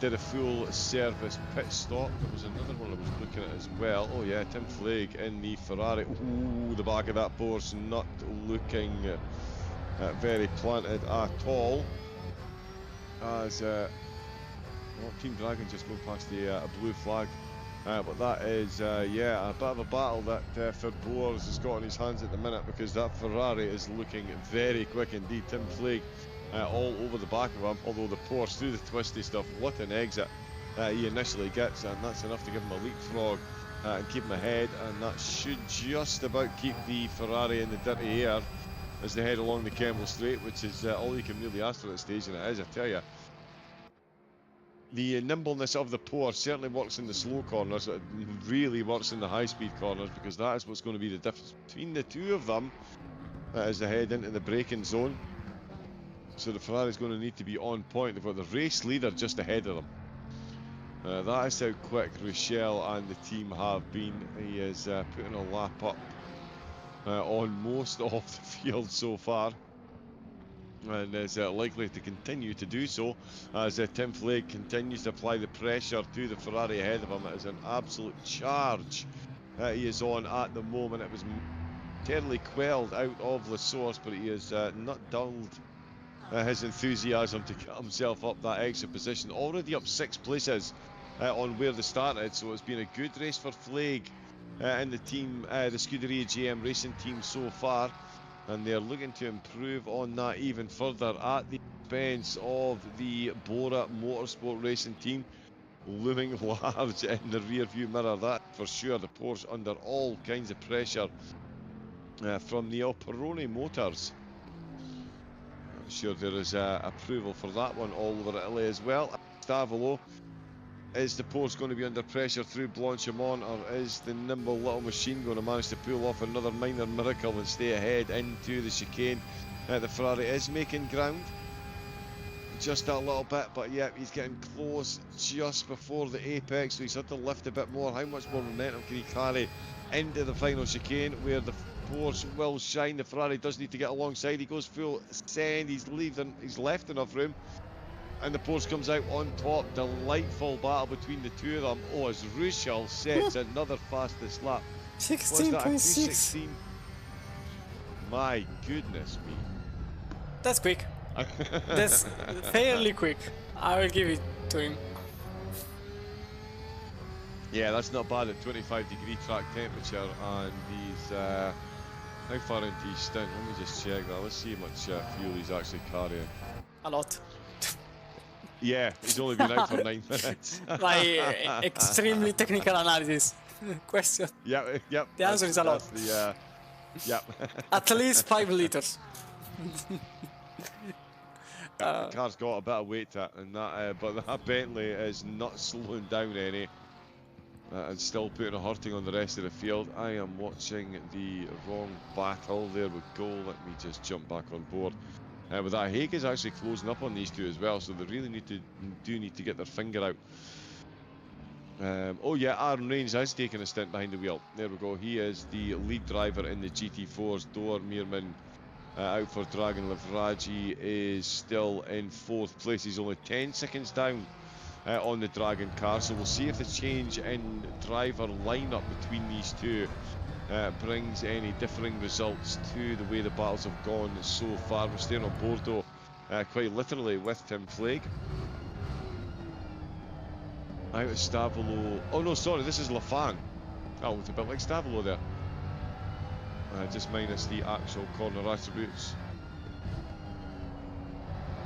did a full service pit stop. There was another one I was looking at as well. Oh yeah, Tim Flake in the Ferrari. Ooh, the back of that Porsche not looking very planted at all. As Team Dragon just going past the blue flag. But that is, yeah, a bit of a battle that Febord has got on his hands at the minute, because that Ferrari is looking very quick indeed. Tim Flake all over the back of him, although the Porsche through the twisty stuff, what an exit he initially gets, and that's enough to give him a leapfrog and keep him ahead, and that should just about keep the Ferrari in the dirty air as they head along the Kemmel Straight, which is all you can really ask for at this stage, and it is, I tell you. The nimbleness of the Porsche certainly works in the slow corners. It really works in the high-speed corners, because that is what's going to be the difference between the two of them as they head into the braking zone. So the Ferrari's going to need to be on point. They've got the race leader just ahead of them. That is how quick Rochelle and the team have been. He is putting a lap up on most of the field so far, and is likely to continue to do so as Tim Flake continues to apply the pressure to the Ferrari ahead of him. It is an absolute charge he is on at the moment. It was terribly quelled out of the source, but he has not dulled his enthusiasm to get himself up that extra position. Already up 6 places on where they started, so it's been a good race for Flake and the team, the Scuderia GM racing team so far, and they're looking to improve on that even further at the expense of the Bora Motorsport racing team, looming large in the rear view mirror. That for sure. The Porsche under all kinds of pressure from the Peroni Motors. I'm sure there is approval for that one all over Italy as well. Stavolo, is the Porsche going to be under pressure through Blanchimont, or is the nimble little machine going to manage to pull off another minor miracle and stay ahead into the chicane? The Ferrari is making ground just a little bit, but yeah, he's getting close just before the apex, so he's had to lift a bit more. How much more momentum can he carry into the final chicane, where the Porsche will shine? The Ferrari does need to get alongside. He goes full send, he's left enough room, and the Porsche comes out on top. Delightful battle between the two of them. Oh, as Ruschel sets another fastest lap. 16.6. My goodness me. That's quick. That's fairly quick. I will give it to him. Yeah, that's not bad at 25-degree track temperature, and he's how far into his stint? Let me just check that. Let's see how much fuel he's actually carrying. A lot. Yeah, he's only been out for 9 minutes. My extremely technical analysis question. Yep. The answer is a lot. Yep. At least 5 liters. The car's got a bit of weight to it, and that, but that Bentley is not slowing down any, and still putting a hurting on the rest of the field. I am watching the wrong battle. There we go. Let me just jump back on board. With that, Haig is actually closing up on these two as well, so they really need to get their finger out. Oh yeah, Aaron Rains has taken a stint behind the wheel. There we go. He is the lead driver in the GT4s. Dor Meerman out for Dragon. Lavraji is still in 4th place. He's only 10 seconds down on the Dragon car, so we'll see if the change in driver lineup between these two brings any differing results to the way the battles have gone so far. We're staying on Bordeaux quite literally with Tim Flake. Out of Stavolo. Oh no, sorry, this is Lafan. Oh, it's a bit like Stavolo there. Just minus the actual corner attributes.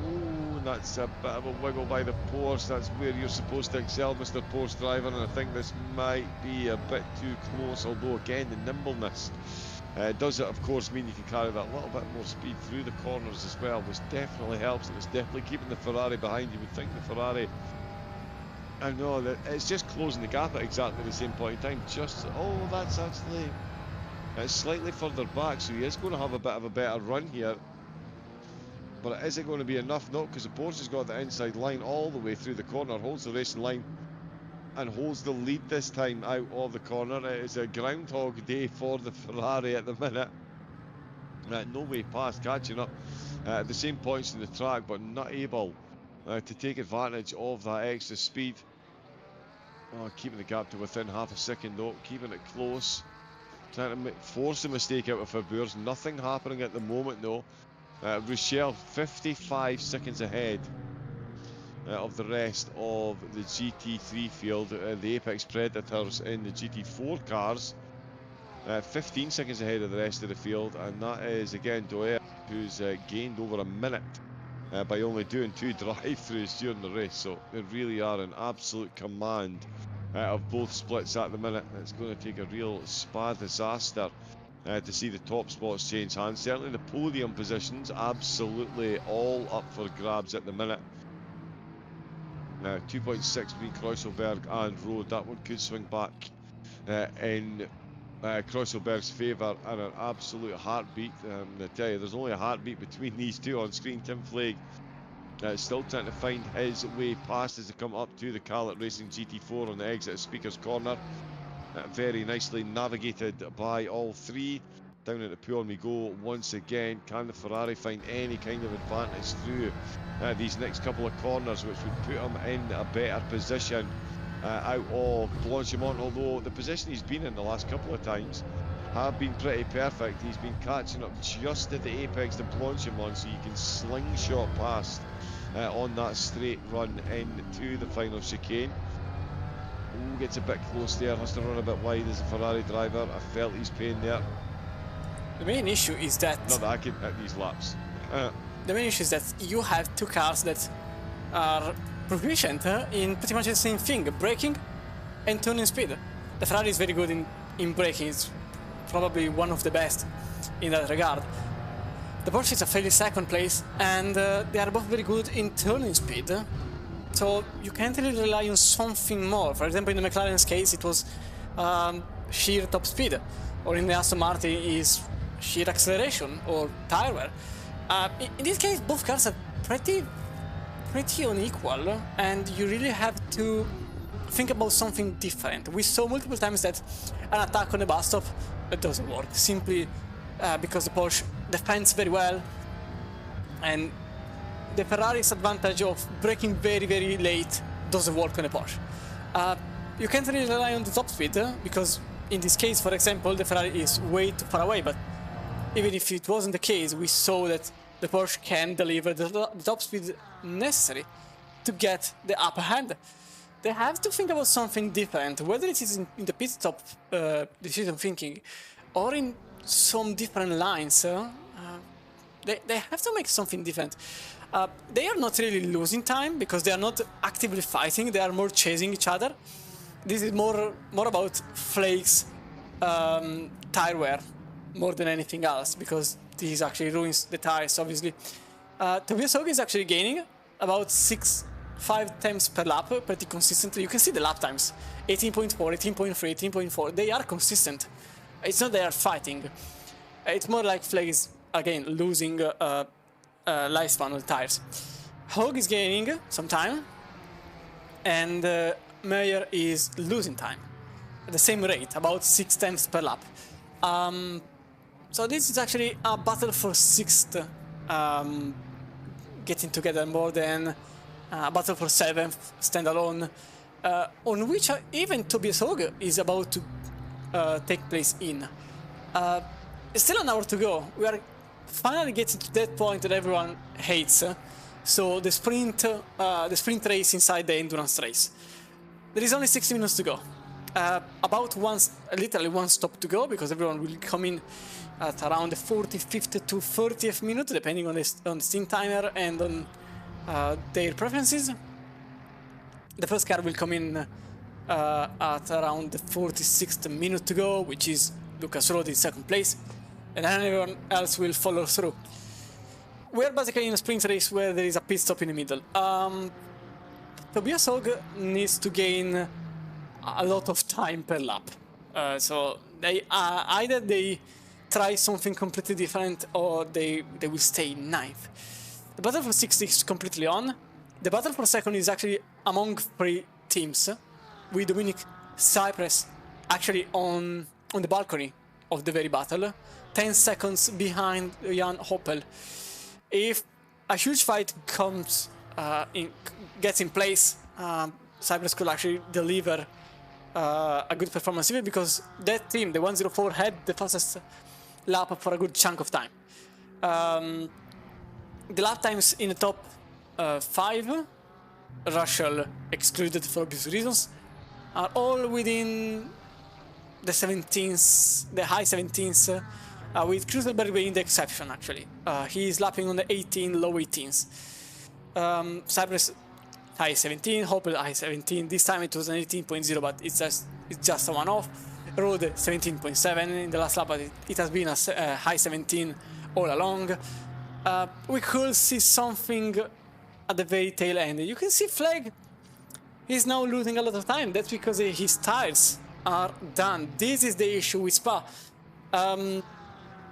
Oh, that's a bit of a wiggle by the Porsche. That's where you're supposed to excel, Mr. Porsche driver, and I think this might be a bit too close, although again, the nimbleness does it, of course, mean you can carry that little bit more speed through the corners as well, which definitely helps, and it's definitely keeping the Ferrari behind. You would think the Ferrari, I know that it's just closing the gap at exactly the same point in time. Oh, that's actually slightly further back, so he is going to have a bit of a better run here. But is it going to be enough? No, because the Porsche has got the inside line all the way through the corner, holds the racing line, and holds the lead this time out of the corner. It is a groundhog day for the Ferrari at the minute. No way past catching up at the same points in the track, but not able to take advantage of that extra speed. Oh, keeping the gap to within half a second though, keeping it close. Trying to force a mistake out of Fabures. Nothing happening at the moment though. Rochelle 55 seconds ahead of the rest of the GT3 field. The Apex Predators in the GT4 cars 15 seconds ahead of the rest of the field, and that is again Doer, who's gained over a minute by only doing 2 drive-throughs during the race. So they really are in absolute command of both splits at the minute. It's going to take a real spa disaster to see the top spots change hands. Certainly the podium positions absolutely all up for grabs at the minute. 2.6 between Kreuzlberg and Road. That one could swing back in Kreuzlberg's favour, and an absolute heartbeat. I tell you, there's only a heartbeat between these two on screen. Tim Flake still trying to find his way past as they come up to the Carlett Racing GT4 on the exit of Speaker's Corner. Very nicely navigated by all three. Down at the pool we go once again. Can the Ferrari find any kind of advantage through these next couple of corners, which would put him in a better position out of Blanchimont? Although the position he's been in the last couple of times have been pretty perfect. He's been catching up just at the apex to Blanchimont, so you can slingshot past on that straight run into the final chicane. Ooh, gets a bit close there, has to run a bit wide as a Ferrari driver. I felt his pain there. The main issue is that... Not that I can hit these laps. The main issue is that you have two cars that are proficient in pretty much the same thing, braking and turning speed. The Ferrari is very good in braking, it's probably one of the best in that regard. The Porsche is a fairly second place, and they are both very good in turning speed. So you can't really rely on something more. For example, in the McLaren's case, it was sheer top speed, or in the Aston Martin is sheer acceleration or tire wear. In this case, both cars are pretty unequal, and you really have to think about something different. We saw multiple times that an attack on the bus stop doesn't work, simply because the Porsche defends very well, and the Ferrari's advantage of braking very late doesn't work on a Porsche. You can't really rely on the top speed, because in this case, for example, the Ferrari is way too far away, but even if it wasn't the case, we saw that the Porsche can deliver the top speed necessary to get the upper hand. They have to think about something different, whether it is in the pit stop decision thinking or in some different lines. They have to make something different. They are not really losing time because they are not actively fighting, they are more chasing each other. This is more about Flake's tire wear more than anything else, because this actually ruins the tires, obviously. Tobias Hogg is actually gaining about 5 times per lap pretty consistently. You can see the lap times, 18.4, 18.3, 18.4. They are consistent. It's not they are fighting. It's more like Flake is, again, losing lifespan on the tires. Hogg is gaining some time, and Meyer is losing time at the same rate, about 6 times per lap. So this is actually a battle for 6th, getting together more than a battle for 7th standalone, on which even Tobias Hogg is about to take place in. Still an hour to go. We are finally getting to that point that everyone hates. So the sprint race inside the endurance race. There is only 60 minutes to go. Literally one stop to go, because everyone will come in at around the 45th to 30th minute, depending on the steam timer and on their preferences. The first car will come in at around the 46th minute to go, which is Lucas Road in second place, and then everyone else will follow through. We're basically in a sprint race where there is a pit stop in the middle. Tobias Hogg needs to gain a lot of time per lap, so either they try something completely different or they will stay 9th. The battle for 6th is completely on. The battle for 2nd is actually among 3 teams, with Dominic Cypress actually on the balcony of the very battle, 10 seconds behind Jan Hoppel. If a huge fight gets in place, Cypress could actually deliver a good performance, even because that team, the 104, had the fastest lap for a good chunk of time. The lap times in the top 5, Russell excluded for obvious reasons, are all within the 17s, the high 17s, with Kreuzelberg being the exception, actually. He is lapping on the 18, low 18s. Cypress high 17, Hoppel high 17. This time it was an 18.0, but it's just a one-off. Road 17.7 in the last lap, but it has been a high 17 all along. We could see something at the very tail end. You can see Flag he's now losing a lot of time. That's because his tires are done. This is the issue with Spa.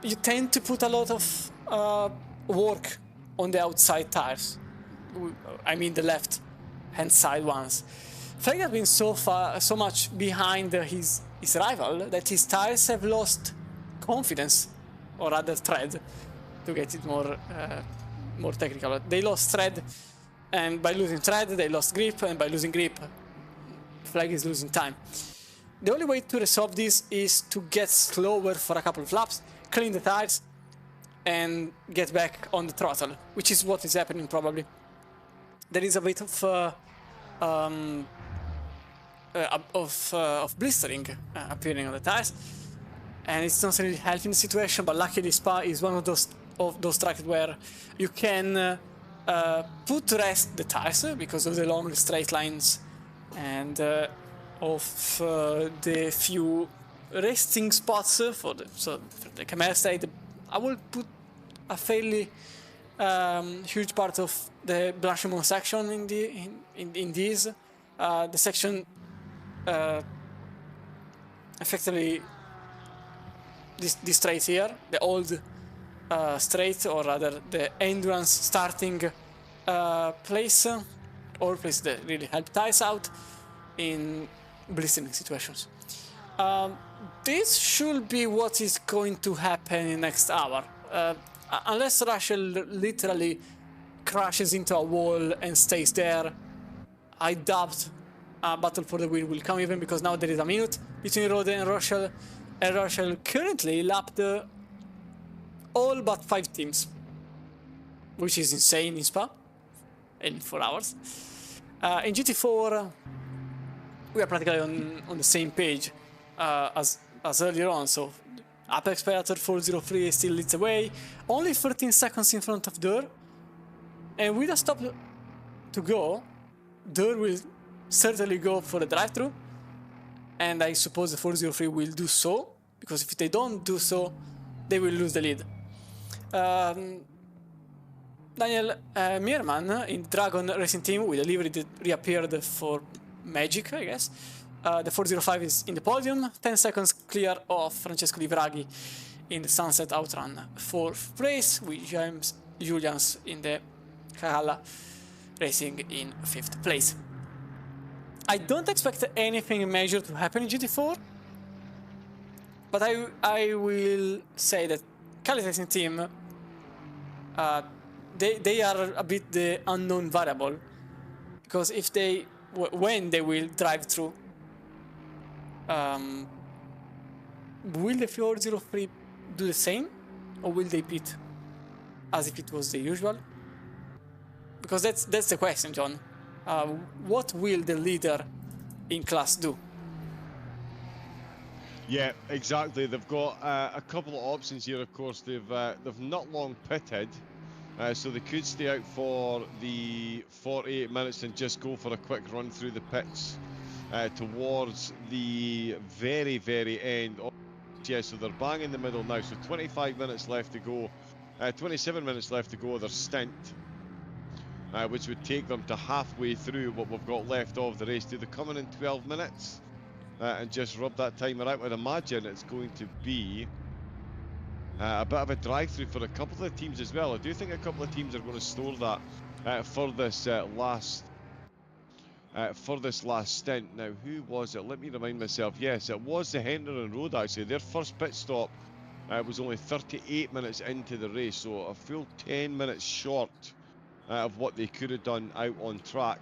You tend to put a lot of work on the outside tires. I mean the left hand side ones. Flag has been so much behind his rival that his tires have lost confidence, or rather tread, to get it more technical. They lost tread, and by losing tread they lost grip, and by losing grip Flag is losing time. The only way to resolve this is to get slower for a couple of laps, clean the tires, and get back on the throttle, which is what is happening probably. There is a bit of blistering appearing on the tires, and it's not really helping the situation. But luckily, Spa is one of those tracks where you can put to rest the tires because of the long straight lines and of the few resting spots for the camera side. I will put a fairly huge part of the Blanchimont section in this. The section effectively this straight here, the old straight, or rather the endurance starting place, or place that really help tires out in blistering situations. This should be what is going to happen in next hour, unless Russell literally crashes into a wall and stays there. I doubt a battle for the win will come, even because now there is a minute between Rode and Russell, and Russell currently lapped all but 5 teams, which is insane in Spa in 4 hours. In GT4 we are practically on the same page as earlier on, so Apex Predator 403 still leads away, only 13 seconds in front of Dur, and with a stop to go, Dur will certainly go for the drive-thru, and I suppose the 403 will do so, because if they don't do so, they will lose the lead. Daniel Meerman in Dragon Racing Team with a livery that reappeared for Magic, I guess. The 405 is in the podium, 10 seconds clear of Francesco Livraghi in the Sunset Outrun 4th place, with James Julians in the Kahala Racing in 5th place. I don't expect anything major to happen in GT4, but I will say that Kali Racing Team, they are a bit the unknown variable, because if when they will drive through, will the 403 do the same, or will they pit as if it was the usual? Because that's the question, John. What will the leader in class do? Yeah, exactly. They've got a couple of options here. Of course, they've not long pitted, so they could stay out for the 48 minutes and just go for a quick run through the pits towards the very, very end. Yeah, so they're bang in the middle now. So 25 minutes left to go, 27 minutes left to go of their stint, which would take them to halfway through what we've got left of the race. Do they come in 12 minutes and just rub that timer out? I'd imagine it's going to be a bit of a drive-through for a couple of teams as well. I do think a couple of teams are going to store that for this last stint. Now, who was it? Let me remind myself. Yes, it was the Hendon and Road, actually. Their first pit stop was only 38 minutes into the race, so a full 10 minutes short of what they could have done out on track.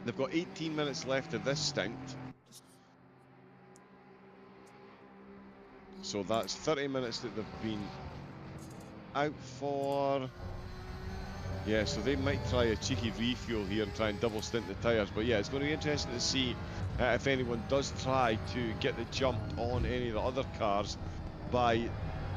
They've got 18 minutes left of this stint, so that's 30 minutes that they've been out for. Yeah, so they might try a cheeky refuel here and try and double stint the tyres. But yeah, it's going to be interesting to see if anyone does try to get the jump on any of the other cars by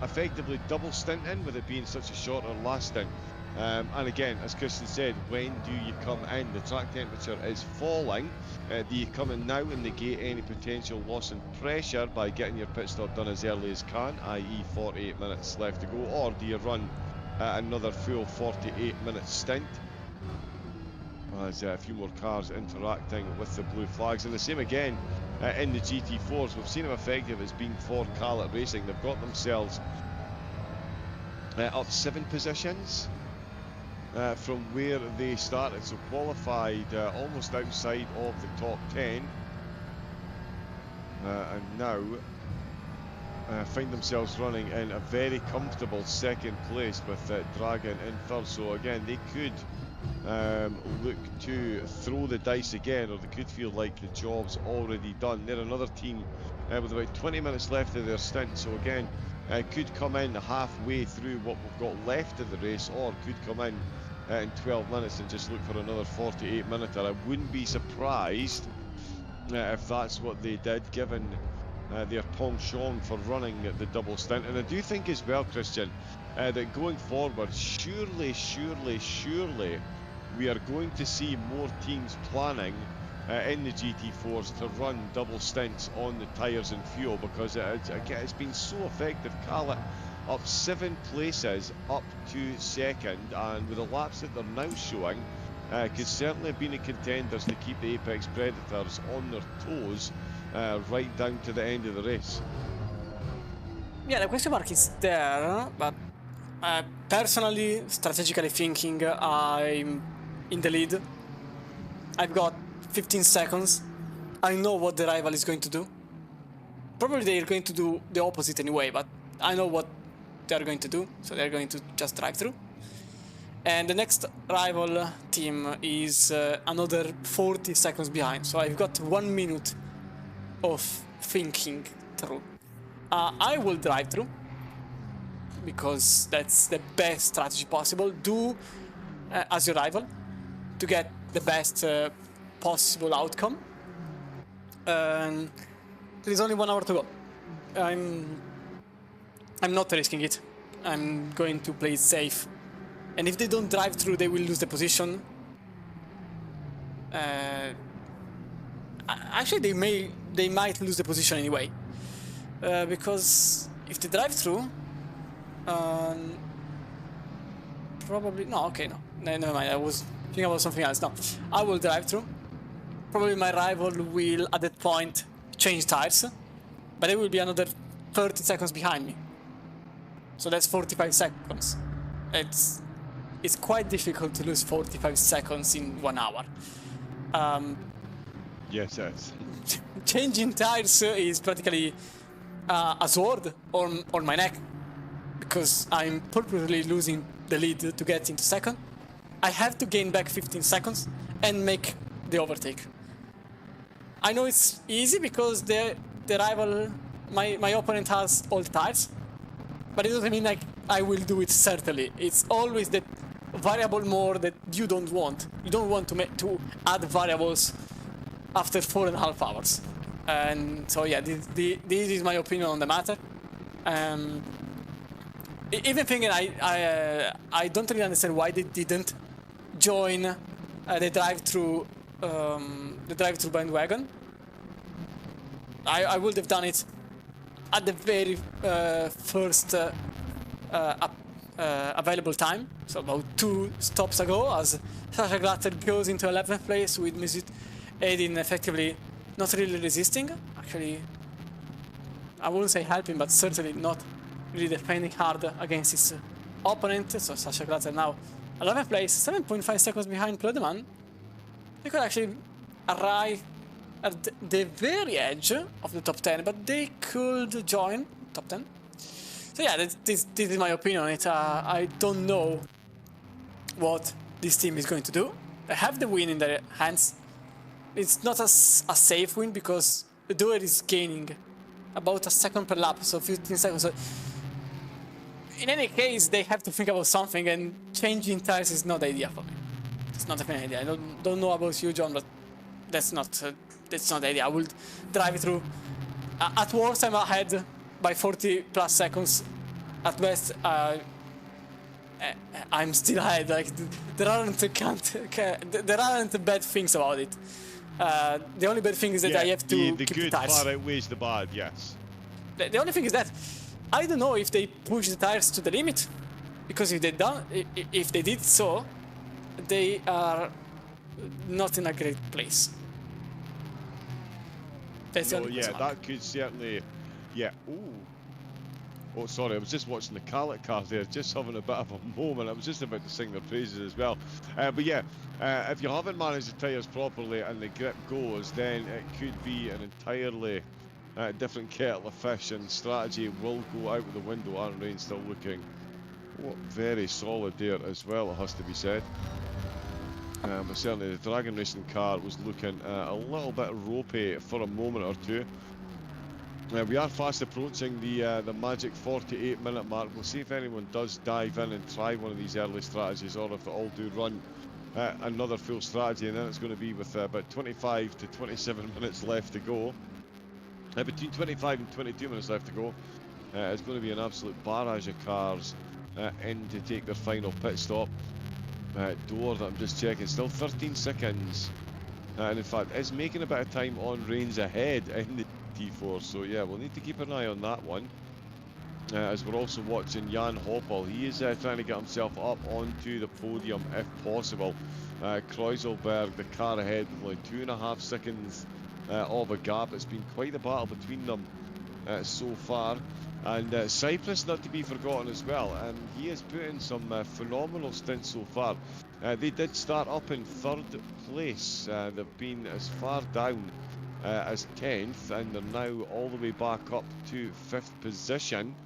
effectively double stinting, with it being such a shorter last stint. And again, as Christian said, when do you come in? The track temperature is falling. Do you come in now and negate any potential loss in pressure by getting your pit stop done as early as can, i.e. 48 minutes left to go, or do you run another full 48 minute stint? as a few more cars interacting with the blue flags. And the same again in the GT4s. We've seen how effective it's been for Calet Racing. They've got themselves up 7 positions from where they started, so qualified almost outside of the top 10, and now find themselves running in a very comfortable second place with Dragon in third. So again, they could look to throw the dice again, or they could feel like the job's already done. They're another team with about 20 minutes left of their stint, so again could come in halfway through what we've got left of the race, or could come in 12 minutes and just look for another 48-minute. I wouldn't be surprised if that's what they did, given their penchant for running the double stint. And I do think as well, Christian, that going forward, surely we are going to see more teams planning in the GT4s to run double stints on the tyres and fuel, because it's been so effective. Calet up 7 places up to second, and with the laps that they're now showing, could certainly have been a contenders to keep the Apex Predators on their toes right down to the end of the race. Yeah, the question mark is there, but personally, strategically thinking, I'm in the lead. I've got 15 seconds. I know what the rival is going to do. Probably they're going to do the opposite anyway, but I know what they're going to do, so they're going to just drive through. And the next rival team is another 40 seconds behind, so I've got 1 minute of thinking through. I will drive through, because that's the best strategy possible. Do as your rival to get the best possible outcome. There is only 1 hour to go. I'm not risking it. I'm going to play it safe. And if they don't drive through, they will lose the position. Actually, they might lose the position anyway. Because if they drive through, probably no. Okay, no, never mind. I was thinking about something else. No, I will drive through. Probably my rival will at that point change tires, but they will be another 30 seconds behind me. So that's 45 seconds. It's quite difficult to lose 45 seconds in 1 hour. Yes, yes. Changing tires is practically a sword on my neck, because I'm purposely losing the lead to get into second. I have to gain back 15 seconds and make the overtake. I know it's easy because the rival, my opponent has all the tires, but it doesn't mean like I will do it certainly. It's always that variable more that you don't want. You don't want to add variables after 4.5 hours. And so yeah, this is my opinion on the matter. Even thinking, I don't really understand why they didn't join the drive-through bandwagon. I would have done it at the very first available time, so about 2 stops ago, as Sasha Glatter goes into 11th place with Mesut Edin effectively not really resisting. Actually, I wouldn't say helping, but certainly not really defending hard against his opponent. So Sasha Glatter now 11th place, 7.5 seconds behind Pledeman. They could actually arrive at the very edge of the top 10, but they could join top 10. So yeah, this is my opinion on it. I don't know what this team is going to do. They have the win in their hands. It's not a safe win, because the duel is gaining about 1 second per lap, so 15 seconds. So in any case, they have to think about something, and changing tires is not the idea for me. It's not a idea. I don't know about you, John, but that's not the idea. I will drive it through. At worst, I'm ahead by 40 plus seconds. At best, I'm still ahead. Like there aren't bad things about it. The only bad thing is that I have to the keep good the tires. far outweighs the bad. Yes. The only thing is that I don't know if they push the tires to the limit, because if they did so, they are not in a great place. That's the No, only yeah, question mark. that could certainly, yeah. Ooh. Oh, sorry, I was just watching the Calet car there, just having a bit of a moment. I was just about to sing their praises as well. But yeah, if you haven't managed the tyres properly and the grip goes, then it could be an entirely different kettle of fish, and strategy will go out of the window. Aaron Rain still looking very solid there as well, it has to be said. But certainly the Dragon Racing car was looking a little bit ropey for a moment or two. We are fast approaching the magic 48-minute mark. We'll see if anyone does dive in and try one of these early strategies, or if they all do run another full strategy, and then it's going to be with about 25 to 27 minutes left to go. Between 25 and 22 minutes left to go. It's going to be an absolute barrage of cars in to take their final pit stop. Door that I'm just checking, still 13 seconds. And in fact, is making a bit of time on Reigns ahead in the T4, so yeah, we'll need to keep an eye on that one. As we're also watching Jan Hoppel, he is trying to get himself up onto the podium if possible. Kreuzelberg, the car ahead, with only 2.5 seconds of a gap. It's been quite a battle between them so far. And Cyprus not to be forgotten as well, and he has put in some phenomenal stints so far. They did start up in 3rd place. They've been as far down as 10th, and they're now all the way back up to 5th position.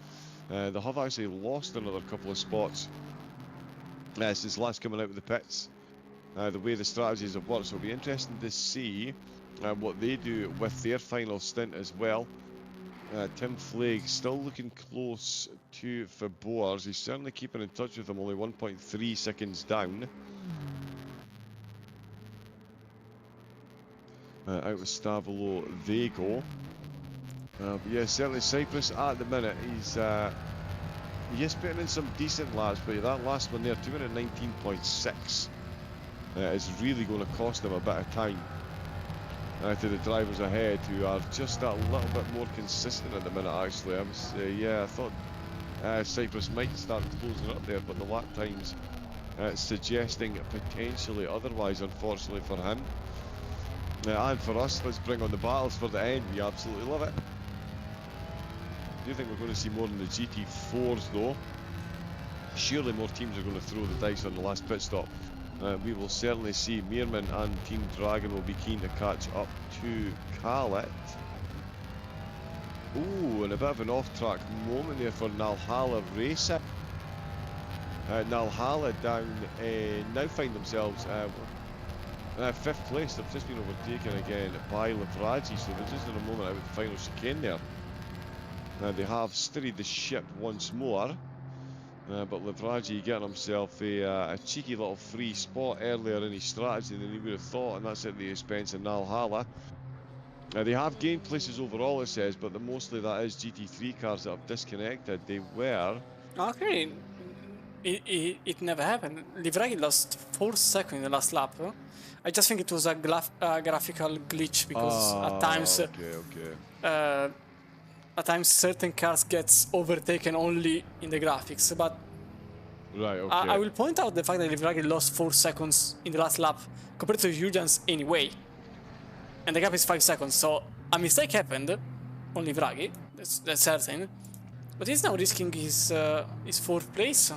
They have actually lost another couple of spots since last coming out of the pits. The way the strategies have worked, so it'll be interesting to see what they do with their final stint as well. Tim Flake still looking close to Fabors. He's certainly keeping in touch with them, only 1.3 seconds down. Out with Stavolo, they go. But yeah, certainly Cyprus at the minute, he is putting in some decent laps, but that last one there, 219.6, is really going to cost them a bit of time. To the drivers ahead, who are just a little bit more consistent at the minute, actually. I thought Cyprus might start closing up there, but the lap times suggesting potentially otherwise, unfortunately for him. And for us, let's bring on the battles for the end. We absolutely love it. I do think we're going to see more in the GT4s though. Surely more teams are going to throw the dice on the last pit stop. We will certainly see Meerman and Team Dragon will be keen to catch up to Calet. Ooh, and a bit of an off-track moment there for Nalhala Racing. Nalhala down, now find themselves 5th place. They've just been overtaken again by Livraji, so they're just in a moment out of the final chicane there. They have steadied the ship once more. But Livraji getting himself a cheeky little free spot earlier in his strategy than he would have thought, and that's at the expense of Nalhala. They have gained places overall, it says, but mostly that is GT3 cars that have disconnected. They were... Okay, it never happened. Livragi lost 4 seconds in the last lap. I just think it was a graphical glitch, because at times... at times certain cars gets overtaken only in the graphics, but right, okay. I will point out the fact that Livragi lost 4 seconds in the last lap compared to Julian's anyway, and the gap is 5 seconds, so a mistake happened on Livragi, that's certain, but he's now risking his 4th place.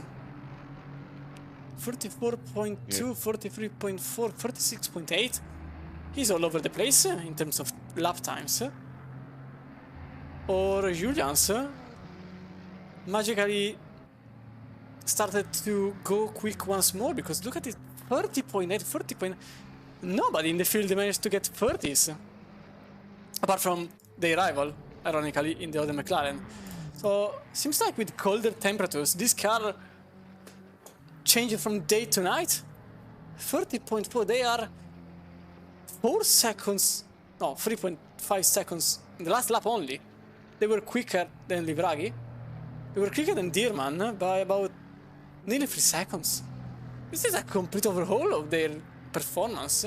44.2, yeah. 43.4, 36.8. He's all over the place in terms of lap times. Or Julian's magically started to go quick once more, because look at it, 30.8, 30. Nobody in the field managed to get 30s, apart from their rival, ironically, in the other McLaren. So seems like with colder temperatures, this car changed from day to night. 30.4, they are 4 seconds, no, 3.5 seconds in the last lap only. They were quicker than Livragi. They were quicker than Dearman by about nearly 3 seconds. This is a complete overhaul of their performance.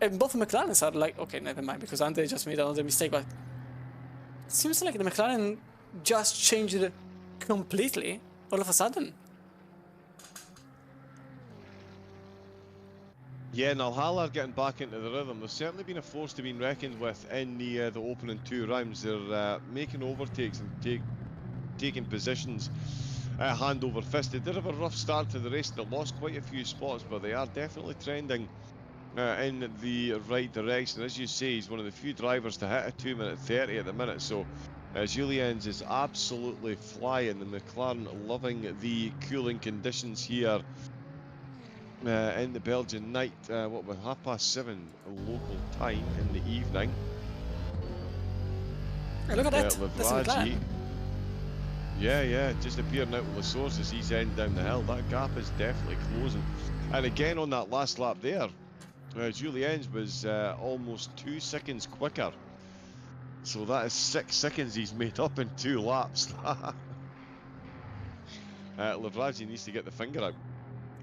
And both McLarens are like, okay, never mind, because Ante just made another mistake, but it seems like the McLaren just changed completely all of a sudden. Yeah, Nalhala are getting back into the rhythm. They've certainly been a force to be reckoned with in the opening 2 rounds. They're making overtakes and taking positions hand over fist. They did have a rough start to the race. They lost quite a few spots, but they are definitely trending in the right direction. As you say, he's one of the few drivers to hit a 2:30 at the minute. So Julien's is absolutely flying. The McLaren loving the cooling conditions here in the Belgian night. What with 7:30 local time in the evening. Hey, look at that. That's a McLaren. Yeah, just appearing out with the source as he's heading down the hill. That gap is definitely closing. And again on that last lap there, Julien's was almost 2 seconds quicker. So that is 6 seconds he's made up in 2 laps. Lavraji needs to get the finger out.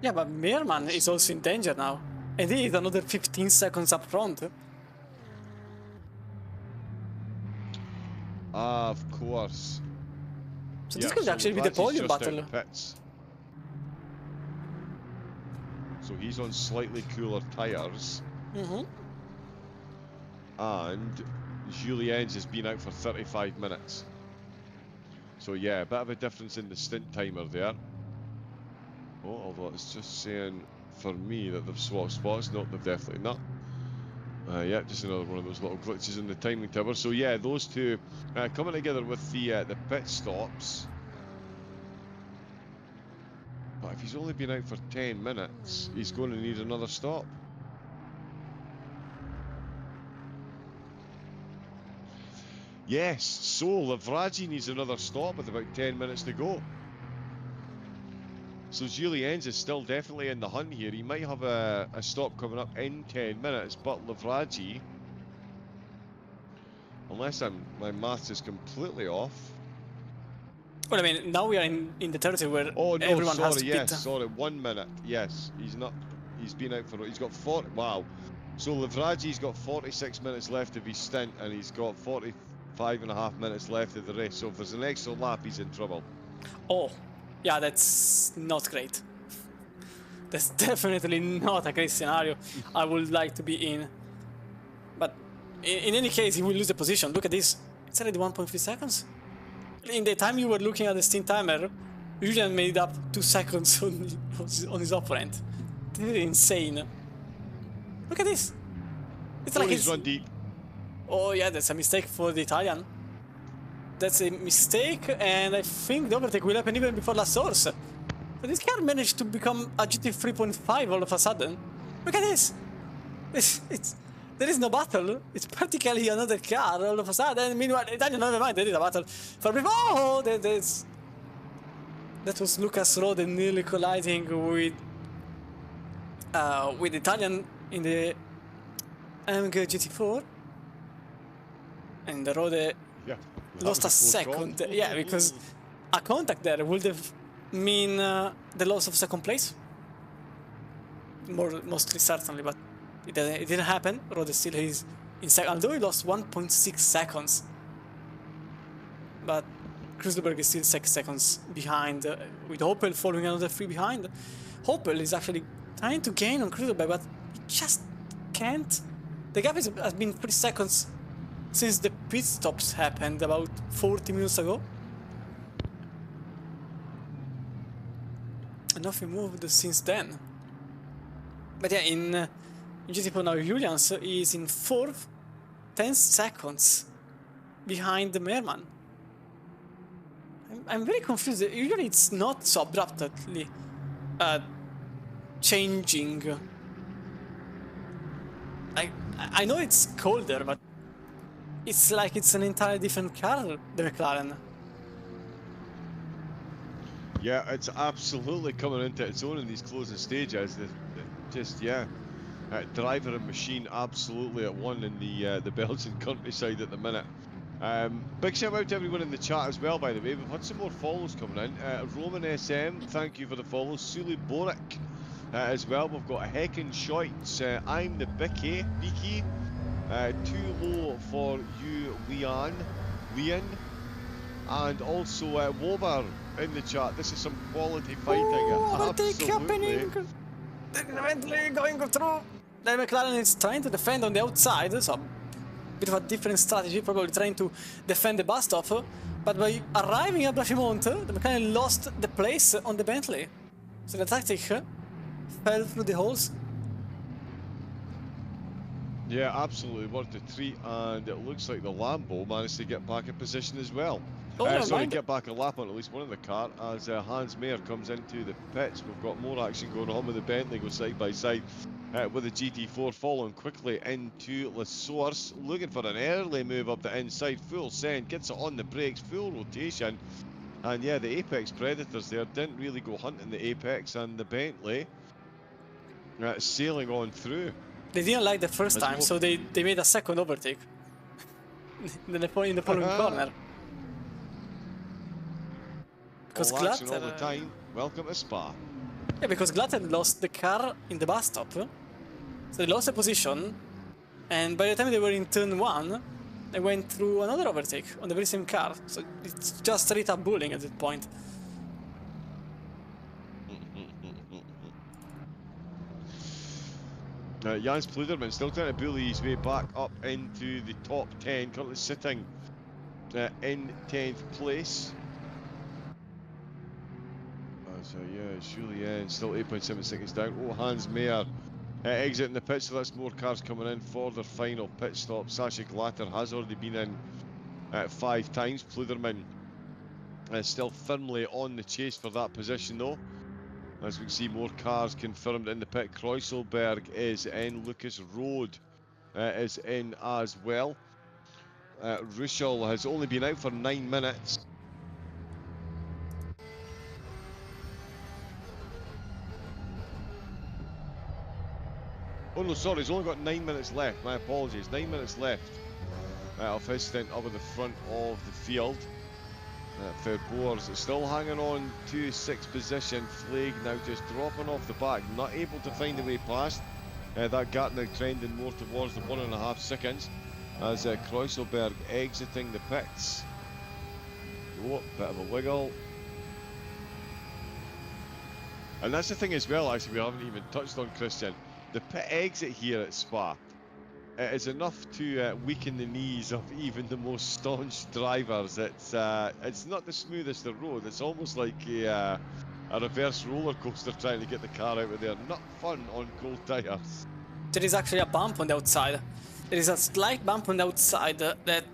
Yeah, but Meerman is also in danger now. And he is another 15 seconds up front. Of course. So this could actually be the podium battle. So he's on slightly cooler tyres. And Julien's has been out for 35 minutes. So yeah, a bit of a difference in the stint timer there. Oh, although it's just saying for me that they've swapped spots. No, they've definitely not. Yeah, just another one of those little glitches in the timing tower. So yeah, those two coming together with the pit stops. But if he's only been out for 10 minutes, he's going to need another stop. Yes, so Lavraji needs another stop with about 10 minutes to go. So Julien's is still definitely in the hunt here. He might have a stop coming up in 10 minutes, but Lavraji, unless my maths is completely off. Well, I mean, now we are in the territory where everyone has to yes, sorry, 1 minute. Yes, he's not. He's been out for. He's got 40. Wow. So Lavraji's got 46 minutes left of his stint, and he's got 45.5 minutes left of the race. So if there's an extra lap, he's in trouble. Oh, yeah, that's not great. That's definitely not a great scenario I would like to be in. But in any case, he will lose the position. Look at this. It's already 1.3 seconds. In the time you were looking at the stint timer, Julian made up 2 seconds on his opponent. This is insane. Look at this. It's like he's run deep. Oh yeah, that's a mistake for the Italian. That's a mistake, and I think the overtake will happen even before last source. But this car managed to become a GT 3.5 all of a sudden. Look at this. There is no battle. It's practically another car all of a sudden. Meanwhile, Italian, never mind, there is a battle. For before, oh, that was Lucas Rode nearly colliding with Italian in the AMG GT4. And the Rode lost a second. Yeah, because a contact there would have mean the loss of second place. Mostly certainly, but it didn't happen. Rode still is in second, although he lost 1.6 seconds. But Krusleberg is still 6 seconds behind, with Opel following another 3 behind. Opel is actually trying to gain on Krusleberg, but he just can't. The gap has been 3 seconds since the pit stops happened about 40 minutes ago. And nothing moved since then. But yeah, in GT4 now, Julians is in 4th, 10 seconds behind the Meerman. I'm very confused. Usually it's not so abruptly changing. I know it's colder, but it's like it's an entirely different car, the McLaren. Yeah, it's absolutely coming into its own in these closing stages. Driver and machine absolutely at one in the Belgian countryside at the minute. Big shout out to everyone in the chat as well, by the way. We've had some more follows coming in. Roman SM, thank you for the follow. Suli Boric as well. We've got Hecken Scheutz. I'm the Bicky. Too low for you, Leon. And also Wobar in the chat. This is some quality fighting. Overtake happening! Definitely going through. Then McLaren is trying to defend on the outside, so a bit of a different strategy, probably trying to defend the bus stop. But by arriving at Blanchimont, the McLaren lost the place on the Bentley. So the tactic fell through the holes. Yeah, absolutely worth the treat, and it looks like the Lambo managed to get back in position as well. Oh, Sorry, get back a lap on at least one of the car as Hans Mayer comes into the pits. We've got more action going on with the Bentley, go side by side with the GT4 following quickly into La Source, looking for an early move up the inside, full send, gets it on the brakes, full rotation. And yeah, the Apex Predators there didn't really go hunting the Apex, and the Bentley sailing on through. They didn't like the first time, so they made a second overtake in the following corner. Because Glatter all the time. Welcome to Spa. Yeah, because Glatter lost the car in the bus stop, so they lost the position, and by the time they were in turn 1, they went through another overtake on the very same car. So it's just straight up bullying at that point. Jans Pluderman still trying to bully his way back up into the top 10, currently sitting in 10th place. So yeah, Julien still 8.7 seconds down. Oh, Hans Mayer exiting the pit, so that's more cars coming in for their final pit stop. Sasha Glatter has already been in 5 times. Pluderman is still firmly on the chase for that position though. As we can see, more cars confirmed in the pit. Kreuselberg is in. Lucas Road is in as well. Ruschel has only been out for 9 minutes. Oh no, sorry, he's only got 9 minutes left. My apologies. 9 minutes left of his stint up at the front of the field. Boers still hanging on to 6th position. Flake now just dropping off the back, not able to find a way past. That gap now trending more towards the 1.5 seconds as Kreuselberg exiting the pits. Oh, bit of a wiggle. And that's the thing as well, actually, we haven't even touched on, Christian. The pit exit here at Spa is enough to weaken the knees of even the most staunch drivers. It's not the smoothest of road. It's almost like a reverse roller coaster trying to get the car out of there. Not fun on cold tyres. There is actually a bump on the outside. There is a slight bump on the outside that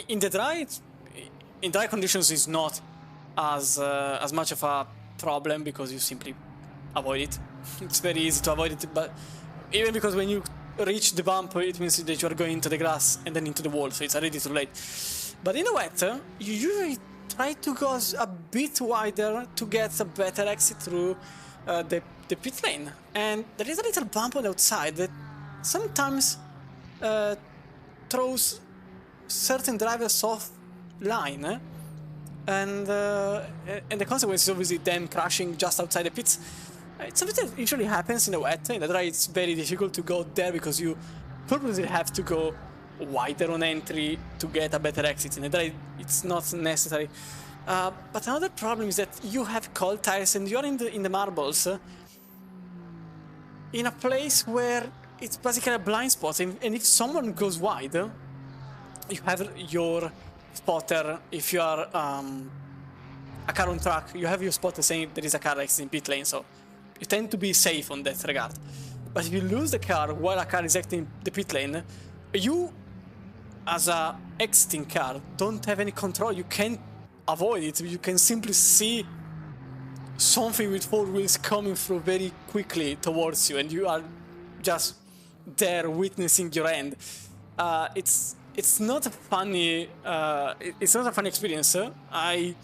in dry conditions is not as much of a problem because you simply avoid it. It's very easy to avoid it, but even because when you reach the bump, it means that you are going into the grass and then into the wall, so it's already too late. But in the wet, you usually try to go a bit wider to get a better exit through the pit lane. And there is a little bump on the outside that sometimes throws certain drivers off line, and the consequence is obviously them crashing just outside the pits. It's something that usually happens in the wet. In the dry, it's very difficult to go there because you purposely have to go wider on entry to get a better exit. In the dry, it's not necessary. But another problem is that you have cold tires and you're in the marbles in a place where it's basically a blind spot. And if someone goes wide, you have your spotter. If you are a car on track, you have your spotter saying there is a car exiting pit lane. So you tend to be safe on that regard. But if you lose the car while a car is exiting the pit lane, you, as a exiting car, don't have any control. You can't avoid it. You can simply see something with 4 wheels coming through very quickly towards you, and you are just there witnessing your end. It's not a funny experience. I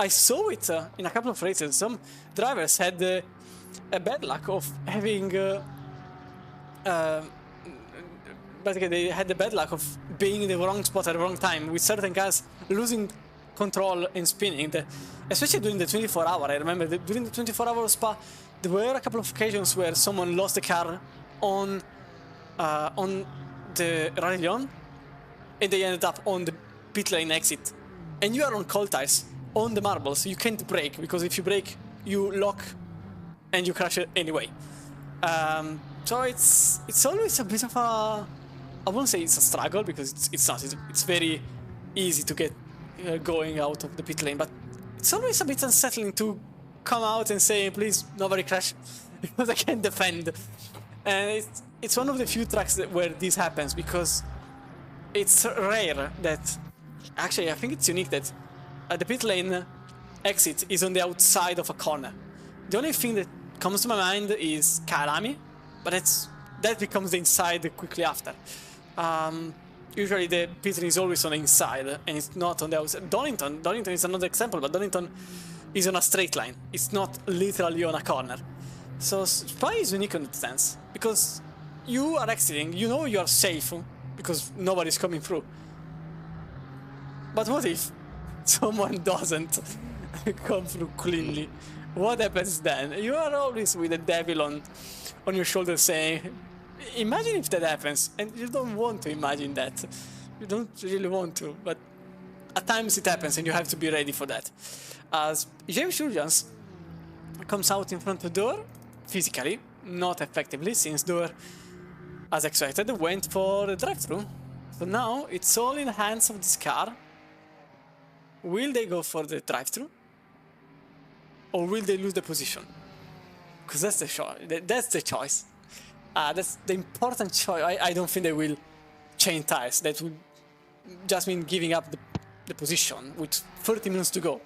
saw it in a couple of races. Some drivers had a bad luck of having basically they had the bad luck of being in the wrong spot at the wrong time, with certain cars losing control and spinning. Especially during the 24-hour. I remember that during the 24-hour Spa, there were a couple of occasions where someone lost the car on the Rallye, and they ended up on the pit lane exit. And you are on cold tires on the marbles. You can't brake, because if you brake, you lock and you crash it anyway. So it's always a bit of a, I won't say it's a struggle because it's not. It's very easy to get going out of the pit lane, but it's always a bit unsettling to come out and say, please, nobody crash, because I can't defend. And it's one of the few tracks where this happens, because it's rare that, actually I think it's unique that the pit lane exit is on the outside of a corner. The only thing that comes to my mind is Karami, but that becomes the inside quickly after. Usually the pit lane is always on the inside and it's not on the outside. Donington is another example, but Donington is on a straight line. It's not literally on a corner. So Spa is unique in that sense, because you are exiting, you know you are safe because nobody's coming through. But what if someone doesn't come through cleanly? What happens then? You are always with the devil on your shoulder saying, imagine if that happens, and you don't want to imagine that. You don't really want to, but at times it happens and you have to be ready for that. As James Julians comes out in front of the door, physically, not effectively, since door, as expected, went for the drive-thru. So now it's all in the hands of this car. Will they go for the drive-thru? Or will they lose the position? Because that's the choice. That's the choice. That's the important choice. I don't think they will change tires. That would just mean giving up the position with 30 minutes to go.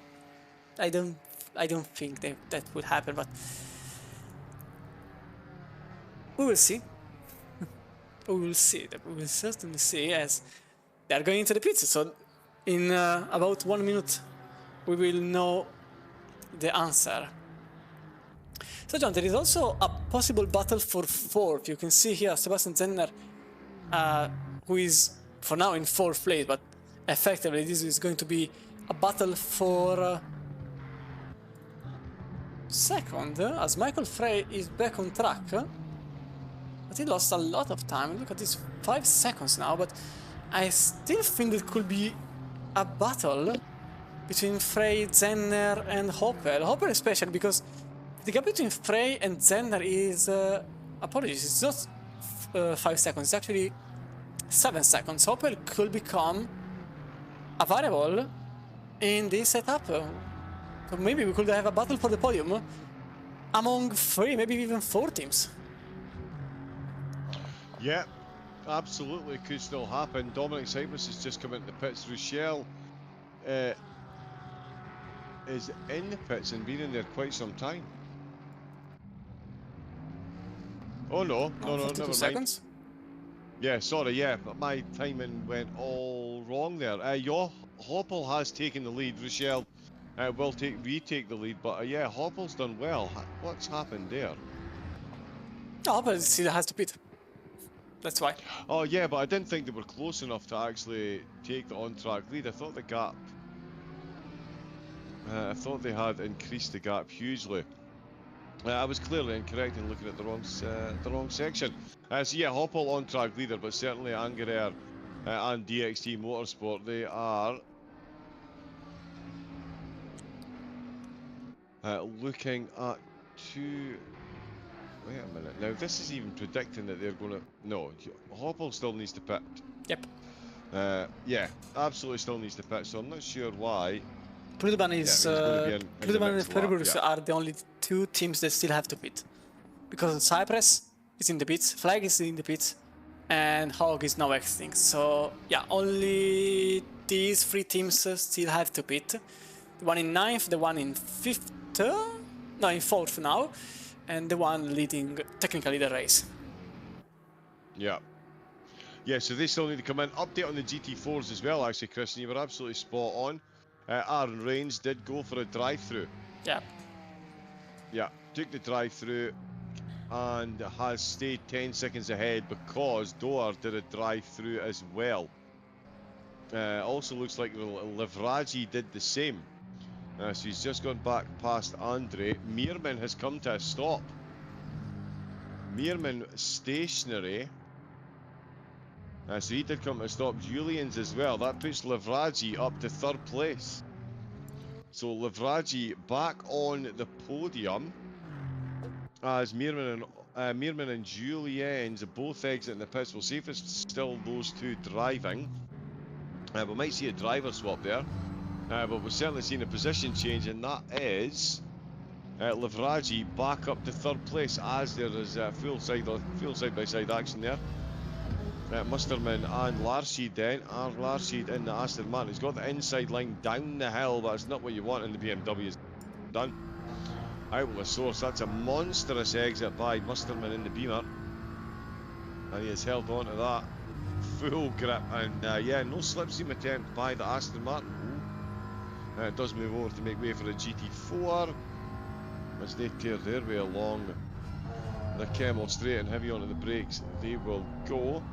I don't think that would happen, but we will see. We will see. We will certainly see as they are going into the pits. So in about 1 minute, we will know the answer. So John, there is also a possible battle for fourth. You can see here Sebastian Zenner, who is for now in fourth place, but effectively this is going to be a battle for second, as Michael Frey is back on track. But he lost a lot of time. Look at this, 5 seconds now, but I still think there could be a battle between Frey, Zenner and Hopper. Hopper especially because the gap between Frey and Zenner is, apologies, it's not 5 seconds, it's actually 7 seconds. Hopper could become a variable in this setup. So maybe we could have a battle for the podium among 3, maybe even 4 teams. Yeah, absolutely, could still happen. Dominic Cyprus has just come into the pits. Rochelle is in the pits and been in there quite some time. Oh no, never mind. Seconds? Yeah, sorry, yeah, but my timing went all wrong there. Hoppel has taken the lead. Rochelle will retake the lead, but yeah, Hoppel's done well. What's happened there? Oh, but he has to pit. That's why. Oh yeah, but I didn't think they were close enough to actually take the on-track lead. I thought the gap... I thought they had increased the gap hugely. I was clearly incorrect in looking at the wrong section. So yeah, Hoppel on-track leader, but certainly Angerer and DXT Motorsport, they are looking at 2... Wait a minute. Now this is even predicting that they're going to... No, Hoppel still needs to pit. Yep. Yeah, absolutely still needs to pit, so I'm not sure why. Prudman is... Prudman and Fergus yeah. are the only 2 teams that still have to pit. Because Cypress is in the pits, Flag is in the pits, and Hog is now exiting. So, yeah, only these 3 teams still have to pit. The one in 9th, the one in 5th, no, in 4th now, and the one leading technically the race. Yeah. Yeah, so they still need to come in. Update on the GT4s as well, actually, Chris, and you were absolutely spot on. Aaron Rains did go for a drive-through. Yeah. Yeah, took the drive-through and has stayed 10 seconds ahead because Doar did a drive-through as well. Also looks like Livraji did the same. So he's just gone back past Andre. Meerman has come to a stop. Meerman stationary. So he did come to a stop. Julian's as well. That puts Livraji up to 3rd place. So Livraji back on the podium as Meerman and Meerman and Julien's both exiting the pits. We'll see if it's still those two driving. We might see a driver swap there. But we've certainly seen a position change, and that is Livraji back up to third place as there is full side-by-side action there. Musterman and Larsheed then are Larsheed in the Aston Martin. He's got the inside line down the hill, but it's not what you want in the BMW. Done. Out with a source. That's a monstrous exit by Musterman in the Beamer, and he has held on to that full grip. And yeah, no slipstream attempt by the Aston Martin. It does move over to make way for the GT4 as they tear their way along the Kemmel straight and heavy onto the brakes. They will go.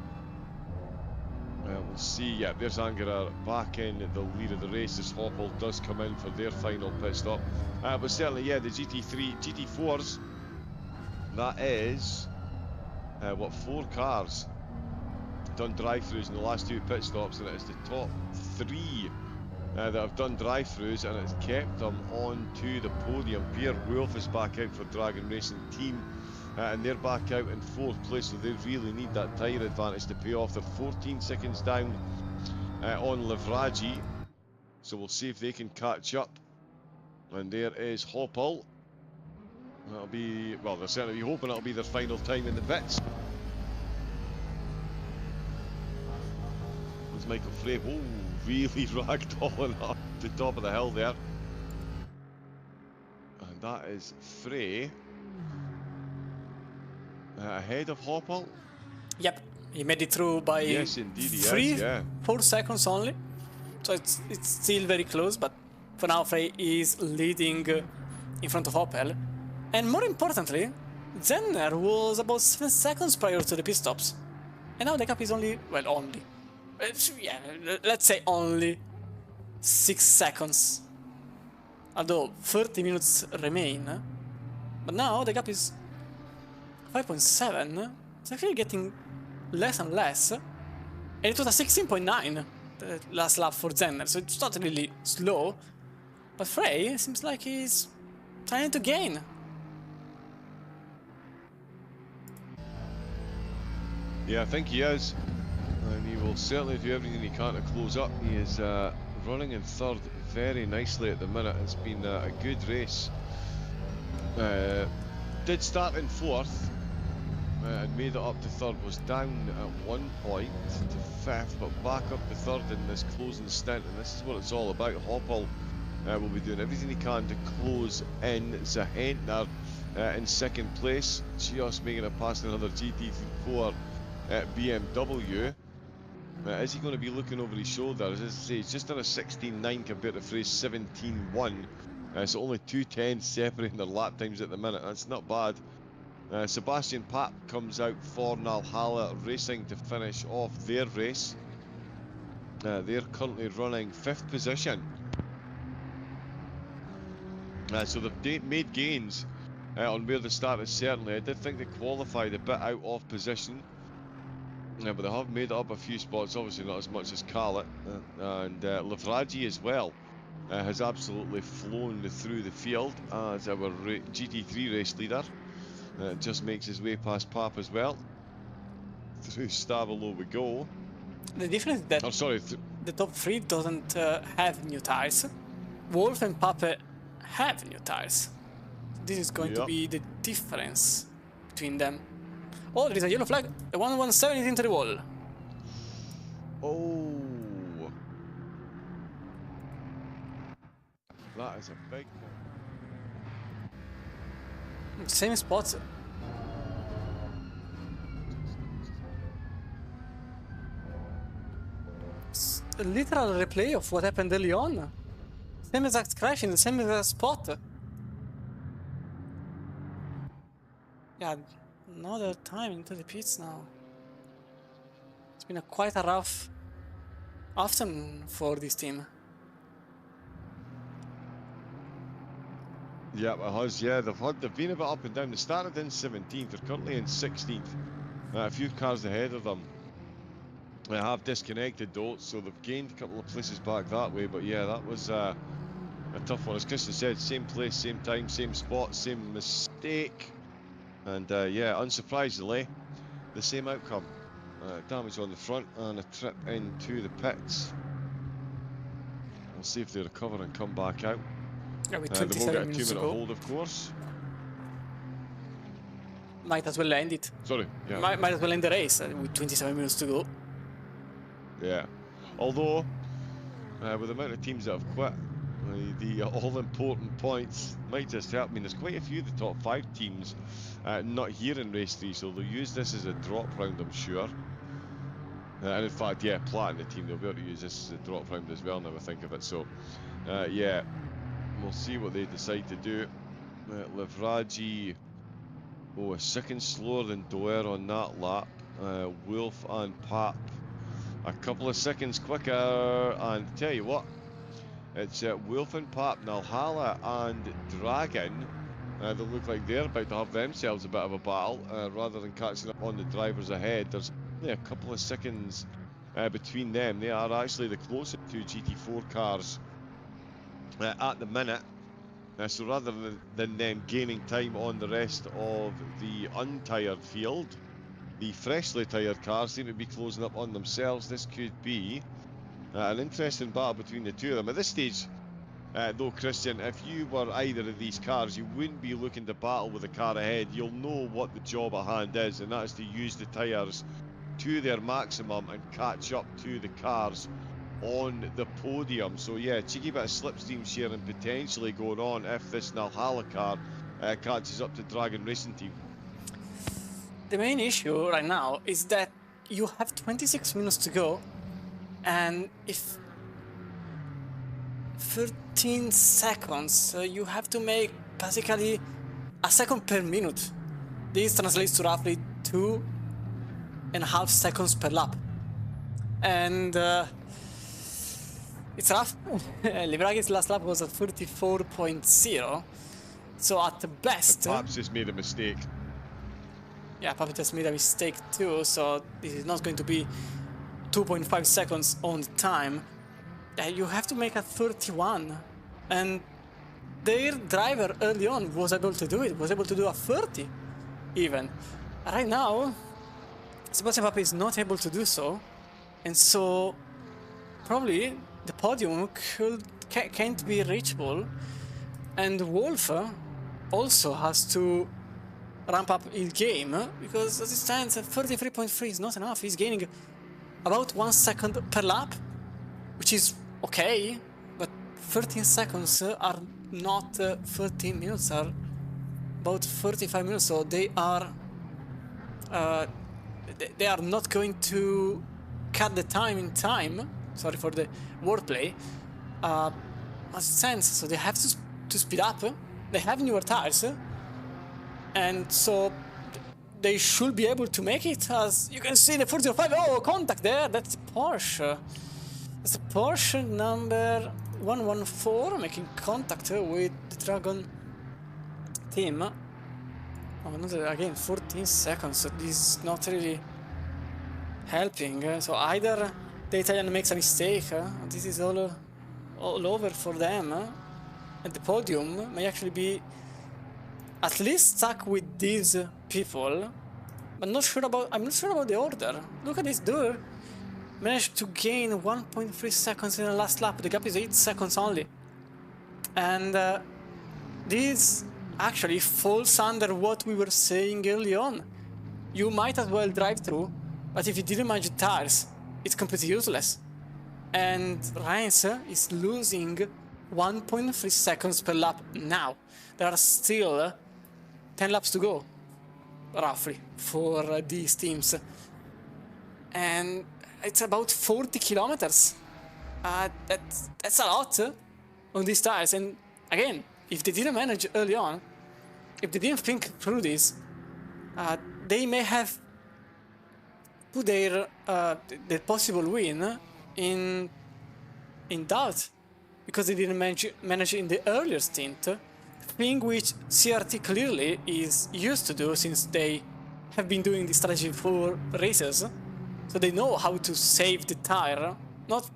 We'll see. Yeah, there's Angerer back in the lead of the race as Hoppel does come in for their final pit stop. But certainly, yeah, the GT4s, that is, what, 4 cars done drive-throughs in the last 2 pit stops, and it is the top 3 that have done drive-throughs, and it's kept them on to the podium. Pierre Wolf is back out for Dragon Racing Team, and they're back out in 4th place, so they really need that tyre advantage to pay off. They're 14 seconds down on Livraji, so we'll see if they can catch up. And there is Hoppel. That'll be, well, they're certainly hoping it'll be their final time in the pits. There's Michael Frey. Oh, really ragdolling up the top of the hill there. And that is Frey. Ahead of Hoppel. Yep, he made it through by yes, indeed, 4 seconds only. So it's still very close, but for now Frey is leading in front of Hoppel. And more importantly, Zenner was about 7 seconds prior to the pit stops. And now the gap is only, well, only. Yeah, let's say only 6 seconds. Although 30 minutes remain. But now the gap is 5.7. It's actually getting less and less. And it was a 16.9 the last lap for Zenner, so it's not really slow. But Frey seems like he's trying to gain. Yeah, I think he is. And he will certainly do everything he can to close up. He is running in 3rd very nicely at the minute. It's been a good race. Did start in 4th and made it up to 3rd. Was down at one point to 5th, but back up to 3rd in this closing stint. And this is what it's all about. Hoppel will be doing everything he can to close in. Zahentner in 2nd place, just making it past another GT4 BMW. Is he going to be looking over his shoulder? As I say, he's just done a 16.9 compared to Frey's 17.1. So only 2 tenths separating their lap times at the minute. That's not bad. Sebastian Papp comes out for Nalhala Racing to finish off their race. They're currently running 5th position. So they've made gains on where they started, certainly. I did think they qualified a bit out of position. But they have made up a few spots, obviously not as much as Carlett. And Livraji as well has absolutely flown through the field as our GT3 race leader. Just makes his way past Papp as well. Through Stavolo we go. The difference is that the top 3 doesn't have new tires. Wolf and Papp have new tires. This is going to be the difference between them. Oh, there is a yellow flag. The 117 is into the wall. Oh. That is a big one. Same spot. It's a literal replay of what happened early on. Same exact crash in the same exact spot. Yeah, another time into the pits now. It's been quite a rough afternoon for this team. Yeah, it has. Yeah, they've been a bit up and down. They started in 17th. They're currently in 16th. A few cars ahead of them. They have disconnected though, so they've gained a couple of places back that way. But yeah, that was a tough one. As Christian said, same place, same time, same spot, same mistake. And yeah, unsurprisingly, the same outcome. Damage on the front and a trip into the pits. We'll see if they recover and come back out. Yeah, with They will 27 get a minutes to 2-minute go. hold, of course. Might as well end it. Sorry, yeah. Might as well end the race with 27 minutes to go. Yeah. Although, with the amount of teams that have quit, the all-important points might just help. I mean, there's quite a few of the top 5 teams not here in race 3, so they'll use this as a drop round, I'm sure. And in fact, yeah, Platinum team, they'll be able to use this as a drop round as well, now I think of it. So, yeah, we'll see what they decide to do. Livraji, a second slower than Doer on that lap. Wolf and Pap, a couple of seconds quicker. And tell you what, it's Wolf and Pap, Nalhala and Dragon that look like they're about to have themselves a bit of a battle. Rather than catching up on the drivers ahead, there's only a couple of seconds between them. They are actually the closest two GT4 cars at the minute. So rather than them gaining time on the rest of the untired field, the freshly tired cars seem to be closing up on themselves. This could be an interesting battle between the two of them. At this stage, though, Christian, if you were either of these cars, you wouldn't be looking to battle with the car ahead. You'll know what the job at hand is, and that is to use the tyres to their maximum and catch up to the cars on the podium. So yeah, cheeky bit of slipstream sharing potentially going on if this Nalhala car catches up to Dragon Racing Team. The main issue right now is that you have 26 minutes to go, and if 13 seconds, you have to make basically a second per minute. This translates to roughly 2.5 seconds per lap. And it's rough. Livragi's last lap was at 34.0, so at the best... And Paps just made a mistake. Yeah, Papi just made a mistake too, so this is not going to be 2.5 seconds on the time. You have to make a 31, and their driver early on was able to do it, was able to do a 30 even. Right now, Sebastian Papi is not able to do so, and so probably the podium can't be reachable, and Wolf also has to ramp up his game, because as it stands, 33.3 is not enough. He's gaining about 1 second per lap, which is okay, but 13 seconds are not 13 minutes, are about 35 minutes, so they are not going to cut the time in time. Sorry for the wordplay. As it stands, so they have to speed up. They have newer tires, and so they should be able to make it. As you can see, the 405, oh, contact there, that's Porsche. That's a Porsche number 114 making contact with the Dragon team. Oh, another, again, 14 seconds, so this is not really helping. So either the Italian makes a mistake, this is all over for them, and the podium may actually be at least stuck with these people, but I'm not sure about the order. Look at this dude. Managed to gain 1.3 seconds in the last lap. The gap is 8 seconds only. And this actually falls under what we were saying early on. You might as well drive through, but if you didn't manage the tires, it's completely useless. And Reigns is losing 1.3 seconds per lap now. There are still 10 laps to go, roughly, for these teams. And it's about 40 kilometers. That's a lot on these tires. And again, if they didn't manage early on, if they didn't think through this, they may have put their possible win in doubt, because they didn't manage in the earlier stint, thing which CRT clearly is used to do, since they have been doing this strategy for races. So they know how to save the tire, not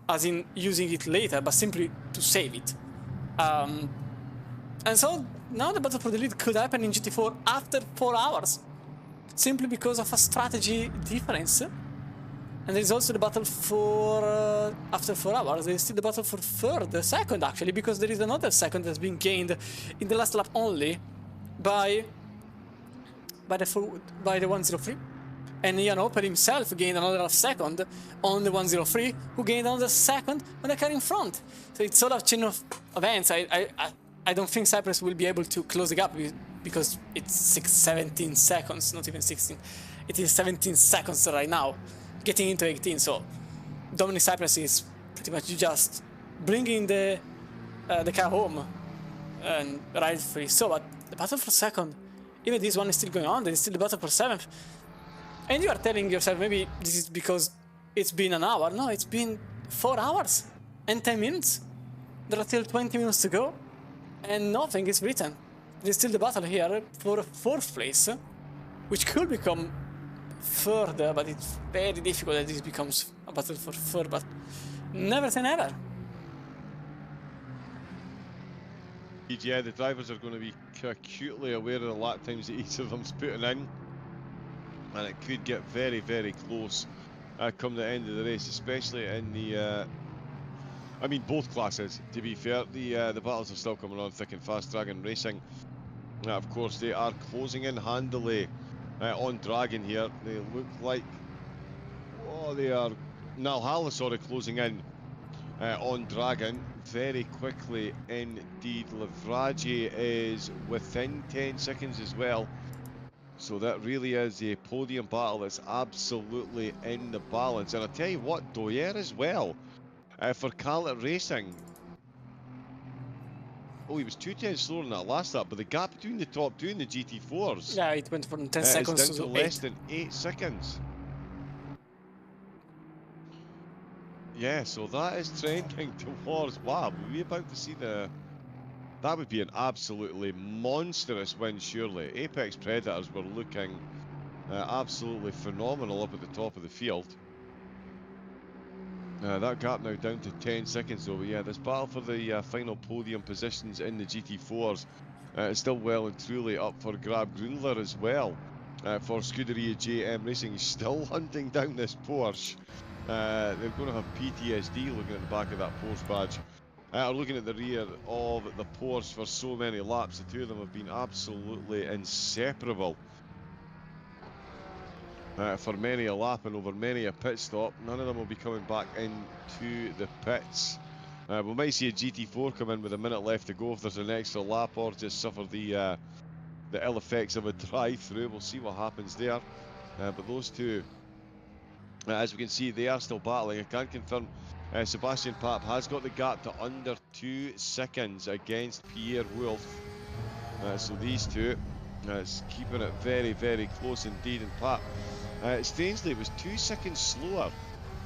as in using it later, but simply to save it. And so now the battle for the lead could happen in GT4 after 4 hours, simply because of a strategy difference. And there's also the battle for after 4 hours. There's still the battle for third, second actually, because there is another second that's been gained in the last lap only by the 103. And Ian Opel himself gained another second on the 103, who gained another second on the car in front. So it's all a chain of events. I don't think Cyprus will be able to close the gap because it's 17 seconds, not even 16. It is 17 seconds right now, getting into 18. So Dominic Cyprus is pretty much just bringing the car home, and rightfully so. But the battle for second, even this one is still going on. There is still the battle for seventh. And you are telling yourself, maybe this is because it's been an hour. No, it's been 4 hours and 10 minutes. There are still 20 minutes to go, and nothing is written. There's still the battle here for fourth place, which could become third, but it's very difficult that this becomes a battle for third, but never say never. Yeah, the drivers are going to be acutely aware of the lap times that each of them's putting in. And it could get very, very close come the end of the race, especially in the... I mean, both classes, to be fair. The battles are still coming on thick and fast. Dragon Racing, of course, they are closing in handily on Dragon here. They look like... Oh, they are... Nalhala, sorry, closing in on Dragon very quickly indeed. Livragi is within 10 seconds as well. So that really is a podium battle that's absolutely in the balance. And I tell you what, Doyer as well, for Calit Racing. Oh, he was 2 tenths slower than that last lap, but the gap between the top two and the GT4s... Yeah, it went from 10 seconds down to less than 8 seconds. Yeah, so that is trending towards... Wow, were we about to see the... That would be an absolutely monstrous win, surely. Apex Predators were looking absolutely phenomenal up at the top of the field. That gap now down to 10 seconds though. But yeah, this battle for the final podium positions in the GT4s is still well and truly up for grab. Grundler as well for Scuderia JM Racing. He's still hunting down this Porsche. They're going to have PTSD looking at the back of that Porsche badge. Are looking at the rear of the Porsche for so many laps. The two of them have been absolutely inseparable for many a lap and over many a pit stop. None of them will be coming back into the pits. We might see a GT4 come in with a minute left to go if there's an extra lap, or just suffer the ill effects of a drive-through. We'll see what happens there. But those two, as we can see, they are still battling. I can confirm Sebastian Papp has got the gap to under 2 seconds against Pierre Wolf. So these two keeping it very, very close indeed. And Papp, strangely, was 2 seconds slower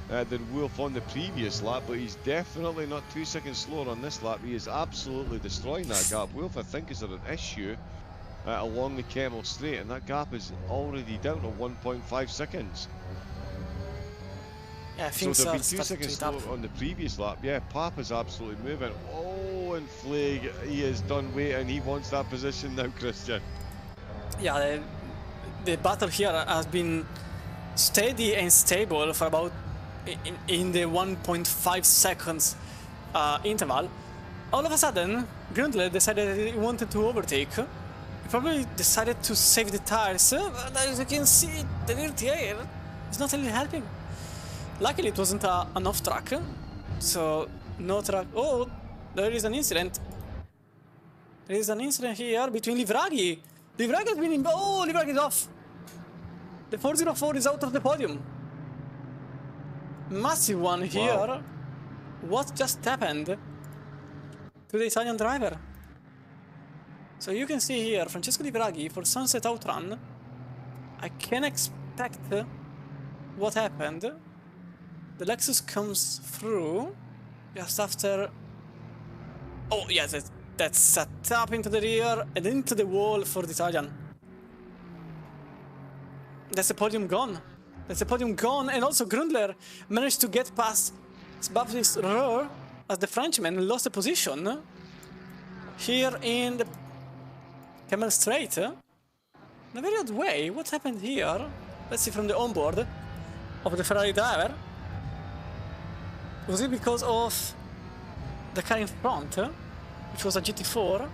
than Wolf on the previous lap, but he's definitely not 2 seconds slower on this lap. He is absolutely destroying that gap. Wolf, I think, is at an issue along the Kemmel Straight, and that gap is already down to 1.5 seconds. Yeah, so there've been 2 seconds slower on the previous lap. Yeah, Papp is absolutely moving. Oh, and Flag, he is done waiting. He wants that position now, Christian. Yeah, the battle here has been steady and stable for about in the 1.5 seconds interval. All of a sudden, Grundler decided that he wanted to overtake. He probably decided to save the tires, but as you can see, the dirty air is not really helping. Luckily, it wasn't an off-track, so no track. Oh, there is an incident. There is an incident here between Livragi. Livragi has been in. Oh, Livragi is off. The 404 is out of the podium. Massive one here. Wow. What just happened to the Italian driver? So you can see here, Francesco Livragi for Sunset Outrun. I can expect what happened. The Lexus comes through just after. Oh yes, that's a tap into the rear and into the wall for the Italian. That's the podium gone. That's the podium gone, and also Grundler managed to get past Baptiste Rohr as the Frenchman lost the position here in the Camel straight, in a very odd way. What happened here? Let's see from the onboard of the Ferrari driver. Was it because of the car in front, which was a GT4?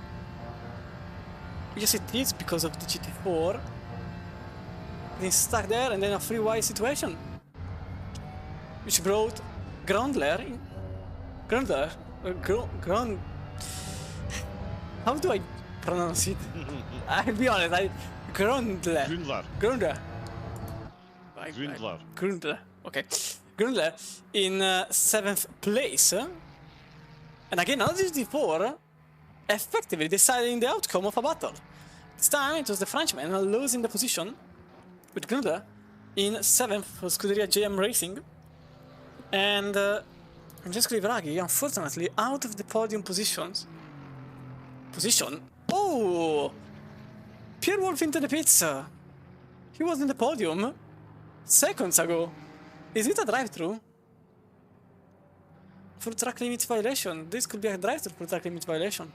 Yes, it is because of the GT4. Getting stuck there, and then a free wide situation, which brought Grundler in. Ground. How do I pronounce it? I'll be honest. Grundler. Okay. Grundler in 7th place. And again, another GT4 effectively deciding the outcome of a battle. This time it was the Frenchman losing the position with Grundler in 7th for Scuderia JM Racing. And Francesco Livraghi, unfortunately, out of the podium position. Oh! Pierre Wolf into the pits. He was in the podium seconds ago. Is it a drive-through? For track limit violation. This could be a drive-through for track limit violation.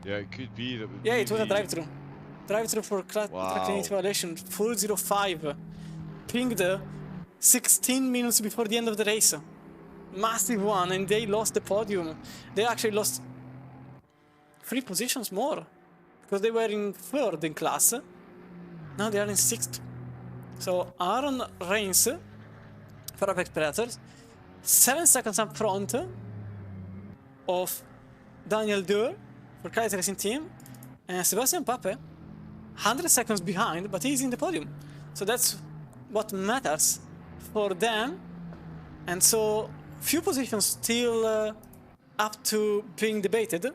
Yeah, it could be. Yeah, it was a drive-through. Drive-through for track limit violation. 405. Pinged 16 minutes before the end of the race. Massive one, and they lost the podium. They actually lost 3 positions more. Because they were in 3rd in class. Now they are in 6th. So Aaron Reigns for Apex Predators. 7 seconds up front of Daniel Deur for Kaiser Racing Team. And Sebastian Pape 100 seconds behind, but he's in the podium. So that's what matters for them. And so few positions still up to being debated.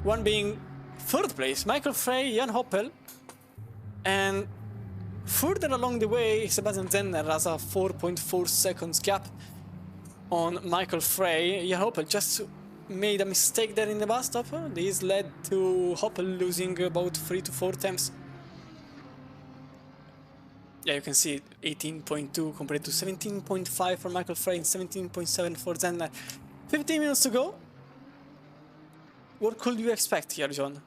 One being 3rd place, Michael Frey, Jan Hoppel. And further along the way, Sebastian Zenner has a 4.4 seconds gap on Michael Frey. Jan Hoppel just made a mistake there in the bus stop. This led to Hoppel losing about 3 to 4 attempts. Yeah, you can see 18.2 compared to 17.5 for Michael Frey and 17.7 for Zenner. 15 minutes to go. What could you expect here, John?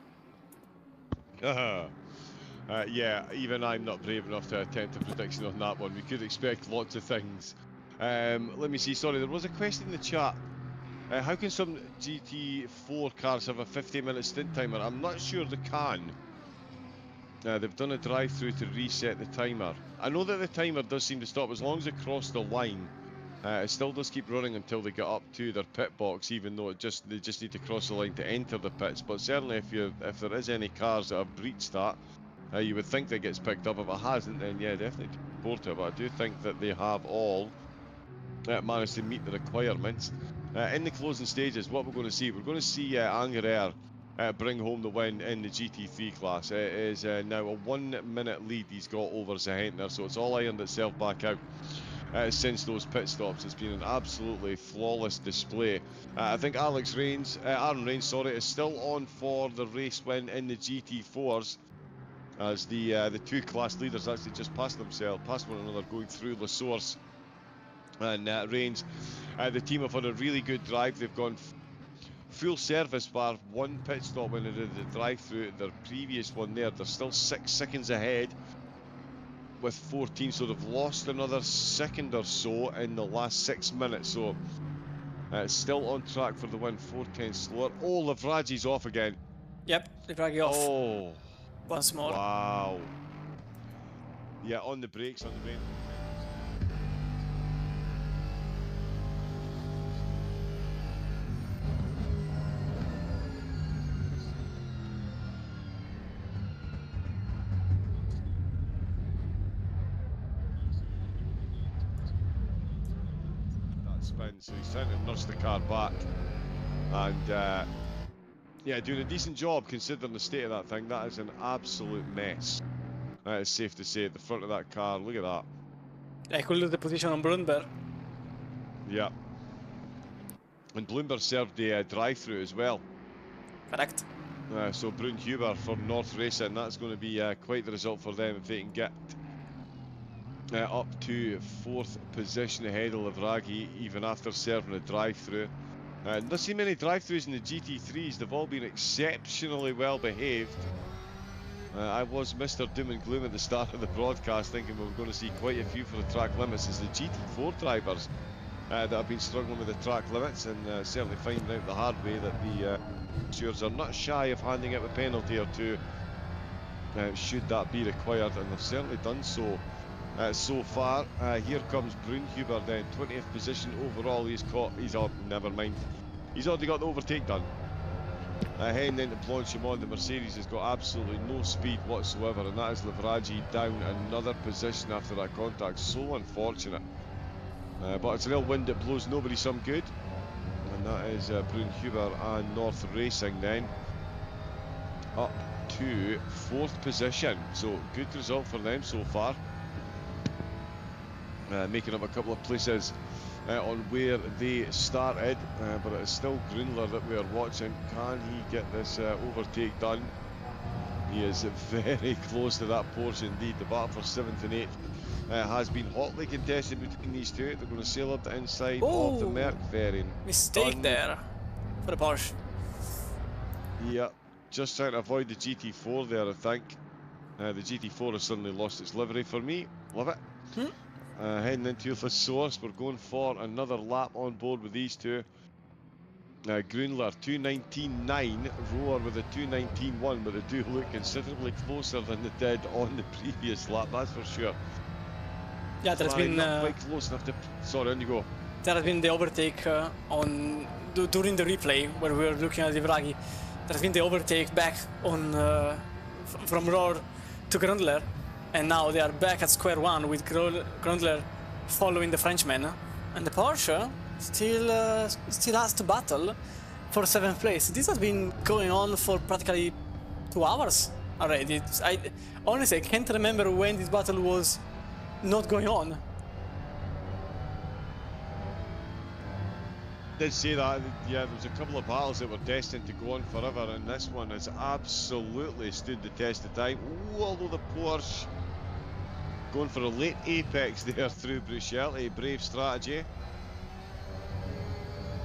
Yeah, even I'm not brave enough to attempt a prediction on that one. We could expect lots of things. Let me see, sorry, there was a question in the chat. How can some GT4 cars have a 50-minute stint timer? I'm not sure they can. They've done a drive-through to reset the timer. I know that the timer does seem to stop as long as they cross the line. It still does keep running until they get up to their pit box, even though they just need to cross the line to enter the pits. But certainly, if there is any cars that have breached that, you would think that gets picked up. If it hasn't, then yeah, definitely report it. But I do think that they have all managed to meet the requirements. In the closing stages, what we're going to see, Angerer bring home the win in the GT3 class. It is now a 1 minute lead he's got over Zahentner, so it's all ironed itself back out. Since those pit stops, it's been an absolutely flawless display. I think Aaron Reigns, is still on for the race win in the GT4s, as the 2 class leaders actually just passed one another, going through La Source and Reigns. The team have had a really good drive. They've gone full service bar 1 pit stop when they did the drive-through. Their previous one there, they're still 6 seconds ahead with 14, so they've lost another second or so in the last 6 minutes. So still on track for the win, 4/10 slower. Oh, Livraghi's off again. Yep, Livraghi off. Oh, once more. Wow. Yeah, on the brakes, on the main. Spin, so he's trying to nurse the car back, and yeah, doing a decent job considering the state of that thing. That is an absolute mess. That is safe to say. At the front of that car, look at that. I could lose the position on Brunberg. Yeah, and Bloomberg served the drive-through as well. Correct. So Brun Huber for North Racing, that's going to be quite the result for them if they can get up to 4th position ahead of Livraghi, even after serving a drive-through. Not seen many drive-throughs in the GT3s. They've all been exceptionally well behaved. I was Mr. Doom and Gloom at the start of the broadcast, thinking we were going to see quite a few for the track limits. It's the GT4 drivers that have been struggling with the track limits, and certainly finding out the hard way that the stewards are not shy of handing out a penalty or two should that be required, and they've certainly done so so far. Here comes Brunhuber then, 20th position overall. He's never mind. He's already got the overtake done. Heading into Blanchimont, the Mercedes has got absolutely no speed whatsoever, and that is Livragi down another position after that contact. So unfortunate. But it's a real wind that blows nobody some good, and that is Brunhuber and North Racing then up to 4th position. So good result for them so far, making up a couple of places on where they started, but it is still Grunler that we are watching. Can he get this overtake done? He is very close to that Porsche indeed. The battle for 7th and 8th has been hotly contested between these two. They're going to sail up the inside of the Merc variant. Mistake there for the Porsche. Yeah, just trying to avoid the GT4 there, I think. The GT4 has suddenly lost its livery for me. Love it. Heading into the source, we're going for another lap on board with these two. Grunler 2:19.9, Roar with a 2:19.1, but they do look considerably closer than they did on the previous lap, that's for sure. Yeah, there's been not quite close enough to. Sorry, on you go. There has been the overtake during the replay where we were looking at Livragi. There has been the overtake back on from Roar to Grundler, and now they are back at square one with Grundler following the Frenchman, and the Porsche still has to battle for 7th place. This has been going on for practically 2 hours already. Honestly, I can't remember when this battle was not going on. Did say that, yeah, there was a couple of battles that were destined to go on forever, and this one has absolutely stood the test of time. Ooh, although the Porsche going for a late apex there through Bruschetti, brave strategy.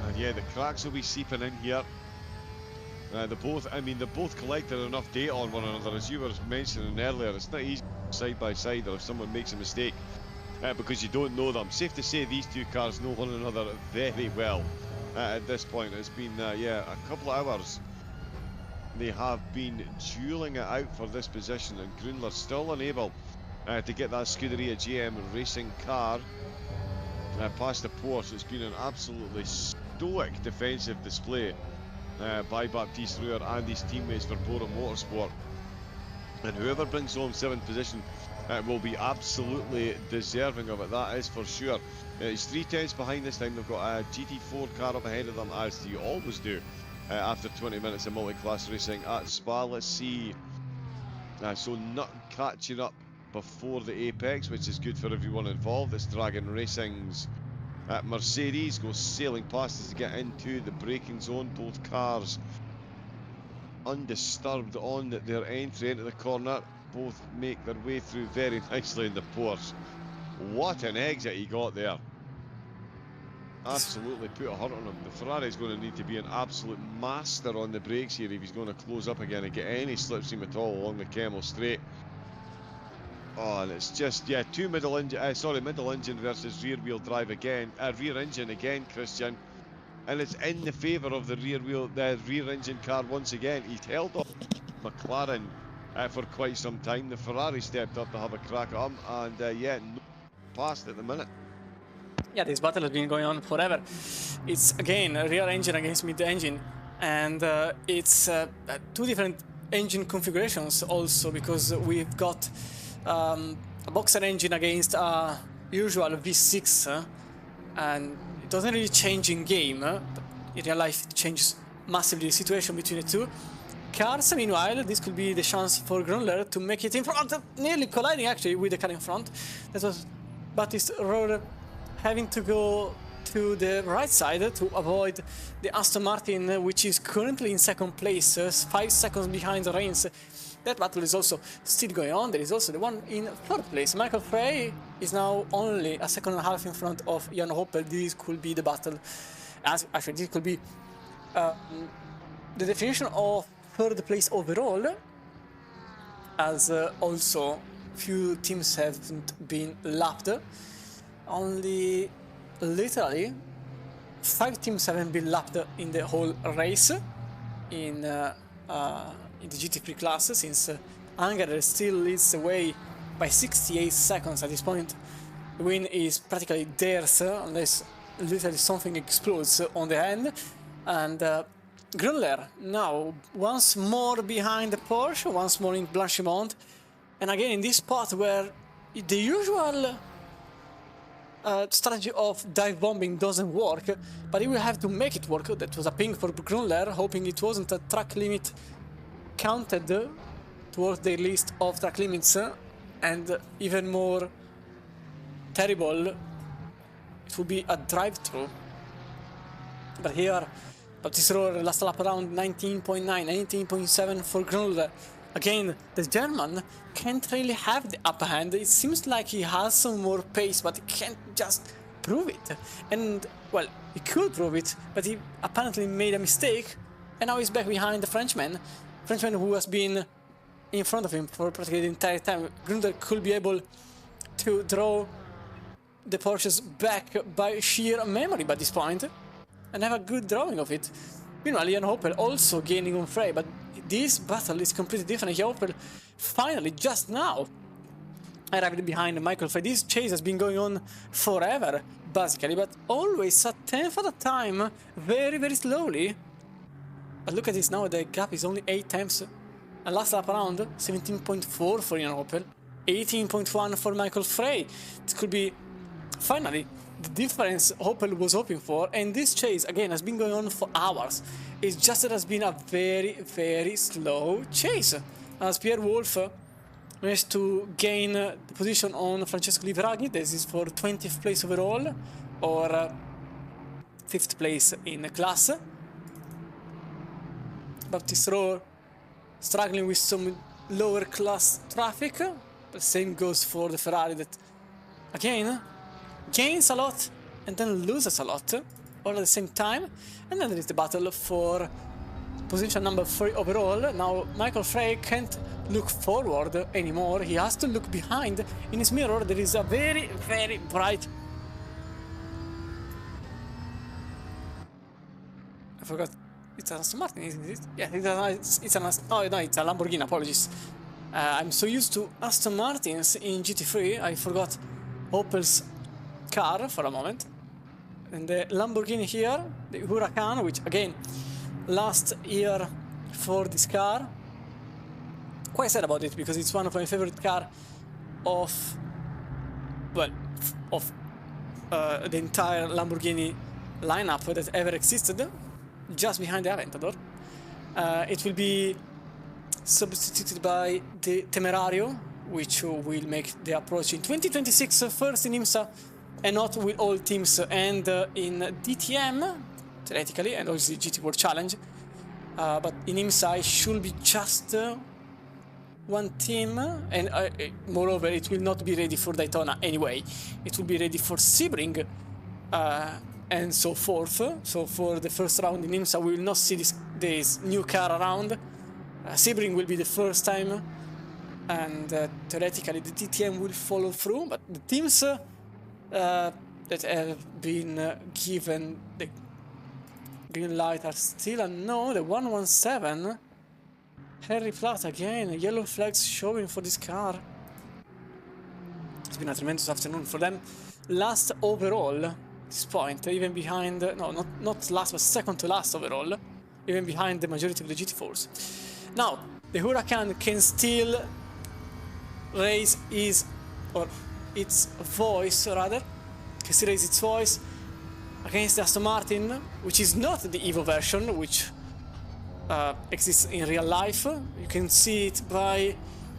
And yeah, the cracks will be seeping in here. They're both collected enough data on one another, as you were mentioning earlier. It's not easy side by side, or if someone makes a mistake, because you don't know them. Safe to say these two cars know one another very well at this point. It's been yeah, a couple of hours. They have been dueling it out for this position, and Grunler still unable to get that Scuderia GM racing car past the Porsche. It's been an absolutely stoic defensive display by Baptiste Ruhr and his teammates for Bora Motorsport. And whoever brings home 7th position will be absolutely deserving of it, that is for sure. It's 3 tenths behind this time. They've got a GT4 car up ahead of them, as you always do after 20 minutes of multi-class racing at Spa. Let's see. So not catching up before the apex, which is good for everyone involved. It's Dragon Racing's Mercedes goes sailing past as they get into the braking zone. Both cars undisturbed on their entry into the corner. Both make their way through very nicely in the Porsche. What an exit he got there. Absolutely put a hurt on him. The Ferrari is going to need to be an absolute master on the brakes here if he's going to close up again and get any slipstream at all along the Kemmel Straight. Oh, and it's just, yeah, middle engine versus rear wheel drive again, rear engine again, Christian. And it's in the favour of the rear engine car once again. He's held off McLaren for quite some time. The Ferrari stepped up to have a crack at him, and yeah, no past at the minute. Yeah, this battle has been going on forever. It's again a rear engine against mid engine, and it's 2 different engine configurations also, because we've got a boxer engine against a usual V6, and it doesn't really change in game, but in real life it changes massively the situation between the two cars. Meanwhile, this could be the chance for Grunler to make it in front, nearly colliding actually with the car in front. That was Baptiste Ruhr having to go to the right side to avoid the Aston Martin, which is currently in 2nd place, 5 seconds behind the Reigns. That battle is also still going on. There is also the one in 3rd place. Michael Frey is now only a second and a half in front of Jan Hoppel. This could be the battle actually this could be the definition of third place overall, as also few teams haven't been lapped. Only literally 5 teams haven't been lapped in the whole race in the GT3 class, since Hungary still leads the way by 68 seconds at this point. The win is practically theirs unless literally something explodes on the end. And Grünler now once more behind the Porsche, once more in Blanchimont, and again in this spot where the usual strategy of dive bombing doesn't work, but he will have to make it work. That was a ping for Grünler, hoping it wasn't a track limit counted towards the list of track limits, and even more terrible, it would be a drive-through. But here, Baptiste Rohr last lap around 19.9, 19.7 for Grünler. Again, the German can't really have the upper hand. It seems like he has some more pace, but he can't just prove it. And, well, he could prove it, but he apparently made a mistake, and now he's back behind the Frenchman who has been in front of him for practically the entire time. Grünler could be able to draw the Porsches back by sheer memory by this point, and have a good drawing of it. Meanwhile, Jan Opel also gaining on Frey, but this battle is completely different. Jan Opel finally, just now, arrived behind Michael Frey. This chase has been going on forever, basically, but always a tenth at a time, very, very slowly. But look at this now, the gap is only 8 tenths. And last lap around, 17.4 for Jan Opel, 18.1 for Michael Frey. This could be, finally, the difference Opel was hoping for, and this chase, again, has been going on for hours. It's just that it has been a very, very slow chase. As Pierre Wolf managed to gain the position on Francesco Liveraghi. This is for 20th place overall, or 5th place in the class. Baptiste Rohr struggling with some lower class traffic. The same goes for the Ferrari that, again, gains a lot and then loses a lot all at the same time. And then there is the battle for position number 3 overall. Now Michael Frey can't look forward anymore, he has to look behind. In his mirror there is a very, very bright... I forgot, it's an Aston Martin, isn't it? Yeah, it's an oh no, it's a Lamborghini, apologies. I'm so used to Aston Martins in GT3, I forgot Opel's car for a moment. And the Lamborghini here, the Huracan, which again, last year for this car. Quite sad about it because it's one of my favorite car of, well, of the entire Lamborghini lineup that ever existed, just behind the Aventador. It will be substituted by the Temerario, which will make the approach in 2026 first in IMSA, and not with all teams, and in DTM, theoretically, and obviously GT World Challenge. But in IMSA it should be just one team, and moreover it will not be ready for Daytona anyway. It will be ready for Sebring and so forth. So for the first round in IMSA we will not see this new car around. Sebring will be the first time, and theoretically the DTM will follow through, but the teams that have been given the green light are still unknown. The 117, Harry Platt again, yellow flags showing for this car. It's been a tremendous afternoon for them. Last overall at this point, even behind, no, not last, but second to last overall, even behind the majority of the GT4s. Now, the Huracan can still raise its voice, rather, can still raise its voice against the Aston Martin, which is not the Evo version, which exists in real life. You can see it by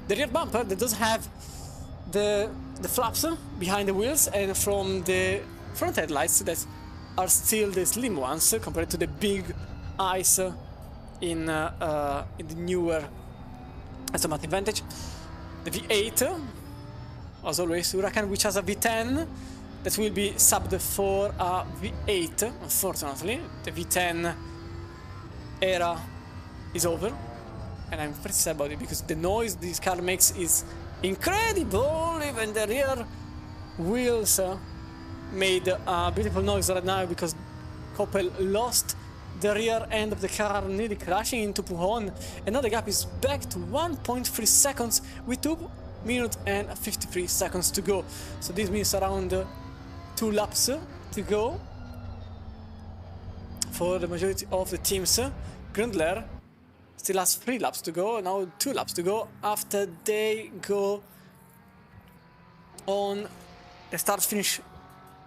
the rear bumper that does have the flaps behind the wheels, and from the front headlights that are still the slim ones compared to the big eyes in the newer Aston Martin Vantage. The V8, as always, Huracan, which has a V10, that will be subbed for a V8, unfortunately. The V10 era is over, and I'm pretty sad about it because the noise this car makes is incredible. Even the rear wheels made a beautiful noise right now because Coppel lost the rear end of the car, nearly crashing into Pujon, and now the gap is back to 1.3 seconds with 2 minutes and 53 seconds to go. So this means around 2 laps to go for the majority of the teams. Grundler still has 3 laps to go, now 2 laps to go after they go on the start-finish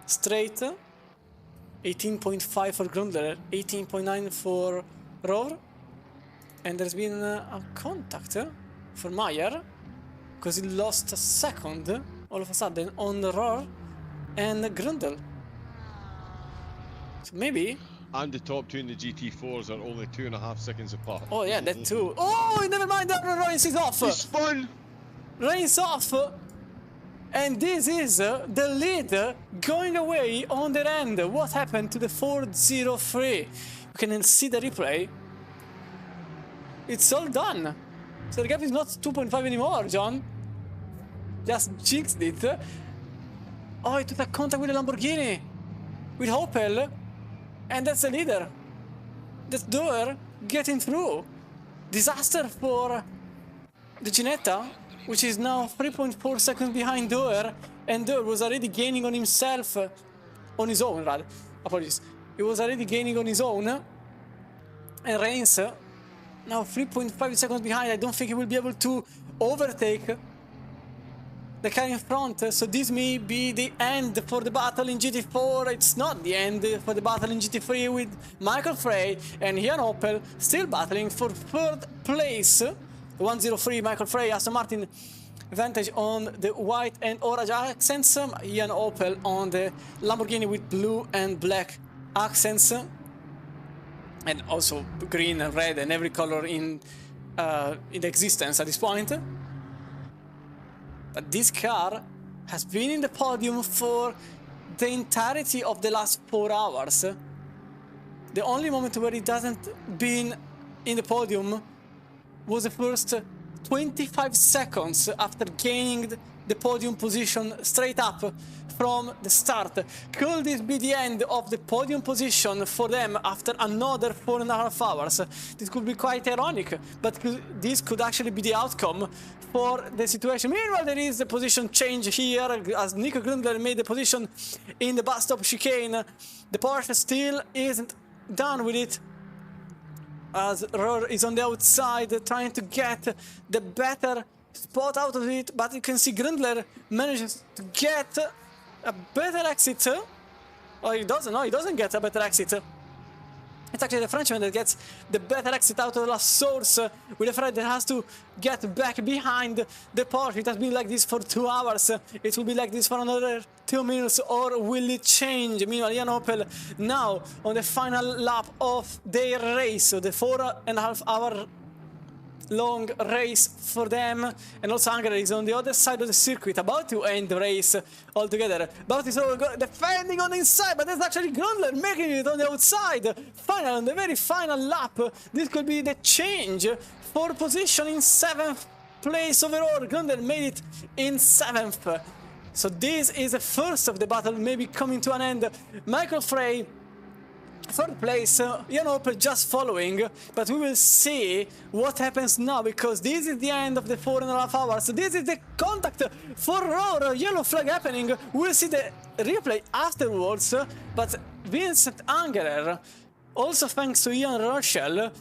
straight. 18.5 for Grundler, 18.9 for Rohr, and there's been a contact for Meyer because he lost a second all of a sudden on Rohr and Grundle. So maybe. And the top two in the GT4s are only 2.5 seconds apart. Oh yeah, that too. Oh, never mind. Reigns is off. He spun. Reigns off. And this is the lead going away on their end. What happened to the 403? You can see the replay. It's all done. So the gap is not 2.5 anymore, John. Just jinxed it. Oh, he took a contact with the Lamborghini. With Opel. And that's the leader. That's Doer getting through. Disaster for the Ginetta, which is now 3.4 seconds behind Doer, and Doer was already gaining on himself, on his own rather, apologies. He was already gaining on his own, and Reigns now 3.5 seconds behind. I don't think he will be able to overtake the car in front, so this may be the end for the battle in GT4. It's not the end for the battle in GT3 with Michael Frey and Jan Opel still battling for 3rd place. 103 Michael Frey, Aston Martin advantage on the white and orange accents. Jan Opel on the Lamborghini with blue and black accents, and also green and red and every color in existence at this point. But this car has been in the podium for the entirety of the last 4 hours. The only moment where it hasn't been in the podium was the first 25 seconds after gaining the podium position straight up from the start. Could this be the end of the podium position for them after another 4.5 hours? This could be quite ironic, but this could actually be the outcome for the situation. Meanwhile, there is a position change here as Nico Grundler made the position in the bus stop chicane. The Porsche still isn't done with it, as Rohr is on the outside trying to get the better spot out of it, but you can see Grundler manages to get a better exit. Oh, he doesn't. No, he doesn't get a better exit. It's actually the Frenchman that gets the better exit out of the last source, with a Fred that has to get back behind the Porsche. It has been like this for 2 hours. It will be like this for another 2 minutes, or will it change? Meanwhile, Jan Opel now on the final lap of their race, so the 4.5 hour long race for them, and also Hungary is on the other side of the circuit, about to end the race altogether. But is defending on the inside, but that's actually Grundler making it on the outside. Final, on the very final lap, this could be the change for position in 7th place overall. Grundler made it in 7th. So this is the first of the battle, maybe coming to an end. Michael Frey, 3rd place, Jan Opel just following, but we will see what happens now, because this is the end of the 4.5 hours. So this is the contact for Rohr, yellow flag happening. We'll see the replay afterwards, but Vincent Angerer, also thanks to Ian Rochelle,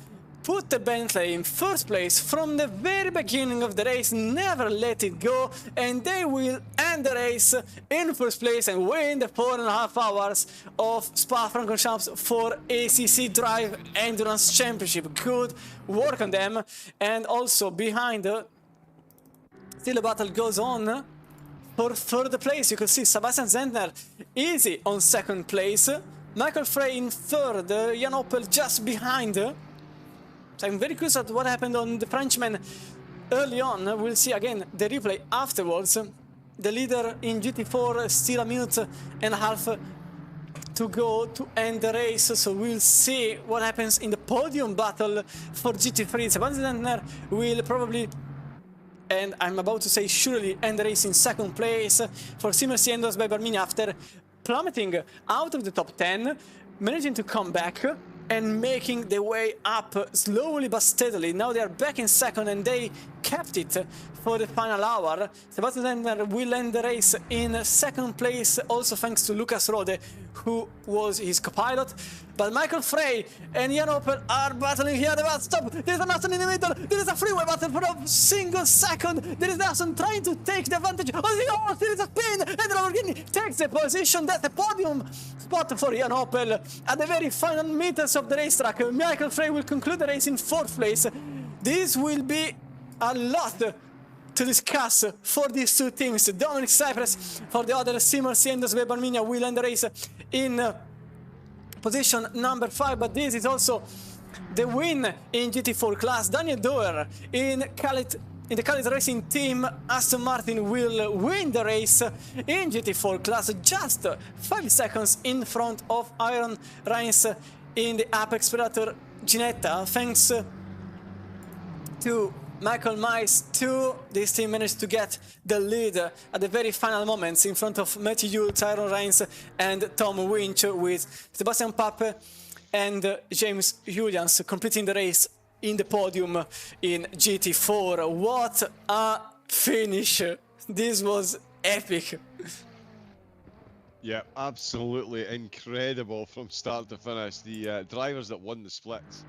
put the Bentley in 1st place from the very beginning of the race, never let it go, and they will end the race in 1st place and win the 4.5 hours of Spa-Francorchamps for ACC Drive Endurance Championship. Good work on them. And also behind, still the battle goes on for 3rd place. You can see Sebastian Zentner easy on 2nd place, Michael Frey in 3rd, Jan Opel just behind. So I'm very curious at what happened on the Frenchman early on. We'll see again the replay afterwards. the leader in GT4, still a minute and a half to go to end the race, so we'll see what happens in the podium battle for GT3. Sebastian Lindner will probably, and I'm about to say surely, end the race in second place for Simmer Siendos by Barmini after plummeting out of the top 10, managing to come back and making their way up slowly but steadily. Now they are back in second and they kept it for the final hour. Sebastian Lindner will end the race in second place, also thanks to Lucas Rode, who was his co-pilot. But Michael Frey and Jan Opel are battling here at the bus stop. There is a Nelson in the middle. There is a freeway battle for a single second. There is Nelson trying to take the advantage of the horse. There is a spin, and the Lamborghini takes the position. That's the podium spot for Jan Opel at the very final meters of the racetrack. Michael Frey will conclude the race in fourth place. This will be a lot to discuss for these two teams. Dominic Cypress for the other Simmer Siendos by Barmini will end the race in position number 5, but this is also the win in GT4 class. Daniel Doer in the Khaled Racing Team Aston Martin will win the race in GT4 class, just 5 seconds in front of Aaron Rines in the Apex Predator Ginetta. Thanks to Michael Mice too, this team managed to get the lead at the very final moments in front of Matthew Yule, Tyron Rines and Tom Winch, with Sebastian Pape and James Julians completing the race in the podium in GT4. What a finish! This was epic. Yeah, absolutely incredible from start to finish. The drivers that won the splits.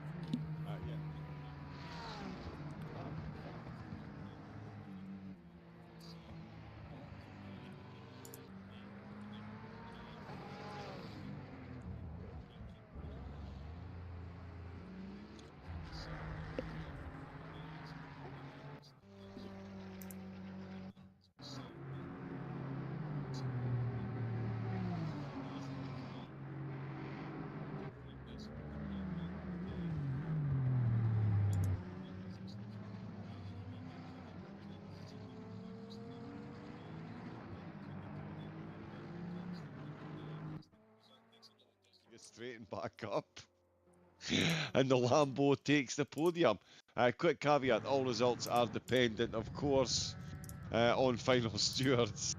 Straighten back up, and the Lambo takes the podium. Quick caveat: all results are dependent, of course, on final stewards.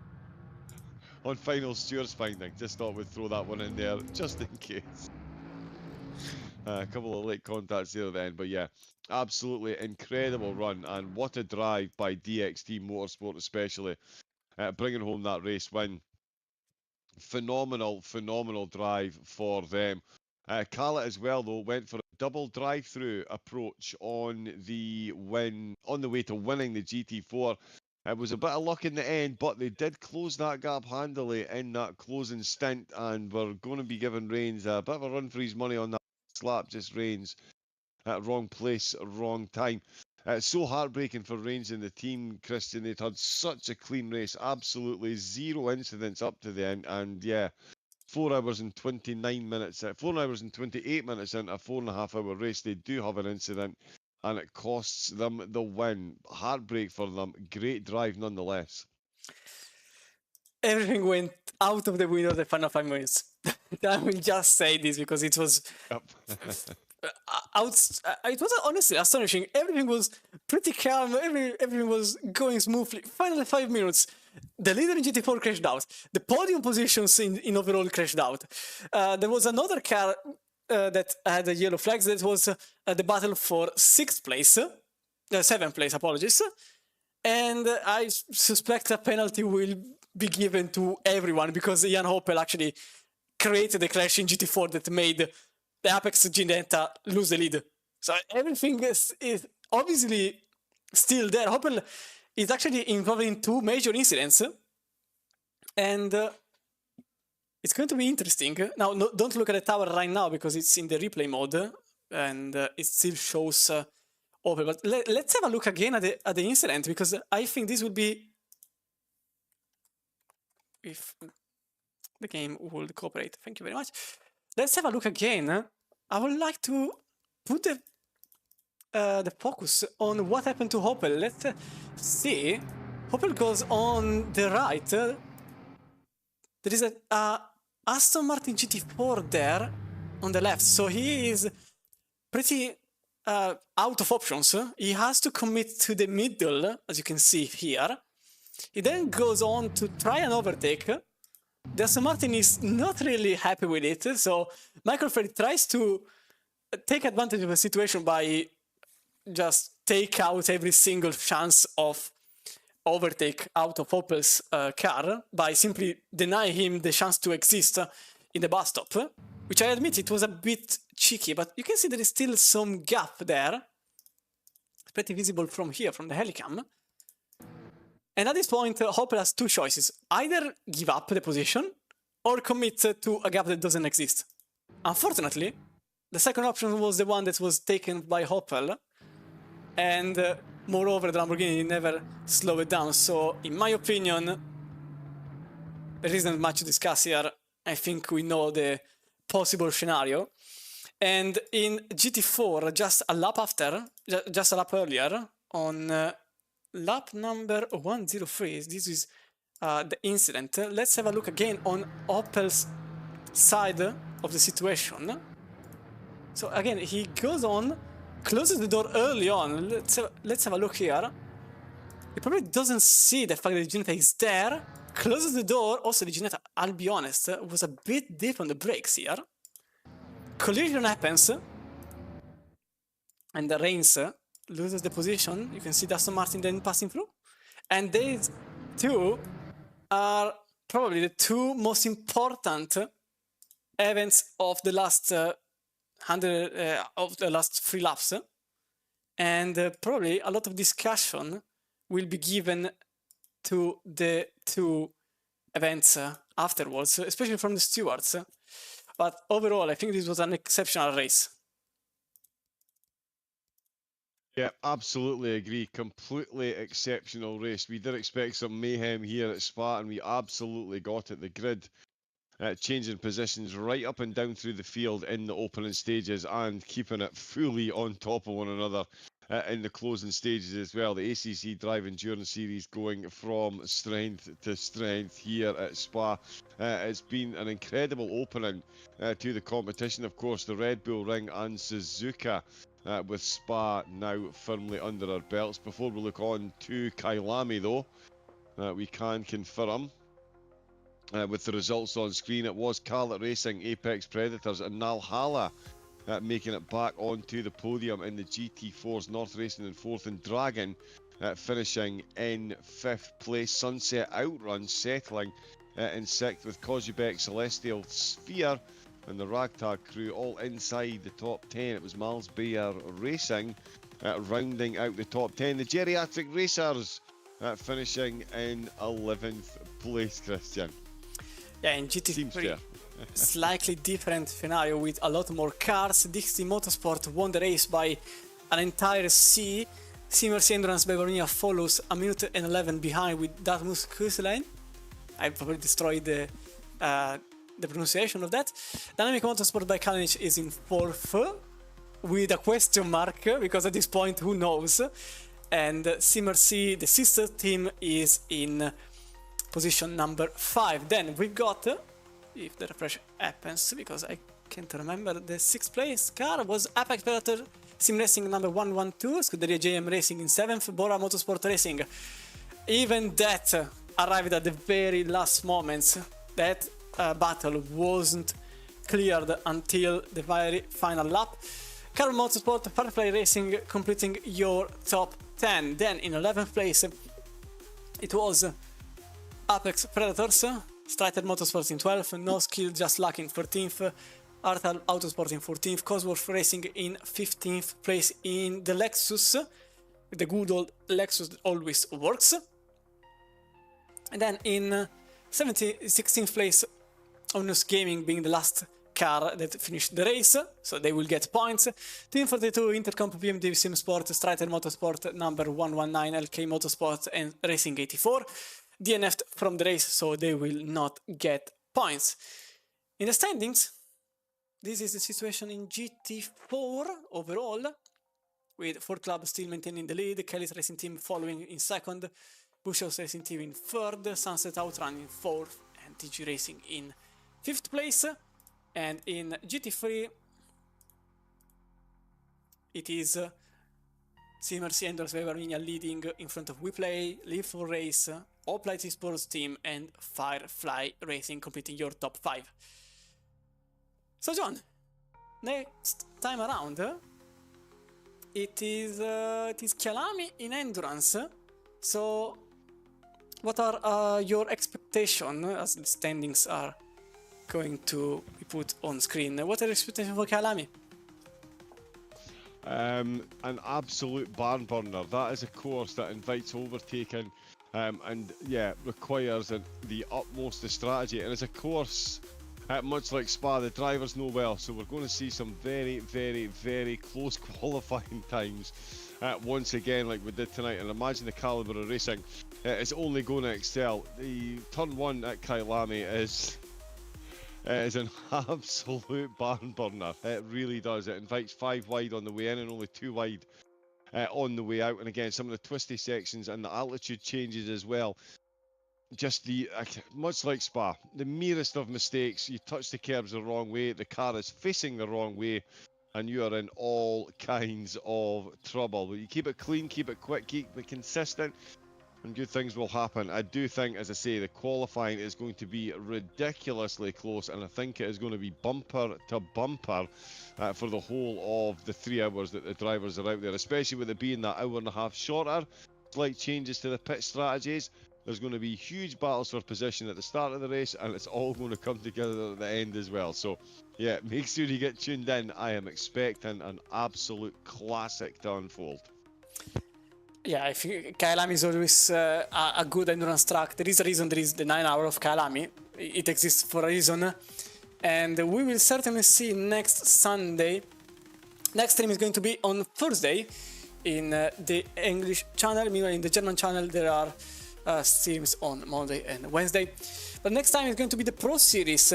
On final stewards findings. Just thought we'd throw that one in there, just in case. A couple of late contacts there then, but yeah, absolutely incredible run, and what a drive by DXT Motorsport, especially bringing home that race win. Phenomenal drive for them. Khaled as well, though, went for a double drive-through approach on the way to winning the GT4. It was a bit of luck in the end, but they did close that gap handily in that closing stint, and we're going to be giving Reigns a bit of a run for his money on that slap. Just Reigns at wrong place, wrong time. It's so heartbreaking for Reigns and the team, Christian. They'd had such a clean race, absolutely zero incidents up to the end, and yeah, 4 hours and 29 minutes, 4 hours and 28 minutes into a 4.5 hour race, they do have an incident, and it costs them the win. Heartbreak for them. Great drive nonetheless. Everything went out of the window the final 5 minutes. I will just say this because it was it was honestly astonishing. Everything was pretty calm. Everything was going smoothly. Final 5 minutes, the leader in GT4 crashed out. The podium positions in overall crashed out. There was another car that had the yellow flags. That was the battle for 7th place. Apologies. And I suspect a penalty will be given to everyone because Jan Opel actually created the crash in GT4 that made the Apex Ginetta lose the lead. So everything is obviously still there. Opel is actually involved in 2 major incidents, and it's going to be interesting. Now, don't look at the tower right now because it's in the replay mode, and it still shows Opel. But let's have a look again at the incident, because I think this would be, if the game would cooperate. Thank you very much. Let's have a look again. I would like to put the focus on what happened to Opel. Let's see Opel goes on the right. There is a Aston Martin GT4 there on the left, so he is pretty out of options. He has to commit to the middle, as you can see here. He then goes on to try an overtake. The Aston Martin is not really happy with it, so Michael Freddy tries to take advantage of the situation by just take out every single chance of overtake out of Opel's car by simply denying him the chance to exist in the bus stop, which I admit it was a bit cheeky, but you can see there is still some gap there. It's pretty visible from here, from the helicam. And at this point, Opel has two choices. Either give up the position or commit to a gap that doesn't exist. Unfortunately, the second option was the one that was taken by Opel, and moreover, the Lamborghini never slowed it down. So, in my opinion, there isn't much to discuss here. I think we know the possible scenario. And in GT4, just a lap earlier, on lap number 103, this is the incident. Let's have a look again on Opel's side of the situation. So again, he goes on, closes the door early on. Let's have a look here. He probably doesn't see the fact that the Ginetta is there. Closes the door. Also, the Ginetta, I'll be honest, was a bit deep on the brakes here. Collision happens. And the Reigns loses the position. You can see Aston Martin then passing through. And these two are probably the two most important events of the last of the last 3 laps, and probably a lot of discussion will be given to the two events afterwards, especially from the stewards. But overall, I think this was an exceptional race. Yeah, absolutely agree. Completely exceptional race. We did expect some mayhem here at Spa, and we absolutely got it. The grid changing positions right up and down through the field in the opening stages and keeping it fully on top of one another in the closing stages as well. The ACC Drive Endurance Series going from strength to strength here at Spa. It's been an incredible opening to the competition. Of course, the Red Bull Ring and Suzuka with Spa now firmly under our belts. Before we look on to Kailami though, we can confirm with the results on screen, it was Carlet Racing, Apex Predators and Nalhala making it back onto the podium in the GT4s, North Racing in 4th and Dragon finishing in 5th place. Sunset Outrun settling in 6th with Kozubek Celestial Sphere and the Ragtag crew all inside the top 10. It was Miles Bayer Racing rounding out the top 10. The Geriatric Racers finishing in 11th place, Christian. Yeah, in GT3, slightly different scenario with a lot more cars. Dixie Motorsport won the race by an entire C. Mercy Endurance by Barnia follows a minute and 11 behind with Dartmouth Kuselain. I probably destroyed the pronunciation of that. Dynamic Motorsport by Kalinic is in 4th with a question mark, because at this point, who knows? And Mercy, the sister team, is in position number 5. Then we've got, if the refresh happens, because I can't remember, the 6th place car was Apex Predator Sim Racing number 112, Scuderia JM Racing in 7th, Bora Motorsport Racing. Even that arrived at the very last moments. That battle wasn't cleared until the very final lap. Carbon Motorsport, Firefly Racing completing your top 10. Then in 11th place, it was Apex Predators, Strider Motorsports in 12th, No Skill Just Luck in 13th, Artal Autosport in 14th, Cosworth Racing in 15th place in the Lexus, the good old Lexus that always works. And then in 16th place, Onus Gaming being the last car that finished the race, so they will get points. Team 42, Intercomp, BMW Sim Sport, Strider Motorsport, number 119, LK Motorsport and Racing 84. DNF'd from the race, so they will not get points. In the standings, this is the situation in GT4 overall, with Ford Club still maintaining the lead, Kelly's Racing Team following in 2nd, Bushels Racing Team in 3rd, Sunset Outrun in 4th, and TG Racing in 5th place. And in GT3, it is Mercy Endurance Weber Armenia leading in front of WePlay, Live for Race, Hoplite Sports Team, and Firefly Racing completing your top 5. So John, next time around, it is Kyalami in Endurance. So what are your expectations as the standings are going to be put on screen? What are your expectations for Kyalami? An absolute barn burner. That is a course that invites overtaking and requires the utmost of strategy. And it's a course, much like Spa, the drivers know well. So we're going to see some very, very, very close qualifying times once again, like we did tonight. And imagine the calibre of racing. It's only going to excel. The turn 1 at Kyalami is an absolute barn burner. It really does. It invites 5 wide on the way in and only 2 wide on the way out. And again, some of the twisty sections and the altitude changes as well. Just much like Spa, the merest of mistakes, you touch the curbs the wrong way, the car is facing the wrong way, and you are in all kinds of trouble. But you keep it clean, keep it quick, keep it consistent, and good things will happen. I do think, as I say, the qualifying is going to be ridiculously close, and I think it is going to be bumper to bumper for the whole of the 3 hours that the drivers are out there, especially with it being that hour and a half shorter. Slight changes to the pit strategies. There's going to be huge battles for position at the start of the race, and it's all going to come together at the end as well. So, yeah, make sure you get tuned in. I am expecting an absolute classic to unfold. Yeah, I think Kyalami is always a good endurance track. There is a reason there is the 9 hour of Kyalami. It exists for a reason. And we will certainly see next Sunday. Next stream is going to be on Thursday in the English channel. Meanwhile, in the German channel, there are streams on Monday and Wednesday. But next time is going to be the Pro Series.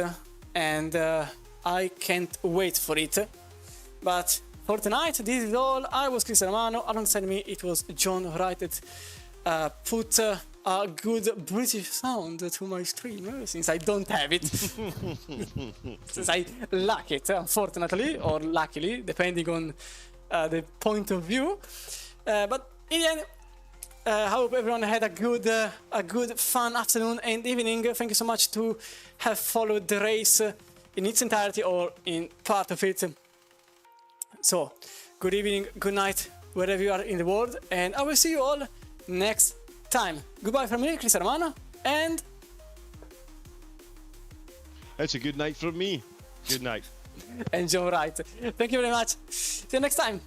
And I can't wait for it. But for tonight, this is all. I was Chris Romano. Alongside me, it was John Wright that put a good British sound to my stream, since I don't have it. Since I lack it, unfortunately, or luckily, depending on the point of view. But in the end, I hope everyone had a good, fun afternoon and evening. Thank you so much to have followed the race in its entirety or in part of it. So, good evening, good night, wherever you are in the world, and I will see you all next time. Goodbye from me, Chris Romano, and... It's a good night from me. Good night. And John Wright. Thank you very much. See you next time.